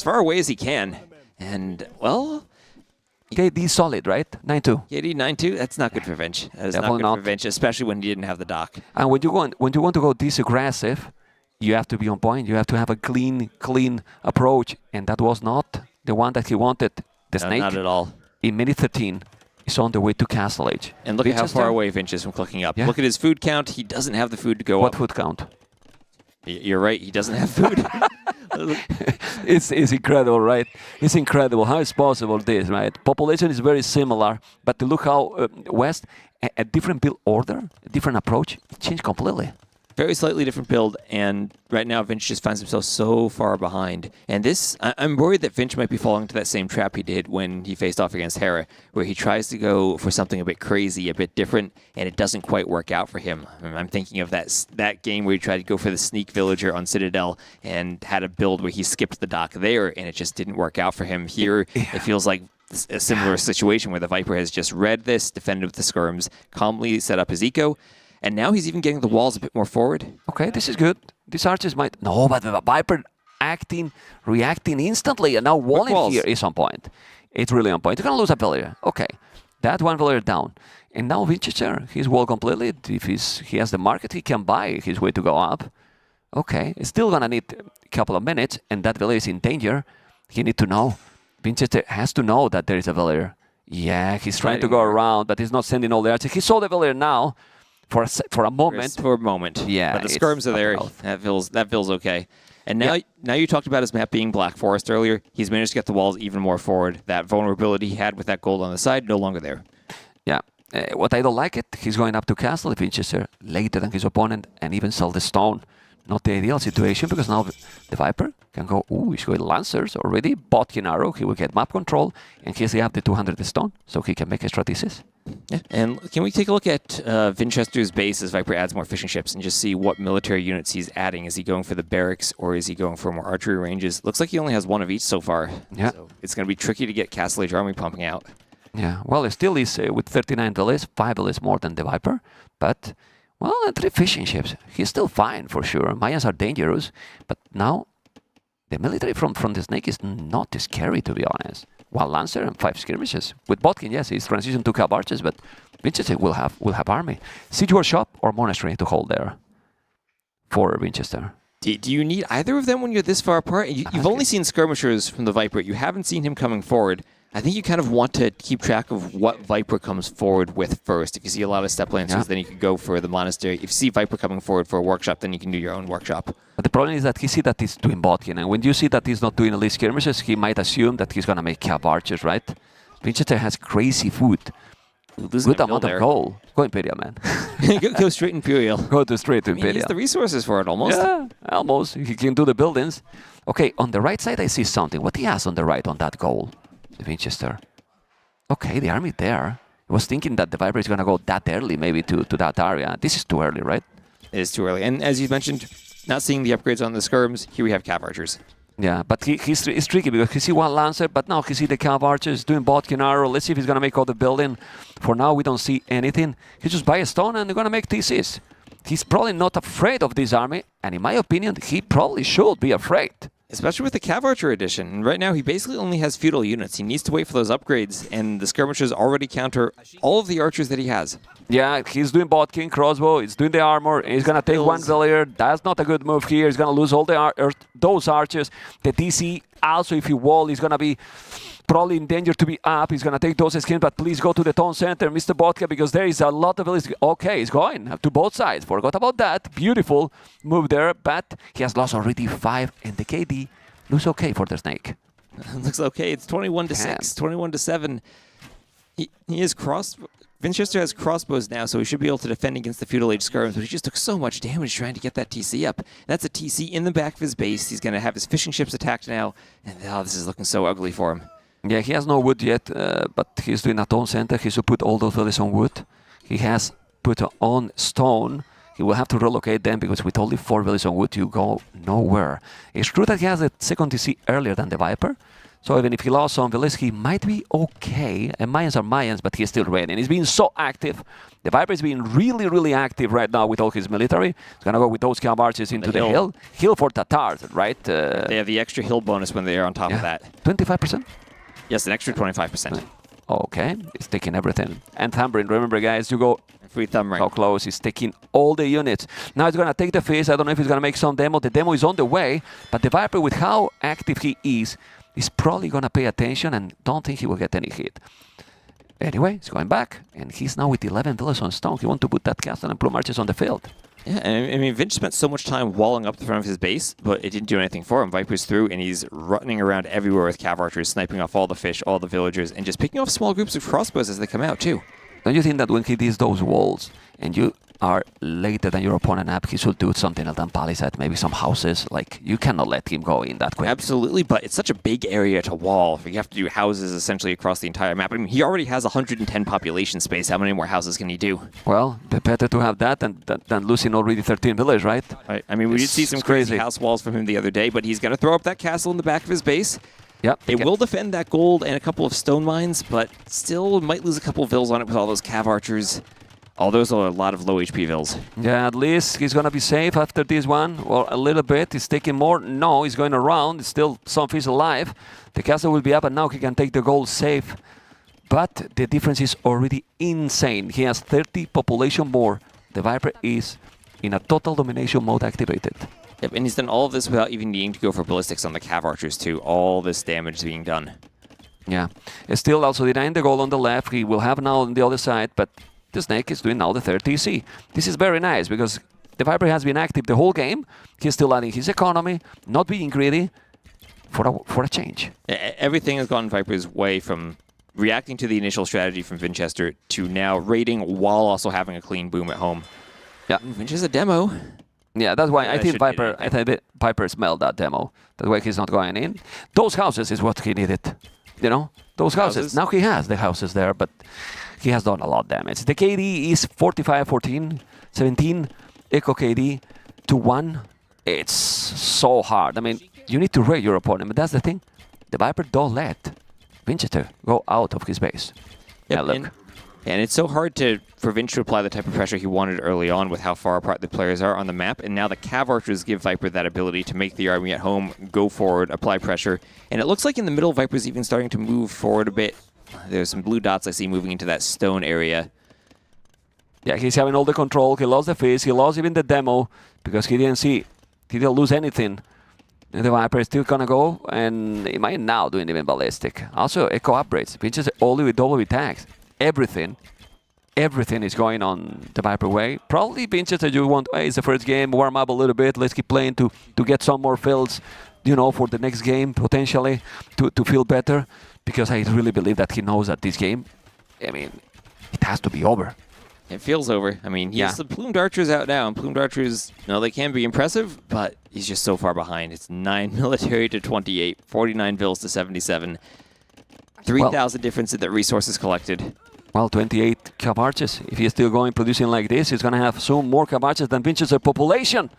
far away as he can. And, well... KD solid, right? 9-2. KD 9-2? That's not good for Vinch. That is not good for Vinch, especially when he didn't have the dock. And when you want to go this aggressive, you have to be on point. You have to have a clean approach. And that was not the one that he wanted. The Snake, not at all. In minute 13, is on the way to Castle Age. And look at how far away Vinch is from clicking up. Yeah. Look at his food count. He doesn't have the food to go up. What food count? You're right. He doesn't have food. It's incredible, right? It's incredible. How is possible this, right? Population is very similar, but to look how West, a different build order, a different approach, it changed completely. Very slightly different build, and right now Vinch just finds himself so far behind. And this, I'm worried that Vinch might be falling into that same trap he did when he faced off against Hera, where he tries to go for something a bit crazy, a bit different, and it doesn't quite work out for him. I'm thinking of that game where he tried to go for the sneak villager on Citadel and had a build where he skipped the dock there, and it just didn't work out for him. Here, it feels like a similar situation where the Viper has just read this, defended with the skirms, calmly set up his eco, and now he's even getting the walls a bit more forward. Okay, this is good. These archers might... No, but the Viper reacting instantly, and now walling here is on point. It's really on point. You're going to lose a villager. Okay, that one villager down. And now Vinchester, he's wall completely. If he has the market, he can buy his way to go up. Okay, it's still going to need a couple of minutes, and that villager is in danger. He needs to know. Vinchester has to know that there is a villager. Yeah, he's trying to go around, but he's not sending all the archers. He saw the villager now. For a moment. For a moment. Yeah. But the skirms are there. That feels okay. And now you talked about his map being Black Forest earlier. He's managed to get the walls even more forward. That vulnerability he had with that gold on the side, no longer there. Yeah. What I don't like it, he's going up to Castle Vinchester later than his opponent and even sell the stone. Not the ideal situation because now the Viper can go, ooh, he's going Lancers already, Botkin Arrow, he will get map control, and here's he have the 200 stone, so he can make extra thesis. Yeah, and can we take a look at Vinchester's base as Viper adds more fishing ships and just see what military units he's adding? Is he going for the barracks or is he going for more archery ranges? Looks like he only has one of each so far. Yeah. So it's going to be tricky to get Castle Age Army pumping out. Yeah, well, it still is with 39 delays, 5 delays more than the Viper, but, well, 3 fishing ships. He's still fine for sure. Mayans are dangerous, but now the military from the Snake is not scary, to be honest. While Lancer and 5 skirmishes. With Botkin, yes, he's transitioned to Cab Archers, but Vinchester will have army. Siege Workshop or Monastery to hold there for Vinchester. Do you need either of them when you're this far apart? You've only seen skirmishers from the Viper. You haven't seen him coming forward. I think you kind of want to keep track of what Viper comes forward with first. If you see a lot of step lancers, then you can go for the Monastery. If you see Viper coming forward for a workshop, then you can do your own workshop. But the problem is that he see that he's doing botkin, and when you see that he's not doing elite skirmishes, he might assume that he's gonna make cap archers, right? Vinchester has crazy food. Good amount of gold. Go Imperial, man. Go straight Imperial. Go straight to Imperial. He has the resources for it, almost. Yeah, almost. He can do the buildings. Okay, on the right side I see something. What he has on the right on that goal? The Vinchester. Okay, the army there. I was thinking that the Viper is going to go that early, maybe to that area. This is too early, right? It is too early. And as you mentioned, not seeing the upgrades on the skirms, here we have Cav Archers. Yeah, but it's tricky because he see one Lancer, but now he see the Cav Archers doing botkin arrow. Let's see if he's going to make all the building. For now, we don't see anything. He just buy a stone and they're going to make TCs. He's probably not afraid of this army, and in my opinion, he probably should be afraid. Especially with the Cav Archer edition. And right now, he basically only has feudal units. He needs to wait for those upgrades, and the skirmishers already counter all of the archers that he has. Yeah, he's doing botkin, crossbow, he's doing the armor, he's going to take one villager. That's not a good move here. He's going to lose all those archers. The DC, also, if you wall, he's going to be probably in danger to be up. He's going to take those skins, but please go to the town center, Mr. Botka, because there is a lot of villages. Okay, he's going to both sides. Forgot about that. Beautiful move there, but he has lost already 5, and the KD looks okay for the Snake. Looks okay. It's 21-6, 21-7. He is Vinchester has crossbows now, so he should be able to defend against the Feudal Age skirms, but he just took so much damage trying to get that TC up. That's a TC in the back of his base. He's going to have his fishing ships attacked now, and this is looking so ugly for him. Yeah, he has no wood yet, but he's doing a town center. He should put all those villages on wood. He has put on stone. He will have to relocate them because with only 4 villages on wood, you go nowhere. It's true that he has a second TC earlier than the Viper. So even if he lost some villages, he might be okay. And Mayans are Mayans, but he's still ready. And he's being so active. The Viper is being really, really active right now with all his military. He's going to go with those Cav Archers into the hill. Hill for Tatars, right? They have the extra hill bonus when they are on top of that. 25%? Yes, an extra 25%. Okay, he's taking everything. And Thumbrin, remember guys, you go free Thumbrin. How close, he's taking all the units. Now he's going to take the Fizz. I don't know if he's going to make some demo. The demo is on the way, but the Viper, with how active he is probably going to pay attention and don't think he will get any hit. Anyway, he's going back, and he's now with 11 villas on stone. He wants to put that castle and plume archers on the field. Yeah, and I mean, Vinch spent so much time walling up the front of his base, but it didn't do anything for him. Viper's through, and he's running around everywhere with Cav Archers, sniping off all the fish, all the villagers, and just picking off small groups of crossbows as they come out, too. Don't you think that when he does those walls, and you are later than your opponent up, he should do something else than palisade, maybe some houses? Like, you cannot let him go in that quick. Absolutely, but it's such a big area to wall. You have to do houses essentially across the entire map. I mean, he already has 110 population space. How many more houses can he do? Well, better to have that than losing already 13 villages, right? I mean, we did see some crazy house walls from him the other day, but he's going to throw up that castle in the back of his base. Yep. It will defend that gold and a couple of stone mines, but still might lose a couple of vills on it with all those Cav Archers. All those are a lot of low HP vills. Yeah, at least he's going to be safe after this one. Or a little bit. He's taking more. No, he's going around. It's still some fish alive. The castle will be up, and now he can take the gold safe. But the difference is already insane. He has 30 population more. The Viper is in a total domination mode activated. Yep, and he's done all of this without even needing to go for ballistics on the Cav Archers too. All this damage being done. Yeah. Still also denying the goal on the left. He will have now on the other side, but the Snake is doing now the third TC. This is very nice because the Viper has been active the whole game. He's still adding his economy, not being greedy for a change. Everything has gone Viper's way from reacting to the initial strategy from Vinchester to now raiding while also having a clean boom at home. Yeah. Vinch is a demo. Yeah, that's why I think Viper smelled that demo. That's why he's not going in. Those houses is what he needed. You know, those houses. Now he has the houses there, but he has done a lot of damage. The KD is 45, 14, 17. Echo KD to 1. It's so hard. I mean, you need to raid your opponent, but that's the thing. The Viper don't let Vinchester go out of his base. Yep, yeah, look. And it's so hard for Vinch to apply the type of pressure he wanted early on with how far apart the players are on the map. And now the Cav Archers give Viper that ability to make the army at home go forward, apply pressure. And it looks like in the middle, Viper's even starting to move forward a bit. There's some blue dots I see moving into that stone area. Yeah, he's having all the control. He lost the Fizz. He lost even the demo because he didn't see He didn't lose anything. And the Viper is still gonna go, and he might now do an even ballistic. Also, echo upgrades. Vinchester only with double attacks. Everything is going on the Viper way. Probably Vinchester, you want, hey, it's the first game, warm up a little bit, let's keep playing to get some more fills, you know, for the next game, potentially, to feel better. Because I really believe that he knows that this game, I mean, it has to be over. It feels over. I mean, he has the Plumed Archers out now, and Plumed Archers, you know, they can be impressive, but he's just so far behind. It's 9 military to 28, 49 vills to 77, 3,000 difference in the resources collected. Well, 28 Cav Archers. If he's still going producing like this, he's going to have soon more Cav Archers than Vinchester population.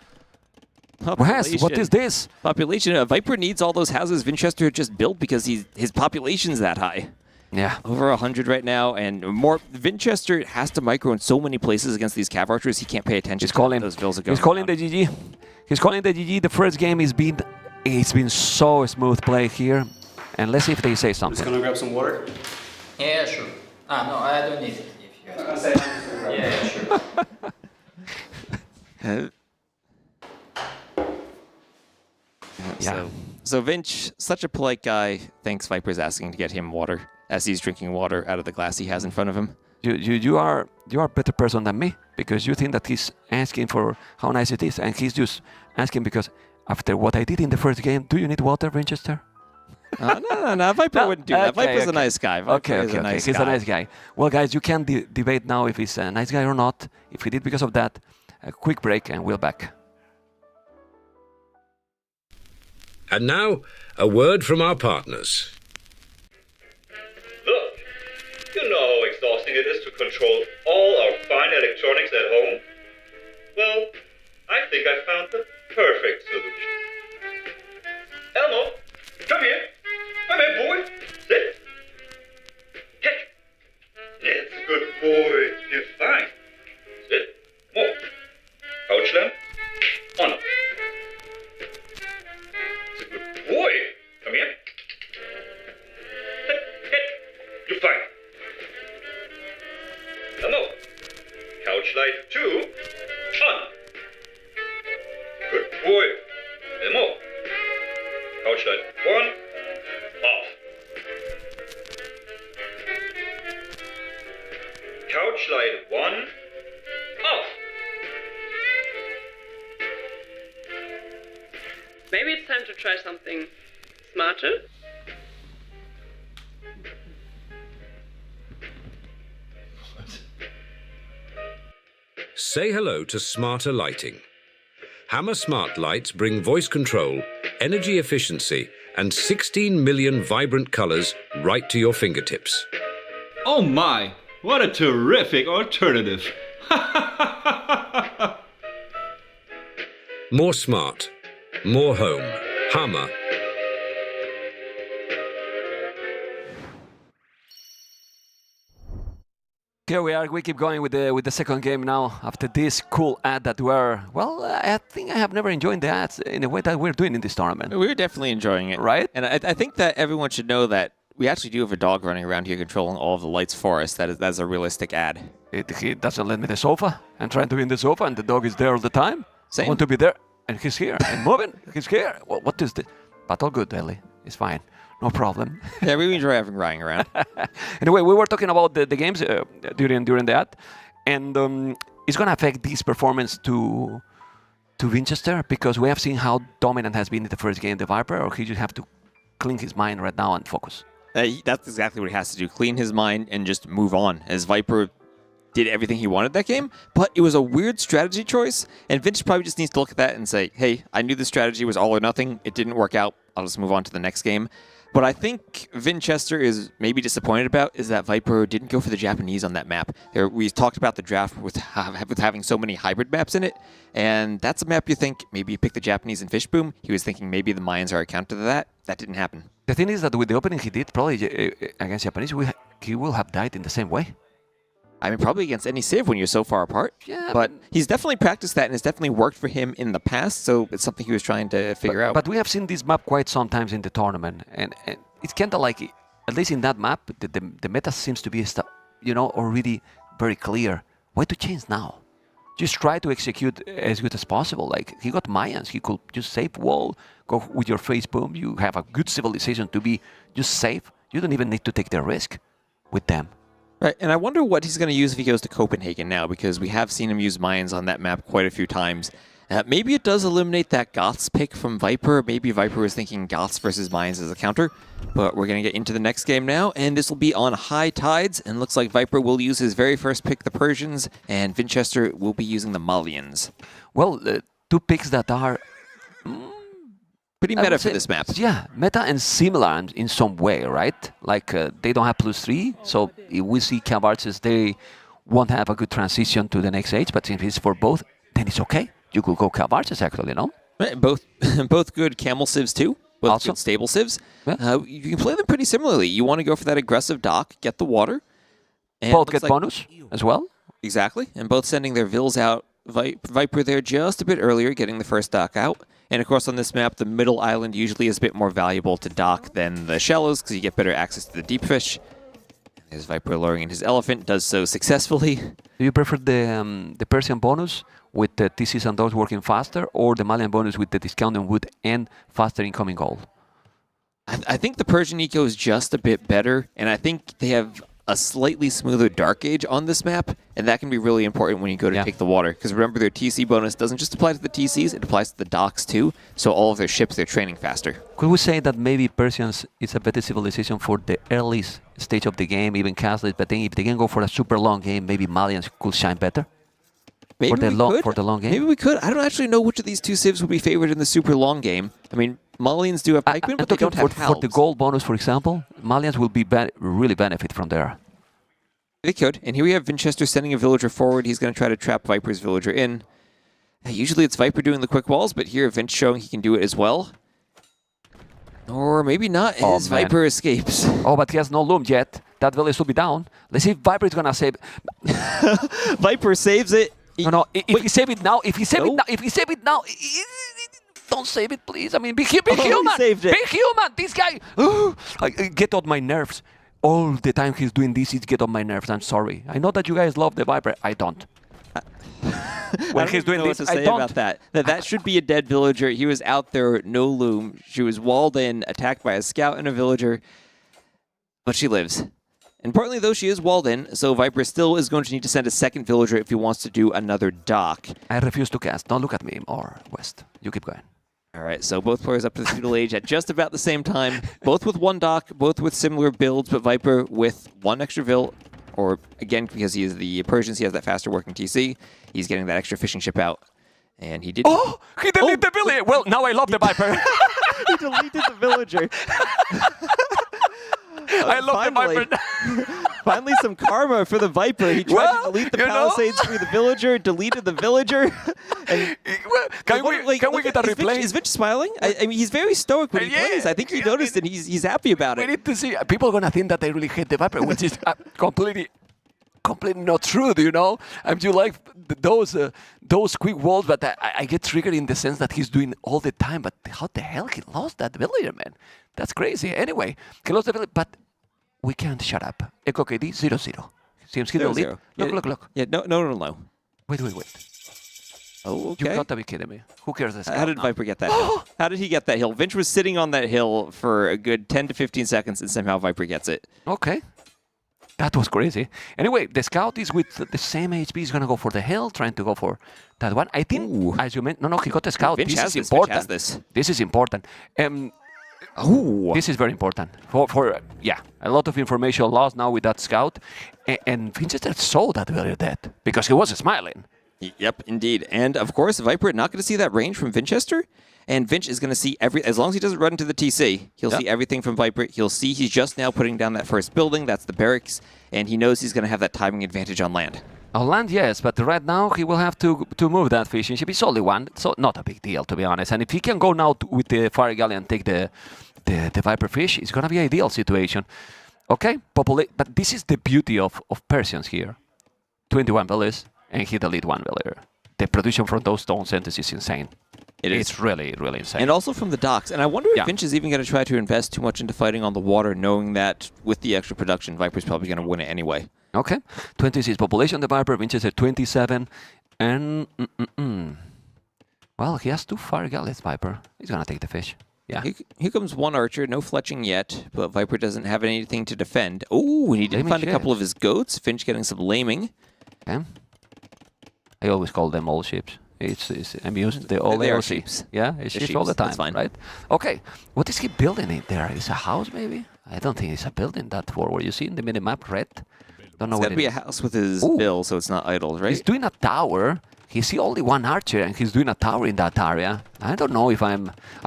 What is this? Population. Viper needs all those houses Vinchester just built because his population's that high. Yeah. Over 100 right now, and more. Vinchester has to micro in so many places against these Cav Archers, he can't pay attention to those vills are going He's calling down. the GG. He's calling the GG. The first game it's been so smooth play here. And let's see if they say something. Just gonna grab some water? Yeah, sure. No, I don't need it. If you ask. Yeah, sure. So Vinch, such a polite guy, thanks Viper's asking to get him water as he's drinking water out of the glass he has in front of him. You are a better person than me because you think that he's asking for how nice it is, and he's just asking because after what I did in the first game, do you need water, Vinchester? No, Viper wouldn't do that. Viper's a nice guy. He's a nice guy. Well, guys, you can debate now if he's a nice guy or not. If he did because of that, a quick break and we'll back. And now, a word from our partners. Look, you know how exhausting it is to control all our fine electronics at home? Well, I think I found the perfect solution. Elmo, come here. Come here, boy. Sit. Catch. That's a good boy. You're fine. Sit. More. Couch lamp. On. It's a good boy. Come here. Sit. You're fine. Elmo. Couch light 2. On. Good boy. Elmo. Couch light 1. Off. Couch light 1. Off. Maybe it's time to try something smarter. Say hello to smarter lighting. Hammer Smart Lights bring voice control, energy efficiency, and 16 million vibrant colors right to your fingertips. Oh my, what a terrific alternative. More smart, more home. Hammer. Here we are. We keep going with the second game now. After this cool ad that I think I have never enjoyed the ads in the way that we're doing in this tournament. We're definitely enjoying it, right? And I think that everyone should know that we actually do have a dog running around here controlling all of the lights for us. That's a realistic ad. He doesn't let me the sofa. I'm trying to be in the sofa, and the dog is there all the time. Same. I want to be there, and he's here and moving. He's here. What is this? But all good, Ellie. It's fine. No problem. Yeah, we enjoy having Ryan around. Anyway, we were talking about the games during that, and it's going to affect this performance to Vinchester because we have seen how dominant has been in the first game, the Viper, or he just have to clean his mind right now and focus. That's exactly what he has to do, clean his mind and just move on, as Viper did everything he wanted that game, but it was a weird strategy choice, and Vinch probably just needs to look at that and say, hey, I knew the strategy was all or nothing, it didn't work out, I'll just move on to the next game. What I think Vinchester is maybe disappointed about is that Viper didn't go for the Japanese on that map. We talked about the draft with having so many hybrid maps in it, and that's a map you think maybe you pick the Japanese in Fishboom. He was thinking maybe the Mayans are a counter to that. That didn't happen. The thing is that with the opening he did, probably against Japanese, he will have died in the same way. I mean, probably against any Civ when you're so far apart. Yeah, but he's definitely practiced that, and it's definitely worked for him in the past, so it's something he was trying to figure out. But we have seen this map quite sometimes in the tournament, and it's kind of like, at least in that map, the meta seems to be, already very clear. Why to change now? just try to execute as good as possible. Like, he got Mayans, he could just save wall, go with your face boom, you have a good civilization to be just safe. You don't even need to take the risk with them. Right, and I wonder what he's going to use if he goes to Copenhagen now, because we have seen him use Mayans on that map quite a few times. Maybe it does eliminate that Goths pick from Viper. Maybe Viper was thinking Goths versus Mayans as a counter. But we're going to get into the next game now, and this will be on high tides. And looks like Viper will use his very first pick, the Persians, and Vinchester will be using the Malians. Well, two picks that are pretty meta for this map. Yeah, meta and similar in some way, right? Like, they don't have +3, so if we see Cavarts, they won't have a good transition to the next stage, but if it's for both, then it's okay. You could go Cavarts actually, no? Right, both good camel civs too. Both Also good stable civs. Yeah. You can play them pretty similarly. You want to go for that aggressive dock, get the water. And Both get bonus as well. Exactly, and both sending their Vils out. Viper there just a bit earlier, getting the first dock out. And of course on this map, the middle island usually is a bit more valuable to dock than the shallows, because you get better access to the deep fish. There's Viper luring in his elephant, does so successfully. Do you prefer the Persian bonus with the TCs and those working faster, or the Malian bonus with the discount on wood and faster incoming gold? I think the Persian eco is just a bit better, and I think they have a slightly smoother dark gauge on this map, and that can be really important when you go to take the water. Because remember, their TC bonus doesn't just apply to the TCs, it applies to the docks too, so all of their ships, they're training faster. Could we say that maybe Persians is a better civilization for the early stage of the game, even castles, but then if they can go for a super long game, maybe Malians could shine better? Maybe for the long game? Maybe we could. I don't actually know which of these two civs would be favored in the super long game. I mean, Malians do have pikemen, but they don't have for the gold bonus, for example, Malians will be really benefit from there. They could. And here we have Vinchester sending a villager forward. He's going to try to trap Viper's villager in. Usually it's Viper doing the quick walls, but here Vinch showing he can do it as well. Or maybe not, as Viper escapes. Oh, but he has no loom yet. That village will be down. Let's see if Viper is going to save. Viper saves it. No, if he save it now, if he save it now, don't save it, please. I mean, be human. Be human. This guy, get on my nerves. All the time he's doing this, it get on my nerves. I'm sorry. I know that you guys love the Viper. I don't. When he's doing this, I don't. About that should be a dead villager. He was out there, no loom. She was walled in, attacked by a scout and a villager, but she lives. Importantly, though, she is walled in, so Viper still is going to need to send a second villager if he wants to do another dock. I refuse to cast. Don't look at me or West. You keep going. All right, so both players up to the feudal age at just about the same time, both with one dock, both with similar builds, but Viper with one extra vil, or again, because he is the Persians, he has that faster working TC, he's getting that extra fishing ship out. And he did... Oh! He deleted the villager! Well, now I love the Viper. He deleted the villager. I love the Viper. Finally, some karma for the Viper. He tried to delete the palisades for the villager, deleted the villager. And can we get a replay? Is Vinch smiling? I mean, he's very stoic when he plays. I think he noticed and he's happy about it. We need to see. People are going to think that I really hate the Viper, which is completely not true, you know? You like those quick walls, but I get triggered in the sense that he's doing all the time. But how the hell he lost that villager, man? That's crazy. Anyway, he lost the villager, but we can't shut up. Echo KD 0-0. Seems he deleted. Look. Yeah, no. Wait. Oh, okay. You've got to be kidding me. Who cares? How did Viper get that hill? How did he get that hill? Vinch was sitting on that hill for a good 10 to 15 seconds, and somehow Viper gets it. Okay. That was crazy. Anyway, the scout is with the same HP. He's going to go for the hill, trying to go for that one. I think, as you mentioned, no, he got the scout. Vinch this is important. important. This is important. This is very important. For a lot of information lost now with that scout. And Vinchester saw that very dead because he was smiling. Yep, indeed. And of course, Viper not going to see that range from Vinchester. And Vinch is going to see as long as he doesn't run into the TC, he'll see everything from Viper. He'll see he's just now putting down that first building. That's the barracks. And he knows he's going to have that timing advantage on land. On land, yes, but right now he will have to move that fishing ship. It's only one, so not a big deal, to be honest. And if he can go now with the Fire Galley and take the Viper fish, it's going to be an ideal situation. Okay, but this is the beauty of Persians here. 21 villas, and he delete one villa. The production from those stone centers is insane. It's really, really insane. And also from the docks. And I wonder if Vinch is even going to try to invest too much into fighting on the water, knowing that with the extra production, Viper's probably going to win it anyway. Okay. 26 population, the Viper. Vinchester 27. And well, he has 2 fire galleys, Viper. He's gonna take the fish. Yeah. Here comes 1 archer, no fletching yet, but Viper doesn't have anything to defend. Oh, he did find a couple of his goats. Finch getting some laming. Okay. I always call them all ships. I'm used to all they are sheep. sheeps. Yeah, it's sheep all the time. That's fine. Right? Okay. What is he building in there? Is a house maybe? I don't think it's a building that forward. You see in the minimap red? Don't know It's what got to be a house with his bill, so it's not idle, right? He's doing a tower. He's only 1 archer, and he's doing a tower in that area. I don't know if I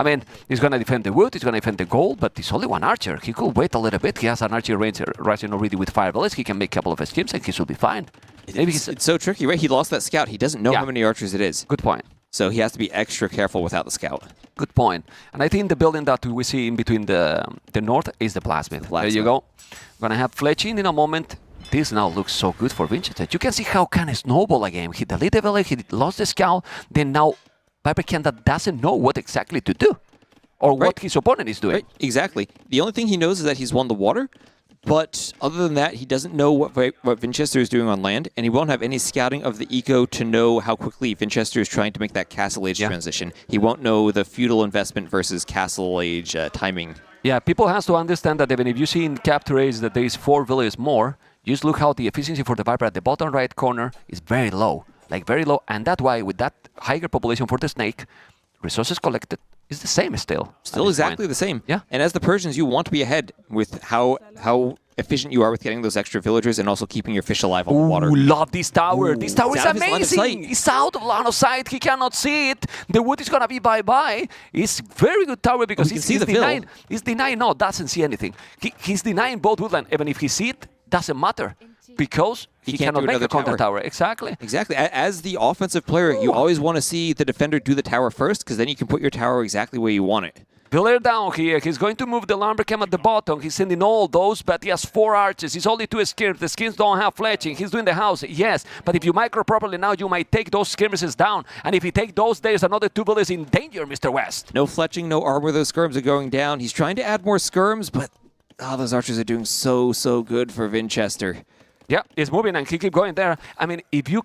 mean, he's going to defend the wood, he's going to defend the gold, but he's only 1 archer. He could wait a little bit. He has an archer range rising already with fire bullets. He can make a couple of schemes, and he should be fine. Maybe it's so tricky, right? He lost that scout. He doesn't know how many archers it is. Good point. So he has to be extra careful without the scout. Good point. And I think the building that we see in between the north is the blacksmith. There you go. We're going to have fletching in a moment. This now looks so good for Vinchester. You can see how can it snowball a game. He deleted the village, he lost the scout, then now Viper Kanda doesn't know what exactly to do. Or what his opponent is doing. Right, exactly. The only thing he knows is that he's won the water, but other than that, he doesn't know what Vinchester is doing on land, and he won't have any scouting of the eco to know how quickly Vinchester is trying to make that Castle Age transition. He won't know the feudal investment versus Castle Age timing. Yeah, people have to understand that even if you see in Capture Age that there is 4 villages more, just look how the efficiency for the Viper at the bottom right corner is very low. Like very low, and that's why with that higher population for the snake, resources collected is the same still. Still exactly the same. Yeah. And as the Persians, you want to be ahead with how efficient you are with getting those extra villagers and also keeping your fish alive on the water. Love this tower. This tower is out of his line of sight. amazing. It's out of line of sight. He cannot see it. The wood is going to be bye-bye. It's very good tower because he can he's see the denying. fill. He's denying. No, doesn't see anything. He's denying both woodland. Even if he see it, doesn't matter. Because he cannot make a counter tower. Exactly. Exactly. As the offensive player, you always want to see the defender do the tower first, because then you can put your tower exactly where you want it. Pillar down here. He's going to move the lumber camp at the bottom. He's sending all those, but he has 4 archers. He's only 2 skirms. The skins don't have fletching. He's doing the house, yes. But if you micro properly now, you might take those skirmishes down. And if you take those, there's another 2 villages in danger, Mr. West. No fletching, no armor. Those skirms are going down. He's trying to add more skirms, but those archers are doing so good for Vinchester. Yeah, he's moving and he keep going there. I mean, if he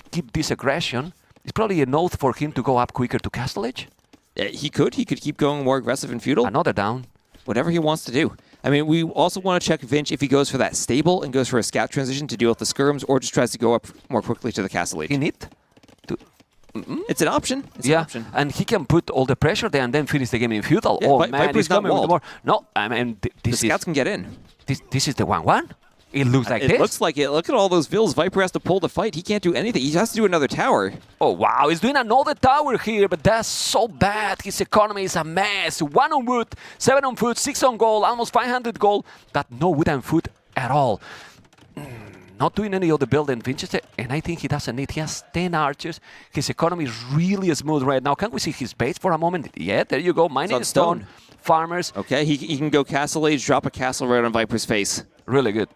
keep this aggression, it's probably a note for him to go up quicker to Castle Age. He could keep going more aggressive and feudal. Another down. Whatever he wants to do. I mean, we also want to check Vinch if he goes for that stable and goes for a scout transition to deal with the skirms, or just tries to go up more quickly to the Castle Age. He need to... It's an option. It's an option. And he can put all the pressure there and then finish the game in feudal. Yeah, man, Viper's he's coming not with more. No, I mean, the scouts can get in. This is the 1-1. It looks like this. It looks like it. Look at all those vills. Viper has to pull the fight. He can't do anything. He has to do another tower. Oh, wow. He's doing another tower here, but that's so bad. His economy is a mess. 1 on wood, 7 on food, 6 on gold, almost 500 gold. But no wood and food at all. Not doing any other building, Vinchester, and I think he doesn't need. He has 10 archers. His economy is really smooth right now. Can we see his base for a moment? Yeah, there you go. Mining stone. Farmers. Okay, he can go Castle Age, drop a castle right on Viper's face. Really good.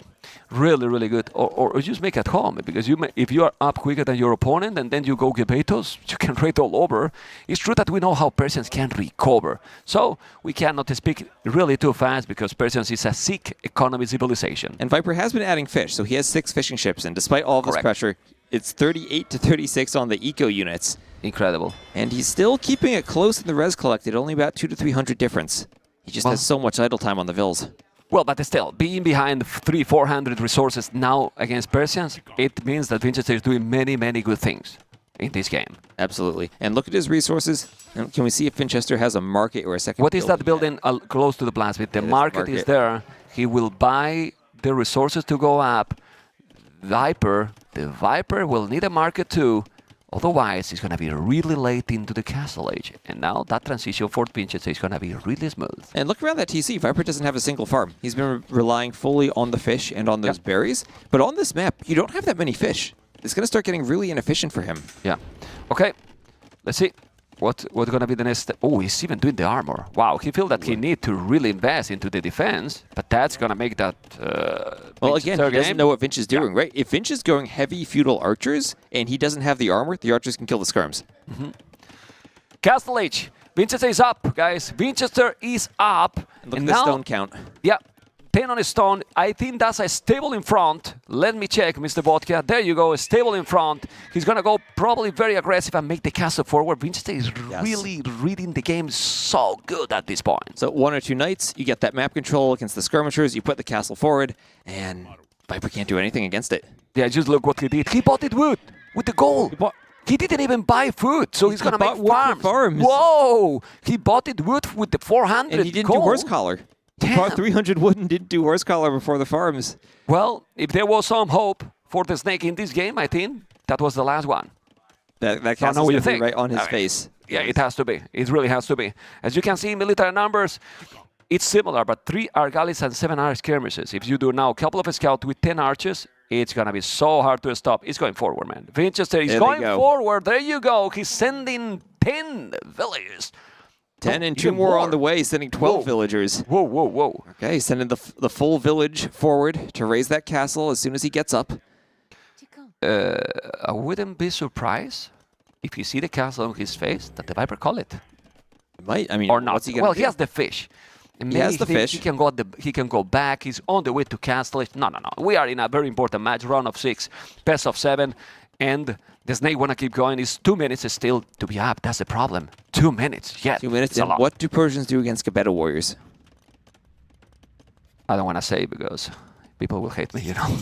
Really good. Or just make at home, because if you are up quicker than your opponent and then you go Gebetos, you can raid all over. It's true that we know how Persians can recover. So we cannot speak really too fast because Persians is a sick economy civilization. And Viper has been adding fish, so he has 6 fishing ships, and despite all of this pressure, it's 38 to 36 on the eco units. Incredible. And he's still keeping it close in the res collected, only about 200 to 300 difference. He just has so much idle time on the vills. Well, but still, being behind 300-400 resources now against Persians, it means that Vinchester is doing many good things in this game. Absolutely. And look at his resources. Can we see if Vinchester has a market or a second What is that building close to the blacksmith? The market is there. He will buy the resources to go up. The Viper will need a market too. Otherwise, it's going to be really late into the Castle Age. And now that transition for Vinchester is going to be really smooth. And look around that TC. Viper doesn't have a single farm. He's been relying fully on the fish and on those berries. But on this map, you don't have that many fish. It's going to start getting really inefficient for him. Yeah. Okay. Let's see. What's going to be the next step? Oh, he's even doing the armor. Wow, he feels that he needs to really invest into the defense, but that's going to make that... well, again, he doesn't know what Vinch is doing, right? If Vinch is going heavy feudal archers, and he doesn't have the armor can kill the skirms. Castle Age. Vinchester is up, guys. Vinchester is up. And look at the stone count. Yeah. 10 on a stone. I think that's a stable in front. Let me check, Mr. Vodka. There you go, a stable in front. He's going to go probably very aggressive and make the castle forward. Vinchester is really reading the game so good at this point. So 1 or 2 knights, you get that map control against the skirmishers, you put the castle forward, and Viper can't do anything against it. Yeah, just look what he did. He bought it wood with the gold. He didn't even buy food, so he's going to make farms. Whoa! He bought it wood with the 400 And he didn't gold. do horse collar. He bought 300 wood and didn't do horse collar before the farms. Well, if there was some hope for the snake in this game, I think that was the last one. That castle's going to be right on his face. Yeah, it has to be. It really has to be. As you can see, military numbers, it's similar, but 3 Argalis and 7 are skirmishes. If you do now a couple of scouts with 10 archers, it's going to be so hard to stop. It's going forward, man. Vinchester is going forward. There you go. He's sending 10 villagers. 10 and 2 more on the way, sending 12 villagers. Whoa, whoa, whoa. Okay, he's sending the full village forward to raise that castle as soon as he gets up. I wouldn't be surprised if you see the castle on his face that the Viper call it. Might, I mean, or not. What's he gonna do? He has the fish. And he has the fish. He can go back. He's on the way to castle it. No. We are in a very important match, round of 6, best of 7, and the snake want to keep going. It's 2 minutes still to be up. That's the problem. 2 minutes. Yeah. 2 minutes. And what do Persians do against Beduin warriors? I don't want to say because people will hate me, you know.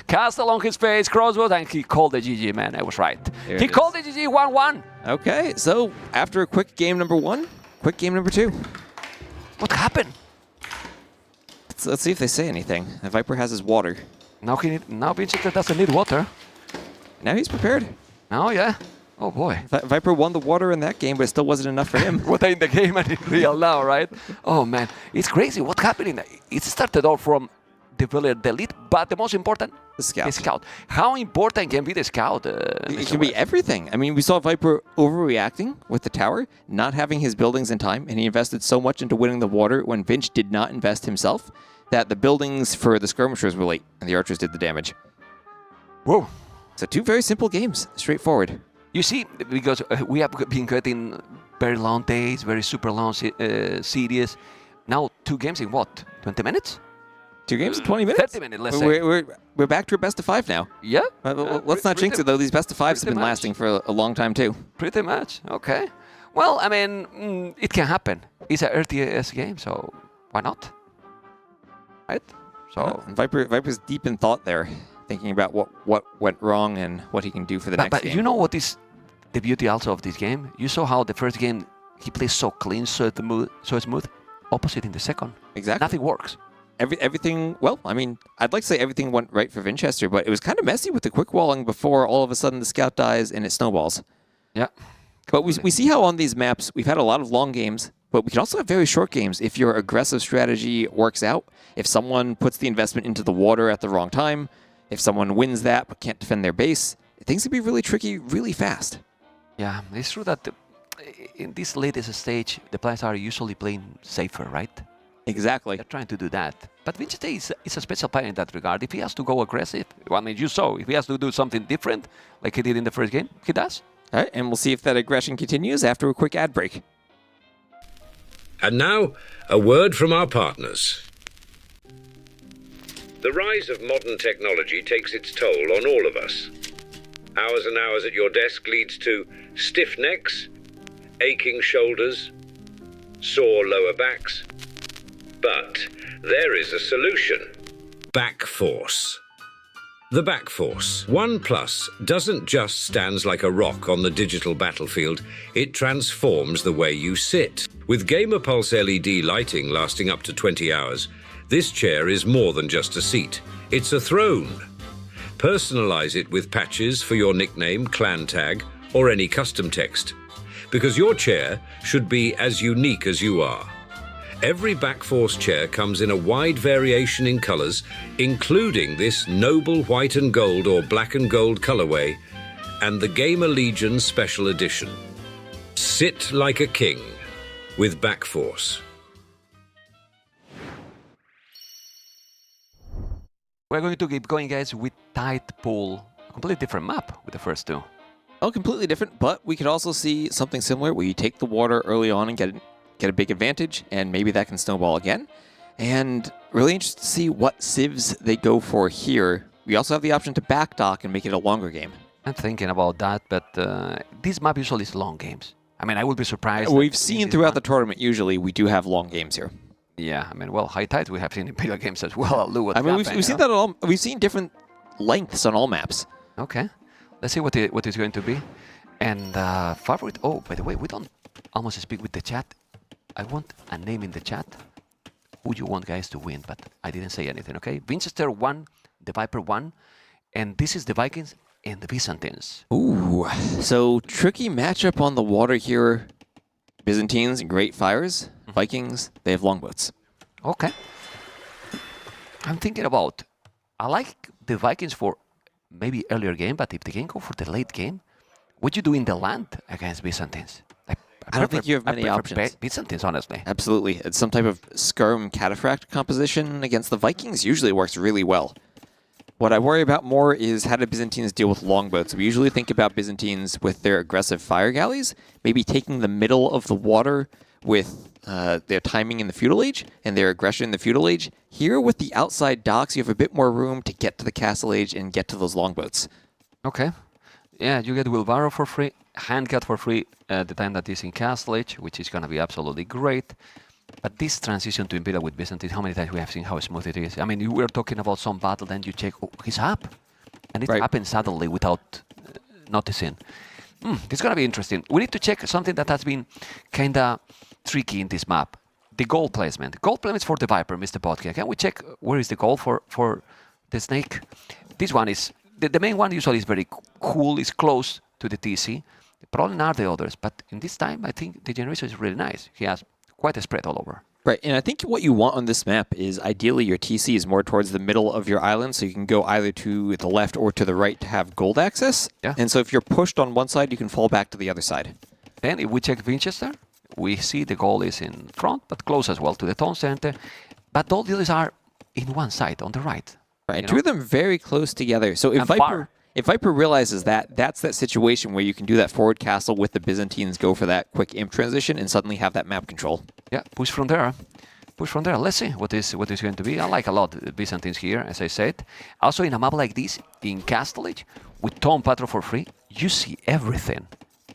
Castle on his face, crossbows, and he called the GG, man. I was right. He called the GG 1-1. Okay, so after a quick game number 1, quick game number 2. What happened? Let's see if they say anything. The Viper has his water. Now Vinchester doesn't need water. Now he's prepared. Oh, yeah. Oh, boy. Viper won the water in that game, but it still wasn't enough for him. Water in the game and in real now, right? Oh, man. It's crazy. What's happening? It started off from the lead, but the most important, the scout. The scout. How important can be the scout? It can be everything. I mean, we saw Viper overreacting with the tower, not having his buildings in time, and he invested so much into winning the water when Vinch did not invest himself, that the buildings for the skirmishers were late, and the archers did the damage. Whoa. So 2 very simple games, straightforward. You see, because we have been getting very long days, very super long series. Now 2 games in what? 20 minutes? 2 games in 20 minutes? 30 minutes, let's say. We're back to a best of 5 now. Yeah? Let's not jinx it, though. These best of 5s have been lasting for a long time, too. Pretty much. Okay. Well, I mean, it can happen. It's an RTS game, so why not? Right? So and Viper's deep in thought there, thinking about what went wrong and what he can do for the next game. But you know what is the beauty also of this game? You saw how the first game he plays so clean, so smooth. Opposite in the second. Exactly. Nothing works. Everything, well, I mean, I'd like to say everything went right for Vinchester, but it was kind of messy with the quick walling before all of a sudden the scout dies and it snowballs. Yeah. But we see how on these maps we've had a lot of long games, but we can also have very short games if your aggressive strategy works out. If someone puts the investment into the water at the wrong time, if someone wins that but can't defend their base, things can be really tricky really fast. Yeah, it's true that in this latest stage, the players are usually playing safer, right? Exactly. They're trying to do that. But Vinchester is a special player in that regard. If he has to go aggressive, well, I mean, you saw, if he has to do something different, like he did in the first game, he does. All right, and we'll see if that aggression continues after a quick ad break. And now, a word from our partners. The rise of modern technology takes its toll on all of us. Hours and hours at your desk leads to stiff necks, aching shoulders, sore lower backs. But there is a solution. Backforce. The Backforce 1 Plus doesn't just stand like a rock on the digital battlefield, it transforms the way you sit. With Gamer Pulse LED lighting lasting up to 20 hours, this chair is more than just a seat. It's a throne. Personalize it with patches for your nickname, clan tag, or any custom text. Because your chair should be as unique as you are. Every Backforce chair comes in a wide variation in colors, including this noble white and gold or black and gold colorway, and the GamerLegion Special Edition. Sit like a king with Backforce. We're going to keep going, guys, with Tight Pool. A completely different map with the first 2. Oh, completely different, but we could also see something similar where you take the water early on and get a big advantage, and maybe that can snowball again. And really interested to see what civs they go for here. We also have the option to backdock and make it a longer game. I'm thinking about that, but this map usually is long games. I mean, I would be surprised. We've seen throughout the tournament, usually, we do have long games here. Yeah, I mean, well, Hearttt we have seen in video games as well. Look what I mean, happened, we've seen that on all, we've seen different lengths on all maps. Okay, let's see what it's going to be. And favorite. Oh, by the way, we don't almost speak with the chat. I want a name in the chat. Who you want guys to win? But I didn't say anything. Okay, Vinchester 1, TheViper 1, and this is the Vikings and the Byzantines. Ooh, so tricky matchup on the water here. Byzantines, great fires. Vikings, they have longboats. Okay. I'm thinking about, I like the Vikings for maybe earlier game, but if they can go for the late game, what you do in the land against Byzantines? I don't think you have many options. Byzantines, honestly. Absolutely. It's some type of skirm cataphract composition against the Vikings usually works really well. What I worry about more is how do Byzantines deal with longboats. We usually think about Byzantines with their aggressive fire galleys, maybe taking the middle of the water with their timing in the feudal age and their aggression in the feudal age. Here with the outside docks, you have a bit more room to get to the castle age and get to those longboats. Okay. Yeah, you get wheelbarrow for free, handcut for free at the time that is in castle age, which is going to be absolutely great. But this transition to Imperial with Byzantine, how many times we have seen how smooth it is? I mean, we were talking about some battle, then you check, oh, he's up. And it happens suddenly without noticing. This is going to be interesting. We need to check something that has been kind of tricky in this map. The goal placement. Goal placement for the Viper, Mr. Bodke. Can we check where is the goal for the Snake? This one is, the main one usually is very cool, is close to the TC. The problem are the others, but in this time, I think the generation is really nice. He has quite a spread all over. Right, and I think what you want on this map is ideally your TC is more towards the middle of your island, so you can go either to the left or to the right to have gold access. Yeah. And so if you're pushed on one side, you can fall back to the other side. Then if we check Vinchester, we see the goal is in front, but close as well to the town center. But all the others are in one side, on the right. Right, two of them very close together. So if Viper realizes that, that's that situation where you can do that forward castle with the Byzantines, go for that quick imp transition, and suddenly have that map control. Yeah, push from there. Push from there. Let's see what is going to be. I like a lot the Byzantines here, as I said. Also, in a map like this, in Castle Age, with Tom Patro for free, you see everything.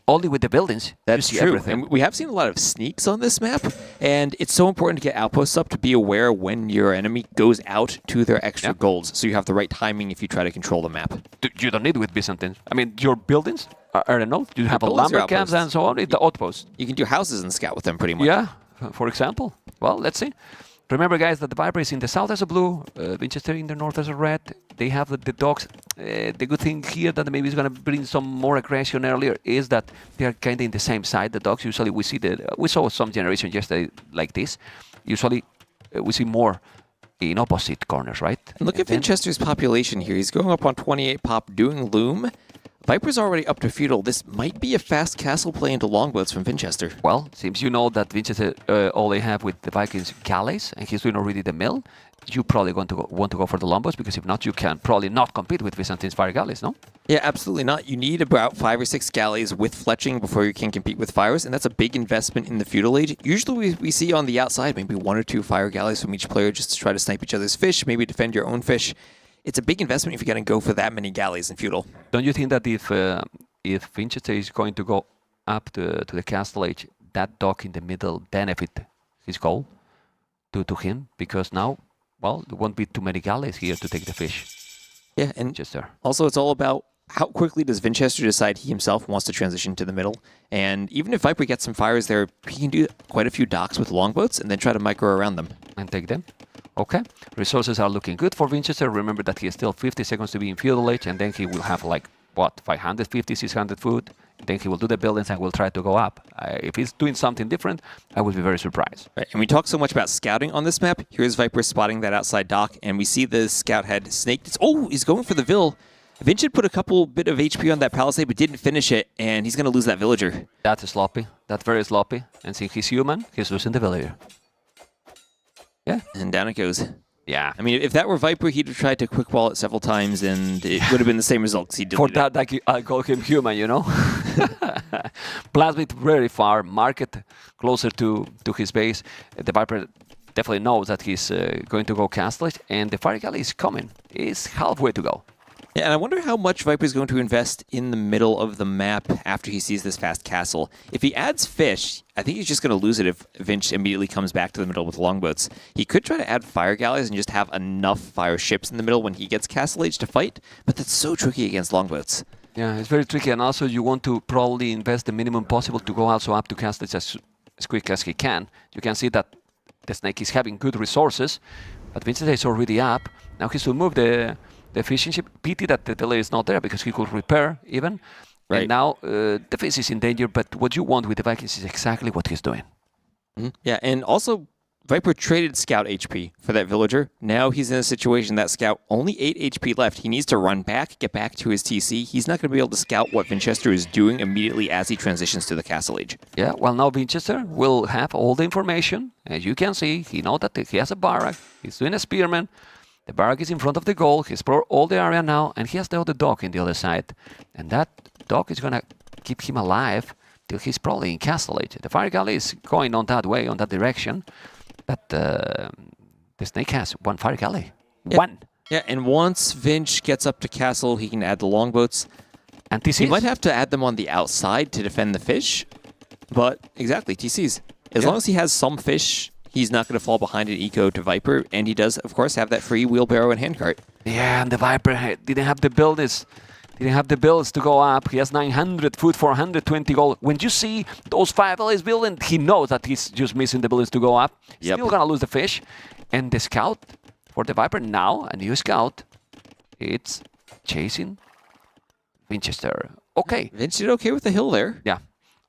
Only with the buildings, that's you see true. everything. And we have seen a lot of sneaks on this map, and it's so important to get outposts up to be aware when your enemy goes out to their extra golds, so you have the right timing if you try to control the map. You don't need it with Byzantines. I mean, your buildings are enough. You have a lumber camps and so on. It's the outpost. You can do houses and scout with them pretty much. Yeah, for example. Well, let's see. Remember, guys, that the Viper is in the south as a blue, Vinchester in the north as a red. They have the dogs. The good thing here that maybe is going to bring some more aggression earlier is that they are kind of in the same side. The dogs usually we saw some generation yesterday like this. Usually we see more in opposite corners, right? And look at Vinchester's population here. He's going up on 28 pop, doing loom. Viper's already up to feudal. This might be a fast castle play into longboats from Vinchester. Well, seems you know that Vinchester all they have with the Vikings galleys, and he's doing already the mill. You probably want to go for the longboats, because if not, you can probably not compete with Byzantine's fire galleys, no? Yeah, absolutely not. You need about 5 or 6 galleys with fletching before you can compete with fires, and that's a big investment in the feudal age. Usually we see on the outside maybe 1 or 2 fire galleys from each player just to try to snipe each other's fish, maybe defend your own fish. It's a big investment if you're going to go for that many galleys in feudal. Don't you think that if Vinchester is going to go up to the castle age, that dock in the middle benefit his goal to him? Because now, well, there won't be too many galleys here to take the fish. Yeah, and also it's all about how quickly does Vinchester decide he himself wants to transition to the middle. And even if Viper gets some fires there, he can do quite a few docks with longboats and then try to micro around them. And take them. Okay, resources are looking good for Vinchester. Remember that he has still 50 seconds to be in feudal age, and then he will have like, what, 550, 600 food. Then he will do the buildings and will try to go up. If he's doing something different, I would be very surprised. Right, and we talk so much about scouting on this map. Here's Viper spotting that outside dock, and we see the scout head snaked. Oh, he's going for the Vill. Vinch had put a couple bit of HP on that palisade, but didn't finish it, and he's going to lose that villager. That's sloppy. That's very sloppy. And since he's human, he's losing the villager. Yeah. And down it goes. Yeah. I mean, if that were Viper, he'd have tried to quick wall it several times, and it would have been the same results. He For that, I call him human, you know? Plasmid very far, market closer to his base. The Viper definitely knows that he's going to go Castle Age, and the Fire Galley is coming. He's halfway to go. Yeah, and I wonder how much Viper is going to invest in the middle of the map after he sees this fast castle. If he adds fish, I think he's just going to lose it if Vinch immediately comes back to the middle with longboats. He could try to add fire galleys and just have enough fire ships in the middle when he gets Castle Age to fight, but that's so tricky against longboats. Yeah, it's very tricky, and also you want to probably invest the minimum possible to go also up to Castle Age as quick as he can. You can see that the Snake is having good resources, but Vinchester is already up. Now he should move the fishing ship. Pity that the delay is not there because he could repair even. Right. And now the fish is in danger, but what you want with the Vikings is exactly what he's doing. Yeah, and also Viper traded Scout HP for that Villager. Now he's in a situation that Scout only 8 HP left. He needs to run back, get back to his TC. He's not going to be able to scout what Vinchester is doing immediately as he transitions to the Castle Age. Yeah, well now Vinchester will have all the information. As you can see, he knows that he has a barrack. He's doing a spearman. The barrack is in front of the goal. He explored all the area now, and he has the other dog in the other side. And that dog is going to keep him alive till he's probably in Castle Age. The Fire Galley is going on that way, on that direction. But the Snake has one Fire Galley. Yeah. One! Yeah, and once Vinch gets up to Castle, he can add the longboats. And TCs? He might have to add them on the outside to defend the fish. But, exactly, TCs. As long as he has some fish, he's not going to fall behind an eco to Viper, and he does, of course, have that free wheelbarrow and handcart. Yeah, and the Viper didn't have the buildings. Didn't have the builds to go up. He has 900 food for 120 gold. When you see those 5 LAs building, he knows that he's just missing the buildings to go up. Still going to lose the fish. And the scout for the Viper now, a new scout, it's chasing Vinchester. Okay. Vinch did okay with the hill there. Yeah.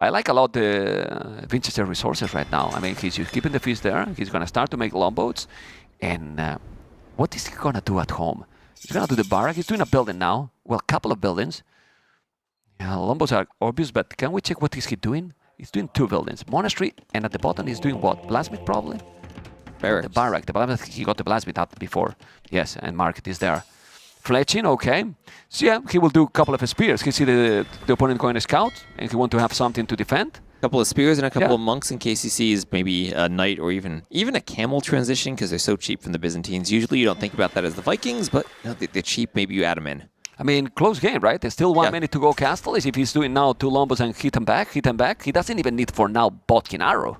I like a lot the Vinchester resources right now. I mean, he's just keeping the fish there. He's going to start to make longboats. And what is he going to do at home? He's going to do the barrack. He's doing a building now. Well, a couple of buildings. Yeah, longboats are obvious, but can we check what is he doing? He's doing 2 buildings. Monastery, and at the bottom he's doing what? Blacksmith, probably? Barracks. The barrack. The blacksmith, he got the blacksmith out before. Yes, and market is there. Fletching, okay. So yeah, he will do a couple of spears. He see the opponent going to scout, and he want to have something to defend. A couple of spears and a couple of monks in case he sees maybe a knight or even a camel transition because they're so cheap from the Byzantines. Usually you don't think about that as the Vikings, but they're cheap. Maybe you add them in. I mean, close game, right? There's still 1 minute to go Castle. If he's doing now 2 longbows and hit him back, he doesn't even need for now Botkin Arrow.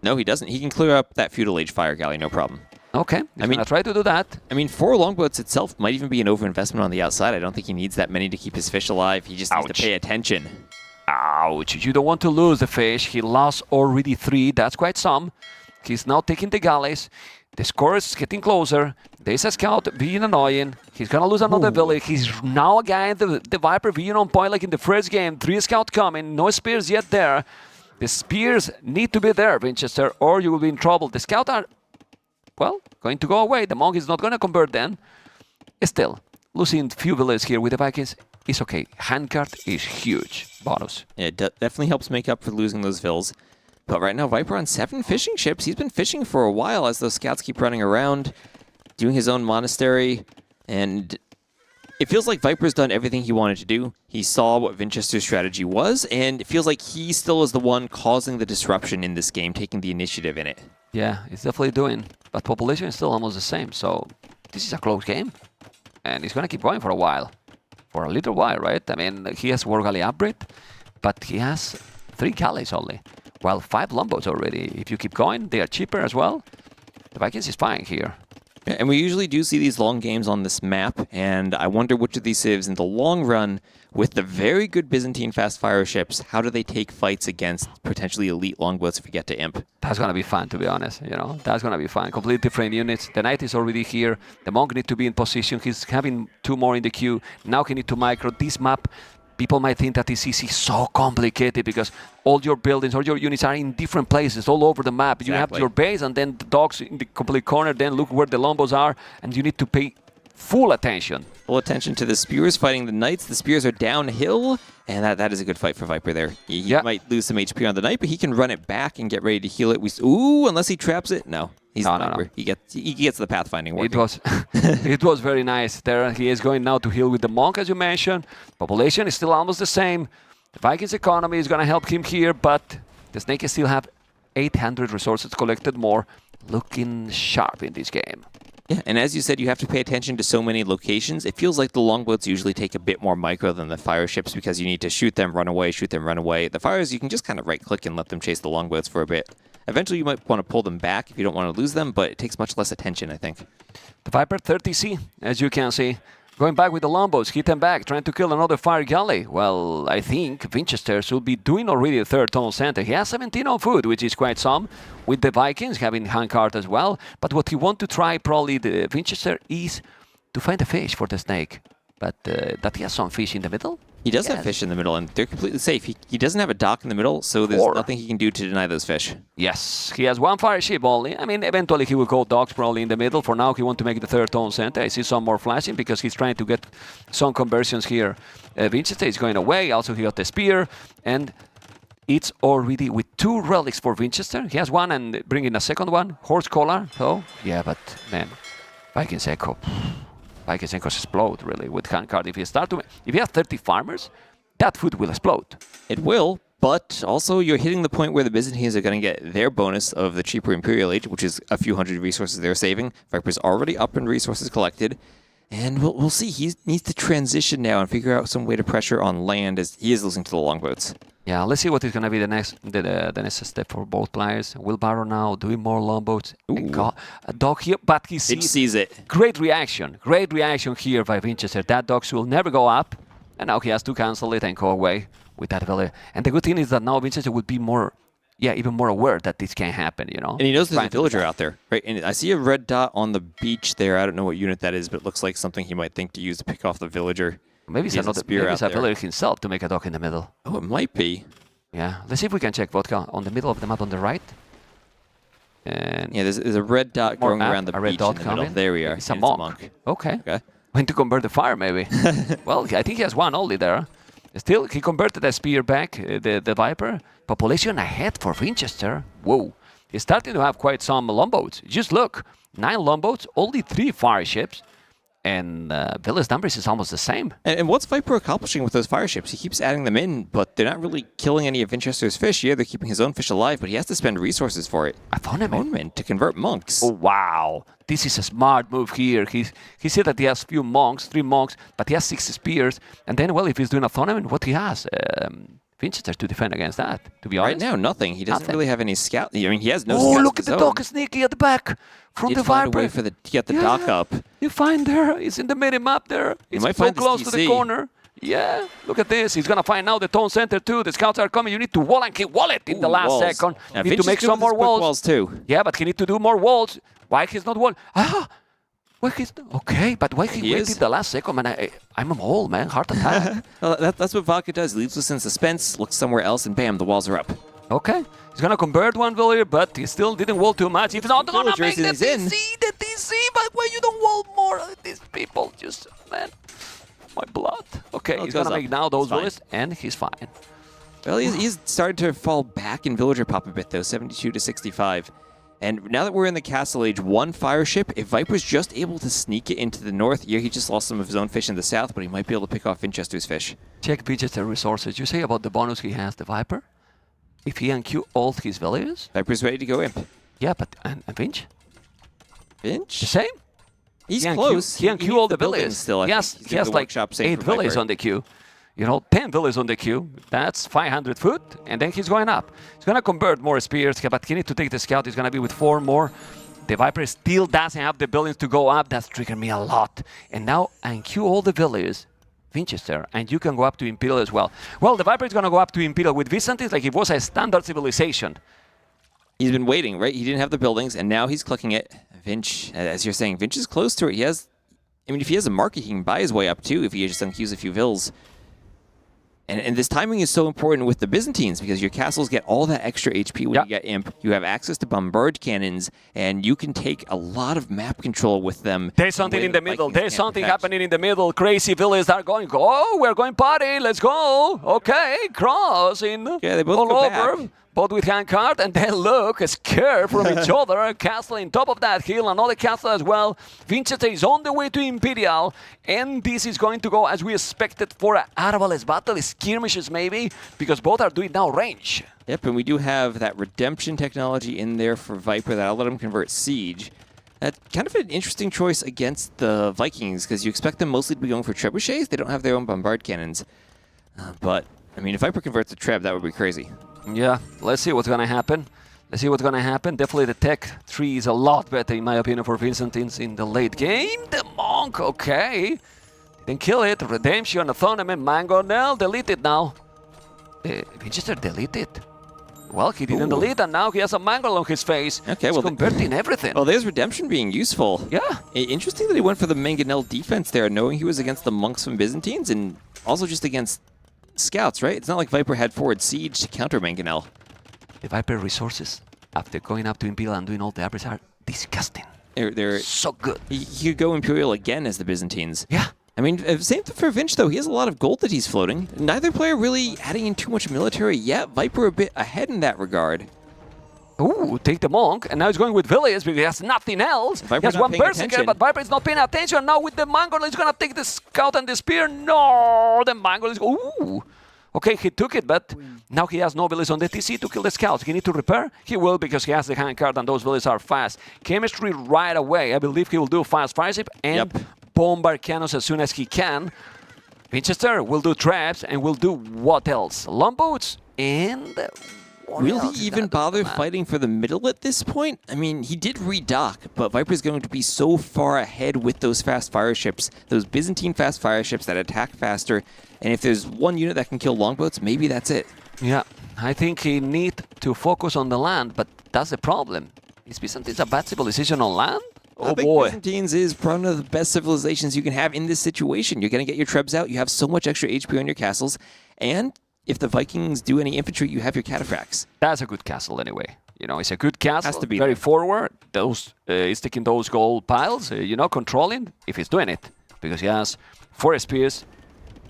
No, he doesn't. He can clear up that Feudal Age Fire Galley, no problem. Okay, I mean, try to do that. I mean, 4 longboats itself might even be an overinvestment on the outside. I don't think he needs that many to keep his fish alive. He just needs to pay attention. Ouch, you don't want to lose the fish. He lost already 3, that's quite some. He's now taking the galleys. The score is getting closer. There's a scout being annoying. He's gonna lose another village. He's now again the Viper being on point like in the first game. 3 scouts coming, no spears yet there. The spears need to be there, Vinchester, or you will be in trouble. The scouts are, well, going to go away. The monk is not gonna convert then. Still, losing few villages here with the Vikings is okay. Handcart is huge. Bonus. Yeah, it definitely helps make up for losing those vills. But right now, Viper on 7 fishing ships. He's been fishing for a while as those scouts keep running around, doing his own monastery. And it feels like Viper's done everything he wanted to do. He saw what Vinchester's strategy was, and it feels like he still is the one causing the disruption in this game, taking the initiative in it. Yeah, he's definitely doing. But population is still almost the same, so this is a close game. And he's going to keep going for a while. For a little while, right? I mean, he has War Galley upgrade, but he has 3 galleys only. Well, 5 longboats already. If you keep going, they are cheaper as well. The Vikings is fine here. Yeah, and we usually do see these long games on this map, and I wonder which of these civs in the long run, with the very good Byzantine fast fire ships, how do they take fights against potentially elite longboats if we get to Imp? That's going to be fun, to be honest. You know, that's going to be fun. Completely different units. The Knight is already here. The Monk needs to be in position. He's having 2 more in the queue. Now he needs to micro. This map, people might think that it's easy, so complicated because all your buildings, all your units are in different places all over the map. Exactly. You have your base and then the dogs in the complete corner, then look where the longbows are, and you need to pay full attention. Full attention to the spears fighting the knights. The spears are downhill, and that is a good fight for Viper there. He might lose some HP on the knight, but he can run it back and get ready to heal it. Ooh, unless he traps it. No. He's no. He gets the pathfinding working. It was very nice. There he is going now to heal with the monk, as you mentioned. Population is still almost the same. The Vikings economy is going to help him here, but the Snake still have 800 resources collected more. Looking sharp in this game. Yeah, and as you said, you have to pay attention to so many locations. It feels like the longboats usually take a bit more micro than the fire ships because you need to shoot them, run away, shoot them, run away. The fires, you can just kind of right-click and let them chase the longboats for a bit. Eventually, you might want to pull them back if you don't want to lose them, but it takes much less attention, I think. The Viper 30C, as you can see. Going back with the longboats, hit them back, trying to kill another fire galley. Well, I think Vinchester should be doing already a third tone center. He has 17 on food, which is quite some, with the Vikings having Hearttt as well. But what he want to try, probably the Vinchester, is to find a fish for the snake. But that he has some fish in the middle? He does have fish in the middle, and they're completely safe. He doesn't have a dock in the middle, so there's nothing he can do to deny those fish. Yes, he has one fire ship only. I mean, eventually he will go docks probably in the middle. For now, he wants to make the third tone center. I see some more flashing because he's trying to get some conversions here. Vinchester is going away. Also, he got the spear, and it's already with 2 relics for Vinchester. He has one and bringing a second one. Horse collar. Oh, yeah, but man, Vikings Echo. Vikings Echo explode really with Hearttt. If he has 30 farmers, that food will explode. It will, but also you're hitting the point where the Byzantines are going to get their bonus of the cheaper Imperial Age, which is a few hundred resources they're saving. Viper's already up in resources collected. And we'll see. He needs to transition now and figure out some way to pressure on land as he is losing to the longboats. Yeah, let's see what is going to be the next step for both players. Wheelbarrow now doing more longboats. A dog here, but he sees it. Great reaction here by Vinchester. That dog will never go up, and now he has to cancel it and go away with that valley. And the good thing is that now Vinchester will be more, even more aware that this can happen, you know. And he knows there's a villager out there, right? And I see a red dot on the beach there. I don't know what unit that is, but it looks like something he might think to use to pick off the villager. Maybe it's a villager himself to make a dock in the middle. Oh, it might be. Yeah, let's see if we can check Vodka on the middle of the map on the right. And yeah, there's a red dot going around the beach in the middle. There we are. It's a monk. Okay. When to convert the fire, maybe. Well, I think he has one only there. Still, he converted the spear back, the Viper. Population ahead for Vinchester. Whoa. He's starting to have quite some longboats. Just look. 9 longboats, only 3 fire ships. And Villa's numbers is almost the same. And what's Viper accomplishing with those fire ships? He keeps adding them in, but they're not really killing any of Vinchester's fish. Yeah, they're keeping his own fish alive, but he has to spend resources for it. Atonement to convert monks. Oh, wow. This is a smart move here. He said that he has few monks, 3 monks, but he has 6 spears. And then, well, if he's doing a tournament, what he has? Vinchester to defend against that, to be honest. Right now, nothing. He doesn't really have any scout. I mean, he has no scouts. Oh, look at the dock sneaky at the back from the Viper. Find a way to get the dock up. You find there, it's in the mini-map there. It's so close to the corner. Yeah, look at this. He's going to find now the tone center too. The scouts are coming. You need to wall and keep wall it in the last second. Now, you need to make some more walls. Too. Yeah, but he need to do more walls. Why he's not wall? Okay, but why he waited the last second? Man, I'm a mole, man. Heart attack. Well, that's what Vodka does. He leaves us in suspense, looks somewhere else, and bam, the walls are up. Okay. He's going to convert one villager, but he still didn't wall too much. He's not going to make the DC, but why you don't wall more of these people? Just, man, my blood. Okay, he's going to make now those villagers, and he's fine. Well, he's started to fall back in villager pop a bit, though, 72 to 65. And now that we're in the Castle Age, 1 fire ship, if Viper's just able to sneak it into the north, he just lost some of his own fish in the south, but he might be able to pick off Vinchester's fish. Check Vinchester resources. You say about the bonus he has, the Viper? If he unqueue all his villages? Viper's ready to go imp. Yeah, but and Vinch? Vinch? The same? He's close. He unqueue all the villages. Still, he has like 8 villages on the queue. You know, 10 villages on the queue. That's 500 foot, and then he's going up. He's going to convert more spears, but he needs to take the scout. He's going to be with 4 more. The Viper still doesn't have the buildings to go up. That's triggered me a lot. And now unqueue all the villages, Vinchester, and you can go up to Imperial as well. Well, the Viper is going to go up to Imperial with Byzantines like it was a standard civilization. He's been waiting, right? He didn't have the buildings, and now he's clicking it. Vinch, as you're saying, Vinch is close to it. He has, I mean, if he has a market, he can buy his way up too if he just unqueues a few vills. And this timing is so important with the Byzantines because your castles get all that extra HP when you get Imp. You have access to bombard cannons, and you can take a lot of map control with them. There's something in the middle. There's something happening in the middle. Crazy villages are going, oh, we're going party. Let's go. Okay, crossing they both all go over. back. both with handcart, and then look, scared from each other. Castle in top of that hill, another castle as well. Vinchester is on the way to Imperial, and this is going to go as we expected for an Arbalest battle, skirmishes maybe, because both are doing now range. Yep, and we do have that redemption technology in there for Viper that'll let him convert Siege. That's kind of an interesting choice against the Vikings, because you expect them mostly to be going for trebuchets. They don't have their own bombard cannons. But, I mean, if Viper converts a treb, that would be crazy. Yeah, let's see what's going to happen. Let's see what's going to happen. Definitely the Tech 3 is a lot better, in my opinion, for Byzantines in the late game. The Monk, okay. Didn't kill it. Redemption, a Thornament, Mangonel, delete it now. Vinchester delete it. Well, he didn't delete, and now he has a mangle on his face. Okay, He's converting everything. Well, there's Redemption being useful. Yeah. Interesting that he went for the Mangonel defense there, knowing he was against the monks from Byzantines, and also just against scouts, right? It's not like Viper had forward Siege to counter Mangonel. The Viper resources, after going up to Imperial and doing all the upgrades, are disgusting. They're so good. He could go Imperial again as the Byzantines. Yeah. I mean, same for Vinch, though. He has a lot of gold that he's floating. Neither player really adding in too much military yet. Viper a bit ahead in that regard. Ooh, take the Monk, and now he's going with Villiers because he has nothing else. Viper he has one Berserker, but Viper is not paying attention. Now with the Mangle, he's going to take the Scout and the Spear. No, the Mangle is... Ooh. Okay, he took it, but now he has no Villiers on the TC to kill the Scouts. He need to repair? He will, because he has the handcart, and those Villiers are fast. Chemistry right away. I believe he will do fast fireship and bombard cannons as soon as he can. Vinchester will do traps, and will do what else? Longboats and... Will he even bother fighting for the middle at this point? I mean, he did redock, but Viper's going to be so far ahead with those fast fire ships, those Byzantine fast fire ships that attack faster, and if there's one unit that can kill longboats, maybe that's it. Yeah, I think he need to focus on the land, but that's the problem. Is Byzantines a bad civilization on land? I think Byzantines is one of the best civilizations you can have in this situation. You're going to get your trebs out, you have so much extra HP on your castles, and if the Vikings do any infantry, you have your cataphracts. That's a good castle anyway. You know, it's a good castle. Has to be very there. forward. Those he's taking those gold piles. You know, controlling if he's doing it, because he has 4 spears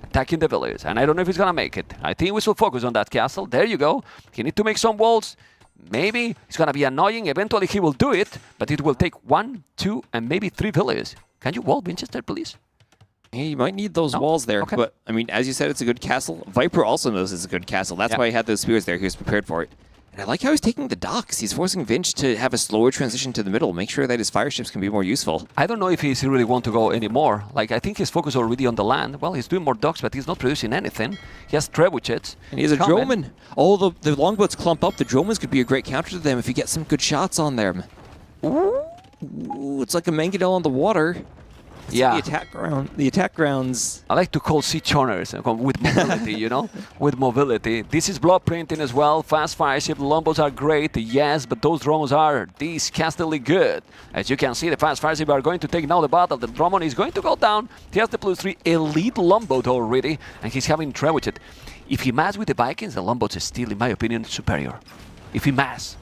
attacking the village, and I don't know if he's gonna make it. I think we should focus on that castle. There you go. He need to make some walls. Maybe it's gonna be annoying. Eventually he will do it, but it will take 1, 2, and maybe 3 villages. Can you wall Vinchester, please? You might need those walls there, but I mean, as you said, it's a good castle. Viper also knows it's a good castle. That's why he had those spears there. He was prepared for it. And I like how he's taking the docks. He's forcing Vinch to have a slower transition to the middle, make sure that his fire ships can be more useful. I don't know if he really want to go anymore. Like, I think he's focused already on the land. Well, he's doing more docks, but he's not producing anything. He has trebuchets. And he has a droneman. Oh, the longboats clump up. The dromans could be a great counter to them if you get some good shots on them. Ooh, it's like a Mangonel on the water. Yeah. The attack grounds. I like to call siege owners with mobility, you know, with mobility. This is block printing as well. Fast fire ship Longboats are great, yes, but those drones are disgustingly good. As you can see, the fast fire ship are going to take now the battle. The Drummond is going to go down. He has the +3 elite Longboat already, and he's having trebuchet. If he mass with the Vikings, the Longboats is still, in my opinion, superior. If he mass.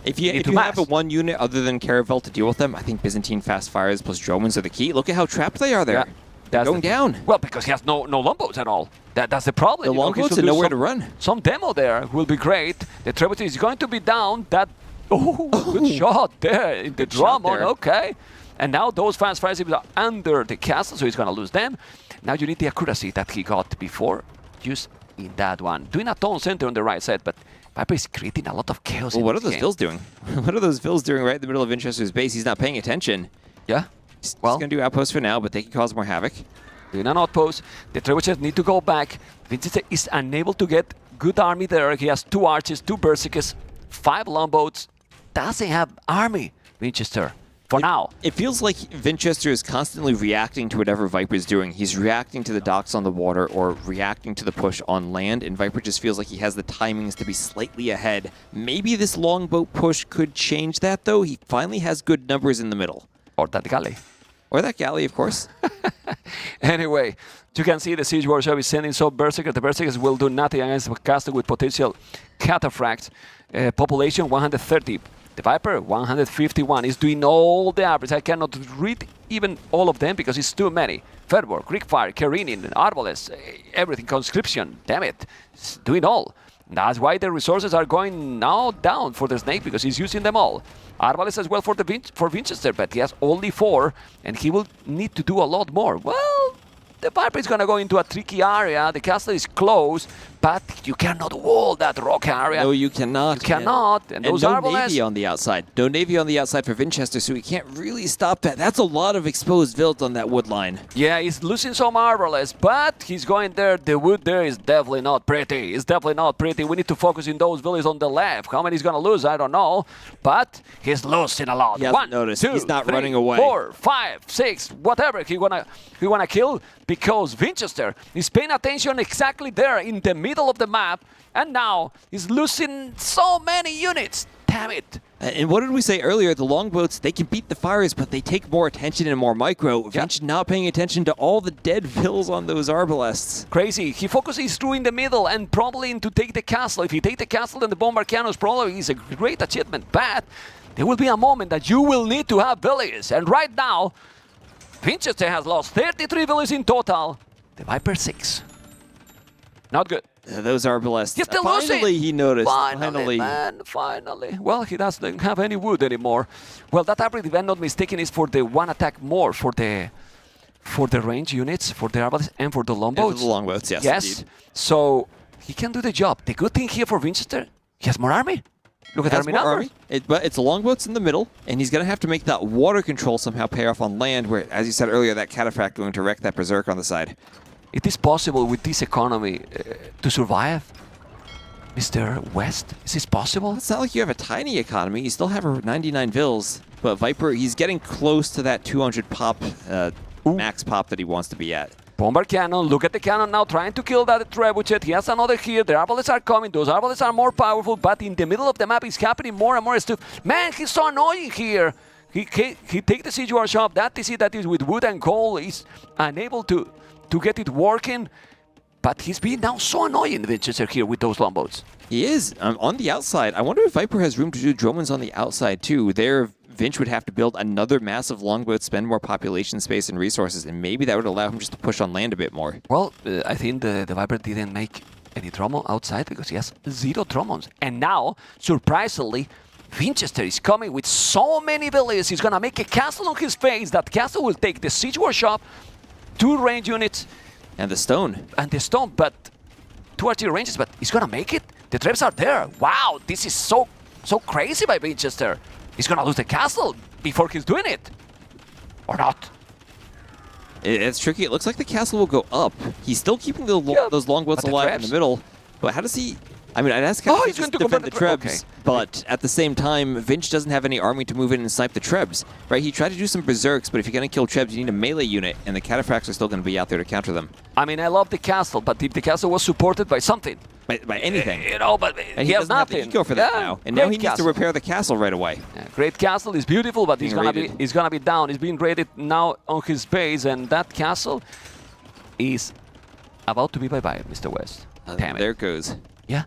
If you have a one unit other than Caravel to deal with them, I think Byzantine fast fires plus Dromans are the key. Look at how trapped they are there. They're going down. Well, because he has no longboats at all. That's the problem. The longboats have nowhere to run. Some demo there will be great. The trebuchet is going to be down. Good shot there in the Drummond. Okay. And now those fast fire ships are under the castle, so he's going to lose them. Now you need the accuracy that he got before. Just in that one. Doing a tone center on the right side, but Viper is creating a lot of chaos. Well, what are those Vills doing? What are those Vills doing right in the middle of Vinchester's base? He's not paying attention. Yeah. He's going to do outposts for now, but they can cause more havoc. Doing an outpost. The trebuchets need to go back. Vinchester is unable to get good army there. He has 2 archers, 2 berserkers, 5 longboats. Doesn't have army, Vinchester. For now. It feels like Vinchester is constantly reacting to whatever Viper's doing. He's reacting to the docks on the water or reacting to the push on land, and Viper just feels like he has the timings to be slightly ahead. Maybe this longboat push could change that, though. He finally has good numbers in the middle. Or that galley. Or that galley, of course. Anyway, you can see the Siege Workshop is sending some Berserkers. The Berserkers will do nothing against the castle with potential cataphracts. Population 130. The Viper, 151, is doing all the average. I cannot read even all of them because it's too many. Fervor, Greek Fire, Careening, Arbalest, everything, Conscription, damn it. It's doing all. That's why the resources are going now down for the Snake, because he's using them all. Arbalest as well for Vinchester, but he has only 4, and he will need to do a lot more. Well, the Viper is going to go into a tricky area. The castle is close, but you cannot wall that rock area. No, you cannot. You cannot. And those no Navy on the outside. No Navy on the outside for Vinchester, so he can't really stop that. That's a lot of exposed Vilt on that wood line. Yeah, he's losing some Arbalest, but he's going there. The wood there is definitely not pretty. It's definitely not pretty. We need to focus in those villages on the left. How many he's going to lose, I don't know. But he's losing a lot. He hasn't noticed. 2, he's not 3, running away. 4, 5, 6, whatever he wanna kill, because Vinchester is paying attention exactly there in the middle of the map, and now he's losing so many units. Damn it. And what did we say earlier? The longboats, they can beat the fires, but they take more attention and more micro. Vinch not paying attention to all the dead vills on those Arbalests. Crazy. He focuses through in the middle and probably into take the castle. If he take the castle, then the Bombard Cannons probably is a great achievement. But there will be a moment that you will need to have villages. And right now, Vinchester has lost 33 villages in total. The Viper 6. Not good. Those Arbalests. He's still Finally, losing. he noticed. Finally, man, finally. Well, he doesn't have any wood anymore. Well, that upgrade, if I'm not mistaken, is for the one attack more, for the range units, for the Arbalests, and for the longboats. And for the longboats, yes. Yes. Indeed. So he can do the job. The good thing here for Vinchester, he has more army. Look at the army numbers. But it's longboats in the middle, and he's going to have to make that water control somehow pay off on land, where, as you said earlier, that Cataphract going to wreck that Berserk on the side. It is possible with this economy to survive, Mr. West? Is this possible? It's not like you have a tiny economy. You still have 99 vills, but Viper, he's getting close to that 200 pop, max pop that he wants to be at. Bombard Cannon, look at the cannon now, trying to kill that Trebuchet. He has another here. The Arbalests are coming. Those Arbalests are more powerful, but in the middle of the map is happening more and more stuff. Man, he's so annoying here. He take the siege workshop. That TC that is with wood and coal is unable to get it working. But he's being now so annoying, Vinchester, here with those longboats. He is. On the outside, I wonder if Viper has room to do Dromans on the outside, too. There, Vinch would have to build another massive longboat, spend more population space and resources, and maybe that would allow him just to push on land a bit more. Well, I think the Viper didn't make any Dromon outside because he has 0 Dromons. And now, surprisingly, Vinchester is coming with so many villages. He's going to make a castle on his face. That castle will take the siege workshop, 2 range units, and the stone. But 2 artillery ranges, but he's gonna make it. The traps are there. Wow, this is so crazy by Vinchester. He's gonna lose the castle before he's doing it. Or not. It's tricky. It looks like the castle will go up. He's still keeping those longboats alive in the middle. But how does he... I mean, I'd ask how he's going to defend the Trebs, okay. But at the same time, Vinch doesn't have any army to move in and snipe the Trebs, right? He tried to do some Berserks, but if you're going to kill Trebs, you need a melee unit, and the Cataphracts are still going to be out there to counter them. I mean, I love the castle, but if the castle was supported by something... By anything. You know, but and he has doesn't nothing. have the eco for that now. And now he needs to repair the castle right away. Yeah, great castle is beautiful, but he's gonna be down. He's being raided now on his base, and that castle is about to be bye-bye, Mr. West. Damn it. There it goes. Yeah.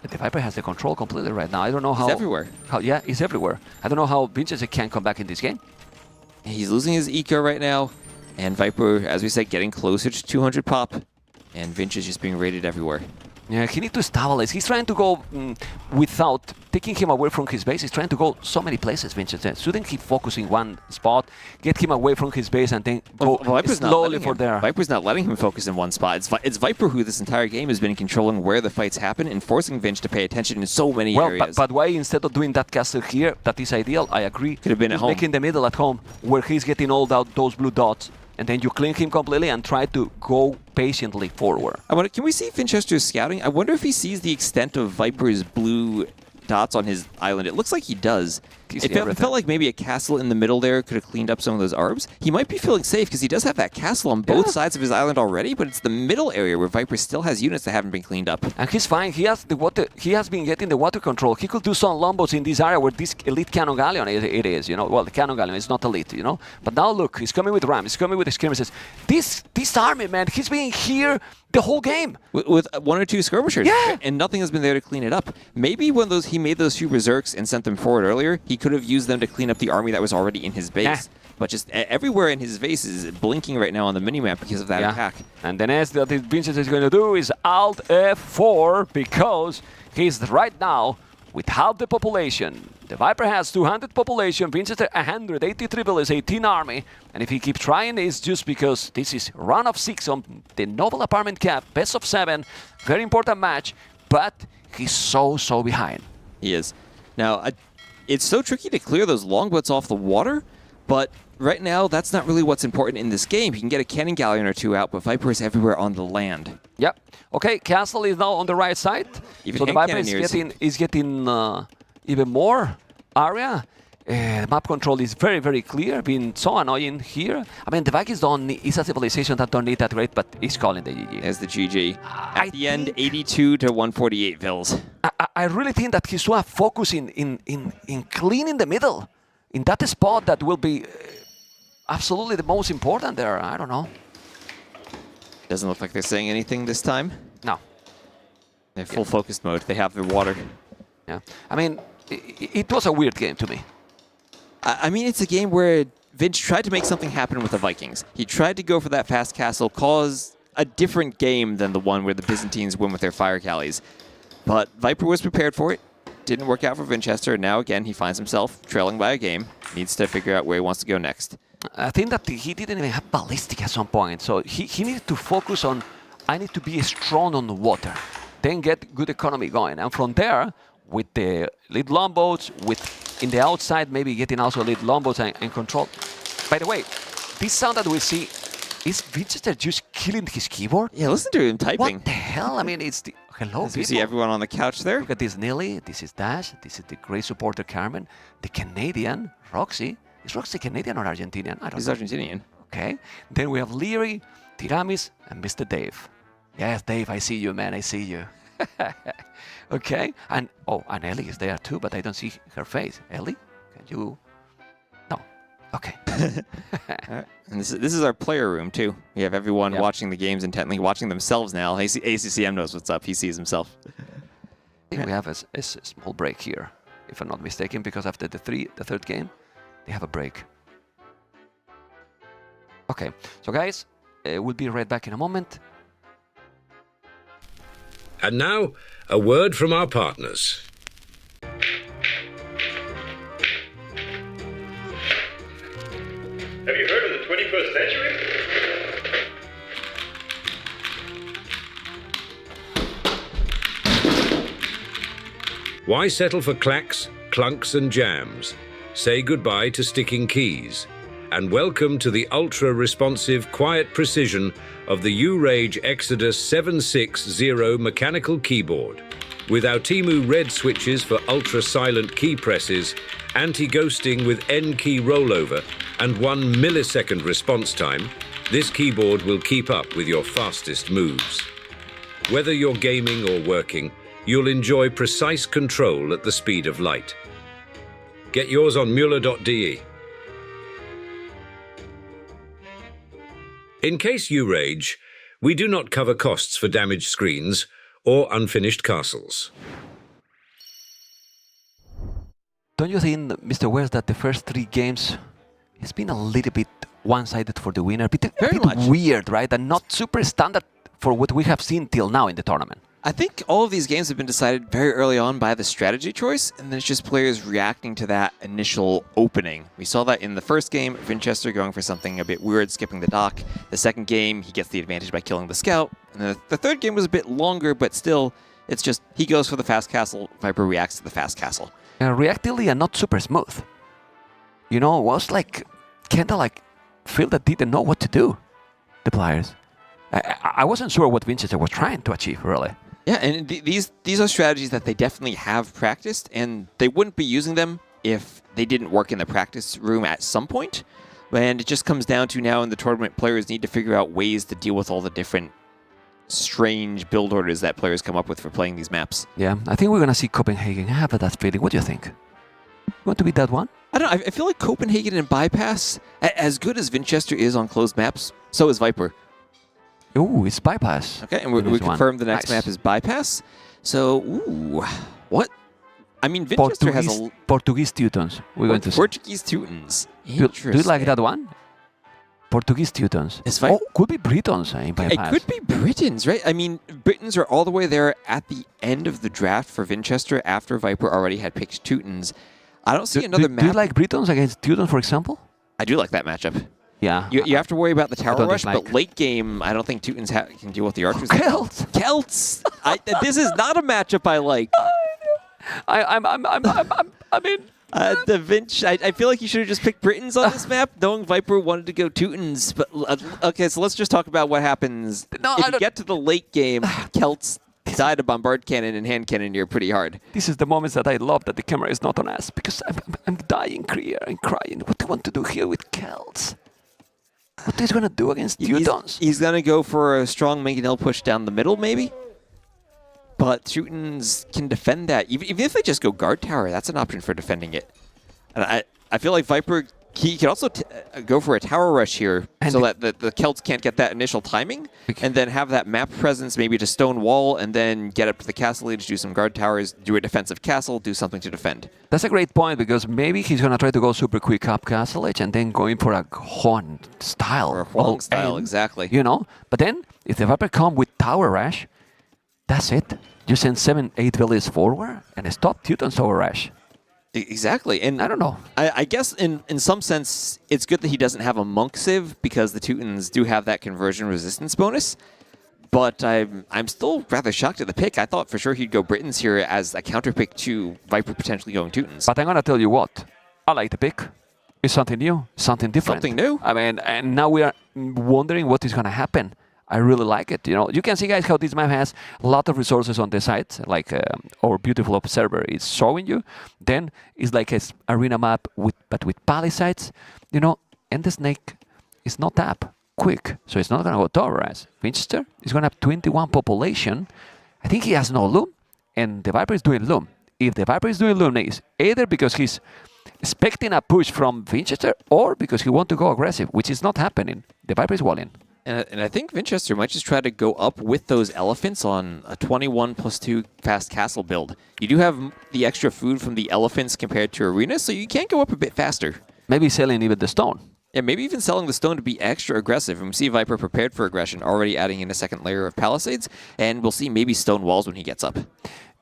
The Viper has the control completely right now. I don't know how... He's everywhere. Yeah, he's everywhere. I don't know how Vinchester can come back in this game. He's losing his eco right now. And Viper, as we said, getting closer to 200 pop. And Vinch is just being raided everywhere. Yeah, he needs to stabilize. He's trying to go without taking him away from his base. He's trying to go so many places, Vinchester. Shouldn't he focus in one spot, get him away from his base, and then go slowly for there? Viper's not letting him focus in one spot. It's Viper who this entire game has been controlling where the fights happen and forcing Vinch to pay attention in so many areas. But why instead of doing that castle here, that is ideal, I agree. Could have been at home. Make in the middle at home, where he's getting all those blue dots. And then you clean him completely and try to go patiently forward. Can we see Vinchester's scouting? I wonder if he sees the extent of Viper's blue dots on his island. It looks like he does. It felt like maybe a castle in the middle there could have cleaned up some of those arbs. He might be feeling safe because he does have that castle on both sides of his island already, but it's the middle area where Viper still has units that haven't been cleaned up. And he's fine. He has the water. He has been getting the water control. He could do some longboats in this area where this elite cannon galleon it is. You know, well, the cannon galleon is not elite. You know, but now look, he's coming with ram. He's coming with skirmishes. This army, man, he's been here the whole game with 1 or 2 skirmishers. Yeah, and nothing has been there to clean it up. Maybe when he made those few berserks and sent them forward earlier, he could have used them to clean up the army that was already in his base. but just everywhere in his face is blinking right now on the minimap because of that attack. And the next that Vinchester is going to do is Alt F4 because he's right now with half the population. The Viper has 200 population, Vinchester 183 villas, 18 army. And if he keeps trying, it's just because this is round of 6 on the Noble Apartment Cap, best of 7, very important match, but he's so behind. He is. Now, it's so tricky to clear those longboats off the water, but right now, that's not really what's important in this game. You can get a cannon galleon or 2 out, but Viper is everywhere on the land. Yep. Okay, Castle is now on the right side. Even so the Viper is getting even more area. Map control is very clear, being so annoying here. I mean, the Vikings is a civilization that don't need that great, but he's calling the GG. There's the GG. At the end, 82 to 148 Vils. I really think that he's so focused in cleaning the middle. In that spot that will be absolutely the most important there. I don't know. Doesn't look like they're saying anything this time. No. They're full focused mode. They have their water. Yeah. I mean, it was a weird game to me. I mean, it's a game where Vinch tried to make something happen with the Vikings. He tried to go for that fast castle, cause a different game than the one where the Byzantines win with their fire galleys. But Viper was prepared for it. Didn't work out for Vinchester. Now, again, he finds himself trailing by a game. Needs to figure out where he wants to go next. I think that he didn't even have ballistic at some point. So he needed to focus on, I need to be strong on the water. Then get good economy going. And from there, with the lead longboats, with in the outside, maybe getting also lead longboats and control. By the way, this sound that we see, is Vinchester just killing his keyboard? Yeah, listen to him typing. What the hell? I mean, it's the... Hello, As we see everyone on the couch there. Look at this Nelly, this is Dash, this is the great supporter Carmen, the Canadian, Roxy. Is Roxy Canadian or Argentinian? I don't know. He's Argentinian. Okay. Then we have Leary, Tiramis, and Mr. Dave. Yes, Dave, I see you, man, I see you. Okay. And, oh, and Ellie is there too, but I don't see her face. Ellie, can you... No. Okay. Right. And this is our player room, too. We have everyone watching the games intently, watching themselves now. ACCM knows what's up. He sees himself. I think we have a small break here, if I'm not mistaken, because after the third game, they have a break. Okay. So, guys, we'll be right back in a moment. And now, a word from our partners. Have you heard of the 21st century? Why settle for clacks, clunks and jams? Say goodbye to sticking keys. And welcome to the ultra-responsive quiet precision of the U-Rage Exodus 760 mechanical keyboard. With our Temu red switches for ultra-silent key presses, anti-ghosting with N-key rollover, and 1 millisecond response time, this keyboard will keep up with your fastest moves. Whether you're gaming or working, you'll enjoy precise control at the speed of light. Get yours on Mueller.de. In case you rage, we do not cover costs for damaged screens or unfinished castles. Don't you think, Mr. West, that the first 3 games has been a little bit one-sided for the winner? A bit weird, right? And not super standard for what we have seen till now in the tournament. I think all of these games have been decided very early on by the strategy choice, and then it's just players reacting to that initial opening. We saw that in the first game, Vinchester going for something a bit weird, skipping the dock. The second game, he gets the advantage by killing the scout. And then the third game was a bit longer, but still, it's just he goes for the fast castle, Viper reacts to the fast castle. Reactively and not super smooth. You know, it was like, kind of like, feel that didn't know what to do, the players. I wasn't sure what Vinchester was trying to achieve, really. Yeah, and these are strategies that they definitely have practiced, and they wouldn't be using them if they didn't work in the practice room at some point. And it just comes down to now in the tournament, players need to figure out ways to deal with all the different strange build orders that players come up with for playing these maps. Yeah, I think we're going to see Copenhagen. I have that feeling. What do you think? Want to be that one? I don't know. I feel like Copenhagen and Bypass, as good as Vinchester is on closed maps, so is Viper. Ooh, it's Bypass. Okay, and we confirmed the next map is Bypass. So, ooh, what? I mean, Vinchester has a... Portuguese Teutons. We're going to see. Portuguese Teutons. Do you like that one? Portuguese Teutons. Oh, could be Britons. It could be Britons, right? I mean, Britons are all the way there at the end of the draft for Vinchester after Viper already had picked Teutons. I don't see another map. Do you like Britons against Teutons, for example? I do like that matchup. Yeah. You have to worry about the tower rush, but late game, I don't think Teutons can deal with the archers. Celts! Celts! This is not a matchup I like. I mean... the Vinch, I feel like you should have just picked Britons on this map, knowing Viper wanted to go Teutons. But okay, so let's just talk about what happens. If you get to the late game, Celts die to bombard cannon and hand cannon you pretty hard. This is the moments that I love that the camera is not on us, because I'm dying here and crying. What do you want to do here with Celts? What is he going to do against Teutons? He's going to go for a strong mangonel push down the middle, maybe? But Teutons can defend that. Even if they just go guard tower, that's an option for defending it. And I feel like Viper, he can also go for a tower rush here so that the Celts can't get that initial timing, and then have that map presence maybe to stone wall, and then get up to the castle age, do some guard towers, do a defensive castle, do something to defend. That's a great point, because maybe he's going to try to go super quick up castle age and then going for a Huang style. Or a Huang style, exactly. You know? But then, if the Viper come with tower rush, that's it. You send 7-8 villages forward and stop Teuton's tower rush. Exactly. And I don't know. I guess in some sense, it's good that he doesn't have a Monk Civ, because the Teutons do have that conversion resistance bonus. But I'm still rather shocked at the pick. I thought for sure he'd go Britons here as a counter pick to Viper potentially going Teutons. But I'm going to tell you what. I like the pick. It's something new, something different. Something new. I mean, and now we are wondering what is going to happen. I really like it. You know, you can see, guys, how this map has a lot of resources on the side, like our beautiful observer is showing you. Then it's like an arena map but with palisades, you know, and the snake is not that quick, so it's not going to go tower as Vinchester is going to have 21 population. I think he has no loom, and the Viper is doing loom. If the Viper is doing loom, it's either because he's expecting a push from Vinchester or because he wants to go aggressive, which is not happening. The Viper is walling. And I think Vinchester might just try to go up with those elephants on a 21+2 fast castle build. You do have the extra food from the elephants compared to arena, so you can go up a bit faster. Maybe selling even the stone. Yeah, maybe even selling the stone to be extra aggressive. And we see Viper prepared for aggression, already adding in a second layer of palisades, and we'll see maybe stone walls when he gets up.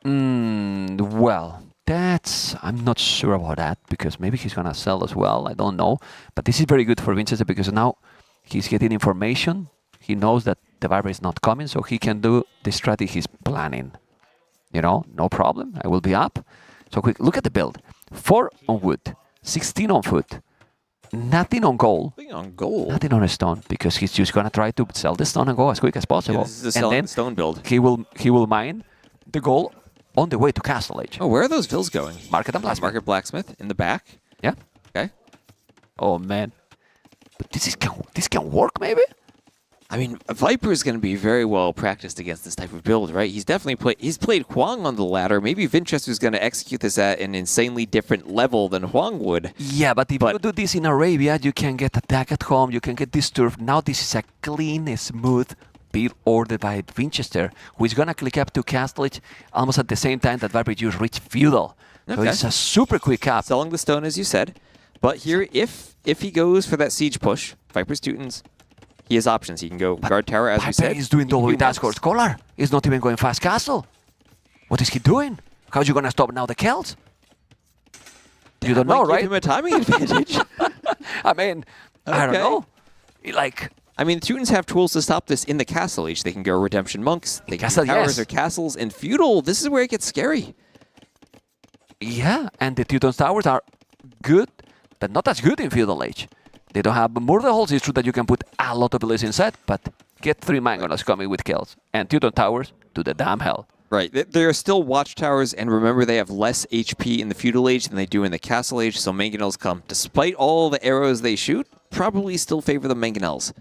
Well, I'm not sure about that, because maybe he's going to sell as well. I don't know. But this is very good for Vinchester, because now he's getting information. He knows that the Viper is not coming, so he can do the strategy he's planning. You know, no problem. I will be up. So quick, look at the build. 4 on wood, 16 on foot, nothing on gold. Nothing on gold? Nothing on a stone, because he's just going to try to sell the stone and go as quick as possible. Yeah, this is a and then stone build. He will mine the gold on the way to Castle Age. Oh, where are those vills going? Market and Blacksmith. Market Blacksmith in the back? Yeah. Okay. Oh, man. But this can work, maybe? I mean, Viper is going to be very well practiced against this type of build, right? He's definitely he's played Huang on the ladder. Maybe Vinchester's going to execute this at an insanely different level than Huang would. Yeah, but if you do this in Arabia, you can get attack at home, you can get disturbed. Now this is a clean, smooth build ordered by Vinchester, who is going to click up to Castle Age almost at the same time that Viper used Rich Feudal. Okay. So it's a super quick up. Selling the stone, as you said. But here, if he goes for that siege push, Viper's Teutons, he has options. He can go guard tower, as we said. He's doing double task score. Scholar is not even going fast castle. What is he doing? How's you going to stop now the Celts? You don't know, right? Give him a timing advantage. I mean, I don't know. I mean, Teutons have tools to stop this in the Castle Age. They can go Redemption Monks. They can do towers or castles. And Feudal, this is where it gets scary. Yeah, and the Teutons towers are good, but not as good in Feudal Age. They don't have murder holes. It's true that you can put a lot of villages inside, but get 3 mangonels coming with kills. And Teuton towers to the damn hell. Right. There are still watchtowers, and remember they have less HP in the Feudal Age than they do in the Castle Age, so mangonels come. Despite all the arrows they shoot, probably still favor the mangonels.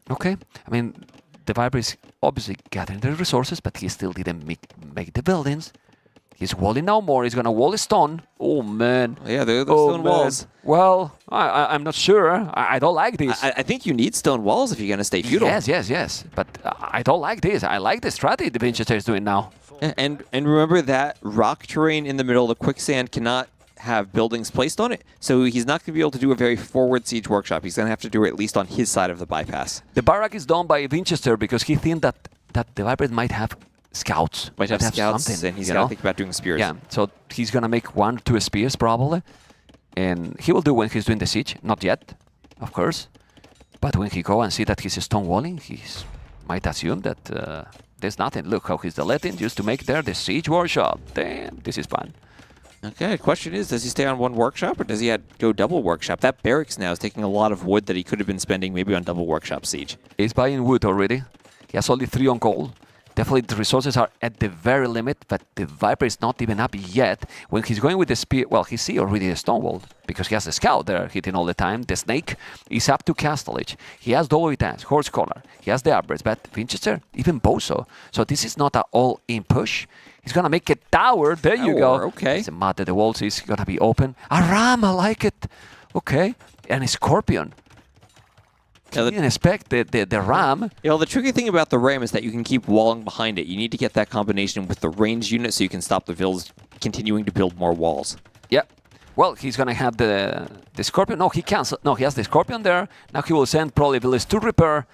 Okay. I mean, the Viper is obviously gathering the resources, but he still didn't make the buildings. He's walling now more. He's going to wall his stone. Oh, man. Yeah, they're the stone walls. Well, I'm not sure. I don't like this. I think you need stone walls if you're going to stay feudal. Yes. But I don't like this. I like the strategy the Vinchester is doing now. And remember that rock terrain in the middle, the quicksand cannot have buildings placed on it, so he's not going to be able to do a very forward siege workshop. He's going to have to do it at least on his side of the bypass. The barrack is done by Vinchester because he thinks that the Vipers might have scouts. Might have scouts, something, and he's got to think about doing spears. Yeah, so he's going to make 1 or 2 spears probably, and he will do when he's doing the siege. Not yet, of course, but when he go and see that he's stonewalling, he might assume that there's nothing. Look how he's deleting just to make there the siege workshop. Damn, this is fun. Okay, the question is, does he stay on 1 workshop or does he go double workshop? That barracks now is taking a lot of wood that he could have been spending maybe on double workshop siege. He's buying wood already. He has only 3 on gold. Definitely the resources are at the very limit, but the Viper is not even up yet. When he's going with the spear, well, he see already the Stonewall because he has the scout there hitting all the time. The snake is up to Castlage. He has double attack, horse collar. He has the upgrades, but Vinchester, even Bozo. So this is not an all-in push. He's gonna make a tower. There you go. Okay. It's a mud that the walls is gonna be open. A ram, I like it. Okay, and a scorpion. You didn't expect the ram. You know, the tricky thing about the ram is that you can keep walling behind it. You need to get that combination with the ranged unit so you can stop the vills continuing to build more walls. Yeah. Well, he's gonna have the scorpion. No, he can't. No, he has the scorpion there. Now he will send probably villas to repair,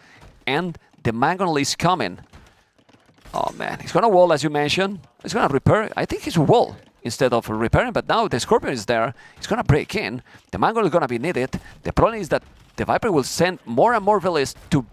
and the mangonel is coming. Oh man, he's gonna wall as you mentioned. He's gonna repair. I think he's wall instead of repairing. But now the scorpion is there. He's gonna break in. The mangonel is gonna be needed. The problem is that the Viper will send more and more villas to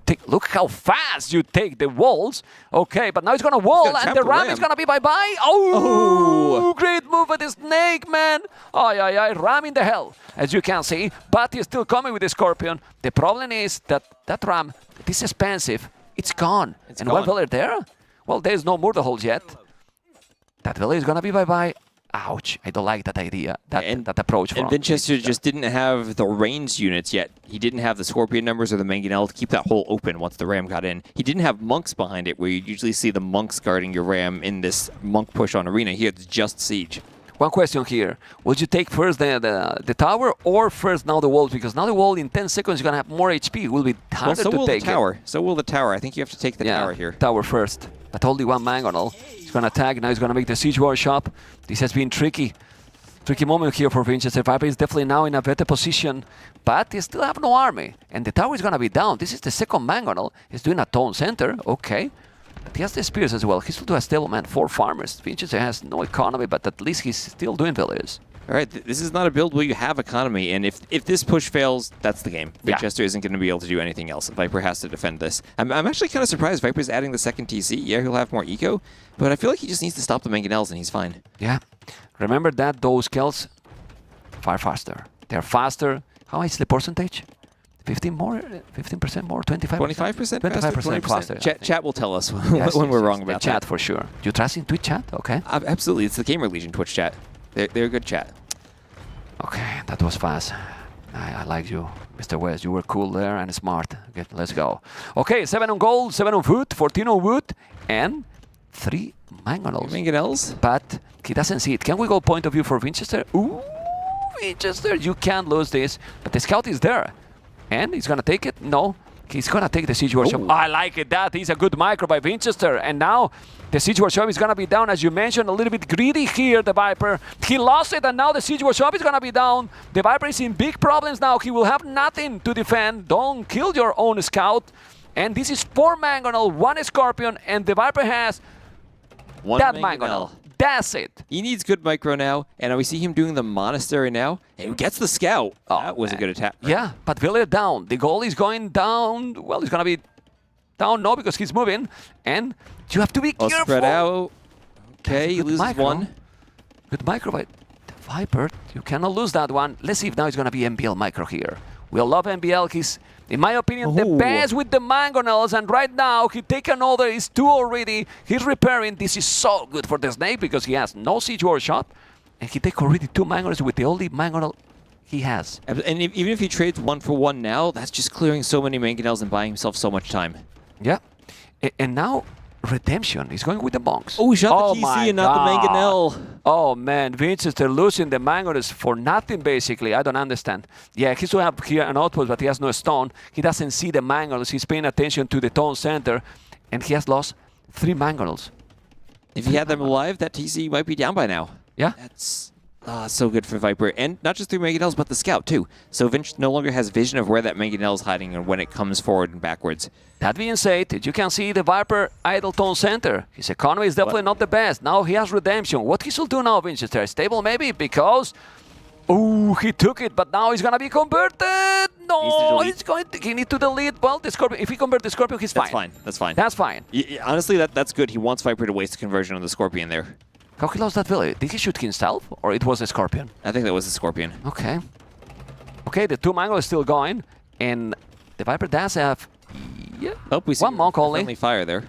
take. Look how fast you take the walls. Okay, but now it's gonna wall, and the ram is gonna be bye-bye. Oh, great move by the snake, man. Oh, ram in the hell, as you can see. But he's still coming with the scorpion. The problem is that ram, this is expensive. It's gone. And one village there? Well, there's no murder holes yet. That village is gonna be bye-bye. Ouch, I don't like that idea, that approach. And Vinchester just didn't have the ranged units yet. He didn't have the Scorpion numbers or the Mangonel to keep that hole open once the Ram got in. He didn't have monks behind it, where you usually see the monks guarding your Ram in this monk push on Arena. Here it's just siege. One question here. Would you take first the tower or first now the walls? Because now the wall in 10 seconds is going to have more HP. It will be harder to take it. So will the tower. I think you have to take the tower here. Tower first. But only 1 mangonel. He's going to attack. Now he's going to make the siege workshop. This has been tricky. Tricky moment here for Vinchester. Viper is definitely now in a better position, but he still have no army. And the tower is going to be down. This is the second mangonel. He's doing a town center. Okay. But he has the spears as well. He still has stableman, 4 farmers. Vinchester has no economy, but at least he's still doing villages. All right, this is not a build where you have economy, and if this push fails, that's the game. Vinchester isn't going to be able to do anything else. Viper has to defend this. I'm actually kind of surprised Viper's adding the second TC. Yeah, he'll have more eco, but I feel like he just needs to stop the Mangonels and he's fine. Yeah. Remember that those kills far faster. They're faster. How is the percentage? 15 more? 15% more? 25%? 25%? 25% faster. Chat will tell us when we're wrong about that. Chat for sure. You trust in Twitch chat? Okay. Absolutely. It's the GamerLegion Twitch chat. They're a good chat. Okay, that was fast. I like you, Mr. West. You were cool there and smart. Okay, let's go. Okay, 7 on gold, 7 on wood, 14 on wood, and 3 mangonels. Mangonels? But he doesn't see it. Can we go point of view for Vinchester? Ooh, Vinchester, you can't lose this. But the scout is there. And he's going to take it? No. He's going to take the siege workshop. Oh, I like it. That is a good micro by Vinchester. And now the siege workshop is going to be down, as you mentioned, a little bit greedy here, the Viper. He lost it, and now the siege workshop is going to be down. The Viper is in big problems now. He will have nothing to defend. Don't kill your own scout. And this is 4 mangonel, 1 scorpion, and the Viper has 1 that mangonel. That's it. He needs good micro now, and we see him doing the monastery now. And he gets the scout. Oh, that was a good attack. Right? Yeah, but Villiers down. The goal is going down. Well, it's going to be down, no, because he's moving. And you have to be careful. Spread out. Okay, he loses micro. 1. Good micro by the Viper. You cannot lose that one. Let's see if now it's going to be MBL micro here. We'll love MBL. He's, in my opinion, the best with the mangonels, and right now he take another. He's 2 already. He's repairing. This is so good for the snake because he has no siege workshop, and he take already 2 mangonels with the only mangonel he has. And even if he trades 1 for 1 now, that's just clearing so many mangonels and buying himself so much time. Yeah, and now Redemption. He's going with the monks. Oh, he shot the TC and not the mangonel. Oh man, Vinchester losing the mangonels for nothing basically. I don't understand. Yeah, he still have here an outpost, but he has no stone. He doesn't see the mangonels. He's paying attention to the town center, and he has lost 3 mangonels. If he had them alive, that TC might be down by now. Yeah. That's so good for Viper. And not just through Mangonels, but the scout too. So Vinch no longer has vision of where that Mangonel is hiding and when it comes forward and backwards. That being said, you can see the Viper Idleton Center. His economy is definitely not the best. Now he has Redemption. What he should do now, Vinchester? Stable maybe, because... Oh, he took it, but now he's gonna be converted! No, he needs to delete. Well, the Scorpion, if he converts the Scorpion, he's fine. That's fine. That's fine. Honestly, that's good. He wants Viper to waste the conversion on the Scorpion there. How he lost that village? Did he shoot himself, or it was a Scorpion? I think that was a Scorpion. Okay. Okay, the 2 Mango is still going, and the Viper does have... Yeah, we see one monk only. Friendly fire there.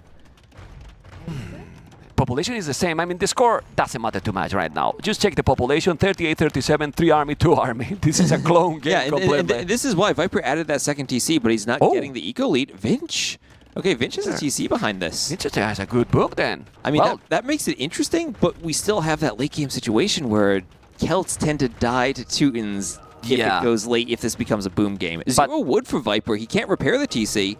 Population is the same. I mean, the score doesn't matter too much right now. Just check the population, 38, 37, 3 army, 2 army. This is a clone game completely. And this is why Viper added that second TC, but he's not getting the eco lead. Vinch. Okay, Vinch has a TC behind this. Vinch has a good book then. I mean, that makes it interesting, but we still have that late game situation where Celts tend to die to Teutons if it goes late, if this becomes a boom game. Zero wood for Viper. He can't repair the TC.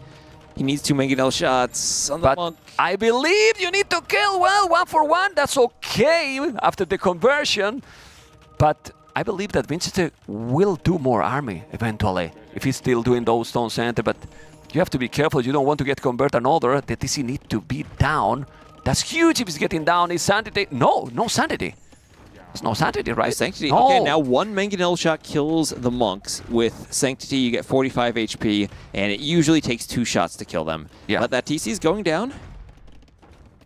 He needs 2 Mangonel shots on the monk. I believe you need to kill, well, 1 for 1. That's okay after the conversion. But I believe that Vinchester will do more army eventually if he's still doing those stone center. But you have to be careful. You don't want to get converted another. The TC need to be down. That's huge if he's getting down. Is sanity? No sanity. There's no sanity, right? Sanctity. No. Okay, now 1 Mangonel shot kills the monks. With Sanctity, you get 45 HP, and it usually takes 2 shots to kill them. Yeah. But that TC is going down.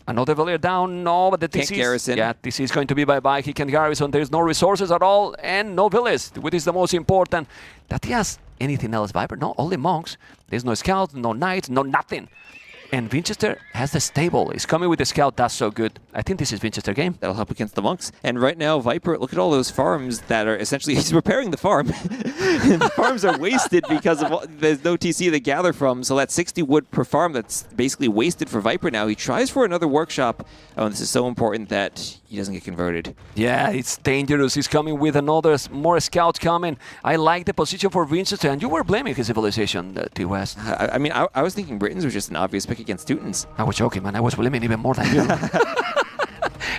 Another villager down, no, but the Can't TC garrison. Yeah, TC is going to be bye-bye. He can garrison. There's no resources at all, and no village, which is the most important. That he has anything else, Viper? No, only monks. There's no scouts, no knights, no nothing. And Vinchester has the stable. He's coming with the scout. That's so good. I think this is Vinchester game. That'll help against the monks. And right now, Viper, look at all those farms that are essentially... He's repairing the farm. The farms are wasted because of there's no TC to gather from. So that's 60 wood per farm that's basically wasted for Viper now. He tries for another workshop. Oh, and this is so important that he doesn't get converted. Yeah, it's dangerous. He's coming with another, more scouts coming. I like the position for Vinchester. And you were blaming his civilization, T-West. I mean, I was thinking Britons were just an obvious pick against Teutons. I was joking, man. I was blaming even more than you.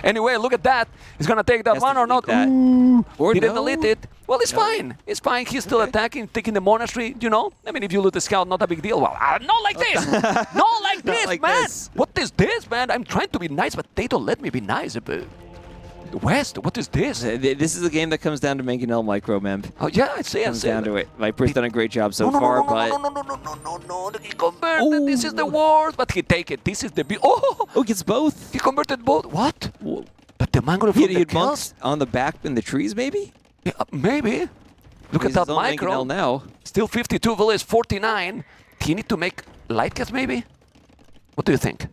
Anyway, look at that. He's going to take that one or not? Ooh, or didn't delete it. Well, it's fine. It's fine. He's still attacking, taking the monastery, you know? I mean, if you lose the scout, not a big deal. Well, not like this. Not like this, like man. this. What is this, man? I'm trying to be nice, but they don't let me be nice. West, what is this? This is a game that comes down to Mangonel micro, Mem. Oh, yeah, I see. Comes down to it. Viper's done a great job so far, but... No. He converted. This is the worst. But he take it. This is the... Oh, he gets both. He converted both. What? But the mango from the monks on the back in the trees, maybe? Yeah, maybe. Look at that micro. Now. Still 52 village, 49. He need to make light cast, maybe? What do you think?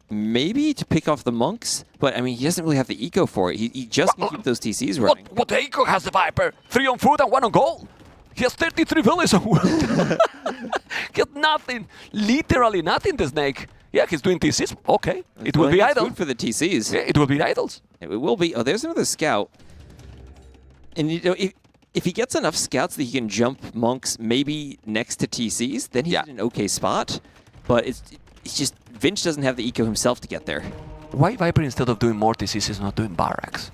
Maybe to pick off the monks, but I mean, he doesn't really have the eco for it. He just can keep those TCs running. What eco has the Viper? 3 on foot and 1 on gold. He has 33 villages on wood. He has nothing. Literally nothing, the snake. Yeah, he's doing TCs. Okay. It will be idle. Good for the TCs. Yeah, it will be idols. It will be. Oh, there's another scout. And you know, if he gets enough scouts that he can jump monks maybe next to TCs, then he's in an okay spot. But it's just Vinch doesn't have the eco himself to get there. Why Viper, instead of doing more TCs, is not doing barracks?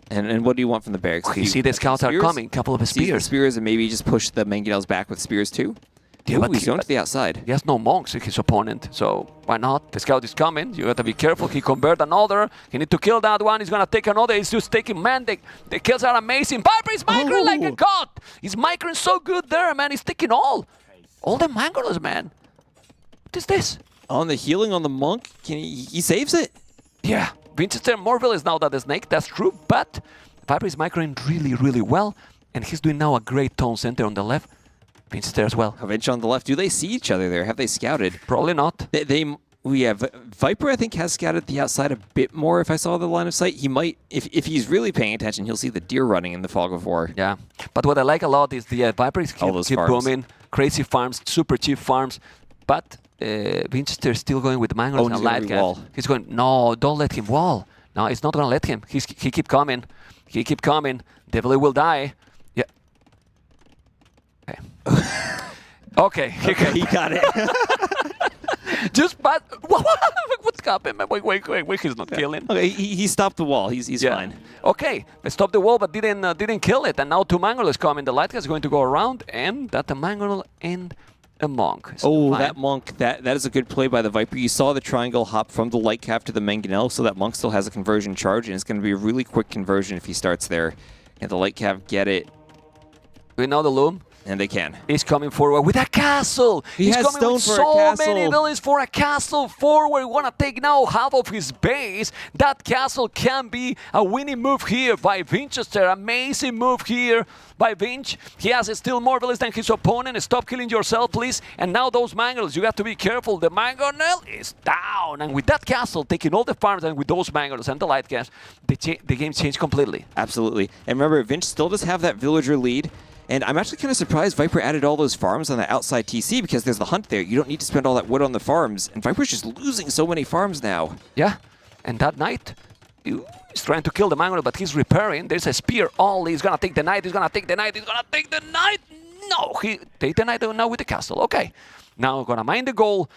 And what do you want from the barracks? You see the scouts are coming, couple of spears. Spears, and maybe just push the Mangonels back with spears too. Yeah, Ooh, but he's going to the outside. He has no monks in his opponent, so why not? The scout is coming. You got to be careful. He convert another. He need to kill that one. He's gonna take another. He's just taking man. The kills are amazing. Viper is microing like a god. He's microing so good there, man. He's taking all the mangolos, man. What is this? On the healing on the monk, he saves it. Yeah, Vinchester more villains now than the snake. That's true, but Viper is microing really, really well, and he's doing now a great tone center on the left. Vinchester as well. Vinch on the left. Do they see each other there? Have they scouted? Probably not. Viper, I think, has scouted the outside a bit more. If I saw the line of sight, he might. If he's really paying attention, he'll see the deer running in the fog of war. Yeah, but what I like a lot is the Viper is keep booming, crazy farms, super cheap farms, but Vinchester is still going with the mangoes and light gas. He's going. No, don't let him wall. No, it's not gonna let him. He keep coming. He keep coming. Devil will die. Yeah. Okay. Okay, he got it. Just pass. What's happened? Wait, he's not killing. Okay, he stopped the wall. He's fine. Okay, they stopped the wall, but didn't kill it. And now 2 Mangonels coming. The light guy is going to go around, and that a Mangonel and a Monk. Oh, that Monk, that is a good play by the Viper. You saw the triangle hop from the light cap to the Mangonel, so that Monk still has a conversion charge, and it's going to be a really quick conversion if he starts there. And the light cap get it. We know the loom. And they can. He's coming forward with a castle. He's has coming stone with for a so castle. many villains for a castle forward. Want to take now half of his base. That castle can be a winning move here by Vinchester. Amazing move here by Vinch. He has still more villains than his opponent. Stop killing yourself, please. And now those Mangonels, you have to be careful. The Mangonel is down. And with that castle, taking all the farms, and with those Mangonels and the light gas, the game changed completely. Absolutely. And remember, Vinch still does have that villager lead. And I'm actually kind of surprised Viper added all those farms on the outside TC because there's the hunt there. You don't need to spend all that wood on the farms. And Viper's just losing so many farms now. Yeah, and that knight, he's trying to kill the Mangonel, but he's repairing. There's a spear. He's going to take the knight. He's going to take the knight. He's going to take the knight. No, he take the knight now with the castle. Okay, now going to mine the goal.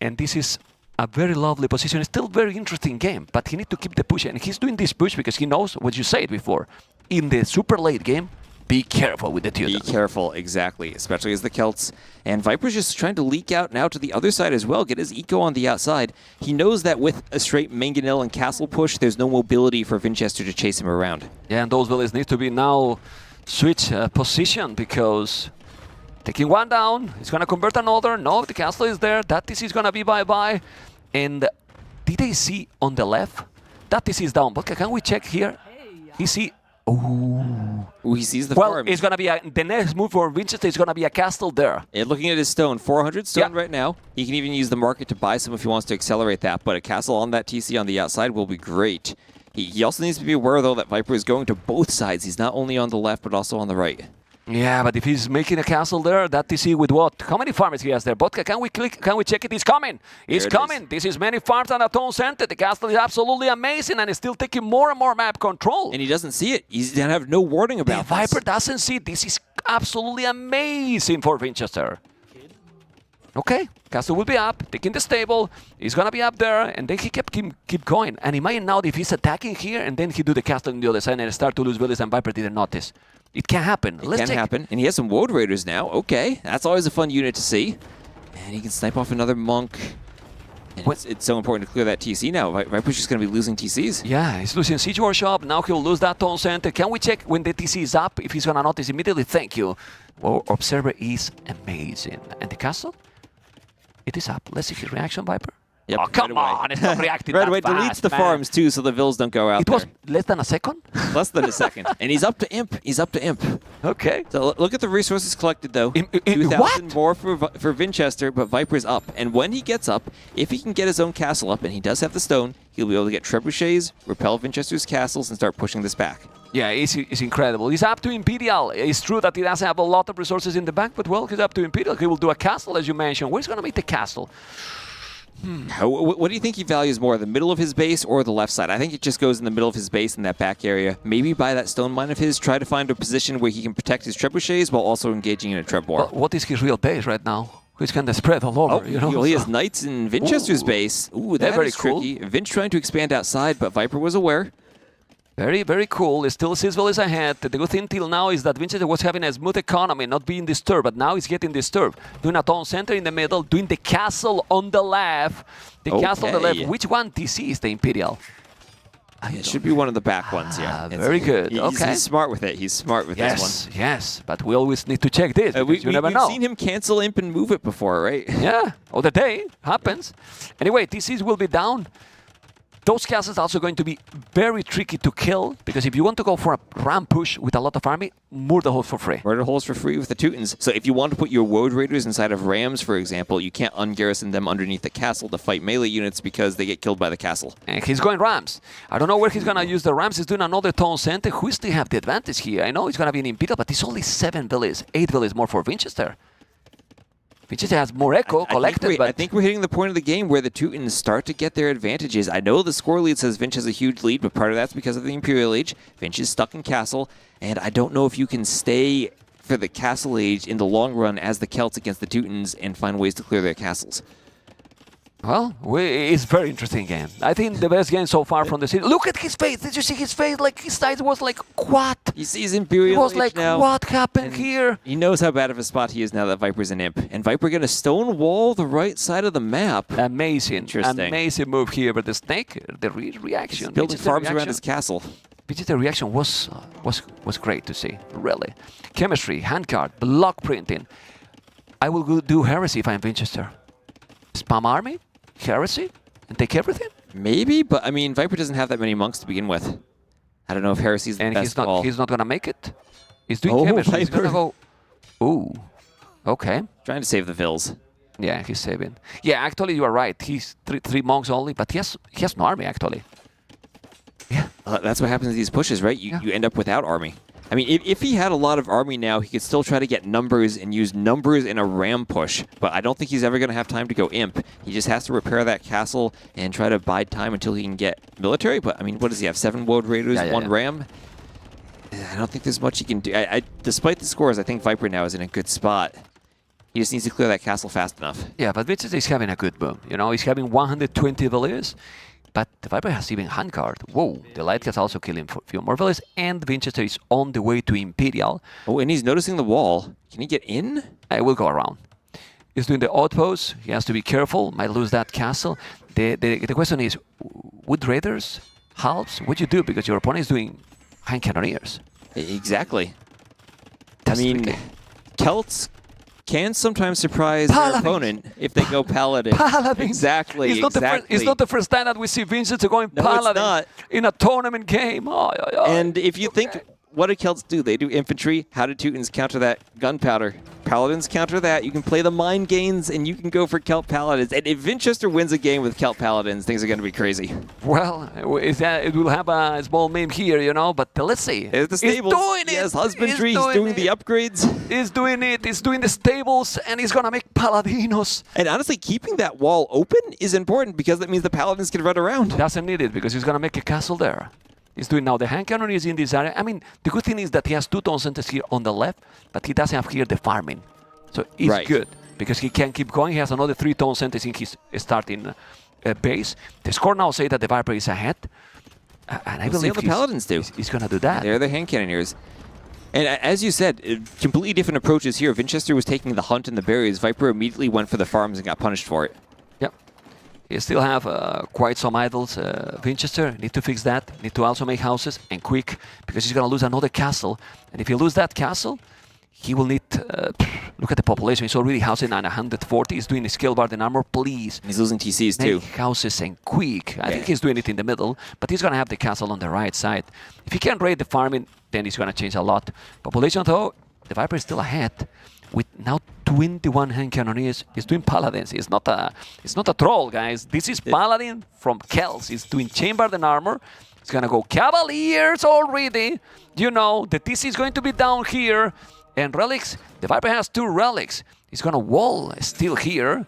And this is a very lovely position. It's still a very interesting game, but he needs to keep the push. And he's doing this push because he knows what you said before. In the super late game, be careful with the Teutons. Be careful, exactly, especially as the Celts. And Viper's just trying to leak out now to the other side as well, get his eco on the outside. He knows that with a straight Mangonel and castle push, there's no mobility for Vinchester to chase him around. Yeah, and those villains need to be now switch position because taking one down, he's going to convert another. No, the castle is there. That TC is going to be bye-bye. And did they see on the left? That TC is down. But can we check here? He see... Oh, he sees the farm. It's going to be the next move for Vinchester is going to be a castle there. And looking at his stone, 400 stone right now. He can even use the market to buy some if he wants to accelerate that, but a castle on that TC on the outside will be great. He also needs to be aware, though, that Viper is going to both sides. He's not only on the left, but also on the right. Yeah, but if he's making a castle there, that TC with what? How many farmers he has there? Vodka, can we check it? He's coming. He's coming. This is many farms on the town center. The castle is absolutely amazing and is still taking more and more map control. And he doesn't see it. He's going to have no warning about it. The Viper doesn't see it. This is absolutely amazing for Vinchester. Okay, castle will be up, taking the stable. He's going to be up there, and then he keep going. And imagine now if he's attacking here, and then he do the castle on the other side and start to lose villages, and Viper didn't notice. It can happen. It can happen. And he has some Woad Raiders now. Okay. That's always a fun unit to see. And he can snipe off another Monk. And it's so important to clear that TC now. Viper's just going to be losing TCs. Yeah, he's losing Siege Workshop. Now he'll lose that town center. Can we check when the TC is up if he's going to notice immediately? Thank you. Well, Observer is amazing. And the castle? It is up. Let's see his reaction, Viper. Yep, oh, come on, it's not reacting right that away, fast, deletes the man. farms too, so the vills don't go out It was less than a second? Less than a second. And he's up to Imp. He's up to Imp. Okay. So look at the resources collected, though. 2,000 more for Vinchester, but Viper's up. And when he gets up, if he can get his own castle up, and he does have the stone, he'll be able to get trebuchets, repel Vinchester's castles, and start pushing this back. Yeah, it's incredible. He's up to Imperial. It's true that he doesn't have a lot of resources in the bank, but well, he's up to Imperial. He will do a castle, as you mentioned. Where's he going to make the castle? What do you think he values more, the middle of his base or the left side? I think it just goes in the middle of his base in that back area. Maybe buy that stone mine of his, try to find a position where he can protect his trebuchets while also engaging in a treb war. Well, what is his real base right now? He's kind of spread all over, you know? Well, he has knights in Vinchester's base. Ooh, that very is tricky. Cool. Vinch trying to expand outside, but Viper was aware. Very, very cool. It's still Sisvel is ahead. The good thing till now is that Vinchester was having a smooth economy, not being disturbed, but now he's getting disturbed. Doing a town center in the middle, doing the castle on the left. The castle on the left. Which one TC is the Imperial? It should be one of the back ones, yeah. Very good. He's smart with it. He's smart with this one. Yes, but we always need to check this. You never know. We've seen him cancel Imp and move it before, right? Yeah, other day. Happens. Anyway, TCs will be down. Those castles are also going to be very tricky to kill, because if you want to go for a ram push with a lot of army, murder holes for free. Murder holes for free with the Teutons. So if you want to put your Woad Raiders inside of rams, for example, you can't ungarrison them underneath the castle to fight melee units because they get killed by the castle. And he's going rams. I don't know where he's going to use the rams. He's doing another town center. Who still have the advantage here? I know he's going to be an Imperial, but it's only 7 villages, 8 villages more for Vinchester. Vinchester has more echo collected, but I think we're hitting the point of the game where the Teutons start to get their advantages. I know the score lead says Vinch has a huge lead, but part of that's because of the Imperial Age. Vinch is stuck in castle, and I don't know if you can stay for the castle age in the long run as the Celts against the Teutons and find ways to clear their castles. Well, it's very interesting game. I think the best game so far from the city. Look at his face. Did you see his face? Like his eyes was like, what? He's Imperial. He was like, now, what happened here? He knows how bad of a spot he is now that Viper's an imp. And Viper gonna stonewall the right side of the map. Amazing. Interesting. Amazing move here. But the snake, the reaction. He's building farms around his castle. The reaction was great to see, really. Chemistry, handcard, block printing. I will go do Heresy if I'm Vinchester. Spam army, Heresy, and take everything? Maybe, but I mean, Viper doesn't have that many monks to begin with. I don't know if Heresy's the best call. He's not gonna make it. He's doing Chemistry. He's gonna go. Ooh, okay. Trying to save the Vils. Yeah, he's saving. Yeah, actually, you are right. He's three monks only, but he has no army actually. Yeah. That's what happens to these pushes, right? You end up without army. I mean, if he had a lot of army now, he could still try to get numbers and use numbers in a ram push. But I don't think he's ever going to have time to go imp. He just has to repair that castle and try to bide time until he can get military. But, I mean, what does he have? 7 Woad Raiders, 1 ram? I don't think there's much he can do. Despite the scores, I think Viper now is in a good spot. He just needs to clear that castle fast enough. Yeah, but Vinchester is having a good boom. You know, he's having 120 villiers. But the Viper has even handcard. Whoa, the Light has also killing a few more villas, and Vinchester is on the way to Imperial. Oh, and he's noticing the wall. Can he get in? I will go around. He's doing the outpost. He has to be careful. Might lose that castle. The question is, would Raiders, halves, what you do? Because your opponent is doing hand cannoneers. Exactly. That's I mean, tricky. Celts can sometimes surprise their opponent if they go Paladin. Paladin. Exactly, It's not the first time that we see Vinchester going Paladin in a tournament game. And if you think, what do Celts do? They do infantry. How do Teutons counter that? Gunpowder. Paladins counter that. You can play the mind gains, and you can go for Celt Paladins. And if Vinchester wins a game with Celt Paladins, things are going to be crazy. Well, it will have a small meme here, you know, but let's see. It's the stables. He's doing it. Yes, husbandry. He's doing the upgrades. He's doing it. He's doing the stables, and he's going to make Paladinos. And honestly, keeping that wall open is important because that means the Paladins can run around. Doesn't need it because he's going to make a castle there. He's doing now the hand cannon is in this area. I mean, the good thing is that he has 2 town centers here on the left, but he doesn't have here the farming. So it's good because he can keep going. He has another 3 town centers in his starting base. The score now say that the Viper is ahead. And I believe the Paladins do. He's going to do that. They're the hand cannoneers. And as you said, completely different approaches here. Vinchester was taking the hunt and the berries. Viper immediately went for the farms and got punished for it. Yep. He still have quite some idols. Vinchester, need to fix that. Need to also make houses, and quick, because he's going to lose another castle. And if he lose that castle, he will need, look at the population. He's already housing at 140. He's doing the scale bar and armor, please. And he's losing TCs too. Make houses and quick. I think he's doing it in the middle, but he's going to have the castle on the right side. If he can raid the farming, then he's going to change a lot. Population though, the Viper is still ahead with now 21 hand cannoneers. He's doing Paladins. It's not a troll, guys. This is Paladin from Kells. He's doing chamber and armor. He's going to go Cavaliers already. You know, the TC is going to be down here. And relics, the Viper has 2 relics. He's gonna wall still here.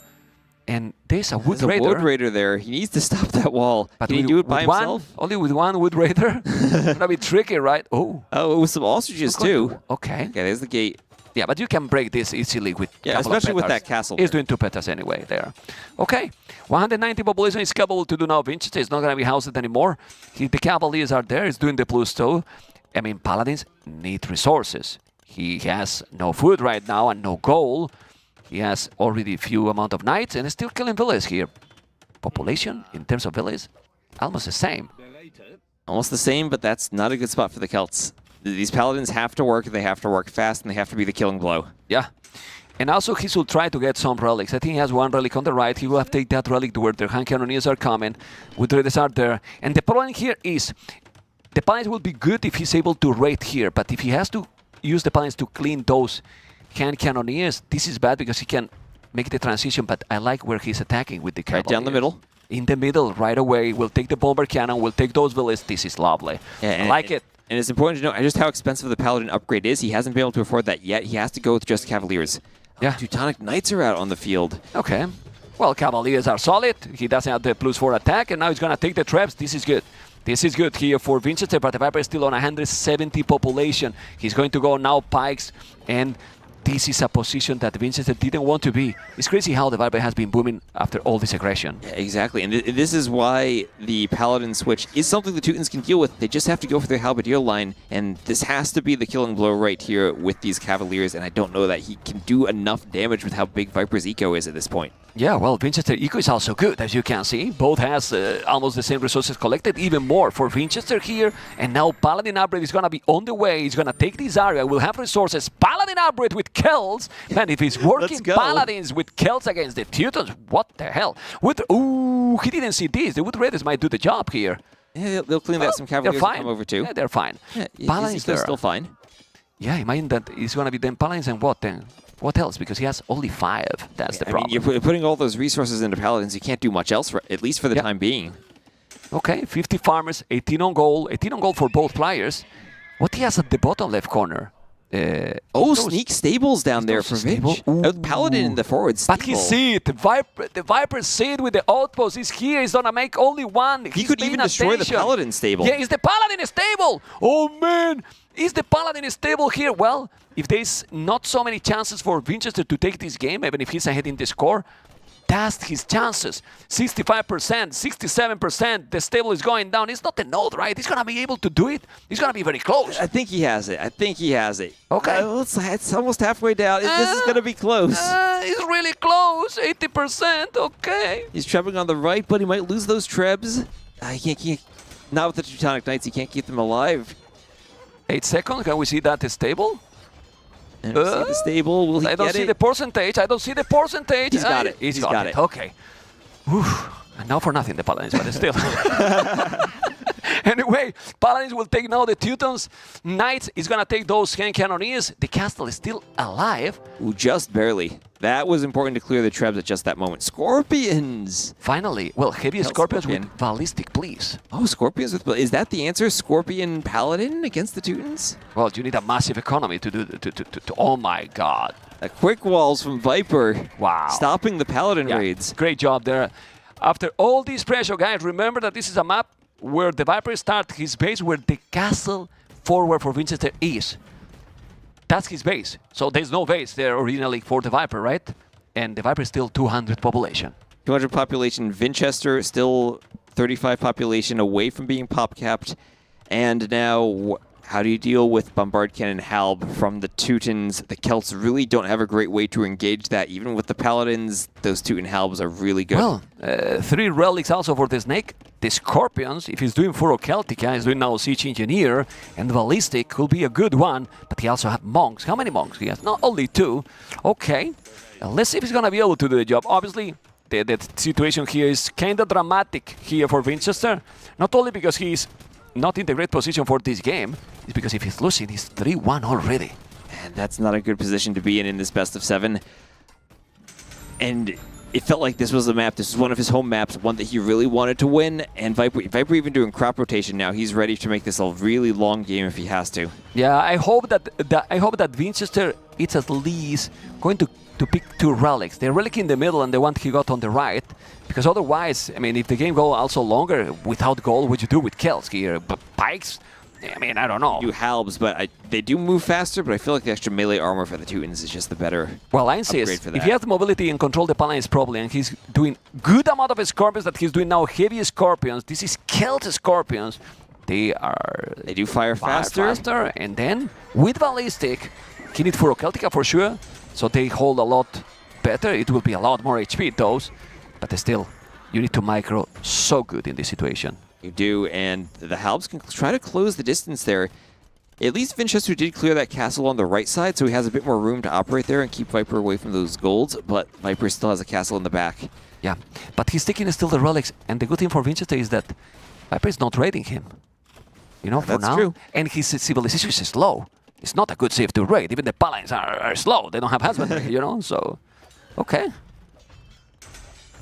And there's a Wood Raider. There's a Wood Raider there. He needs to stop that wall. But can he do it by himself? Only with 1 Wood Raider? That'd be tricky, right? Oh, with some ostriches too. Okay. Okay, there's the gate. Yeah, but you can break this easily with especially with that castle. He's doing 2 petals anyway there. Okay, 190 population is capable to do now. Vinchester is not going to be housed anymore. The Cavaliers are there. He's doing the plus 2. I mean, Paladins need resources. He has no food right now and no gold. He has already a few amount of knights and is still killing villages here. Population, in terms of villages, almost the same. Almost the same, but that's not a good spot for the Celts. These Paladins have to work, they have to work fast, and they have to be the killing blow. Yeah. And also he should try to get some relics. I think he has 1 relic on the right. He will have to take that relic to where the hand cannoneers are coming. Wood Raiders are there. And the problem here is, the Paladins will be good if he's able to raid here, but if he has to use the Paladins to clean those hand cannoneers, this is bad because he can make the transition, but I like where he's attacking with the Cavaliers. Right down the middle. In the middle, right away. We'll take the bomber cannon, we'll take those villages. This is lovely. Yeah, I like it. And it's important to know just how expensive the Paladin upgrade is. He hasn't been able to afford that yet. He has to go with just Cavaliers. Yeah. Teutonic Knights are out on the field. Okay. Well, Cavaliers are solid. He doesn't have the +4 attack, and now he's going to take the traps. This is good. This is good here for Vinchester, but the Viper is still on 170 population. He's going to go now pikes and this is a position that Vinchester didn't want to be. It's crazy how the Viper has been booming after all this aggression. Yeah, exactly, and this is why the Paladin switch is something the Teutons can deal with. They just have to go for their Halberdier line, and this has to be the killing blow right here with these Cavaliers, and I don't know that he can do enough damage with how big Viper's eco is at this point. Yeah, well, Vinchester eco is also good, as you can see. Both has almost the same resources collected, even more for Vinchester here. And now Paladin upgrade is going to be on the way. He's going to take this area, will have resources. Paladin upgrade with Kells. Man, if he's working Paladins with Kells against the Teutons, what the hell? Ooh, he didn't see this. The Wood Raiders might do the job here. Yeah, they'll clean that. Some Cavaliers will come over too. Yeah, they're fine. Yeah, Paladins they're still fine. Yeah, imagine that it's going to be then Paladins and what then? What else? Because he has only 5. That's the problem. I mean, you're putting all those resources into Paladins. You can't do much else, at least for the time being. Okay, 50 farmers, 18 on goal. 18 on goal for both players. What he has at the bottom left corner? Sneak stables down there for Vinch. Paladin in the forward stable. But he see it. The Viper see it with the outpost. He's here. He's gonna make only one. He could even destroy the Paladin stable. Yeah, is the Paladin stable? Oh man, is the Paladin stable here? Well, if there's not so many chances for Vinchester to take this game, even if he's ahead in the score, that's his chances. 65%, 67%, the stable is going down. It's not the node, right? He's going to be able to do it. He's going to be very close. I think he has it. Okay. It's almost halfway down. This is going to be close. He's really close, 80%, okay. He's trebling on the right, but he might lose those trebs. He can't, not with the Teutonic Knights, he can't keep them alive. 8 seconds, can we see that stable? See the stable. Will he I don't see the percentage. I don't see the percentage. He's got it. He's got it. Okay. Whew. And now for nothing, the Paladins, but still. Anyway, Paladins will take now the Teutons. Knights is going to take those hand cannoneers. The castle is still alive. Ooh, just barely. That was important to clear the trebs at just that moment. Scorpions! Finally. Well, heavy Scorpions with ballistic, please. Oh, Scorpions with... Is that the answer? Scorpion Paladin against the Teutons? Well, you need a massive economy to do... oh my god. A quick walls from Viper. Wow. Stopping the Paladin raids. Great job there. After all this pressure, guys, remember that this is a map where the Viper starts his base where the castle forward for Vinchester is. That's his base. So there's no base there originally for the Viper, right? And the Viper is still 200 population. 200 population. Vinchester still 35 population away from being pop-capped. And now, how do you deal with Bombard Cannon Halb from the Teutons? The Celts really don't have a great way to engage that. Even with the Paladins, those Teuton Halbs are really good. Well, 3 relics also for the Snake. The Scorpions, if he's doing Furo Celtica, he's doing now Siege Engineer, and Ballistic could be a good one, but he also has monks. How many monks he has? Not only 2. Okay, let's see if he's going to be able to do the job. Obviously, the situation here is kind of dramatic here for Vinchester, not only because he's not in the great position for this game, it's because if he's losing, he's 3-1 already. And that's not a good position to be in this best of 7. And it felt like this was a map. This is one of his home maps, one that he really wanted to win. And Viper even doing crop rotation now. He's ready to make this a really long game if he has to. Yeah, I hope that Vinchester is at least going to pick 2 relics. The relic in the middle and the one he got on the right. Because otherwise, I mean, if the game goes also longer without goal, what you do with Kells here? Pikes? I mean, I don't know. You Halbs, but they do move faster, but I feel like the extra melee armor for the Teutons is just the better upgrade for that. If he has the mobility and control the Paladins properly, and he's doing good amount of Scorpions that he's doing now, heavy Scorpions, this is Celt Scorpions, they do fire faster, and then with Ballistic, he needs Furo Celtica for sure, so they hold a lot better. It will be a lot more HP, those, but still, you need to micro so good in this situation. You do, and the Halbs can try to close the distance there. At least Vinchester did clear that castle on the right side, so he has a bit more room to operate there and keep Viper away from those golds, but Viper still has a castle in the back. Yeah, but he's taking still the relics, and the good thing for Vinchester is that Viper is not raiding him. You know, for now. True. And his civilization is slow. It's not a good save to raid. Even the Paladins are slow. They don't have husbandry, you know, so... Okay.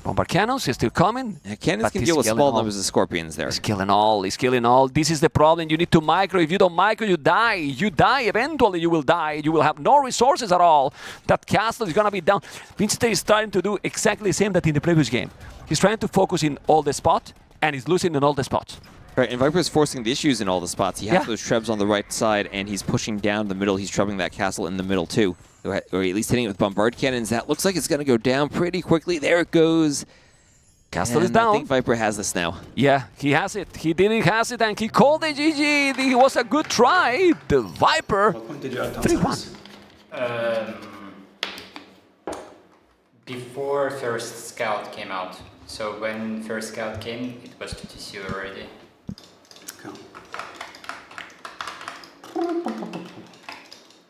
Bombard cannons is still coming. Yeah, cannons can deal with small numbers of Scorpions there. He's killing all. He's killing all. This is the problem. You need to micro. If you don't micro, you die. You die. Eventually, you will die. You will have no resources at all. That castle is going to be down. Vinchester is starting to do exactly the same that in the previous game. He's trying to focus in all the spots, and he's losing in all the spots. Right, and Viper's forcing the issues in all the spots. He has those trebs on the right side, and he's pushing down the middle. He's troubling that castle in the middle, too. Or at least hitting it with bombard cannons. That looks like it's going to go down pretty quickly. There it goes. Castle is down. I think Viper has this now. Yeah, he has it. He didn't has it, and he called it GG. It was a good try. The Viper. What point did you add 3-1. Before first scout came out. So when first scout came, it was 2-0 already.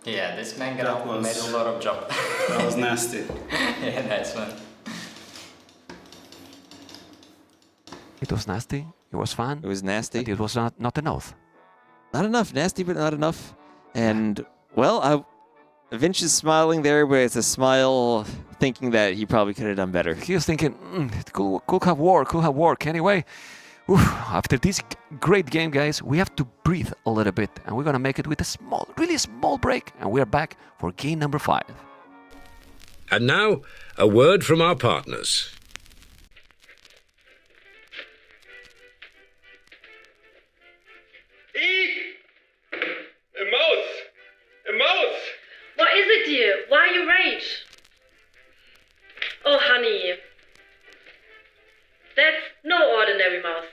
Yeah, this man made a lot of job. That was nasty. Yeah, nice one. It was nasty. It was fun. It was nasty. It was not enough. Not enough. Nasty, but not enough. And, well, Vinch is smiling there, but it's a smile thinking that he probably could have done better. He was thinking, could have worked. Anyway, after this great game, guys, we have to breathe a little bit, and we're going to make it with a really small break, and we're back for game number 5. And now, a word from our partners. A mouse! A mouse! What is it, dear? Why you rage? Oh, honey. That's no ordinary mouse.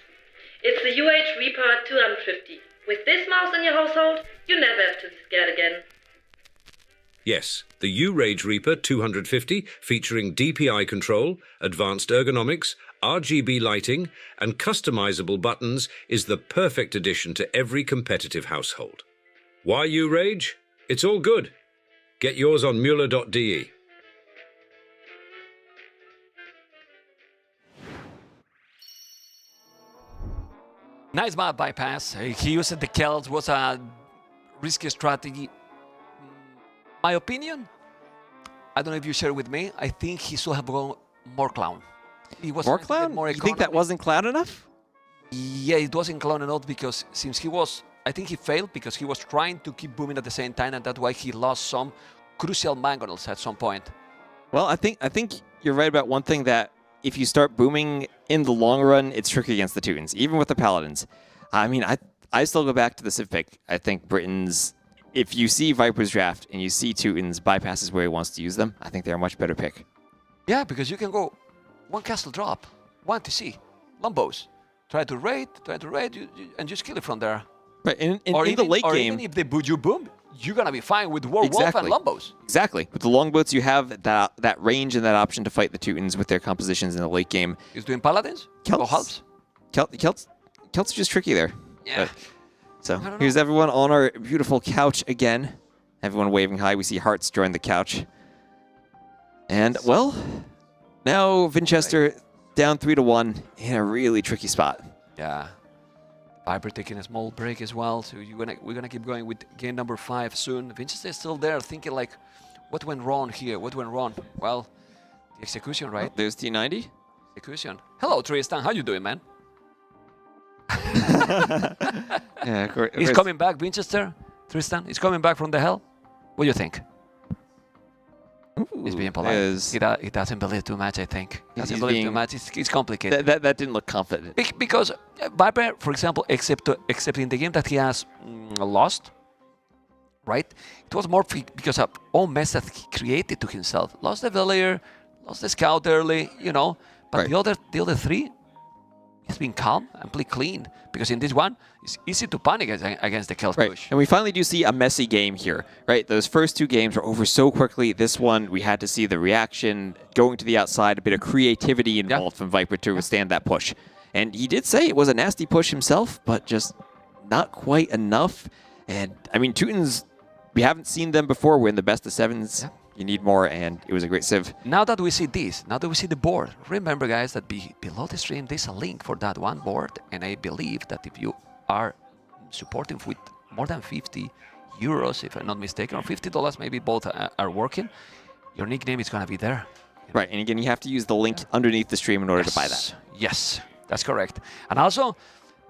It's the Reaper 250. With this mouse in your household, you never have to be scared again. Yes, the U-Rage Reaper 250, featuring DPI control, advanced ergonomics, RGB lighting, and customizable buttons, is the perfect addition to every competitive household. Why U-Rage? It's all good. Get yours on Mueller.de. Nice map bypass. He used the Celts. Was a risky strategy. My opinion, I don't know if you share with me, I think he should have gone more clown. He was more clown? More you think that wasn't clown enough? Yeah, it wasn't clown enough because since he was, I think he failed because he was trying to keep booming at the same time, and that's why he lost some crucial mangonels at some point. Well, I think you're right about one thing, that if you start booming in the long run, it's tricky against the Teutons, even with the Paladins. I mean, I still go back to the Civ pick. I think Britain's, if you see Viper's draft and you see Teutons, bypass is where he wants to use them. I think they're a much better pick. Yeah, because you can go one castle drop, one to see, Lombos. Try to raid, and just kill it from there. But in the late game, even if they you boom, you're gonna be fine with Werewolf and Lombos. Exactly. With the longboats, you have that range and that option to fight the Teutons with their compositions in the late game. He's doing Paladins? Celts are just tricky there. Yeah. So here's everyone on our beautiful couch again. Everyone waving hi. We see Hearttt join the couch. And, well, now Vinchester down 3-1 in a really tricky spot. Yeah. Viper taking a small break as well, so we're gonna keep going with game number 5 soon. Vinchester is still there, thinking like, what went wrong here? What went wrong? Well, the execution, right? Oh, there's T90. Execution. Hello, Tristan. How you doing, man? Yeah, of course. He's coming back, Vinchester. Tristan, he's coming back from the hell. What do you think? Ooh, he's being polite. He doesn't believe too much, I think. He doesn't believe too much. It's complicated. That didn't look confident. Because Viper, for example, except in the game that he has lost, right? It was more because of all mess that he created to himself. Lost the Valier, lost the Scout early, you know. But right. the other 3, he's been calm and play clean. Because in this one, it's easy to panic against the Celt push. And we finally do see a messy game here, right? Those first 2 games were over so quickly. This one, we had to see the reaction, going to the outside, a bit of creativity involved from Viper to withstand that push. And he did say it was a nasty push himself, but just not quite enough. And, I mean, Teutons, we haven't seen them before. We're in the best of 7s. You need more, and it was a great Civ. Now that we see this, now that we see the board, remember, guys, that below the stream, there's a link for that one board, and I believe that if you are supporting with more than 50 euros, if I'm not mistaken, or $50, maybe both are working, your nickname is going to be there. Right, and again, you have to use the link underneath the stream in order to buy that. Yes, that's correct. And also,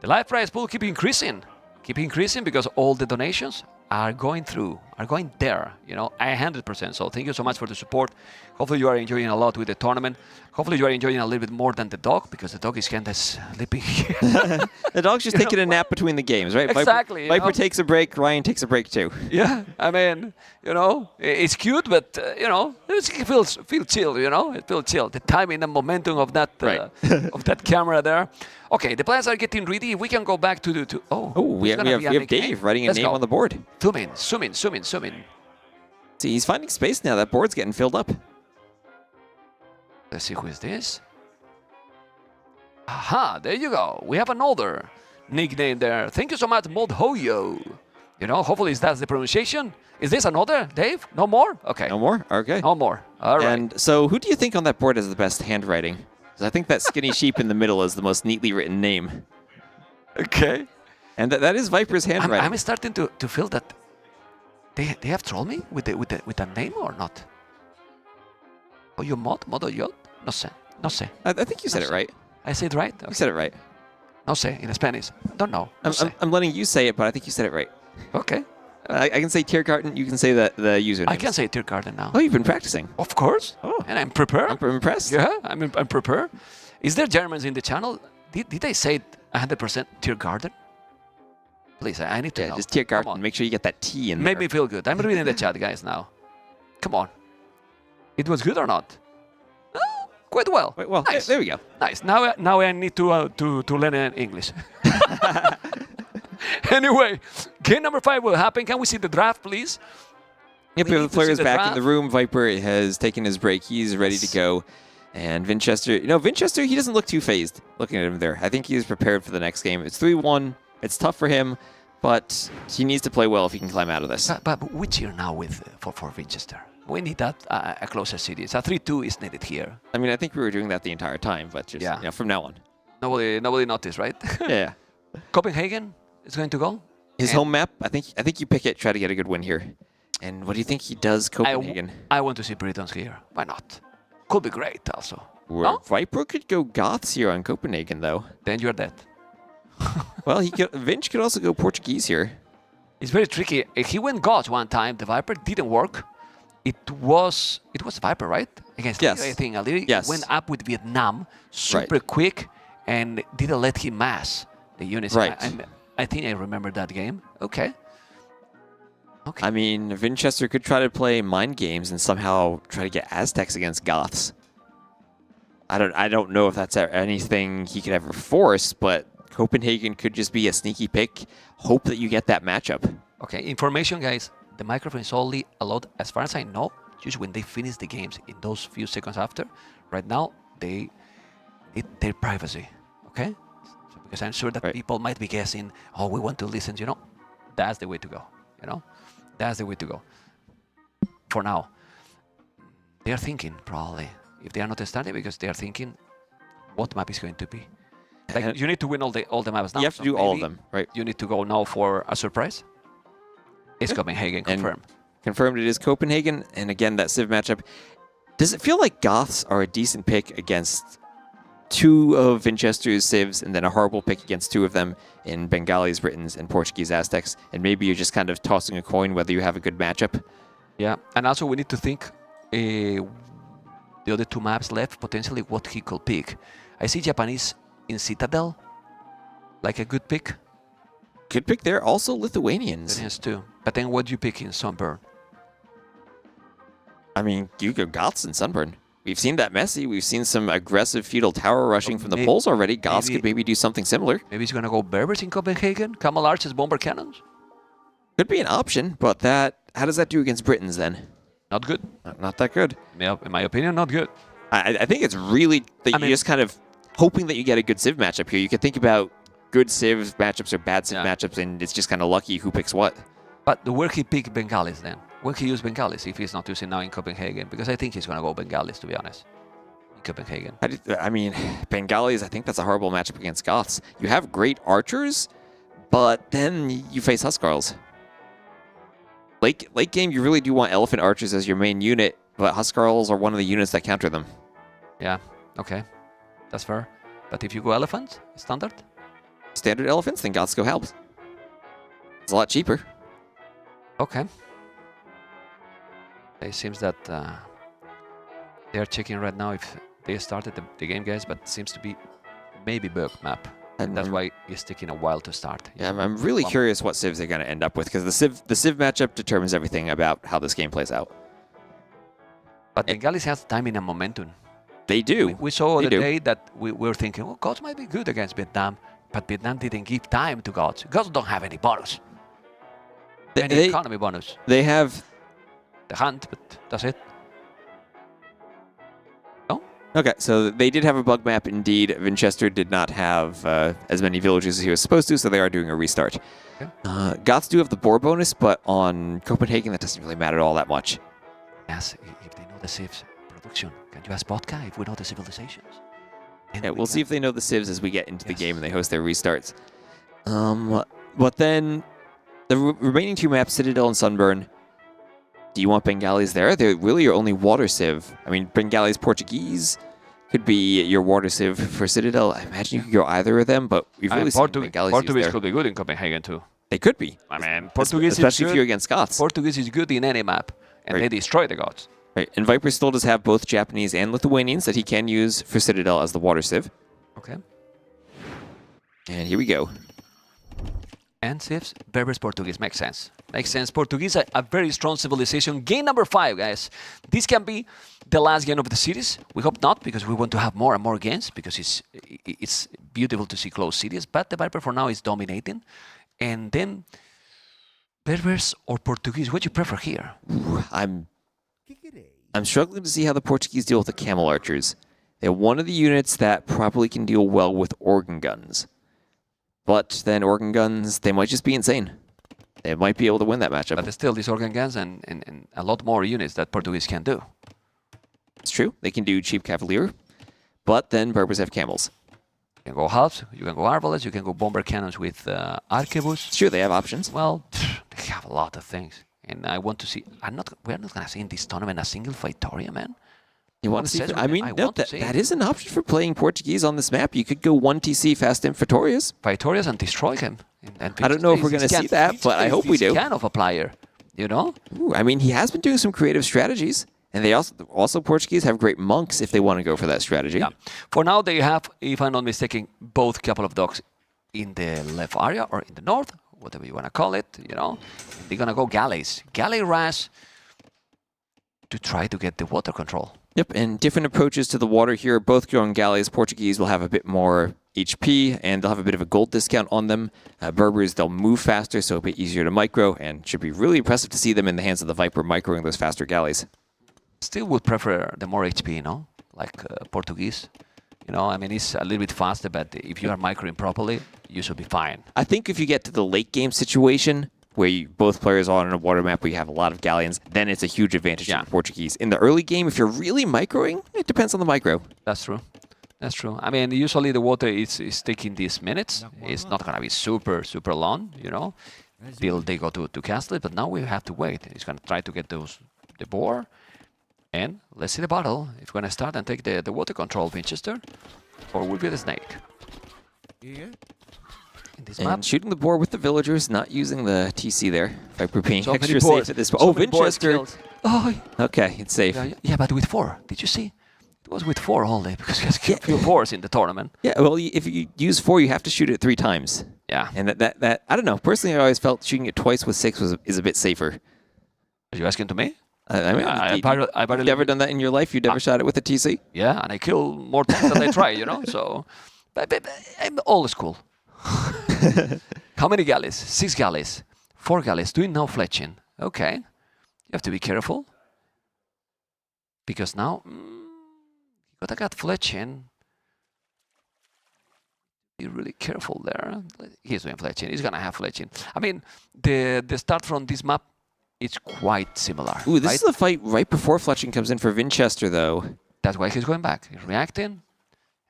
the live prize pool keep increasing because all the donations are going through are going there, 100%. So thank you so much for the support. Hopefully you are enjoying a lot with the tournament. Hopefully you are enjoying a little bit more than the dog, because the dog is kind of sleeping here. The dog's just taking a nap between the games, right? Exactly. Viper takes a break, Ryan takes a break too. Yeah, I mean, it's cute, but, it feels chill, It feels chill. The timing and momentum of that of that camera there. Okay, the players are getting ready. We can go back to the... we have Dave writing a name on the board. Zoom in. See, he's finding space now. That board's getting filled up. Let's see who is this. Aha, there you go. We have another nickname there. Thank you so much, Modhoyo. Hopefully that's the pronunciation. Is this another, Dave? No more? Okay. No more? Okay. No more. All right. And so who do you think on that board has the best handwriting? Because I think that skinny sheep in the middle is the most neatly written name. Okay. And that is Viper's handwriting. I'm starting to feel that they have trolled me with the name or not? Oh, you Modoyo? No sé. I think you said it right. I said it right? Okay. You said it right. No sé, in Spanish. Don't know. I'm letting you say it, but I think you said it right. Okay. I can say Tiergarten, you can say the username. I can say Tiergarten now. Oh, you've been practicing? Of course. Oh. And I'm prepared. I'm impressed. Yeah, I'm prepared. Is there Germans in the channel? Did they say 100% Tiergarten? Please, I need to know. Just Tiergarten. Make sure you get that T in there. Made me feel good. I'm reading the chat, guys, now. Come on. It was good or not? Quite well. Well, nice. There we go. Nice. Now I need to learn English. Anyway, game number 5 will happen. Can we see the draft, please? Yep, the player's back in the room. Viper has taken his break. He's ready to go. And Vinchester, Vinchester, he doesn't look too phased looking at him there. I think he's prepared for the next game. It's 3-1. It's tough for him, but he needs to play well if he can climb out of this. But which year now for Vinchester? We need that a closer series. A 3-2 is needed here. I mean, I think we were doing that the entire time, but just from now on. Nobody noticed, right? Yeah. Copenhagen is going to go. His home map. I think you pick it. Try to get a good win here. And what do you think he does, Copenhagen? I want to see Beduins here. Why not? Could be great also. No? Viper could go Goths here on Copenhagen, though. Then you're dead. Well, Vinch could also go Portuguese here. It's very tricky. He went Goths one time. The Viper didn't work. It was Viper, right? Against yes. Liri, I think. Liri yes. went up with Vietnam super quick and didn't let him mass the units. Right. I think I remember that game. Okay. I mean, Vinchester could try to play mind games and somehow try to get Aztecs against Goths. I don't know if that's anything he could ever force, but Copenhagen could just be a sneaky pick. Hope that you get that matchup. Okay, information, guys. The microphone is only allowed, as far as I know, just when they finish the games in those few seconds after. Right now, they need their privacy. Okay? So, because I'm sure that people might be guessing, oh, we want to listen. That's the way to go. That's the way to go. For now, they are thinking probably, if they are not starting, because they are thinking what map is going to be. Like, you need to win all the maps now. You have to do all of them, right? You need to go now for a surprise. It's Copenhagen, confirmed. Confirmed it is Copenhagen, and again, that Civ matchup. Does it feel like Goths are a decent pick against 2 of Vinchester's Civs, and then a horrible pick against 2 of them in Bengalis, Britons, and Portuguese Aztecs, and maybe you're just kind of tossing a coin whether you have a good matchup? Yeah, and also we need to think the other 2 maps left, potentially what he could pick. I see Japanese in Citadel, like a good pick. Good pick there. Also Lithuanians. Lithuanians too. But then what do you pick in Sunburn? I mean, you go Goths in Sunburn. We've seen that Messi. We've seen some aggressive feudal tower rushing from the Poles already. Goths could maybe do something similar. Maybe he's going to go Berbers in Copenhagen? Camel Arches, bomber cannons? Could be an option, but how does that do against Britons then? Not good. Not that good. In my opinion, not good. I think it's really that you're just kind of hoping that you get a good Civ matchup here. You could think about good Civ matchups or bad Civ matchups, and it's just kind of lucky who picks what. But where he pick Bengalis then? When he use Bengalis if he's not using now in Copenhagen? Because I think he's going to go Bengalis, to be honest, in Copenhagen. I mean, Bengalis, I think that's a horrible matchup against Goths. You have great archers, but then you face Huskarls. Late game, you really do want Elephant Archers as your main unit, but Huskarls are one of the units that counter them. Yeah, okay. That's fair. But if you go Elephant, standard? Standard Elephants, then Goths go Halbs. It's a lot cheaper. Okay. It seems that they are checking right now if they started the game, guys, but it seems to be maybe bug map. And that's why it's taking a while to start. Yeah, I'm really curious what civs they're going to end up with, because the civ matchup determines everything about how this game plays out. But Bengalis has timing and momentum. They do. We saw the day that we were thinking, well, Gods might be good against Vietnam, but Vietnam didn't give time to Gods. Gods don't have any bonus. Any economy bonus. They have the hunt, but that's it. No? Okay, so they did have a bug map indeed. Vinchester did not have as many villages as he was supposed to, so they are doing a restart. Okay. Goths do have the boar bonus, but on Copenhagen that doesn't really matter all that much. Yes, if they know the civs production. Can you ask Vodka if we know the civilizations? Yeah, we'll see if they know the civs as we get into the game and they host their restarts. But then the remaining two maps, Citadel and Sunburn, do you want Bengalis there? They're really your only water civ. I mean, Bengalis Portuguese could be your water civ for Citadel. I imagine you could go either of them, but we've really seen Bengalis Portuguese could be good in Copenhagen too. They could be. I mean, Portuguese especially is if you're against Scots. Portuguese is good in any map, and they destroy the Gods. Right, and Viper still does have both Japanese and Lithuanians that he can use for Citadel as the water civ. Okay. And here we go. And civs, Berbers, Portuguese, makes sense. Makes sense. Portuguese, a very strong civilization. Game number 5, guys. This can be the last game of the series. We hope not, because we want to have more and more games, because it's beautiful to see close series. But the Viper for now is dominating. And then, Berbers or Portuguese, what do you prefer here? Ooh, I'm struggling to see how the Portuguese deal with the camel archers. They're one of the units that probably can deal well with organ guns. But then organ guns, they might just be insane. They might be able to win that matchup. But there's still these organ guns and a lot more units that Portuguese can do. It's true. They can do cheap cavalier. But then Berbers have camels. You can go halves, you can go arbalets, you can go bomber cannons with arquebus. Sure, they have options. Well, they have a lot of things. And I want to see... We're not going to see in this tournament a single Victoria, man. You want to see... I mean, no, that is an option for playing Portuguese on this map. You could go 1 TC fast in Vitorias. Vitorias and destroy him. And I don't know if we're going to see that, but I hope we do. He's kind of a player, you know? Ooh, I mean, he has been doing some creative strategies. And they also Portuguese have great monks if they want to go for that strategy. Yeah. For now, they have, if I'm not mistaken, both couple of dogs in the left area or in the north, whatever you want to call it, you know. And they're going to go galleys. Galley rush to try to get the water control. Yep, and different approaches to the water here. Both going galleys. Portuguese will have a bit more HP, and they'll have a bit of a gold discount on them. Berbers, they'll move faster, so a bit easier to micro, and should be really impressive to see them in the hands of the Viper microing those faster galleys. Still would prefer the more HP, you know, like Portuguese. You know, I mean, it's a little bit faster, but if you are microing properly, you should be fine. I think if you get to the late game situation, where both players are on a water map where you have a lot of galleons, then it's a huge advantage to the Portuguese. In the early game, if you're really microing, it depends on the micro. That's true. That's true. I mean, usually the water is taking these minutes. It's not going to be super, super long, you know, till they go to castle it. But now we have to wait. He's going to try to get the boar. And let's see the battle. It's going to start and take the water control, Vinchester, or will be the snake. In this map. Shooting the boar with the villagers, not using the TC there. Viper being so extra safe at this point. Oh, Vinchester. Oh, okay, it's safe. Yeah, but with 4. Did you see? It was with 4 all day because he has a few boars in the tournament. Yeah, well, if you use 4, you have to shoot it 3 times. Yeah. And that I don't know. Personally, I always felt shooting it twice with 6 is a bit safer. Are you asking to me? I mean, you've never done that in your life? You've never shot it with a TC? Yeah, and I kill more times than I try, you know? So, but I'm old school. How many galleys? 6 galleys. 4 galleys. Doing now fletching. Okay. You have to be careful. Because now, you gotta get fletching. Be really careful there. He's doing fletching. He's gonna have fletching. I mean, the start from this map, it's quite similar. Ooh, this is the fight right before fletching comes in for Vinchester, though. That's why he's going back. He's reacting.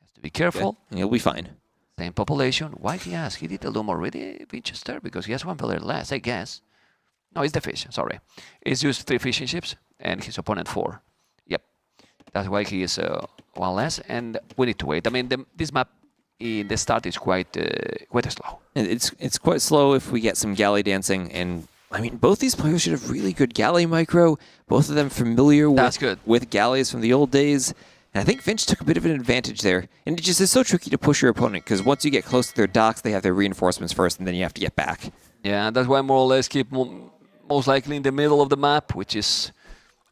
Has to be careful. Yeah, he'll be fine. Same population. Why he has? He did a Loom already, Vinchester, because he has 1 player less, I guess. No, it's the fish. Sorry. He's used 3 fishing ships, and his opponent 4. Yep. That's why he is 1 less, and we need to wait. I mean, this map in the start is quite slow. It's quite slow if we get some galley dancing, and I mean, both these players should have really good galley micro. Both of them familiar with galleys from the old days. And I think Vinch took a bit of an advantage there. And it just is so tricky to push your opponent, because once you get close to their docks, they have their reinforcements first, and then you have to get back. Yeah, that's why more or less keep most likely in the middle of the map, which is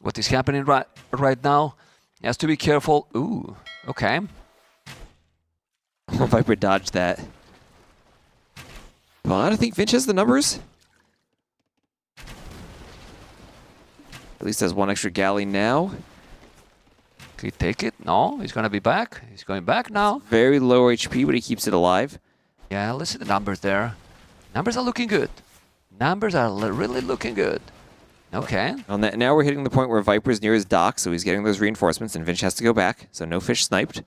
what is happening right now. He has to be careful. Ooh, okay. Viper dodged that. Well, I don't think Vinch has the numbers. At least has one extra galley now. Can he take it? No, he's going to be back. He's going back now. Very low HP, but he keeps it alive. Yeah, listen to the numbers there. Numbers are looking good. Numbers are really looking good. Okay. On that, now we're hitting the point where Viper's near his dock, so he's getting those reinforcements, and Vinch has to go back, so no fish sniped.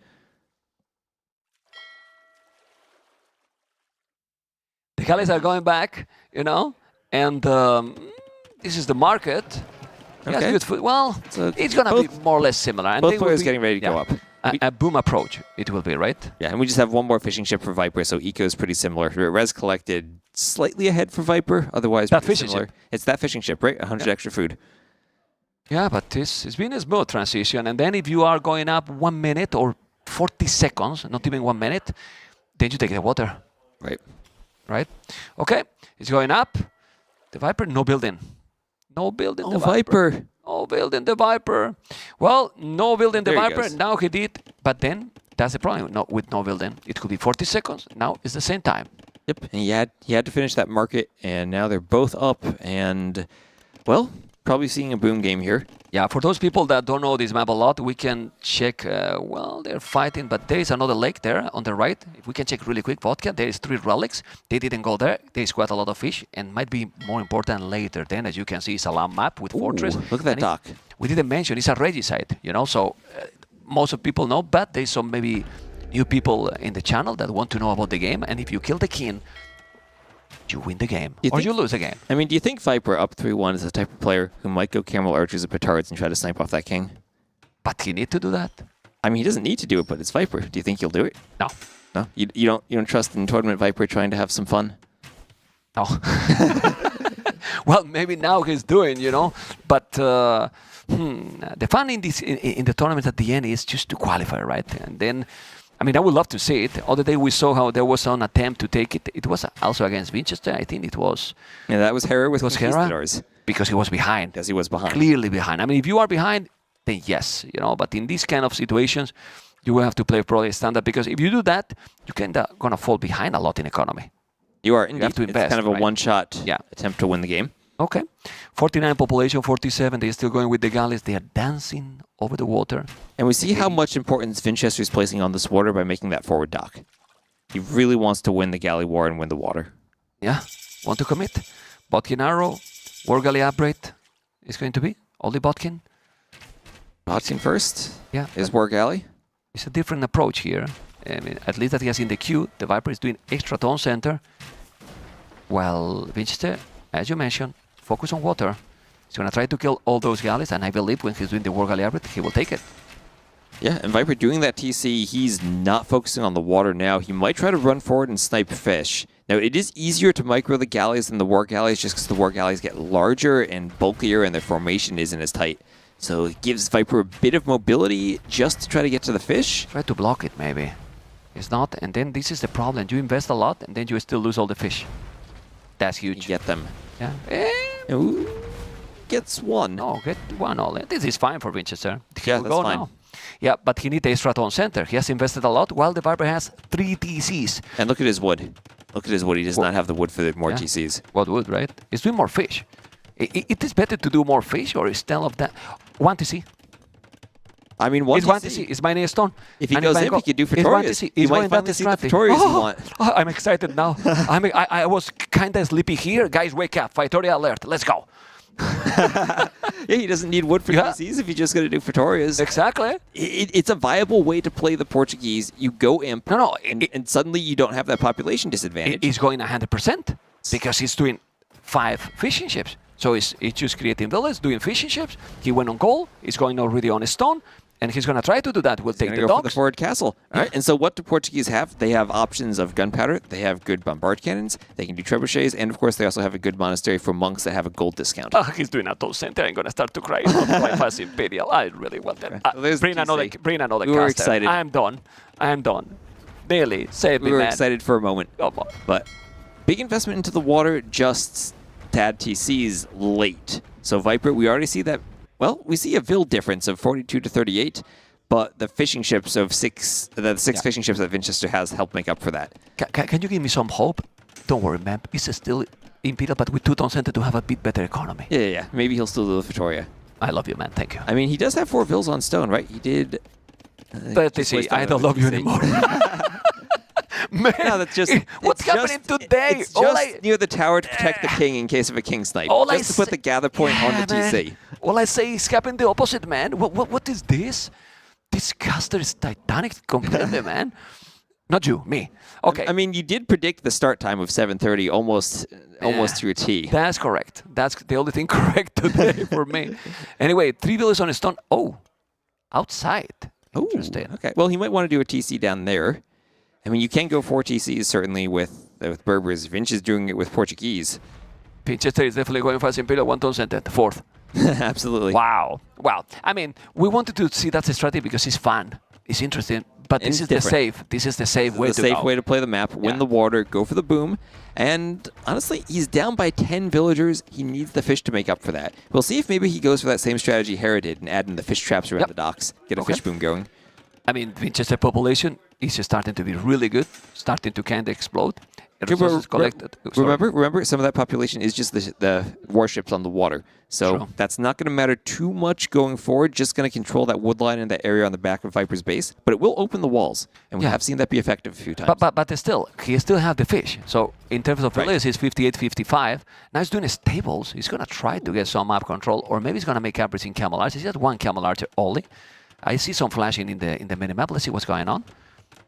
The galleys are going back, you know, and this is the market. Okay. Good food. Well, it's going to be more or less similar. And both players getting ready to go up. A boom approach, it will be, right? Yeah, and we just have one more fishing ship for Viper, so eco is pretty similar. Res collected slightly ahead for Viper, otherwise that pretty fishing similar. Ship. It's that fishing ship, right? 100 extra food. Yeah, but it's been a smooth transition. And then if you are going up 1 minute or 40 seconds, not even 1 minute, then you take the water. Right. Right? Okay, it's going up. The Viper, no building. No building the Viper. No building the Viper. Well, no building the Viper. Now he did. But then, that's the problem with no building. It could be 40 seconds. Now it's the same time. Yep, and he had to finish that market, and now they're both up, and, well, probably seeing a boom game here. Yeah, for those people that don't know this map a lot, we can check, well, they're fighting, but there is another lake there on the right. If we can check really quick, Vodka, there is 3 relics. They didn't go there. There is quite a lot of fish, and might be more important later. Then, as you can see, it's a land map with fortress. Look at that dock. We didn't mention, it's a regicide, you know, so most of people know, but there's some maybe new people in the channel that want to know about the game, and if you kill the king, you win the game, or you lose the game. I mean, do you think Viper up 3-1 is the type of player who might go Camel Archers and Petards and try to snipe off that king? But he need to do that. I mean, he doesn't need to do it, but it's Viper. Do you think he'll do it? No. No? You don't trust in Tournament Viper trying to have some fun? No. Well, maybe now he's doing, you know, but the fun in this in the tournament at the end is just to qualify, right? And then, I mean, I would love to see it. The other day we saw how there was an attempt to take it. It was also against Vinchester, I think it was. Yeah, that was Hera with Hera, because he was behind. Yes, he was behind. Clearly behind. I mean, if you are behind, then yes, you know. But in these kind of situations, you will have to play probably standard, because if you do that, you gonna fall behind a lot in economy. You are. You have to invest. It's kind of a one-shot attempt to win the game. Okay. 49 population, 47. They're still going with the galleys. They are dancing over the water. And we see how much importance Vinchester is placing on this water by making that forward dock. He really wants to win the galley war and win the water. Yeah. Want to commit. Botkin arrow. War galley upgrade is going to be. Only Botkin. Botkin first. Yeah. Is War galley. It's a different approach here. I mean, at least that he has in the queue. The Viper is doing extra tone center. While Vinchester, as you mentioned, focus on water. He's going to try to kill all those galleys, and I believe when he's doing the War Galley upgrade, he will take it. Yeah, and Viper doing that TC, he's not focusing on the water now. He might try to run forward and snipe fish. Now, it is easier to micro the galleys than the War Galleys, just because the War Galleys get larger and bulkier, and their formation isn't as tight. So it gives Viper a bit of mobility just to try to get to the fish. Try to block it, maybe. It's not, and then this is the problem. You invest a lot, and then you still lose all the fish. That's huge. You get them. Yeah. Ooh. Gets one. No, get one all in. This is fine for Vinchester. Yeah, that's fine. Now. Yeah, but he needs a extra tone center. He has invested a lot, while the Viper has 3 TCs. And look at his wood. Look at his wood. He does not have the wood for the more TCs. What wood, right? He's doing more fish. It is better to do more fish, or instead of that, 1 TC. I mean, one TC is mining a stone. If he goes in, he could do Pretorius. He's might finally see the Pretorius you want. Oh, I'm excited now. I was kind of sleepy here. Guys, wake up. Victoria alert. Let's go. Yeah, he doesn't need wood for TCs if he's just going to do Pretorius. Exactly. It's a viable way to play the Portuguese. You go imp, and suddenly you don't have that population disadvantage. He's going 100% because he's doing 5 fishing ships. So he's just creating villas, doing fishing ships. He went on goal. He's going already on a stone. And he's going to try to do that. We'll take the go docks. for the forward castle. All right. And so what do Portuguese have? They have options of gunpowder. They have good bombard cannons. They can do trebuchets. And, of course, they also have a good monastery for monks that have a gold discount. Oh, he's doing a toll center. I'm going to start to cry. Quite fast Imperial. I really want that. So Bring another we were caster. excited. I'm done. Nearly. Save me, We were man. excited for a moment. Come on. But big investment into the water, just to add TCs late. So Viper, we already see that. Well, we see a Vil difference of 42 to 38, but the fishing ships of the six fishing ships that Vinchester has helped make up for that. Can you give me some hope? Don't worry, man. It's still Imperial, but with 2 toll center to have a bit better economy. Yeah. Maybe he'll still do the Victoria. I love you, man. Thank you. I mean, he does have 4 Vils on stone, right? He did. But I don't love you anymore. Man, no, that's just what's happening today? It's just near the tower to protect the king in case of a king snipe. Just to put the gather point on the TC. All I say is happening the opposite, man. What is this? This caster is Titanic completely, man. Not you, me. Okay. I mean, you did predict the start time of 7:30 almost to a T. That's correct. That's the only thing correct today for me. Anyway, 3 villas on a stone. Oh, outside. Ooh, interesting. Okay. Well, he might want to do a TC down there. I mean, you can go 4 TCs certainly with Berbers. Vinch is doing it with Portuguese. Vinchester is definitely going fast. Imperial 1 toll center, 4th. Absolutely. Wow. Well, I mean, we wanted to see that strategy because it's fun. It's interesting. But this is different. This is the safe way to go. The safe way to play the map. Win the water. Go for the boom. And honestly, he's down by 10 villagers. He needs the fish to make up for that. We'll see if maybe he goes for that same strategy Hearttt did and add in the fish traps around the docks. Get a fish boom going. I mean, Vinchester population is starting to be really good, starting to kind of explode. Remember, some of that population is just the warships on the water. So that's not going to matter too much going forward, just going to control that wood line in that area on the back of Viper's base. But it will open the walls, and we have seen that be effective a few times. But still, he still has the fish. So in terms of players, he's 58, 55. Now he's doing stables. He's going to try to get some map control, or maybe he's going to make upgrades in Camel Archer. He has 1 Camel Archer only. I see some flashing in the minimap. Let's see what's going on.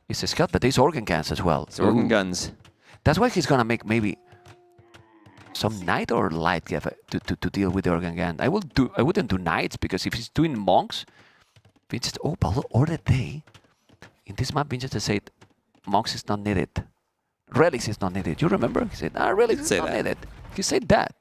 It's a scout, but there's organ guns as well. It's organ guns. That's why he's going to make maybe some knight or light to deal with the organ gun. I wouldn't do knights, because if he's doing monks, Vinchester, or the day, in this map, Vinchester said monks is not needed. Relics is not needed. You remember? He said, relics is not needed. He said that.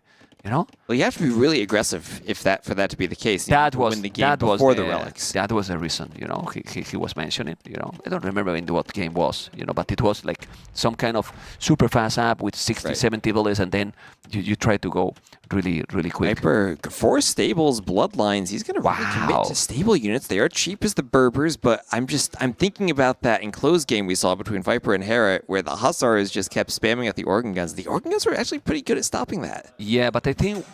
You know? Well, you have to be really aggressive for that to be the case. That was win the game before the relics. That was the reason, you know. He was mentioning, you know. I don't remember in what game was, you know, but it was like some kind of super fast app with 60, 70 villas, and then you try to go really, really quick. Viper, 4 stables, bloodlines. He's going to really commit to stable units. They are cheap as the Berbers, but I'm thinking about that enclosed game we saw between Viper and Hearttt, where the Hussars just kept spamming at the organ guns. The organ guns were actually pretty good at stopping that. Yeah, but I think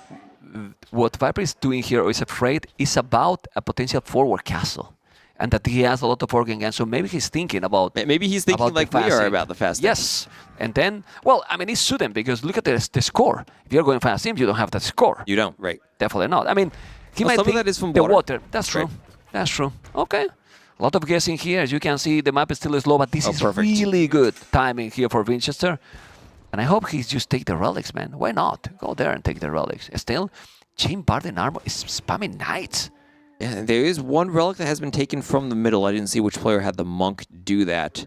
what Viper is doing here, or is afraid, is about a potential forward castle. And that he has a lot of organ guns, so maybe he's thinking about... Maybe he's thinking like we are about the fast. Yes. And then, well, I mean, it shouldn't, because look at the score. If you're going fast teams, you don't have that score. You don't, right. Definitely not. I mean, he might some think of that is from the water. That's true. That's true. Okay. A lot of guessing here. As you can see, the map is still slow, but this is really good timing here for Vinchester. And I hope he just take the relics, man. Why not? Go there and take the relics. Still, Chain Barden armor is spamming knights. Yeah, there is 1 relic that has been taken from the middle. I didn't see which player had the monk do that.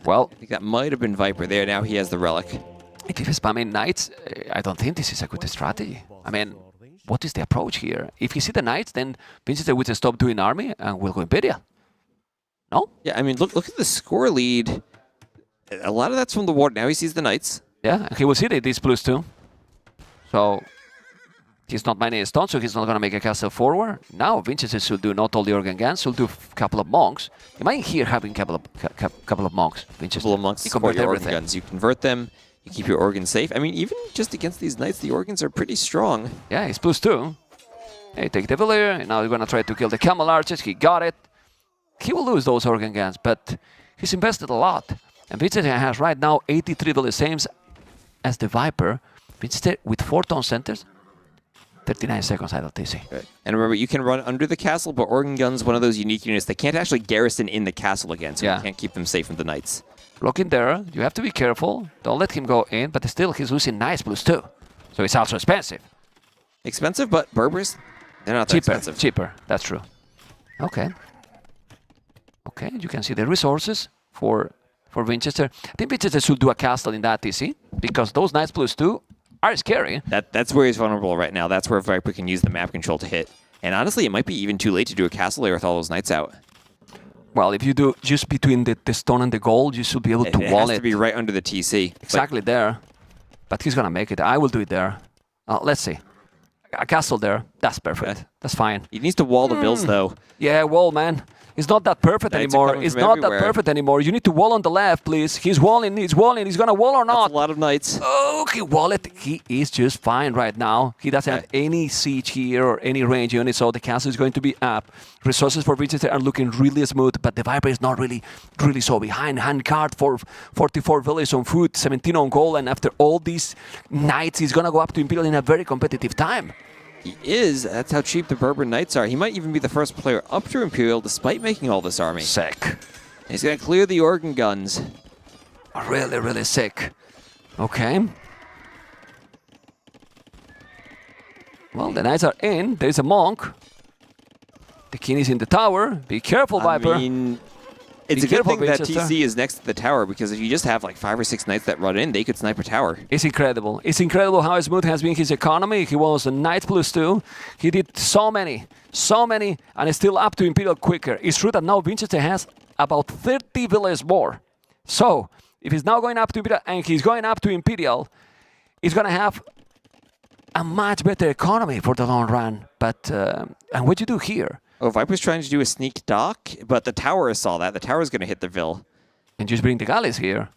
Well, I think that might have been Viper there. Now he has the relic. If he's spamming knights, I don't think this is a good strategy. I mean, what is the approach here? If he see the knights, then Vinchester would stop doing army and we'll go Imperial. No? Yeah, I mean, look at the score lead. A lot of that's from the water. Now he sees the knights. Yeah, he will see that this +2. So he's not mining a stone, so he's not going to make a castle forward. Now Vinchester should do not all the organ guns, should do a couple of monks. You might here having a couple of monks. Vinchester. Couple of monks. You convert your everything. organ guns. You convert them. You keep your organs safe. I mean, even just against these knights, the organs are pretty strong. Yeah, he's +2. Hey, take the villager, and now he's going to try to kill the camel archers. He got it. He will lose those organ guns, but he's invested a lot. And Vinchester has right now 83 village, same as the Viper. Vinchester with 4 town centers. 39 seconds out of TC. Right. And remember, you can run under the castle, but organ guns, one of those unique units that can't actually garrison in the castle again, so you can't keep them safe from the knights. Looking there, you have to be careful. Don't let him go in, but still he's losing knights +2. So it's also expensive. Expensive, but Berbers, they're not that expensive. Cheaper, that's true. Okay. Okay, you can see the resources for Vinchester. I think Vinchester should do a castle in that TC, because those knights +2 are scary. That's where he's vulnerable right now. That's where Viper can use the map control to hit. And honestly, it might be even too late to do a castle layer with all those knights out. Well, if you do just between the stone and the gold, you should be able to wall it. It has to be right under the TC. Exactly there. But he's going to make it. I will do it there. Let's see. A castle there. That's perfect. Okay. That's fine. He needs to wall the vills, though. Yeah, wall, man. It's not that perfect Knights are anymore. coming It's from not everywhere. that perfect anymore. You need to wall on the left, please. He's walling. He's walling. He's going to wall or not. That's a lot of knights. Okay, wall it. He is just fine right now. He doesn't have any siege here or any range unit, so the castle is going to be up. Resources for Vinchester are looking really smooth, but the Viper is not really so behind. Handcart for 44 villages on food, 17 on gold, and after all these knights, he's going to go up to Imperial in a very competitive time. He is. That's how cheap the Berber Knights are. He might even be the first player up to Imperial despite making all this army. Sick. He's going to clear the organ guns. Really, really sick. Okay. Well, the knights are in. There's a monk. The king is in the tower. Be careful, Viper. I mean, it's a good thing that TC is next to the tower, because if you just have like 5 or 6 knights that run in, they could snipe a tower. It's incredible. It's incredible how smooth has been his economy. He was a knight +2. He did so many, and it's still up to Imperial quicker. It's true that now Vinchester has about 30 villages more. So, if he's now going up to Imperial, and he's going up to Imperial, he's going to have a much better economy for the long run. But, and what you do here? Oh, Viper's trying to do a sneak dock, but the tower saw that. The tower's going to hit the Vil. And just bring the galleys here.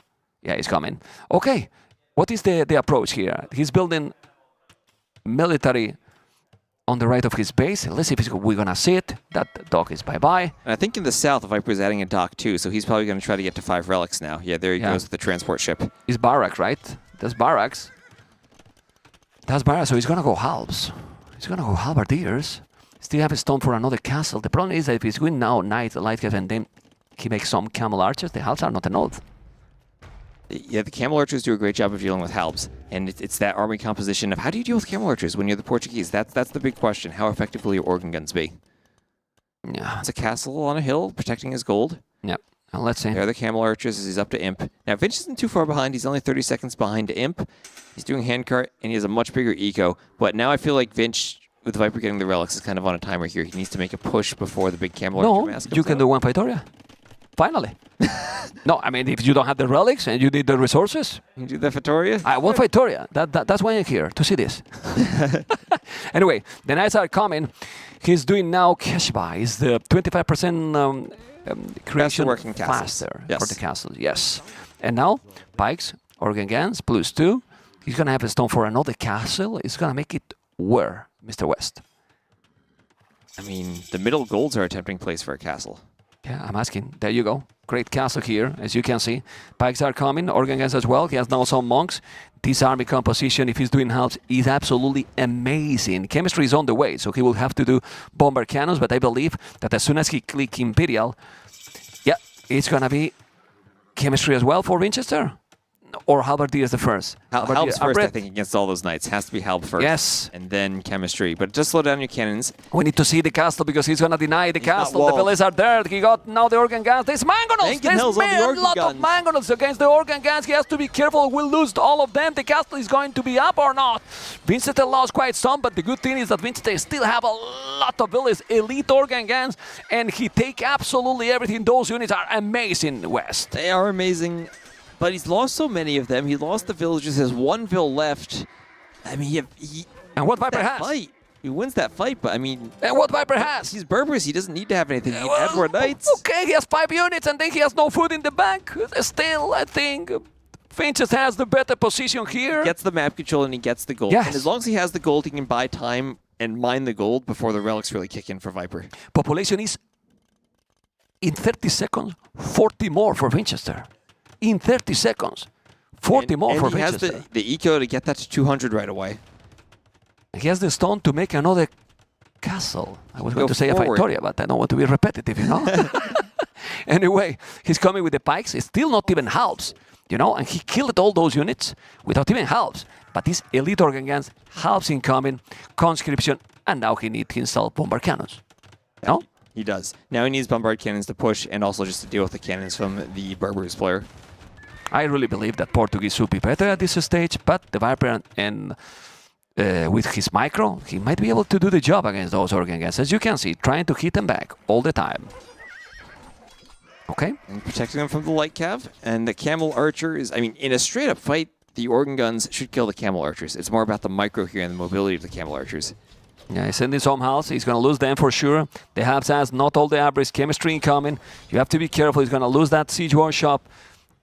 Yeah, he's coming. Okay, what is the approach here? He's building military on the right of his base. Let's see if we're going to see it. That dock is bye-bye. And I think in the south, Viper's adding a dock too, so he's probably going to try to get to 5 relics now. Yeah, there he goes with the transport ship. It's barracks, right? That's barracks. That's barracks, so he's going to go halves. He's going to go halberdiers. Still have a stone for another castle. The problem is that if he's going now knight, light guys, and then he makes some camel archers, the halves are not enough. Yeah, the camel archers do a great job of dealing with halbs, and it's that army composition of how do you deal with camel archers when you're the Portuguese? That's the big question. How effective will your organ guns be? Yeah, it's a castle on a hill protecting his gold. Yep. And let's see. There are the camel archers as he's up to Imp. Now Vinch isn't too far behind. He's only 30 seconds behind Imp. He's doing handcart, and he has a much bigger eco. But now I feel like Vinch, with the Viper getting the relics, is kind of on a timer here. He needs to make a push before the big camel archer mask comes you can out. do one Victoria. Finally. No, I mean, if you don't have the relics and you need the resources. You do the Victoria? One Victoria. That's why I'm here, to see this. Anyway, the knights are coming. He's doing now cash buys, the 25% creation working castles. faster Yes. for the castles. Yes. And now, pikes, organ guns, +2. He's going to have a stone for another castle. He's going to make it where, Mr. West? I mean, the middle golds are a tempting place for a castle. Yeah, I'm asking. There you go. Great castle here, as you can see. Pikes are coming, organ guns as well. He has now some monks. This army composition, if he's doing halves, is absolutely amazing. Chemistry is on the way, so he will have to do bomber cannons, but I believe that as soon as he click Imperial, yeah, it's going to be chemistry as well for Vinchester. Or halberdiers the first? Halb's first, I think, against all those knights. Has to be Halb first. Yes. And then chemistry. But just slow down your cannons. We need to see the castle because he's going to deny the castle. The villages are there. He got now the organ guns. There's mangonels. There's a lot of mangonels against the organ guns. He has to be careful. We'll lose all of them. The castle is going to be up or not. Vinchester lost quite some, but the good thing is that Vinchester still have a lot of villages, elite organ guns, and he take absolutely everything. Those units are amazing, West. They are amazing. But he's lost so many of them. He lost the villages. Has one vill left. I mean, and what Viper has? Fight. He wins that fight, but I mean... And what Viper has? He's Berberus. He doesn't need to have anything. He can add more knights. Okay, he has 5 units, and then he has no food in the bank. Still, I think Vinchester has the better position here. He gets the map control, and he gets the gold. Yes. And as long as he has the gold, he can buy time and mine the gold before the relics really kick in for Viper. Population is, in 30 seconds, 40 more for Vinchester. In 30 seconds. 40 more for Vinchester. He has the eco to get that to 200 right away. He has the stone to make another castle. I was going to say a Victoria, but I don't want to be repetitive, you know? Anyway, he's coming with the pikes. It's still not even halves, you know? And he killed all those units without even halves. But these elite organ guns, halves incoming, conscription, and now he needs himself bomber cannons. You know? He does. Now he needs bombard cannons to push and also just to deal with the cannons from the Barbarous player. I really believe that Portuguese should be better at this stage, but TheViper and with his micro, he might be able to do the job against those organ guns. As you can see, trying to hit them back all the time. Okay. And protecting them from the light cav. And the camel archers, I mean, in a straight up fight, the organ guns should kill the camel archers. It's more about the micro here and the mobility of the camel archers. Yeah, he's sending some house. He's going to lose them for sure. The Habs has not all the average chemistry incoming. You have to be careful. He's going to lose that siege workshop.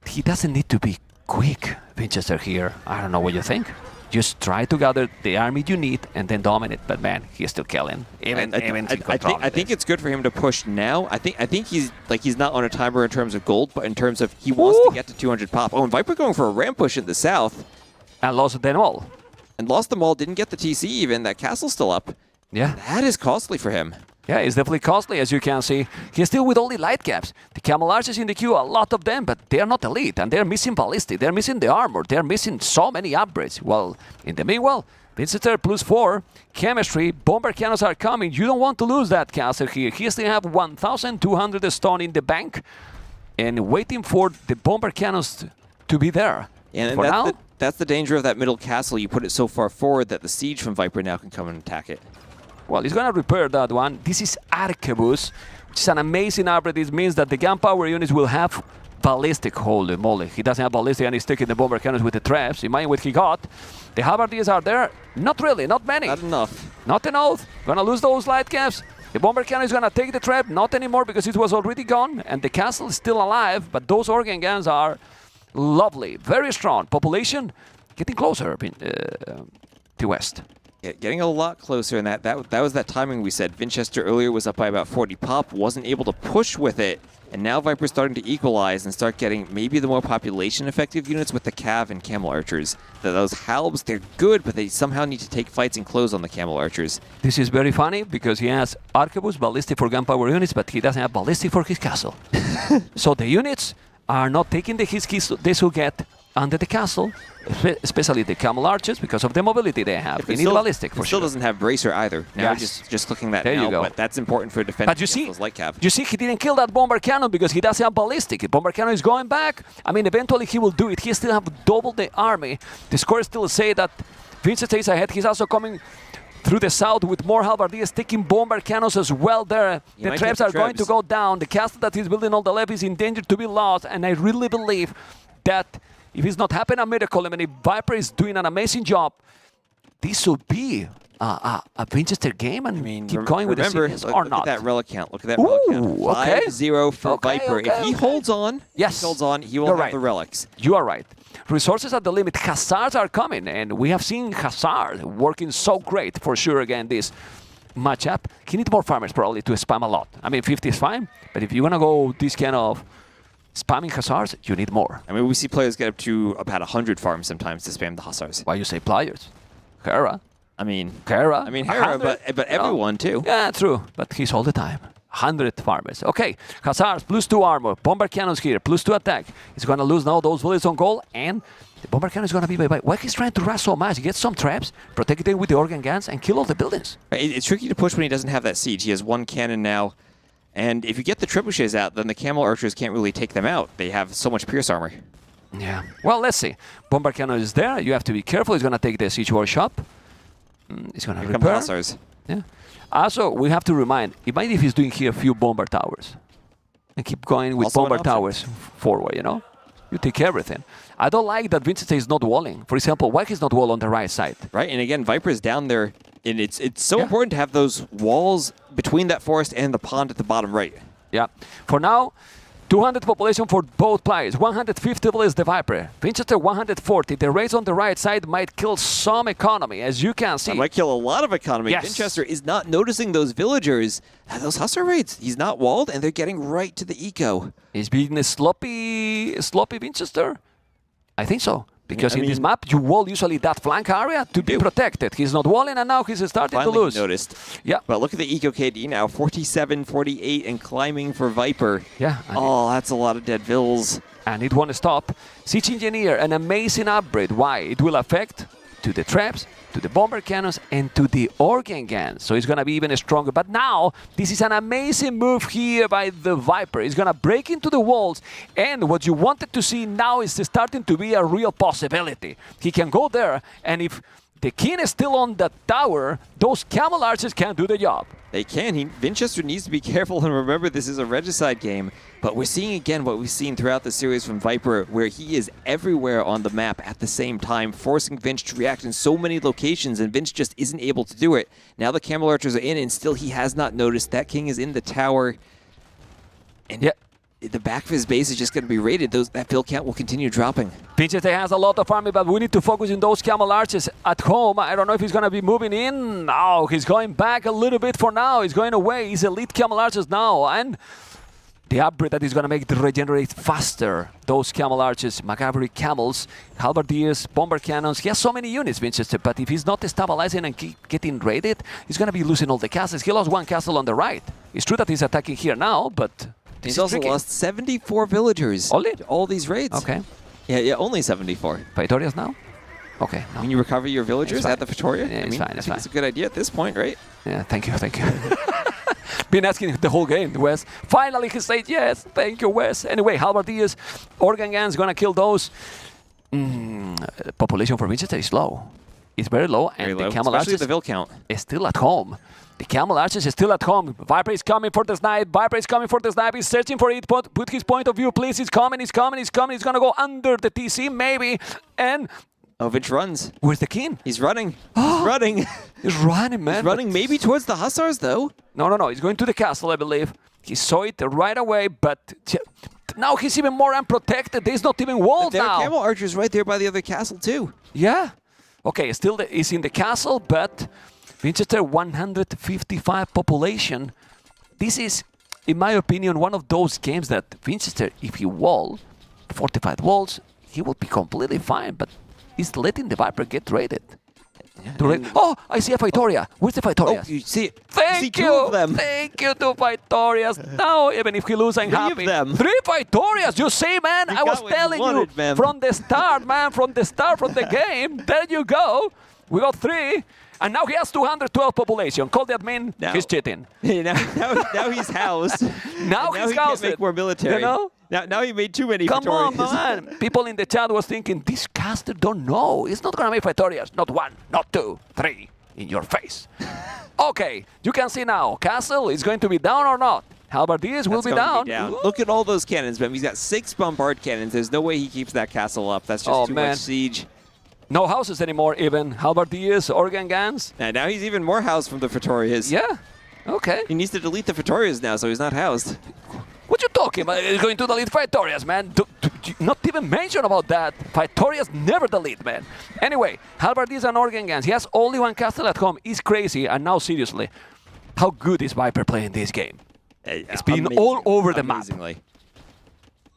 He doesn't need to be quick, Vinchester here. I don't know what you think. Just try to gather the army you need and then dominate. But man, he's still killing. I think it's good for him to push now. I think he's not on a timer in terms of gold, but in terms of he wants to get to 200 pop. Oh, and Viper going for a ramp push in the south. And lost them all. And lost them all, didn't get the TC even. That castle's still up. Yeah. That is costly for him. Yeah, it's definitely costly, as you can see. He's still with only light caps. The camel archers in the queue, a lot of them, but they're not elite, and they're missing ballistic, they're missing the armor, they're missing so many upgrades. Well, in the meanwhile, Vinchester +4, chemistry, bomber cannons are coming. You don't want to lose that castle here. He still have 1,200 stone in the bank, and waiting for the bomber cannons to be there. And for now, that's the danger of that middle castle. You put it so far forward that the siege from Viper now can come and attack it. well, he's going to repair that one. This is Arquebus, which is an amazing upgrade. This means that the gunpowder units will have ballistic. Holy moly. He doesn't have ballistic and he's taking the bomber cannons with the traps. Imagine what he got. The halberdiers are there. Not really, not many. Not enough. Not enough. Gonna lose those light caps. The bomber cannon is gonna take the trap. Not anymore because it was already gone. And the castle is still alive. But those organ guns are lovely. Very strong. Population getting closer to west. Yeah, getting a lot closer, and that was that timing we said. Vinchester earlier was up by about 40 pop, wasn't able to push with it, and now Viper's starting to equalize and start getting maybe the more population-effective units with the Cav and Camel Archers. Those Halbs, they're good, but they somehow need to take fights and close on the Camel Archers. This is very funny because he has Arquebus, ballistic for gunpowder units, but he doesn't have ballistic for his castle. So the units are not taking the hits they should get under the castle, especially the Camel Archers, because of the mobility they have. They need ballistic for sure. Still doesn't have Bracer either. Now just looking that there now, you go. But that's important for defending but you see, those light cav. You see, he didn't kill that bomber cannon because he doesn't have ballistic. The bomber cannon is going back. I mean, eventually he will do it. He still have double the army. The scores still say that Vincent stays ahead. He's also coming through the south with more halberdiers taking bomber cannons as well there. The traps are going to go down. The castle that he's building all the left is in danger to be lost. And I really believe that if it's not happening a miracle, I mean, if Viper is doing an amazing job, this will be a Vinchester game and keep going with the series or not. Look at that relic count. Look at that relic count. 5-0 for Viper. Okay, if he holds on, he will have the relics. You are right. Resources at the limit. Hussars are coming, and we have seen Hussars working so great for sure again this matchup. He needs more farmers probably to spam a lot. I mean, 50 is fine, but if you want to go this kind of spamming Hussars, you need more. I mean, we see players get up to about 100 farms sometimes to spam the Hussars. Why you say players? Hera. Hera, but everyone too. Yeah, true. But he's all the time. 100 farmers. Okay, Hussars, +2 armor. Bomber cannons here, +2 attack. He's going to lose now those bullets on goal, and the bomber cannon is going to be bye-bye. Why he's trying to rush so much? Get some traps, protect them with the organ guns, and kill all the buildings. It's tricky to push when he doesn't have that siege. He has one cannon now. And if you get the trebuchets out, then the Camel Archers can't really take them out. They have so much pierce armor. Yeah. Well, let's see. Bomber cannon is there. You have to be careful. He's going to take the siege workshop. He's going to repair. Yeah. Also, we have to remind, imagine if he's doing here a few bomber towers. And keep going with bomber towers forward, you know? You take everything. I don't like that Vincent is not walling. For example, why he's not wall on the right side? Right, and again, Viper is down there. And it's so important to have those walls between that forest and the pond at the bottom right. Yeah. For now, 200 population for both players. 150 is the Viper. Vinchester 140. The race on the right side might kill some economy, as you can see. It might kill a lot of economy. Yes. Vinchester is not noticing those villagers. Those Hussar raids. He's not walled, and they're getting right to the eco. He's being a sloppy Vinchester? I think so. Because in this map, you wall usually that flank area to be protected. He's not walling, and now he's starting to lose. Noticed. Yeah. But look at the eco KD now, 47, 48, and climbing for Viper. Yeah. Oh, that's a lot of dead vills. And it won't stop. Siege Engineer, an amazing upgrade. Why? It will affect to the traps to the bomber cannons, and to the organ guns. So it's going to be even stronger. But now, this is an amazing move here by the Viper. It's going to break into the walls, and what you wanted to see now is starting to be a real possibility. He can go there, and if the king is still on the tower, those camel archers can do the job. They can. Vinchester needs to be careful and remember this is a regicide game. But we're seeing again what we've seen throughout the series from Viper, where he is everywhere on the map at the same time, forcing Vinch to react in so many locations, and Vinch just isn't able to do it. Now the camel archers are in, and still he has not noticed that king is in the tower. And the back of his base is just going to be raided. That fill count will continue dropping. Vinchester has a lot of army, but we need to focus on those camel archers at home. I don't know if he's going to be moving in. No, he's going back a little bit for now. He's going away. He's elite camel archers now. And the upgrade that is going to make the regenerate faster. Those camel archers, Macabre camels, halberdiers, bomber cannons. He has so many units, Vinchester, but if he's not stabilizing and keep getting raided, he's going to be losing all the castles. He lost one castle on the right. It's true that he's attacking here now, but he's also lost 74 villagers. All these raids. Okay. Yeah, only 74. Victorious now? Okay. No. When you recover your villagers at the Victoria? Yeah, it's fine. I think it's a good idea at this point, right? Yeah, thank you. Been asking the whole game, Wes. Finally, he said yes. Thank you, Wes. Anyway, halberdiers, organ guns, gonna kill those. Population for Vinchester is low. It's very low, and the camel archers the vill count is still at home. The camel archers is still at home. Viper is coming for the snipe. Viper is coming for the snipe. He's searching for it. Put his point of view, please. He's coming. He's gonna go under the TC, maybe. And Vinch runs. Where's the king? He's running. He's running. He's running, man. He's running maybe towards the hussars, though. No. He's going to the castle, I believe. He saw it right away, but now he's even more unprotected. There's not even walls now. There are camel archers right there by the other castle, too. Yeah. Okay, still he's in the castle, but Vinchester 155 population. This is, in my opinion, one of those games that Vinchester, if he fortified walls, he will be completely fine, but he's letting the Viper get raided. Oh, I see a Victoria. Where's the Victoria? Oh, you see it. Thank you. Two of them. Thank you to Victorias. Now, even if he loses, I'm happy. 3 of them. 3 Victorias. You see, man, I was telling you from the start, man, from the game. There you go. We got 3. And now he has 212 population. Call the admin. He's cheating. Now he's housed. Now he's he housed. Can't make more military. You know? Now he made too many Come Victorias. on, man. People in the chat was thinking, this caster don't know. He's not going to make Victorias. Not 1, not 2, 3. In your face. Okay, you can see now. Castle is going to be down or not. Halberdiers will be down. Look at all those cannons, man. He's got 6 bombard cannons. There's no way he keeps that castle up. That's just too much siege. No houses anymore, even. Halberdiers, organ guns. And now he's even more housed from the Victorias. Yeah. Okay. He needs to delete the Victorias now, so he's not housed. What you talking about? He's going to delete Victorias, man. Not even mention about that. Victorias never delete, man. Anyway, halberdiers and organ guns. He has only 1 castle at home. He's crazy. And now, seriously, how good is Viper playing this game? It's been all over the map.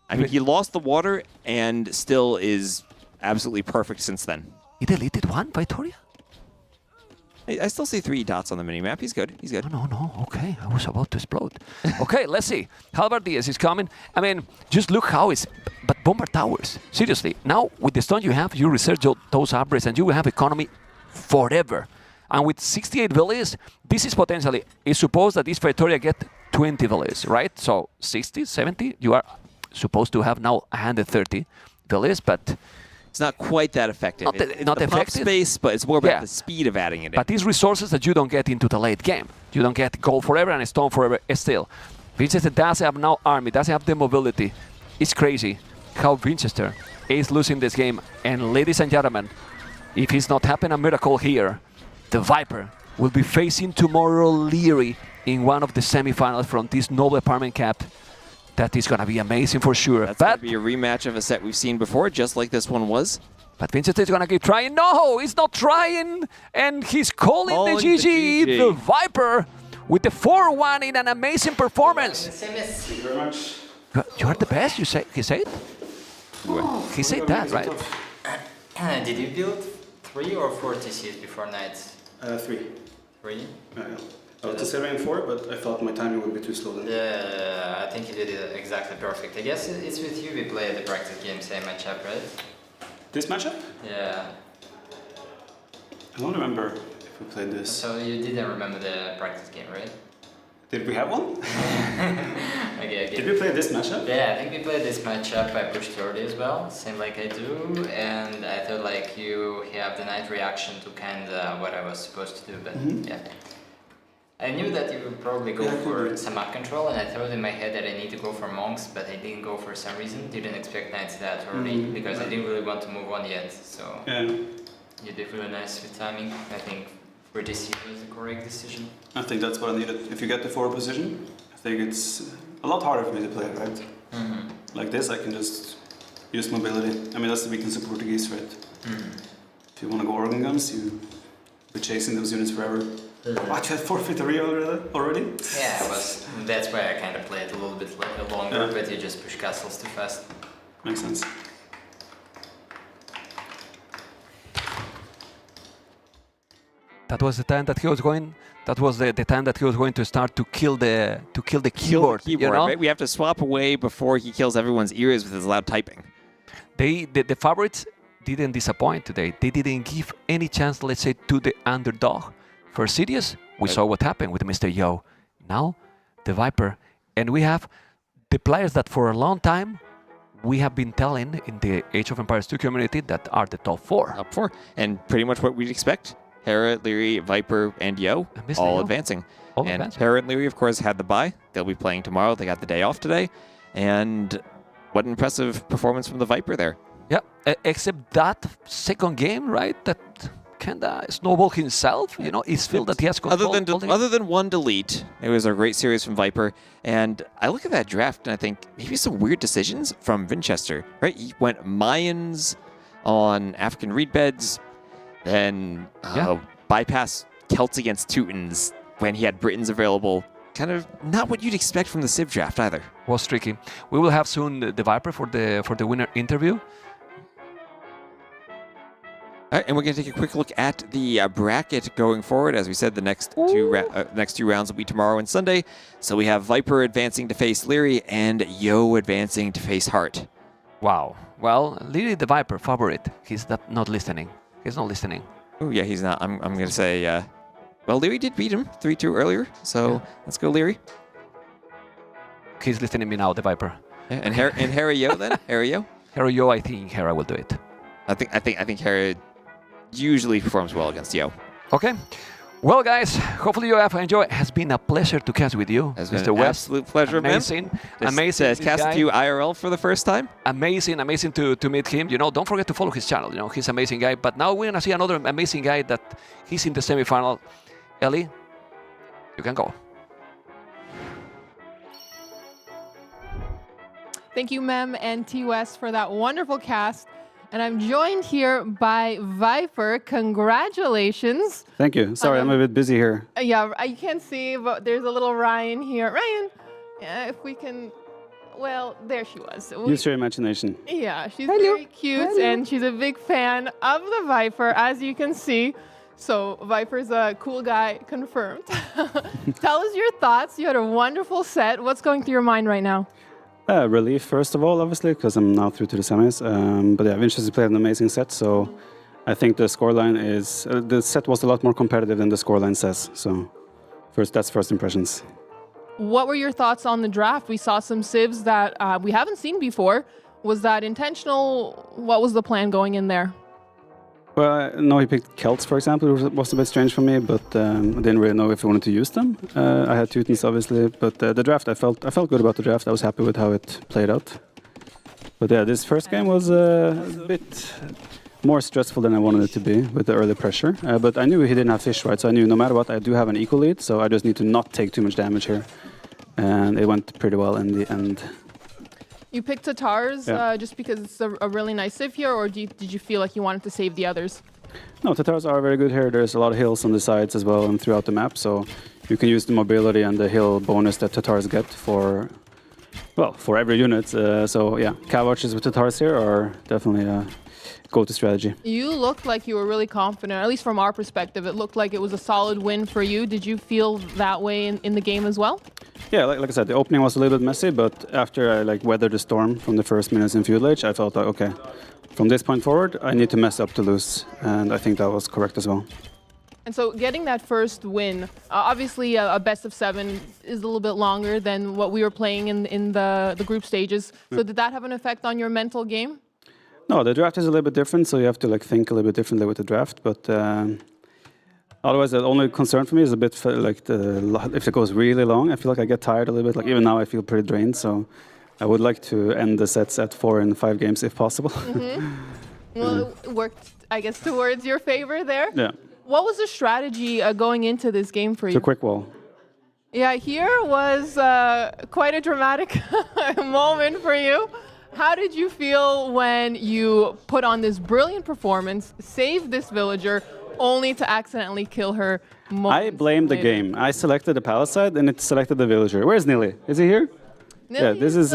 I mean, he lost the water and still is absolutely perfect since then. He deleted 1 Victoria? I still see 3 dots on the minimap. He's good. He's good. No. Okay, I was about to explode. Okay, let's see. Halberdiers is coming. I mean, just look how it's... But bomber towers. Seriously. Now, with the stone you have, you research those upgrades and you will have economy forever. And with 68 villages, this is potentially... It's supposed that this Victoria get 20 villages, right? So 60, 70, you are supposed to have now 130 villages, but... It's not quite that effective. Not effective. Pump space, but it's more about the speed of adding it in. But these resources that you don't get into the late game. You don't get gold forever and stone forever still. Vinchester does have now army, doesn't have the mobility. It's crazy how Vinchester is losing this game. And ladies and gentlemen, if it's not happening a miracle here, the Viper will be facing tomorrow Leary in one of the semifinals from this Noble Apartment Cup. That is going to be amazing for sure. That's going to be a rematch of a set we've seen before, just like this one was. But Vinchester is going to keep trying. No, he's not trying. And he's calling the GG. The Viper with the 4-1 in an amazing performance. Thank you very much. You are the best, he said? He said that, right? Did you build 3 or 4 TCs before night? 3. 3? Yeah. I was considering 4, but I thought my timing would be too slow then. Yeah, I think you did it exactly perfect. I guess it's with you we play the practice game, same matchup, right? This matchup? Yeah. I don't remember if we played this. So you didn't remember the practice game, right? Did we have one? Okay. Did we play this matchup? Yeah, I think we played this matchup. I pushed early as well, same like I do, and I thought like you have the night reaction to kind of what I was supposed to do, but yeah. I knew that you would probably go for some map control, and I thought in my head that I need to go for monks, but I didn't go for some reason. Didn't expect knights that early because I didn't really want to move on yet. So you did really nice with timing. I think for this year was the correct decision. I think that's what I needed. If you get the forward position, I think it's a lot harder for me to play, right? Like this, I can just use mobility. I mean, that's the weakness of Portuguese, right? If you want to go organ guns, you be chasing those units forever. What, you had 453 already? Yeah, it was. That's why I kind of played a little bit longer, but you just push castles too fast. Makes sense. That was the time that he was going. That was the time that he was going to start to kill the keyboard. You know? Right? We have to swap away before he kills everyone's ears with his loud typing. The favorites didn't disappoint today. They didn't give any chance, let's say, to the underdog. For Sidious, we saw what happened with Mr. Yo. Now, the Viper. And we have the players that for a long time we have been telling in the Age of Empires 2 community that are the top 4. Top 4. And pretty much what we'd expect. Hera, Leary, Viper, and Yo, all advancing. Hera and Leary, of course, had the bye. They'll be playing tomorrow. They got the day off today. And what an impressive performance from the Viper there. Yeah, except that second game, right? That kind of snowball himself, you know, he's feel that he has control. Other than one delete, it was a great series from Viper. And I look at that draft and I think maybe some weird decisions from Vinchester, right? He went Mayans on African Redbeds, then bypass Celts against Teutons when he had Britons available. Kind of not what you'd expect from the Civ draft either. Was tricky. We will have soon the Viper for the winner interview. All right, and we're going to take a quick look at the bracket going forward. As we said, the next two rounds will be tomorrow and Sunday. So we have Viper advancing to face Leary and Yo advancing to face Hearttt. Wow. Well, Leary the Viper favorite. He's not listening. He's not listening. Oh yeah, he's not. I'm going to say. Well, Leary did beat him 3-2 earlier. So let's go, Leary. He's listening to me now, the Viper. Yeah, and Hera Yo then. Hera Yo. Hera Yo. I think Hera will do it. I think Hera usually performs well against Yo. Okay. Well, guys, hopefully you have enjoyed. It has been a pleasure to cast with you, Mr. Webb. Absolute pleasure, amazing, man. Amazing. To cast with you IRL for the first time. Amazing to meet him. You know, don't forget to follow his channel. You know, he's an amazing guy. But now we're gonna see another amazing guy that he's in the semifinal. Ellie, you can go. Thank you, Mem and T-West, for that wonderful cast. And I'm joined here by Viper. Congratulations. Thank you. Sorry, I'm a bit busy here. Yeah, you can't see, but there's a little Ryan here. Ryan, if we can... Well, there she was. Use your imagination. Yeah, she's very cute, and she's a big fan of the Viper, as you can see. So Viper's a cool guy, confirmed. Tell us your thoughts. You had a wonderful set. What's going through your mind right now? Relief, first of all, obviously, because I'm now through to the semis. But yeah, Vinchester played an amazing set, so I think the scoreline is... the set was a lot more competitive than the scoreline says, so that's first impressions. What were your thoughts on the draft? We saw some civs that we haven't seen before. Was that intentional? What was the plan going in there? Well, no, he picked Celts, for example, which was a bit strange for me, but I didn't really know if he wanted to use them. I had Teutons, obviously, but the draft, I felt good about the draft. I was happy with how it played out. But yeah, this first game was a bit more stressful than I wanted it to be with the early pressure. But I knew he didn't have fish, right? So I knew no matter what, I do have an equal lead, so I just need to not take too much damage here. And it went pretty well in the end. You picked Tatars just because it's a really nice civ here, or did you feel like you wanted to save the others? No, Tatars are very good here. There's a lot of hills on the sides as well and throughout the map, so you can use the mobility and the hill bonus that Tatars get for every unit. So yeah, cav archers with Tatars here are definitely a go-to strategy. You looked like you were really confident, at least from our perspective. It looked like it was a solid win for you. Did you feel that way in the game as well? Yeah, like I said, the opening was a little bit messy, but after I weathered the storm from the first minutes in Feudal Age, I felt like, okay, from this point forward, I need to mess up to lose, and I think that was correct as well. And so getting that first win, obviously a best of 7 is a little bit longer than what we were playing in the group stages. So did that have an effect on your mental game? No, the draft is a little bit different, so you have to like think a little bit differently with the draft. But otherwise, the only concern for me is a bit like if it goes really long, I feel like I get tired a little bit. Like even now, I feel pretty drained. So I would like to end the sets at 4 and 5 games if possible. Well, it worked, I guess, towards your favor there. Yeah. What was the strategy going into this game for you? It's a quick wall. Yeah, here was quite a dramatic moment for you. How did you feel when you put on this brilliant performance, saved this villager, only to accidentally kill her? I blame the game. I selected the palisade and it selected the villager. Where's Nili? Is he here? Nili yeah, this is.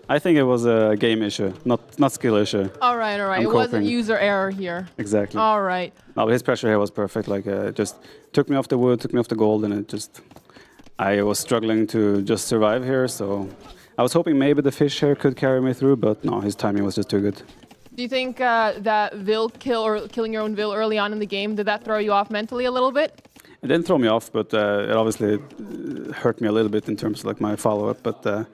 I think it was a game issue, not skill issue. All right. It wasn't user error here. Exactly. All right. No, but his pressure here was perfect. Like, just took me off the wood, took me off the gold, and it just. I was struggling to just survive here, so I was hoping maybe the fish here could carry me through, but no, his timing was just too good. Do you think that Vil kill or killing your own Vil early on in the game, did that throw you off mentally a little bit? It didn't throw me off, but it obviously hurt me a little bit in terms of like my follow-up. But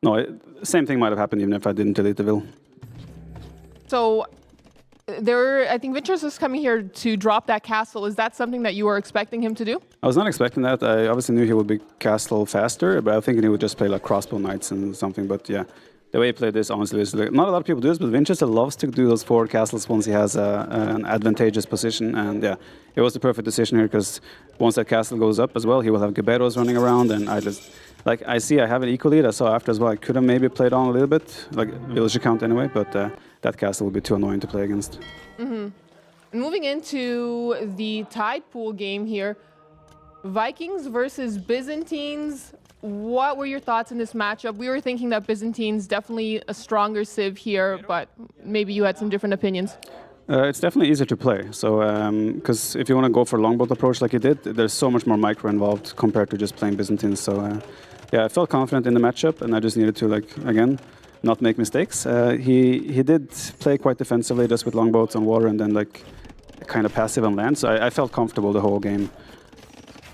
no, same thing might have happened even if I didn't delete the Vil. So I think Vinchester is coming here to drop that castle. Is that something that you were expecting him to do? I was not expecting that. I obviously knew he would be castle faster, but I was thinking he would just play like crossbow knights and something. But yeah, the way he played this, honestly, is like, not a lot of people do this, but Vinchester loves to do those forward castles once he has an advantageous position. And yeah, it was the perfect decision here because once that castle goes up as well, he will have Geberos running around, and I just. Like, I have an equal lead. I saw after as well. I could have maybe played on a little bit, like villager count anyway, but that castle would be too annoying to play against. Moving into the tide pool game here, Vikings versus Byzantines. What were your thoughts in this matchup? We were thinking that Byzantines definitely a stronger civ here, but maybe you had some different opinions. It's definitely easier to play. So, because if you want to go for a longboat approach like you did, there's so much more micro involved compared to just playing Byzantines. So, yeah, I felt confident in the matchup, and I just needed to, like, again, not make mistakes. He did play quite defensively, just with longboats on water, and then like kind of passive on land. So I felt comfortable the whole game.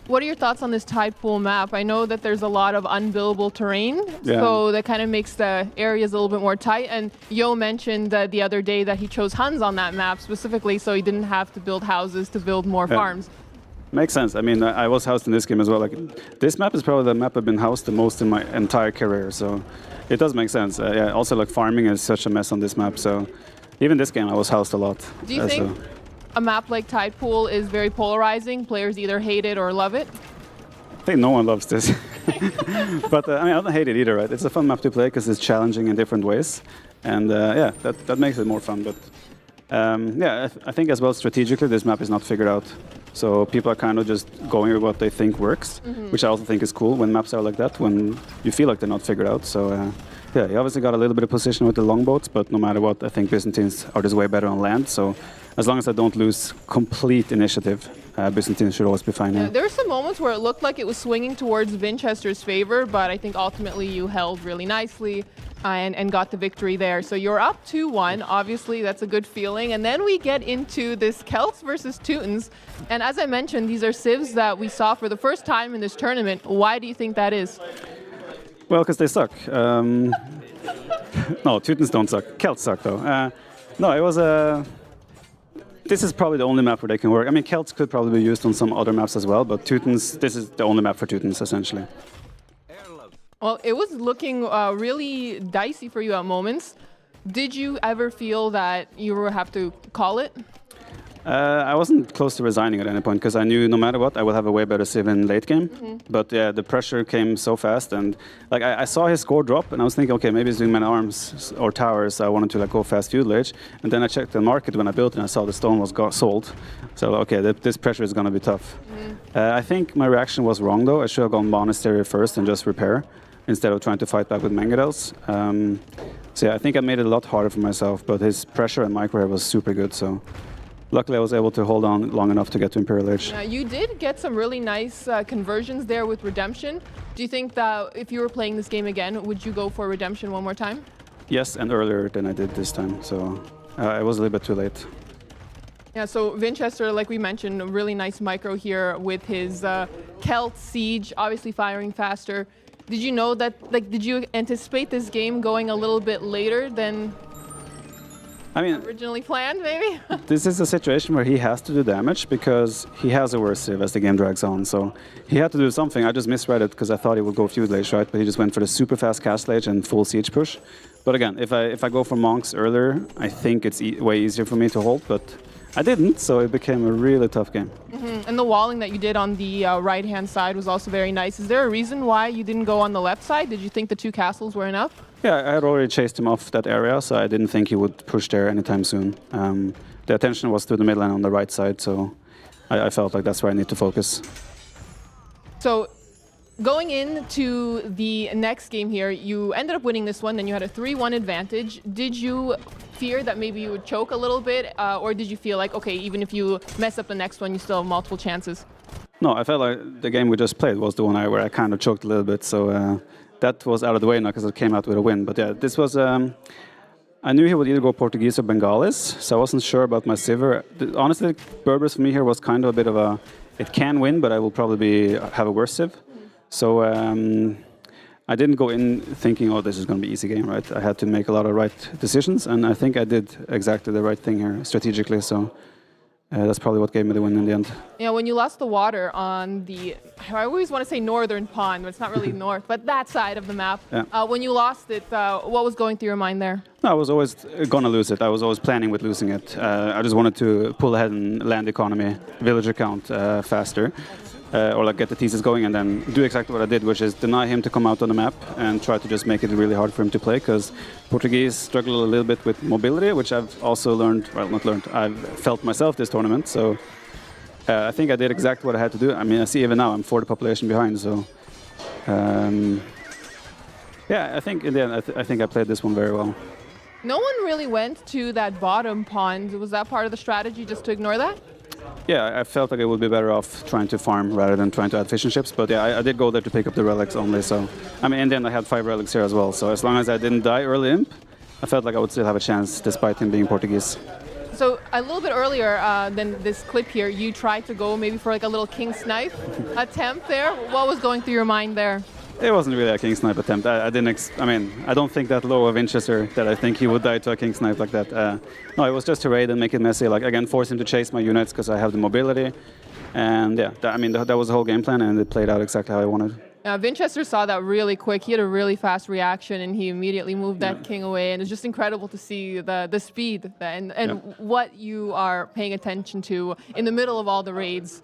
What are your thoughts on this tide pool map? I know that there's a lot of unbuildable terrain, so that kind of makes the areas a little bit more tight. And Yo mentioned the other day that he chose Huns on that map specifically, so he didn't have to build houses to build more farms. Makes sense. I mean, I was housed in this game as well. Like, this map is probably the map I've been housed the most in my entire career, so it does make sense. Yeah, also, like, farming is such a mess on this map, so even this game I was housed a lot. Do you think a map like Tide Pool is very polarizing? Players either hate it or love it? I think no one loves this. But I mean, I don't hate it either, right? It's a fun map to play because it's challenging in different ways. And yeah, that makes it more fun. But yeah, I think as well strategically this map is not figured out. So people are kind of just going with what they think works, which I also think is cool when maps are like that, when you feel like they're not figured out. So yeah, you obviously got a little bit of position with the longboats, but no matter what, I think Byzantines are just way better on land. So as long as I don't lose complete initiative, Byzantines should always be fine. Yeah, there were some moments where it looked like it was swinging towards Vinchester's favor, but I think ultimately you held really nicely and got the victory there. So you're up 2-1. Obviously, that's a good feeling. And then we get into this Celts versus Teutons. And as I mentioned, these are civs that we saw for the first time in this tournament. Why do you think that is? Well, because they suck. No, Teutons don't suck. Celts suck, though. No, it was a... This is probably the only map where they can work. I mean, Celts could probably be used on some other maps as well, but Teutons, this is the only map for Teutons, essentially. Well, it was looking really dicey for you at moments. Did you ever feel that you would have to call it? I wasn't close to resigning at any point because I knew no matter what, I would have a way better civ in late game. But yeah, the pressure came so fast, and like I saw his score drop, and I was thinking, okay, maybe he's doing man arms or towers. So I wanted to like go fast feudal age, and then I checked the market when I built it, and I saw the stone was sold. So okay, this pressure is going to be tough. I think my reaction was wrong though. I should have gone monastery first and just repair instead of trying to fight back with Mangudels. So yeah, I think I made it a lot harder for myself. But his pressure and micro was super good. So. Luckily, I was able to hold on long enough to get to Imperial Age. You did get some really nice conversions there with Redemption. Do you think that if you were playing this game again, would you go for Redemption one more time? Yes, and earlier than I did this time, so I was a little bit too late. Yeah, so Vinchester, like we mentioned, a really nice micro here with his Celt Siege, obviously firing faster. Did you know that, like, did you anticipate this game going a little bit later than originally planned, maybe? This is a situation where he has to do damage because he has a worse Civ as the game drags on. So he had to do something. I just misread it because I thought he would go Feud Lage, right? But he just went for the super fast Cast Lage and full Siege push. But again, if I go for Monks earlier, I think it's way easier for me to hold, but I didn't, so it became a really tough game. And the walling that you did on the right-hand side was also very nice. Is there a reason why you didn't go on the left side? Did you think the 2 castles were enough? Yeah, I had already chased him off that area, so I didn't think he would push there anytime soon. The attention was to the mid lane on the right side, so I felt like that's where I need to focus. So going into the next game here, you ended up winning this one, then you had a 3-1 advantage. Did you fear that maybe you would choke a little bit, or did you feel like, okay, even if you mess up the next one, you still have multiple chances? No, I felt like the game we just played was the one where I kind of choked a little bit, so that was out of the way now because it came out with a win. But yeah, this was... I knew he would either go Portuguese or Bengalis, so I wasn't sure about my Sivir. Honestly, Berbers for me here was kind of a bit of a... It can win, but I will probably have a worse Civ. So I didn't go in thinking, oh, this is going to be an easy game, right? I had to make a lot of right decisions, and I think I did exactly the right thing here strategically, so that's probably what gave me the win in the end. Yeah, when you lost the water on the, I always want to say northern pond, but it's not really north, but that side of the map. Yeah. When you lost it, what was going through your mind there? No, I was always going to lose it. I was always planning with losing it. I just wanted to pull ahead in land economy, villager count faster. Or like get the thesis going and then do exactly what I did, which is deny him to come out on the map and try to just make it really hard for him to play, because Portuguese struggle a little bit with mobility, which I've also learned, well, not learned, I've felt myself this tournament, so I think I did exactly what I had to do. I mean, I see even now I'm 40 population behind, so yeah, I think in the end, I think I played this one very well. No one really went to that bottom pond. Was that part of the strategy, just to ignore that? Yeah, I felt like I would be better off trying to farm rather than trying to add fishing ships, but yeah, I did go there to pick up the relics only, so... I mean, in the end I had 5 relics here as well, so as long as I didn't die early imp, I felt like I would still have a chance, despite him being Portuguese. So a little bit earlier than this clip here, you tried to go maybe for like a little king snipe attempt there. What was going through your mind there? It wasn't really a king snipe attempt. I don't think that low of Vinchester that I think he would die to a king snipe like that. No, it was just to raid and make it messy. Like again, force him to chase my units because I have the mobility, and yeah, that was the whole game plan, and it played out exactly how I wanted. Vinchester saw that really quick. He had a really fast reaction, and he immediately moved that king away. And it's just incredible to see the speed and what you are paying attention to in the middle of all the raids.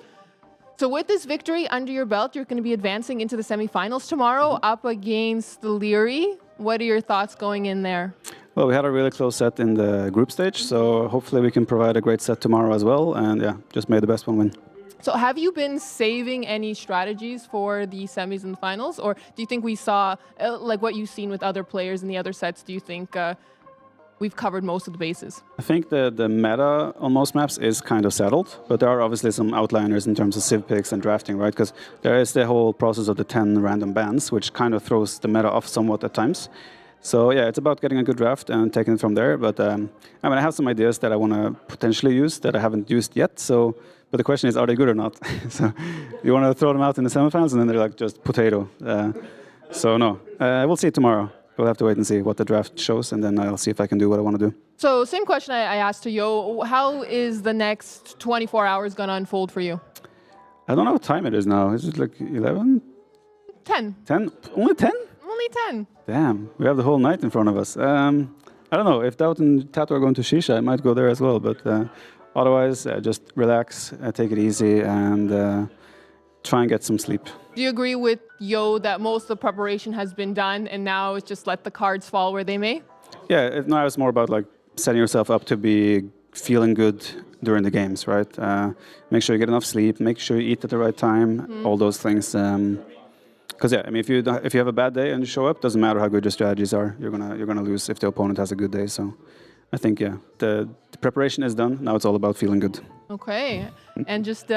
So with this victory under your belt, you're going to be advancing into the semifinals tomorrow up against Leary. What are your thoughts going in there? Well, we had a really close set in the group stage, so hopefully we can provide a great set tomorrow as well. And yeah, just may the best one win. So have you been saving any strategies for the semis and finals? Or do you think we saw, like what you've seen with other players in the other sets, do you think we've covered most of the bases? I think the meta on most maps is kind of settled, but there are obviously some outliners in terms of civ picks and drafting, right? Because there is the whole process of the 10 random bans, which kind of throws the meta off somewhat at times. So yeah, it's about getting a good draft and taking it from there. But I have some ideas that I want to potentially use that I haven't used yet. So, but the question is, are they good or not? So you want to throw them out in the semifinals, and then they're like just potato. So no, we'll see tomorrow. We'll have to wait and see what the draft shows, and then I'll see if I can do what I want to do. So same question I asked to Yo. How is the next 24 hours going to unfold for you? I don't know what time it is now. Is it like 11? 10. 10? Only 10? Only 10. Damn, we have the whole night in front of us. I don't know. If Daut and Tato are going to Shisha, I might go there as well. But otherwise, just relax, take it easy, and try and get some sleep. Do you agree with Yo that most of the preparation has been done and now it's just let the cards fall where they may? Yeah, now it's more about like setting yourself up to be feeling good during the games, right? Make sure you get enough sleep, make sure you eat at the right time, all those things. Because yeah, I mean, if you have a bad day and you show up, doesn't matter how good your strategies are, you're gonna lose if the opponent has a good day. So I think yeah, the preparation is done. Now it's all about feeling good. Okay, and just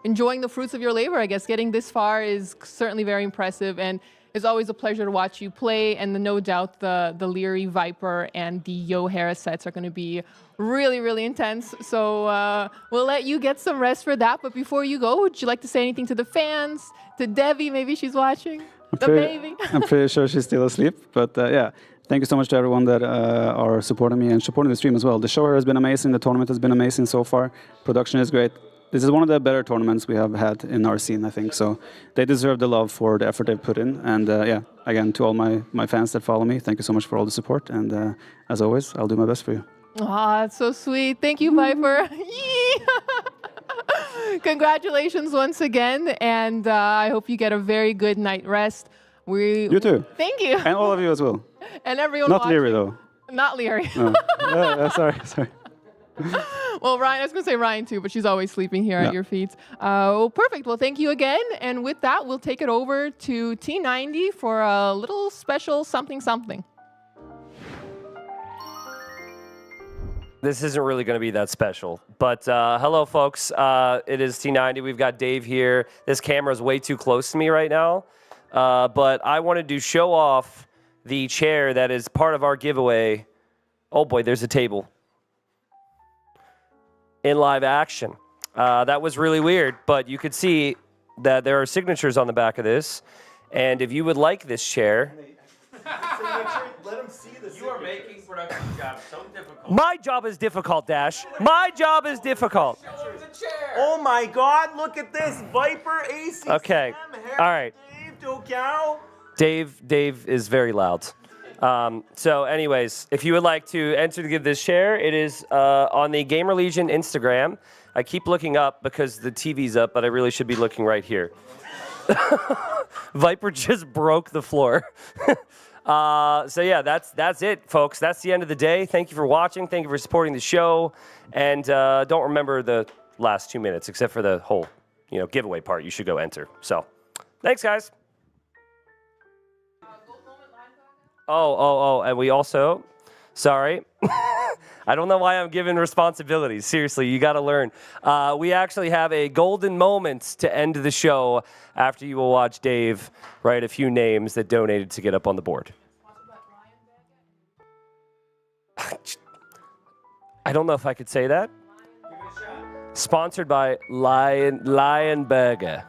enjoying the fruits of your labor, I guess. Getting this far is certainly very impressive. And it's always a pleasure to watch you play, and no doubt the Leary, Viper, and the Yo Harris sets are going to be really, really intense. So we'll let you get some rest for that. But before you go, would you like to say anything to the fans, to Debbie? Maybe she's watching. The baby. I'm pretty sure she's still asleep. But yeah, thank you so much to everyone that are supporting me and supporting the stream as well. The show has been amazing. The tournament has been amazing so far. Production is great. This is one of the better tournaments we have had in our scene, I think. So they deserve the love for the effort they've put in. And yeah, again, to all my fans that follow me, thank you so much for all the support. And as always, I'll do my best for you. Ah, that's so sweet. Thank you, Viper. Congratulations once again, and I hope you get a very good night rest. You too. Thank you. And all of you as well. And everyone Not watching. Leary, though. Not Leary. No. Sorry. Well, Ryan, I was going to say Ryan too, but she's always sleeping here at your feet. Well, perfect. Well, thank you again. And with that, we'll take it over to T90 for a little special something. This isn't really going to be that special, but hello, folks. It is T90. We've got Dave here. This camera is way too close to me right now, but I wanted to show off the chair that is part of our giveaway. Oh boy, there's a table. In live action. That was really weird, but you could see that there are signatures on the back of this, and if you would like this chair... Let them see the signature. You are making production jobs so difficult. My job is difficult, Dash. My job is difficult. Oh my God, look at this. Viper, AC, Okay, all right. Dave is very loud. So anyways, if you would like to enter to give this share, it is on the GamerLegion Instagram. I keep looking up because the TV's up, but I really should be looking right here. Viper just broke the floor. So yeah, that's it, folks. That's the end of the day. Thank you for watching. Thank you for supporting the show. And don't remember the last 2 minutes, except for the whole, giveaway part. You should go enter. So, thanks, guys. Oh, and we also, sorry. I don't know why I'm giving responsibilities. Seriously, you got to learn. We actually have a golden moment to end the show after you will watch Dave write a few names that donated to get up on the board. I don't know if I could say that. Sponsored by Lion Burger.